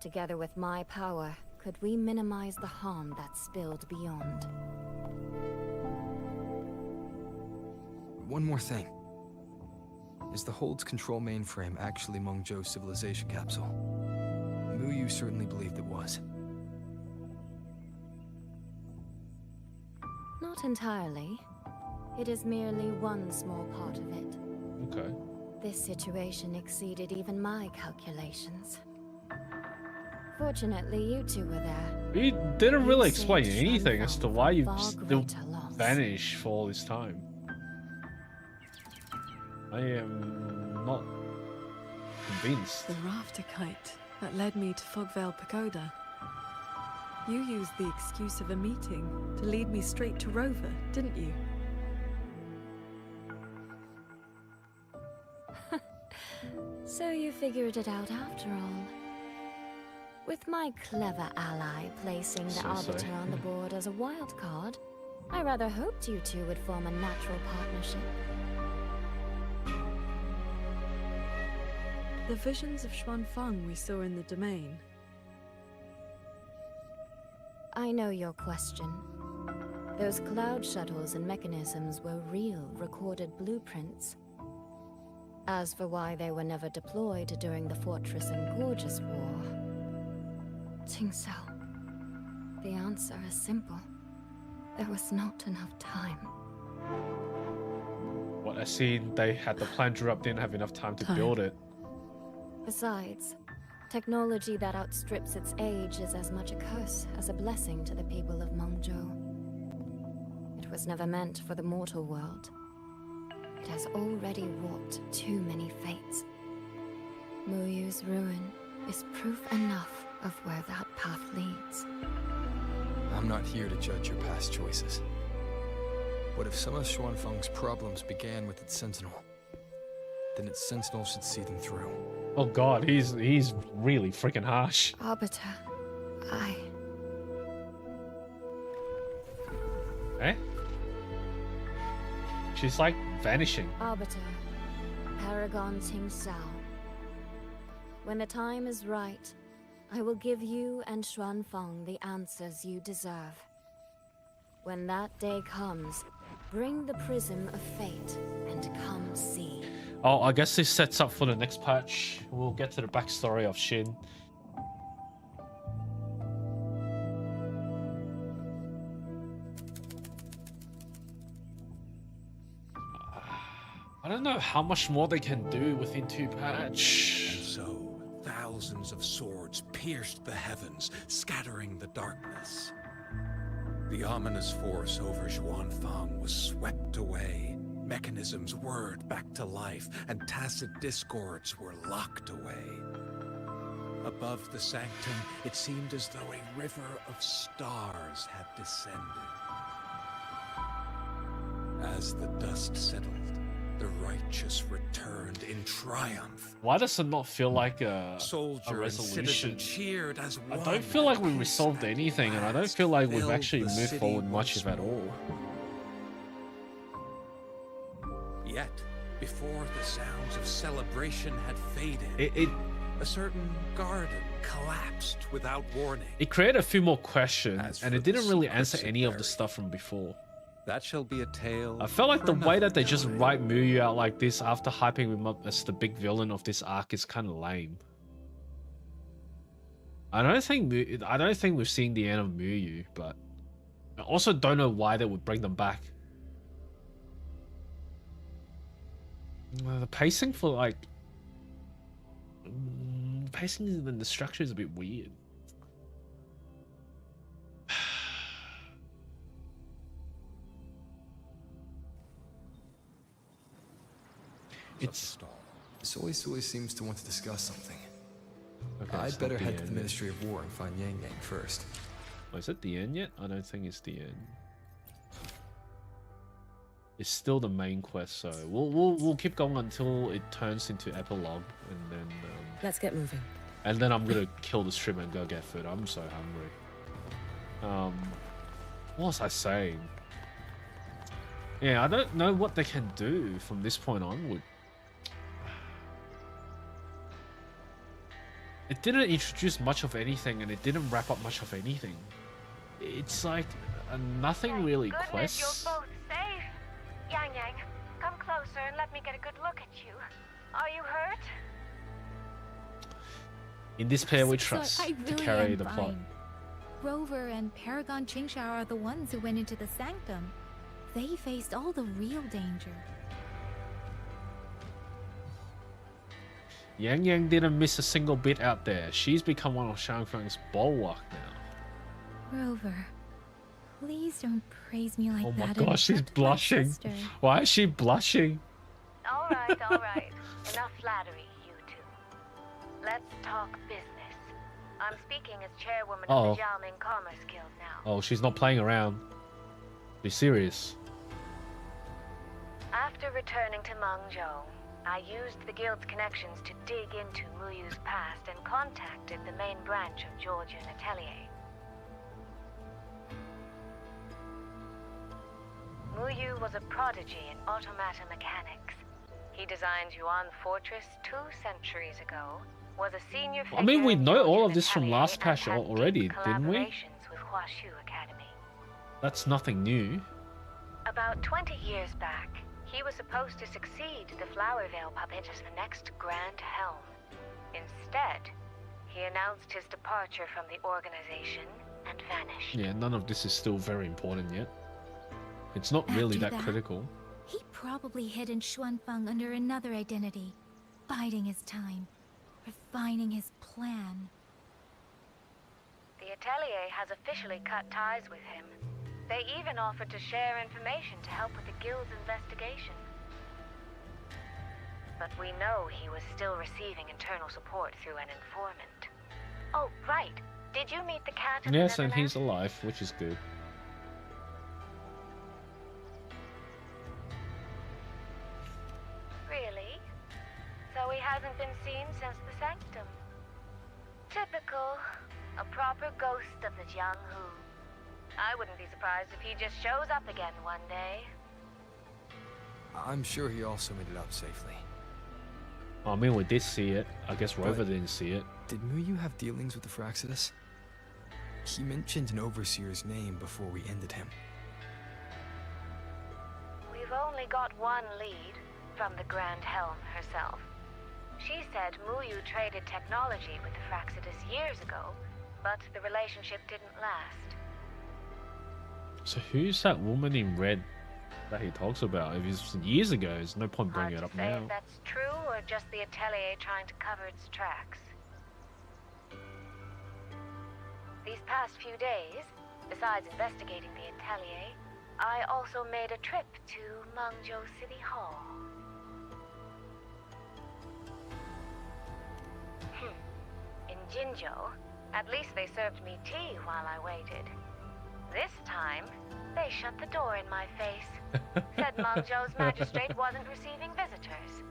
together with my power, could we minimize the harm that spilled beyond. One more thing. Is the Hold's control mainframe actually Mengzhou's civilization capsule? Muyu certainly believed it was. Not entirely. It is merely one small part of it. Okay. This situation exceeded even my calculations. Fortunately, you two were there. He didn't really You explain saved anything as to why you far still greater loss. vanished for all this time. I am not convinced. The rafter kite that led me to Fogvale Pagoda. You used the excuse of a meeting to lead me straight to Rover, didn't you? So you figured it out after all. With my clever ally placing the SuiSui. Arbiter on the board as a wild card, I rather hoped you two would form a natural partnership. The visions of XuanFang we saw in the domain. I know your question. Those cloud shuttles and mechanisms were real, recorded blueprints. As for why they were never deployed during the Fortress and Gorgeous War... XingXiao, the answer is simple. There was not enough time. What I seen, they had the plan drew up, didn't have enough time to build it. Besides, technology that outstrips its age is as much a curse as a blessing to the people of Mengzhou. It was never meant for the mortal world. It has already wrought too many fates. Muyu's ruin is proof enough of where that path leads. I'm not here to judge your past choices. But if some of XuanFang's problems began with its sentinel, then its sentinel should see them through. Oh god, he's really freaking harsh. Arbiter, Eh? She's like vanishing. Arbiter, Paragon XingXiao. When the time is right, I will give you and XuanFang the answers you deserve. When that day comes, bring the prism of fate and come see. Oh, I guess this sets up for the next patch. We'll get to the backstory of Hsin. I don't know how much more they can do within 2 patch. And so, thousands of swords pierced the heavens, scattering the darkness. The ominous force over XuanFang was swept away. Mechanisms whirred back to life, and tacit discords were locked away. Above the Sanctum, it seemed as though a river of stars had descended. As the dust settled, the righteous returned in triumph. Why does it not feel like a resolution? Cheered as one. I don't feel like we resolved anything, and I don't feel like we've actually moved forward much, if at all. Yet, before the sounds of celebration had faded, a certain garden collapsed without warning. It created a few more questions, and it didn't really answer any of the stuff from before. That shall be a tale. I felt like the way that they just write Muyu out like this after hyping him up as the big villain of this arc is kind of lame. I don't think we've seen the end of Muyu, but I also don't know why they would bring them back. The pacing for like pacing and the structure is a bit weird. It's SuiSui seems to want to discuss something. Okay, I'd better head to the Ministry of War and find YangYang first. Oh, is it the end yet? I don't think it's the end. It's still the main quest, so we'll keep going until it turns into epilogue, and then let's get moving. And then I'm gonna kill the stream and go get food. I'm so hungry. What was I saying? Yeah, I don't know what they can do from this point onward. It didn't introduce much of anything, and it didn't wrap up much of anything. It's like nothing really quests. You're both safe. YangYang, come closer and let me get a good look at you. Are you hurt? In this pair, we trust I to really carry am the plot. fine. Rover and Paragon QingXiao are the ones who went into the Sanctum. They faced all the real danger. YangYang didn't miss a single bit out there. She's become one of XuanFang's bulwark now. Rover, please don't praise me like that. Oh my and gosh, she's hurt my blushing. sister. Why is she blushing? All right, all right. Enough flattery, you two. Let's talk business. I'm speaking as chairwoman of the Yapping Commerce Guild now. Oh, she's not playing around. Be serious. After returning to Mangzhou, I used the guild's connections to dig into Muyu's past and contacted the main branch of Georgian Atelier. Muyu was a prodigy in automata mechanics. He designed Yuan Fortress 2 centuries ago, was a senior figure. I mean, we in know all of Georgian this from Atelier last and patch had already, deep didn't we? collaborations with Huashu Academy. That's nothing new. About 20 years back, he was supposed to succeed the Flower Veil puppet as the next Grand Helm. Instead, he announced his departure from the organization and vanished. Yeah, none of this is still very important yet. It's not really After that critical. He probably hid in XuanFang under another identity, biding his time, refining his plan. The Atelier has officially cut ties with him. They even offered to share information to help with the guild's investigation. But we know he was still receiving internal support through an informant. Oh, right. Did you meet the cat in Yes, the and Netherlands? he's alive, which is good. Really? So he hasn't been seen since the Sanctum. Typical. A proper ghost of the Jianghu. I wouldn't be surprised if he just shows up again one day. I'm sure he also made it out safely. I mean, we did see it. I guess Rover didn't see it. Did Muyu have dealings with the Fraxidus? He mentioned an overseer's name before we ended him. only got one lead, from the Grand Helm herself. She said Muyu traded technology with the Fraxidus years ago, but the relationship didn't last. So who's that woman in red that he talks about? If it's years ago, there's no point bringing it up Hard to say now. if that's true or just the Atelier trying to cover its tracks. These past few days, besides investigating the Atelier, I also made a trip to Mangzhou City Hall. In Jinzhou, at least they served me tea while I waited. This time, they shut the door in my face. Said Mangzhou's magistrate wasn't receiving visitors.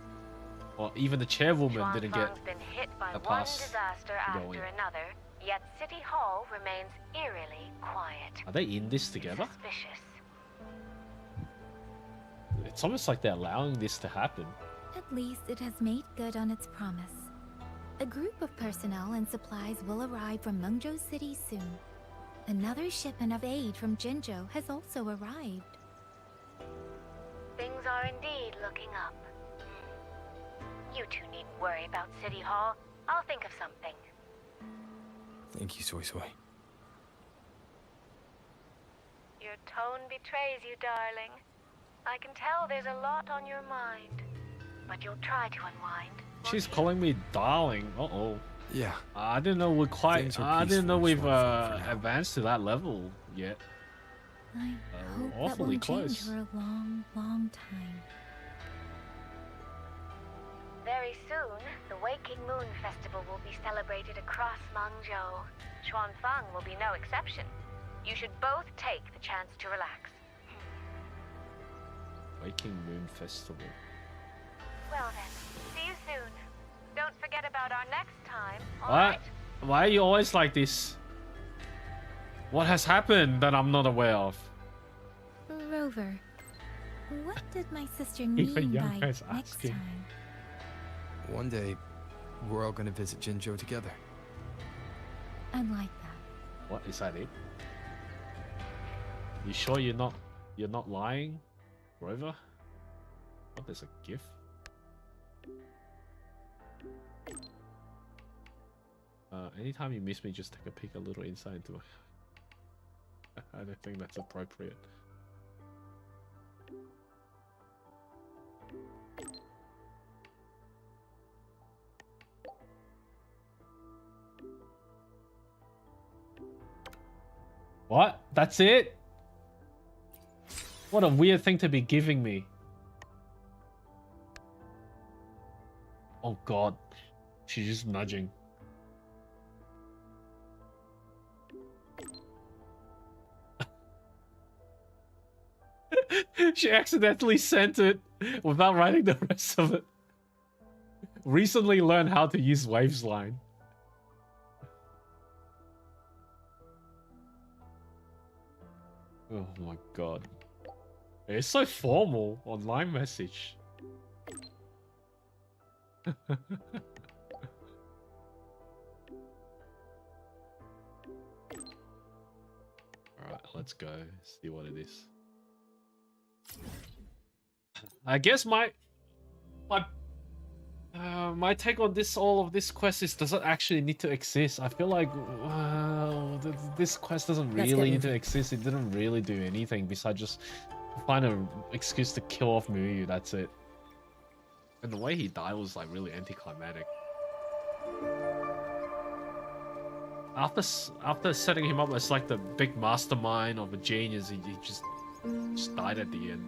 Well, even the chairwoman didn't get XuanFang's been hit by a one pass disaster to go after in. another, yet City Hall remains eerily quiet. Are they in this together? Suspicious. It's almost like they're allowing this to happen. At least it has made good on its promise. A group of personnel and supplies will arrive from Mengzhou City soon. Another shipment of aid from Jinzhou has also arrived. Things are indeed looking up. You two needn't worry about City Hall. I'll think of something. Thank you, SuiSui. Your tone betrays you, darling. I can tell there's a lot on your mind. But you'll try to unwind. She's calling me darling. Uh-oh. Yeah. I didn't know we're quite. Things are I didn't know peaceful, we've for now. advanced to that level yet. I hope that awfully won't change close. for a long, long time. Very soon, the Waking Moon Festival will be celebrated across Mangzhou. XuanFang will be no exception. You should both take the chance to relax. Waking Moon Festival. Well then, see you soon. Don't forget about our next time, What? alright? Why are you always like this? What has happened that I'm not aware of? Rover, what did my sister Even mean by Young's next asking. time? One day, we're all gonna visit Jinzhou together. I'd like that. What is that? It? You sure you're not lying, Rover? Oh, there's a GIF. Anytime you miss me, just take a peek a little inside into my... I don't think that's appropriate. What? That's it? What a weird thing to be giving me. Oh god. She's just nudging. She accidentally sent it without writing the rest of it. Recently learned how to use Waves line. Oh my god. It's so formal online message. Alright, let's go. See what it is. I guess my take on all of this quest is, does it actually need to exist? I feel like this quest doesn't really need to exist. It didn't really do anything besides just find an excuse to kill off Muyu. That's it. And the way he died was like really anticlimactic. After setting him up as like the big mastermind of a genius, he just died at the end.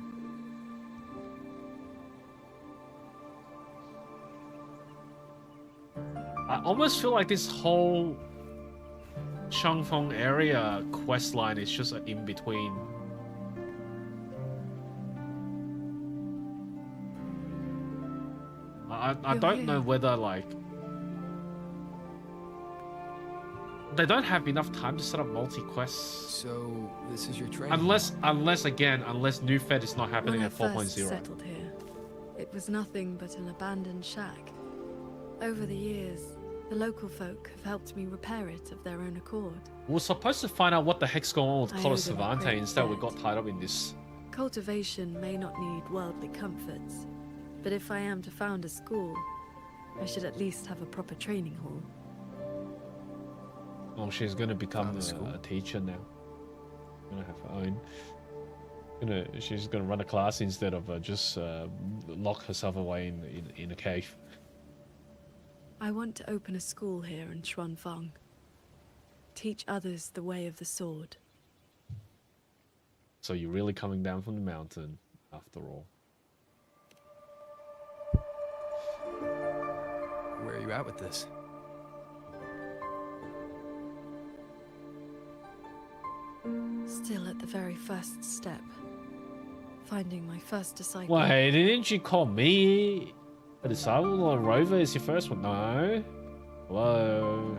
I almost feel like this whole Changfeng area quest line is just an in-between. I don't know whether like they don't have enough time to set up multi-quests. So this is your train. Unless New Fed is not happening When at I first 4.0. settled here, it was nothing but an abandoned shack. Over the years, the local folk have helped me repair it of their own accord. We were supposed to find out what the heck's going on with I Kuro owe them a Savante. great Instead, we debt. got tied up in this Cultivation may not need worldly comforts, but if I am to found a school, I should at least have a proper training hall. Oh, she's gonna become a teacher now. Gonna have her own. She's gonna run a class instead of just lock herself away in a cave. I want to open a school here in XuanFang. Teach others the way of the sword. So you're really coming down from the mountain, after all. Where are you at with this? Still at the very first step. Finding my first disciple. Wait, didn't you call me a disciple or Rover is your first one? No. Whoa.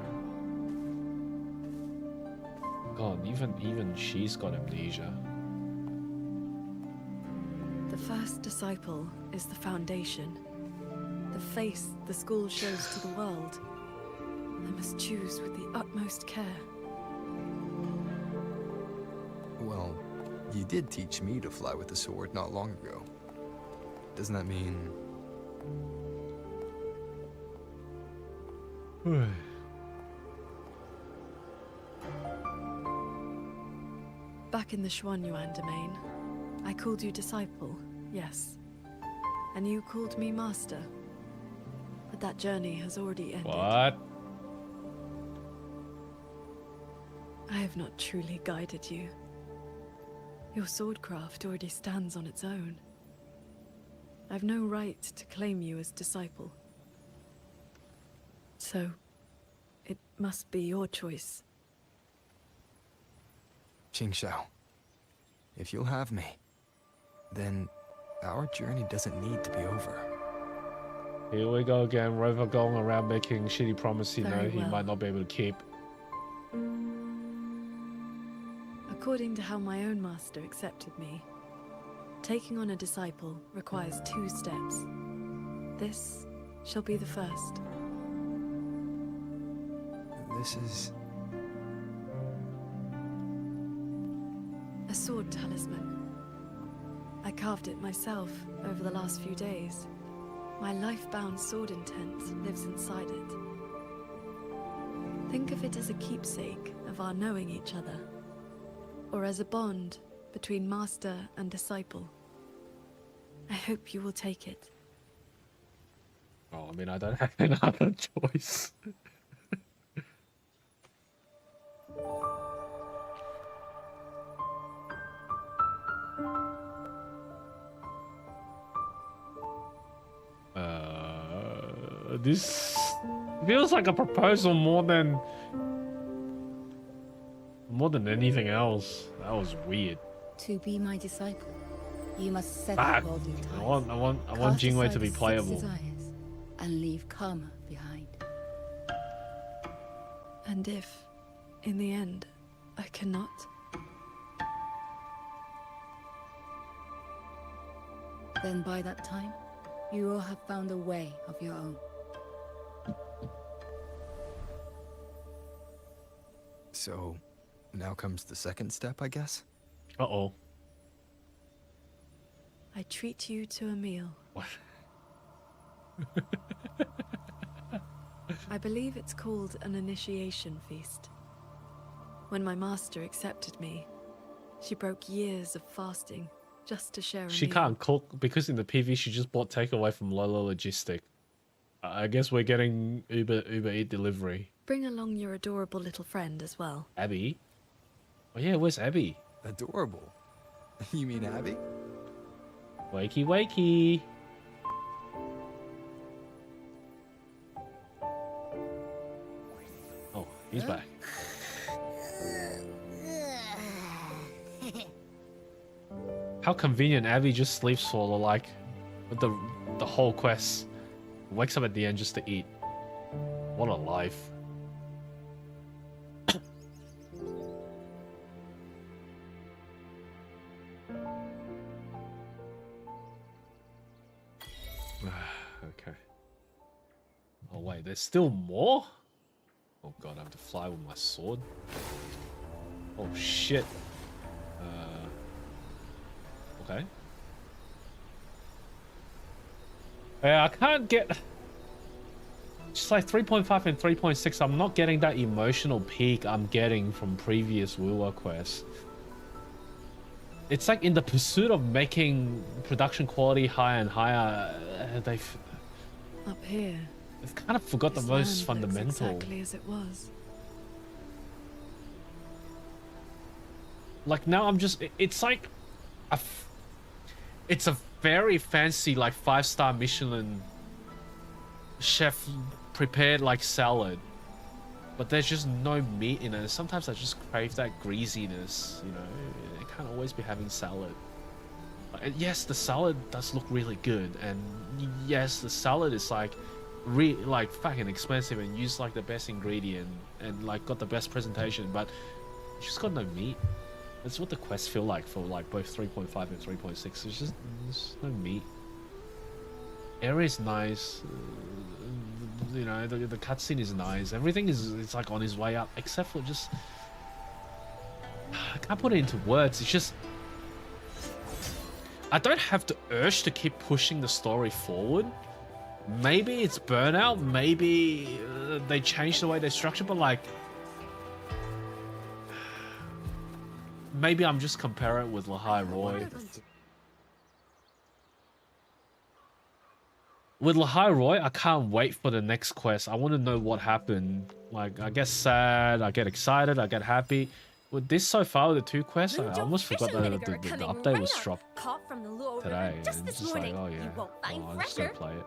God, even she's got amnesia. The first disciple is the foundation. The face the school shows to the world. I must choose with the utmost care. Well, you did teach me to fly with the sword not long ago. Doesn't that mean... Back in the YangYang domain, I called you disciple, yes. And you called me master. But that journey has already ended. What? I have not truly guided you. Your swordcraft already stands on its own. I've no right to claim you as disciple. So, it must be your choice. QingXiao, if you'll have me, then our journey doesn't need to be over. Here we go again, Rover going around making shitty promises he Very he well. might not be able to keep. According to how my own master accepted me, taking on a disciple requires 2 steps. This shall be the first. This is... a sword talisman. I carved it myself over the last few days. My life-bound sword intent lives inside it. Think of it as a keepsake of our knowing each other, or as a bond between master and disciple. I hope you will take it. Oh, I mean, I don't have another choice. This feels like a proposal more than anything else. That was weird. To be my disciple, you must set Ah, up all your ties. I want Cast Jingwei aside to be 6 playable. desires, and leave karma behind. And if, in the end, I cannot, then by that time, you will have found a way of your own. So, now comes the second step, I guess? Uh-oh. I treat you to a meal. What? I believe it's called an initiation feast. When my master accepted me, she broke years of fasting just to share a She meal. can't cook because in the PV she just bought takeaway from Lolo Logistic. I guess we're getting Uber Eat delivery. Bring along your adorable little friend as well. Abby? Oh yeah, where's Abby? Adorable? You mean Abby? Wakey wakey. Oh, he's back. How convenient Abby just sleeps for like with the whole quest. Wakes up at the end just to eat. What a life. Okay. Oh wait, there's still more? Oh god, I have to fly with my sword. Oh shit. Okay. Yeah, I can't get... Just like 3.5 and 3.6, I'm not getting that emotional peak I'm getting from previous Wuwa quests. It's like in the pursuit of making production quality higher and higher, they've... Up here. They've kind of forgot the most fundamental. Exactly as it was. Like now I'm just... It's like... It's a very fancy like 5-star Michelin chef prepared like salad, but there's just no meat in it. Sometimes I just crave that greasiness, you know. I can't always be having salad. Yes, the salad does look really good, and yes, the salad is like like fucking expensive and used like the best ingredient and like got the best presentation, but it's just got no meat. That's what the quests feel like for like both 3.5 and 3.6. There's no meat. Area's nice. You know, the cutscene is nice. Everything it's like on his way up, except for just... I can't put it into words. It's just... I don't have the urge to keep pushing the story forward. Maybe it's burnout. Maybe they changed the way they structure, but like... Maybe I'm just comparing it with Lahai Roy. With Lahai Roy, I can't wait for the next quest. I want to know what happened. Like, I get sad, I get excited, I get happy. With this so far, the 2 quests, I almost forgot that the update was dropped today. And it's just like, oh yeah, I'm just gonna play it.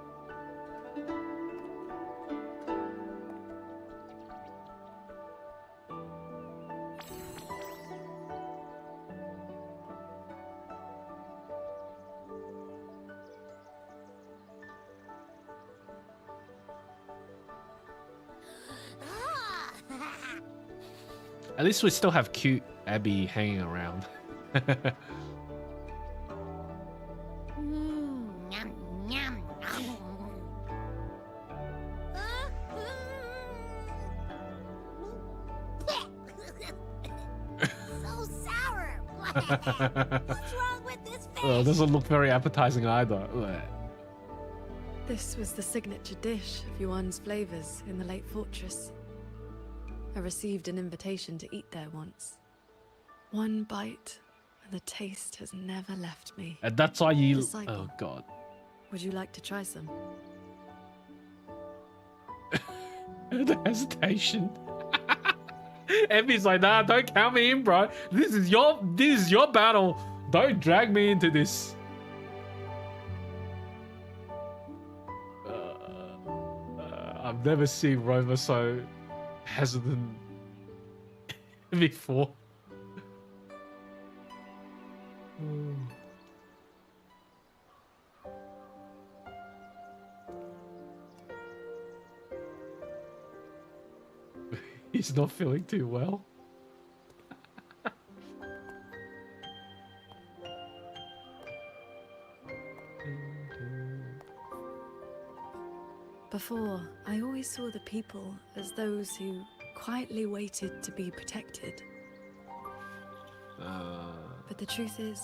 At least we still have cute Abby hanging around. So sour. What's wrong with this fish? Well, it doesn't look very appetizing either. This was the signature dish of Yuan's flavors in the Lake Fortress. I received an invitation to eat there once. One bite, and the taste has never left me. And that's why you... Disciple. Oh, God. Would you like to try some? The hesitation. Emmy's like, nah, don't count me in, bro. This is your battle. Don't drag me into this. I've never seen Rover so hesitant before. He's not feeling too well. Before, I always saw the people as those who quietly waited to be protected. But the truth is,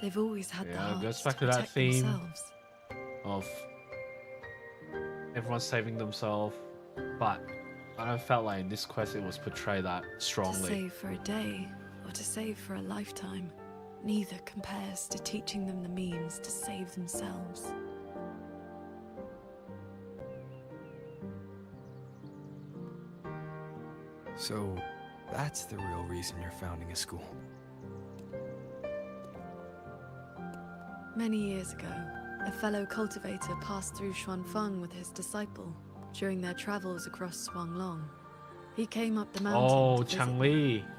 they've always had the heart it goes to back to that protect theme themselves. of everyone saving themselves, but I don't felt like in this quest it was portrayed that To strongly. save for a day, or to save for a lifetime, neither compares to teaching them the means to save themselves. So, that's the real reason you're founding a school. Many years ago, a fellow cultivator passed through XuanFang with his disciple during their travels across Swanglong. He came up the mountain Oh, to visit Changli. them.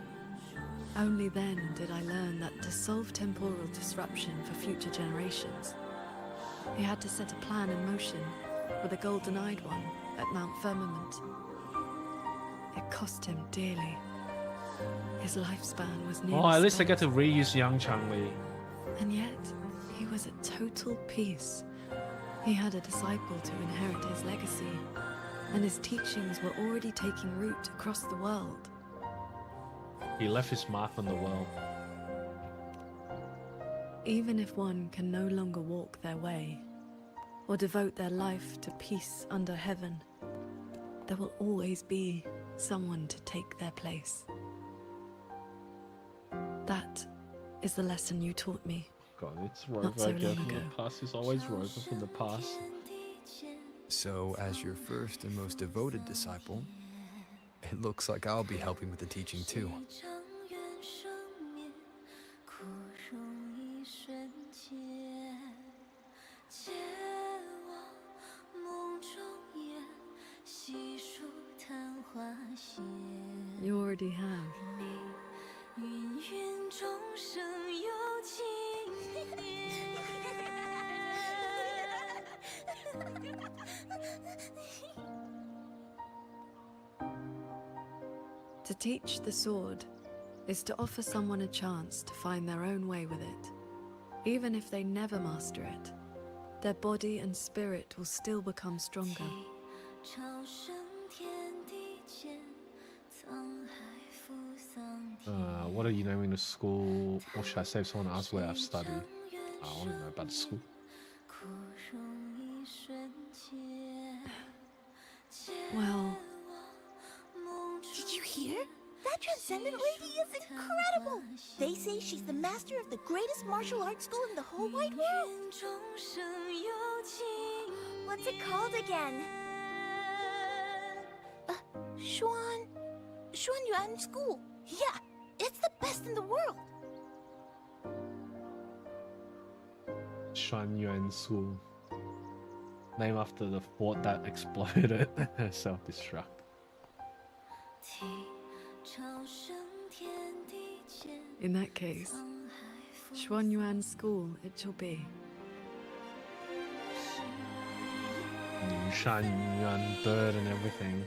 Only then did I learn that to solve temporal disruption for future generations, he had to set a plan in motion with the golden-eyed one at Mount Firmament. It cost him dearly. His lifespan was nearly Oh, at least I spent. get to reuse young Changli. And yet, he was at total peace. He had a disciple to inherit his legacy, and his teachings were already taking root across the world. He left his mark on the world. Even if one can no longer walk their way, or devote their life to peace under heaven, there will always be someone to take their place. That is the lesson you taught me. God, it's Rover Not so again long from the ago. past. It's always Rover from the past. So, as your first and most devoted disciple, it looks like I'll be helping with the teaching too. You already have. To teach the sword is to offer someone a chance to find their own way with it. Even if they never master it, their body and spirit will still become stronger. What are you naming the school? Or should I say if someone asks where I've studied? I want to know about the school. Well, Did you hear? That transcendent lady is incredible! They say she's the master of the greatest martial arts school in the whole wide world. What's it called again? Xuanyuan School. Yeah, it's the best in the world. XuanFang School. Named after the fort that exploded. Self-destruct. in that case, Xuanyuan School it shall be. Shanyuan bird and everything.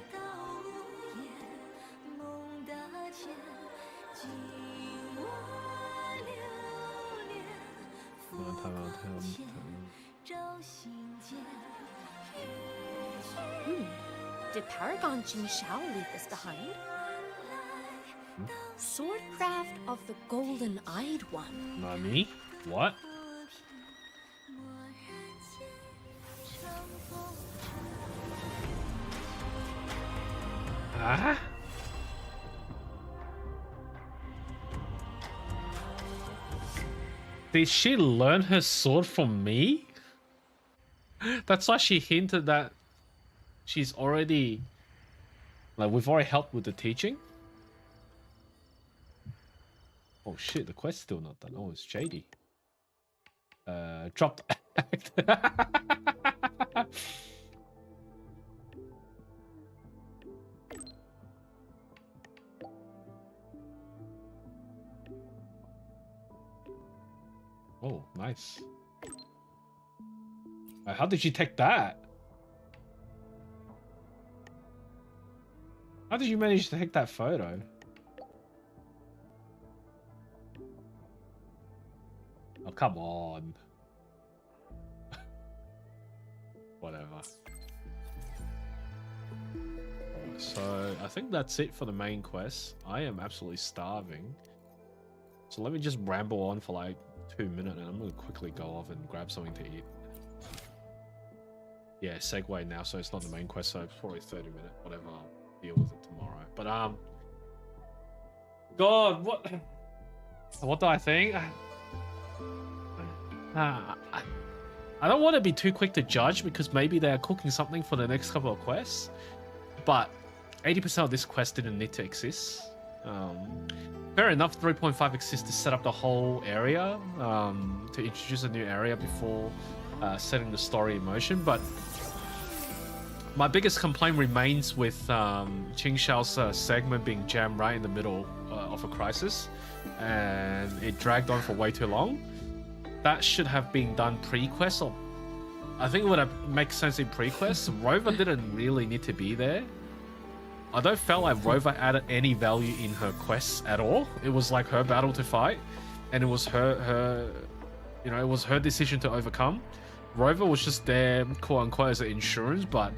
Did Paragon QingXiao leave this behind? Swordcraft of the Golden-Eyed One. Nani? What? Ah? Did she learn her sword from me? That's why she hinted that she's already... Like, we've already helped with the teaching. Oh shit, the quest's still not done. Oh, it's Jadie. Dropped act. Oh, nice. How did you take that? How did you manage to take that photo? Oh, come on. Whatever. So, I think that's it for the main quest. I am absolutely starving. So let me just ramble on for like 2 minutes and I'm going to quickly go off and grab something to eat. Yeah, segue now, so it's not the main quest, so it's probably 30 minutes, whatever, I'll deal with it tomorrow. But, God, what do I think? I don't want to be too quick to judge because maybe they're cooking something for the next couple of quests, but 80% of this quest didn't need to exist. Fair enough, 3.5 exists to set up the whole area, to introduce a new area before setting the story in motion, but my biggest complaint remains with QingXiao's segment being jammed right in the middle of a crisis, and it dragged on for way too long. That should have been done pre-quest, or I think it would have make sense in pre-quest. Rover didn't really need to be there. I don't feel like Rover added any value in her quests at all. It was like her battle to fight, and it was her you know, it was her decision to overcome. Rover was just there, quote unquote, as an insurance, but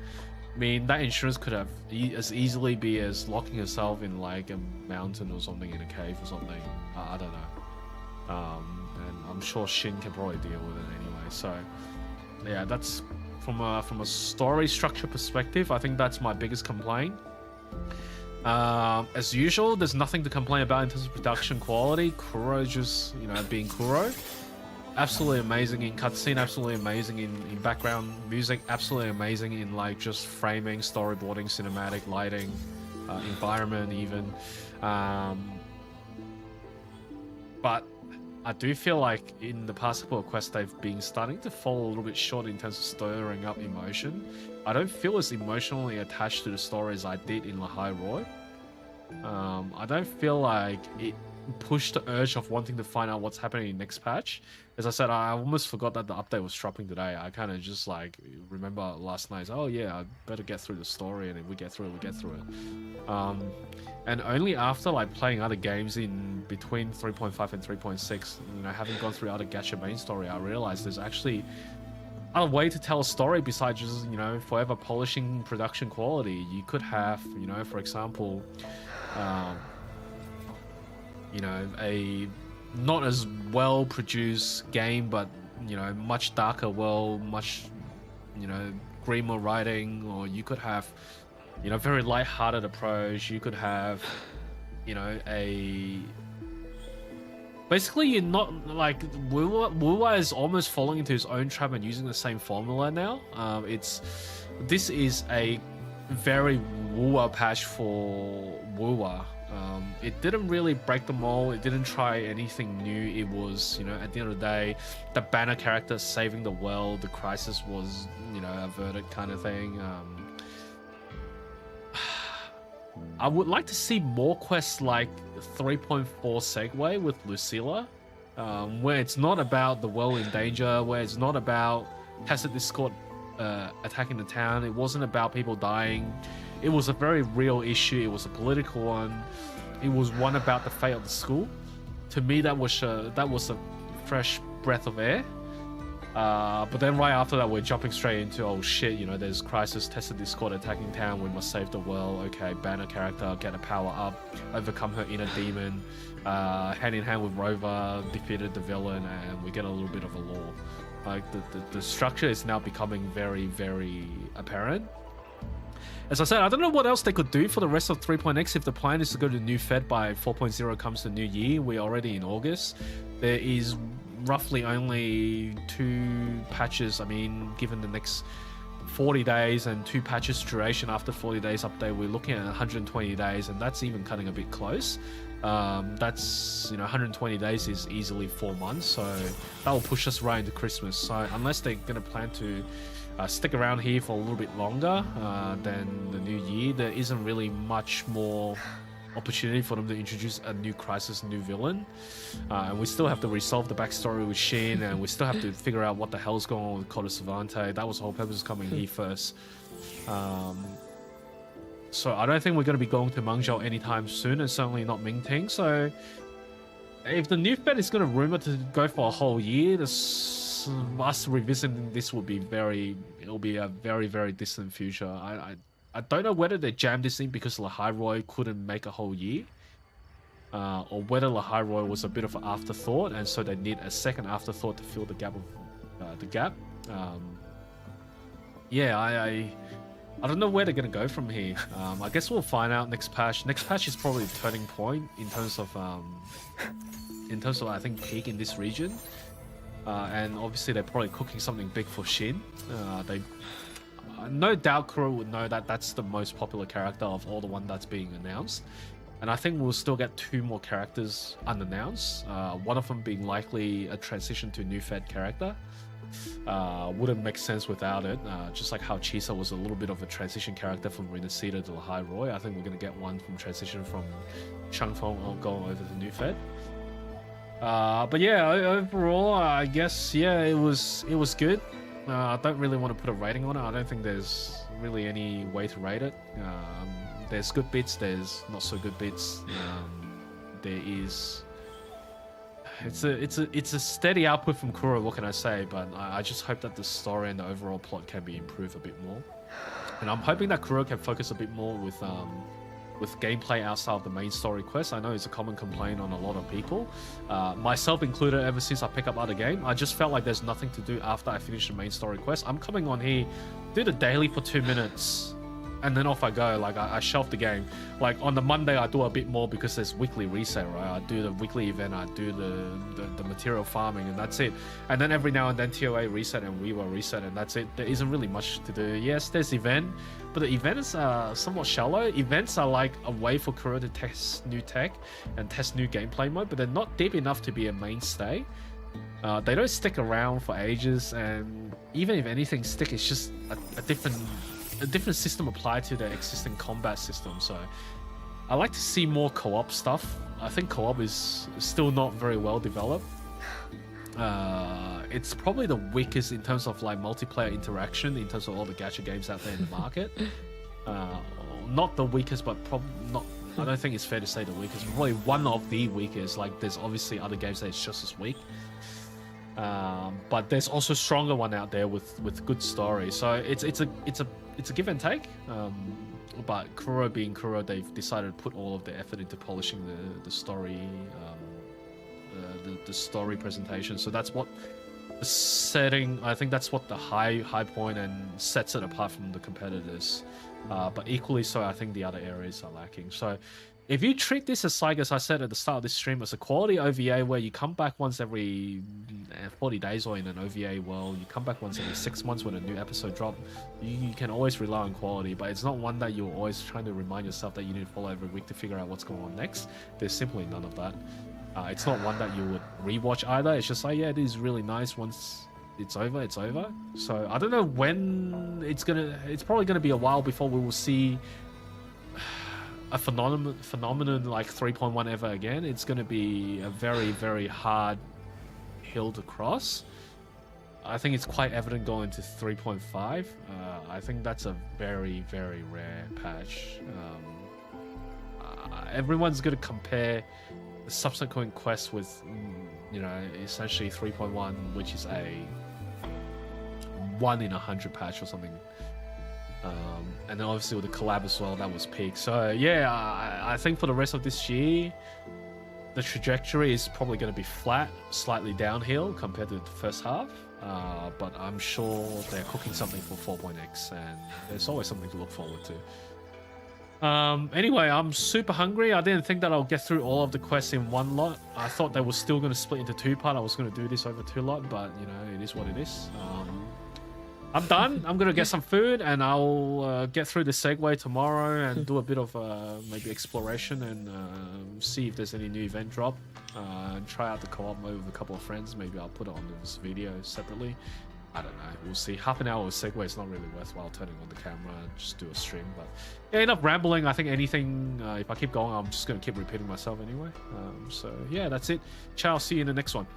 I mean, that insurance could have as easily be as locking herself in like a mountain or something, in a cave or something. I don't know. and I'm sure Hsin can probably deal with it anyway. So yeah, that's from a story structure perspective. I think that's my biggest complaint. As usual, there's nothing to complain about in terms of production quality. Kuro just, you know, being Kuro. Absolutely amazing in cutscene, absolutely amazing in background music, absolutely amazing in like just framing, storyboarding, cinematic, lighting, environment even. But I do feel like in the past couple of quests they've been starting to fall a little bit short in terms of stirring up emotion. I don't feel as emotionally attached to the story as I did in Lahai Roy. I don't feel like it pushed the urge of wanting to find out what's happening in next patch. As I said, I almost forgot that the update was dropping today. I kind of just like remember last night, oh yeah, I better get through the story, and if we get through it, we get through it. And only after like playing other games in between 3.5 and 3.6, you know, having gone through other gacha main story, I realized there's actually a way to tell a story besides just, you know, forever polishing production quality. You could have, you know, for example, you know, a not as well produced game, but, you know, much darker world, much, you know, grimmer writing. Or you could have, you know, very light-hearted approach. You could have, you know, a basically you're not like Wuwa is almost falling into his own trap and using the same formula now. This is a very Wuwa patch for Wuwa. It didn't really break the mold. It didn't try anything new. It was, you know, at the end of the day, the banner character saving the world. The crisis was, you know, averted kind of thing. I would like to see more quests like 3.4 Segway with Lucilla, where it's not about the world in danger, where it's not about Tacit Discord attacking the town. It wasn't about people dying. It was a very real issue. It was a political one. It was one about the fate of the school. To me, that was a fresh breath of air. But then right after that, we're jumping straight into, oh shit, you know, there's crisis, Tacit Discord attacking town, we must save the world. Okay, banner character, get a power up, overcome her inner demon, hand in hand with Rover, defeated the villain, and we get a little bit of a lore. Like the structure is now becoming very, very apparent. As I said, I don't know what else they could do for the rest of 3.x if the plan is to go to new Fed by 4.0 comes the new year. We're already in August. There is roughly only 2 patches. I mean, given the next 40 days and 2 patches duration after 40 days update, we're looking at 120 days, and that's even cutting a bit close. That's, you know, 120 days is easily 4 months, so that will push us right into Christmas. So unless they're going to plan to stick around here for a little bit longer than the new year, there isn't really much more opportunity for them to introduce a new crisis, new villain. And we still have to resolve the backstory with Hsin, and we still have to figure out what the hell's going on with Kota Savante. That was the whole purpose of coming here first. So I don't think we're going to be going to Mangzhou anytime soon, and certainly not Mingting. So if the new Fed is going to rumor to go for a whole year, us revisiting this will be it'll be a very, very distant future. I don't know whether they jammed this in because Lahai Roy couldn't make a whole year, or whether Lahai Roy was a bit of an afterthought, and so they need a second afterthought to fill the gap of the gap. Yeah, I don't know where they're gonna go from here. I guess we'll find out next patch. Next patch is probably a turning point in terms of I think peak in this region. And obviously they're probably cooking something big for Hsin. No doubt Kuro would know that that's the most popular character of all the one that's being announced. And I think we'll still get 2 more characters unannounced. One of them being likely a transition to new Fed character. Wouldn't make sense without it. Just like how Chisa was a little bit of a transition character from Renacida to Lahai Roy, I think we're going to get one from transition from XuanFang going over to new Fed. But yeah, overall, I guess, yeah, it was good. I don't really want to put a rating on it. I don't think there's really any way to rate it. There's good bits, there's not so good bits. There is... It's a steady output from Kuro, what can I say? But I just hope that the story and the overall plot can be improved a bit more. And I'm hoping that Kuro can focus a bit more with with gameplay outside of the main story quest. I know it's a common complaint on a lot of people, myself included. Ever since I pick up other game, I just felt like there's nothing to do after I finish the main story quest. I'm coming on here, do the daily for 2 minutes, and then off I go. Like I shelf the game. Like on the Monday I do a bit more because there's weekly reset, right? I do the weekly event, I do the material farming, and that's it. And then every now and then TOA reset and Wuwa reset, and that's it. There isn't really much to do. Yes, there's event, but the event is somewhat shallow. Events are like a way for Kuro to test new tech and test new gameplay mode, but they're not deep enough to be a mainstay. They don't stick around for ages, and even if anything stick, it's just a different system applied to the existing combat system. So I like to see more co-op stuff. I think co-op is still not very well developed. It's probably the weakest in terms of like multiplayer interaction in terms of all the gacha games out there in the market. Not the weakest, but probably not. I don't think it's fair to say the weakest. Probably one of the weakest. Like there's obviously other games that it's just as weak. But there's also stronger one out there with good story. So it's a give and take. But Kuro being Kuro, they've decided to put all of the effort into polishing the story, the story presentation. So that's what the setting. I think that's what the high point and sets it apart from the competitors. But equally so, I think the other areas are lacking. So if you treat this as like, as I said at the start of this stream, as a quality OVA where you come back once every 40 days, or in an OVA world, you come back once every 6 months when a new episode drops, you can always rely on quality, but it's not one that you're always trying to remind yourself that you need to follow every week to figure out what's going on next. There's simply none of that. It's not one that you would rewatch either. It's just like, yeah, it is really nice. Once it's over, it's over. So I don't know when it's probably gonna be a while before we will see a phenomenon like 3.1 ever again. It's going to be a very, very hard hill to cross. I think it's quite evident going to 3.5. I think that's a very, very rare patch. Everyone's going to compare the subsequent quests with, you know, essentially 3.1, which is a 1 in 100 patch or something. And then obviously with the collab as well, that was peak. So yeah, I think for the rest of this year, the trajectory is probably going to be flat, slightly downhill compared to the first half. But I'm sure they're cooking something for 4.x, and there's always something to look forward to. Anyway, I'm super hungry. I didn't think that I'll get through all of the quests in one lot. I thought they were still going to split into 2 parts. I was going to do this over 2 lot, but you know, it is what it is. I'm done. I'm gonna get some food, and I'll get through the segue tomorrow and do a bit of maybe exploration and see if there's any new event drop. And try out the co-op mode with a couple of friends. Maybe I'll put it on this video separately. I don't know. We'll see. Half an hour of segue is not really worthwhile turning on the camera and just do a stream. But yeah, enough rambling. I think anything. If I keep going, I'm just gonna keep repeating myself anyway. So yeah, that's it. Ciao. See you in the next one.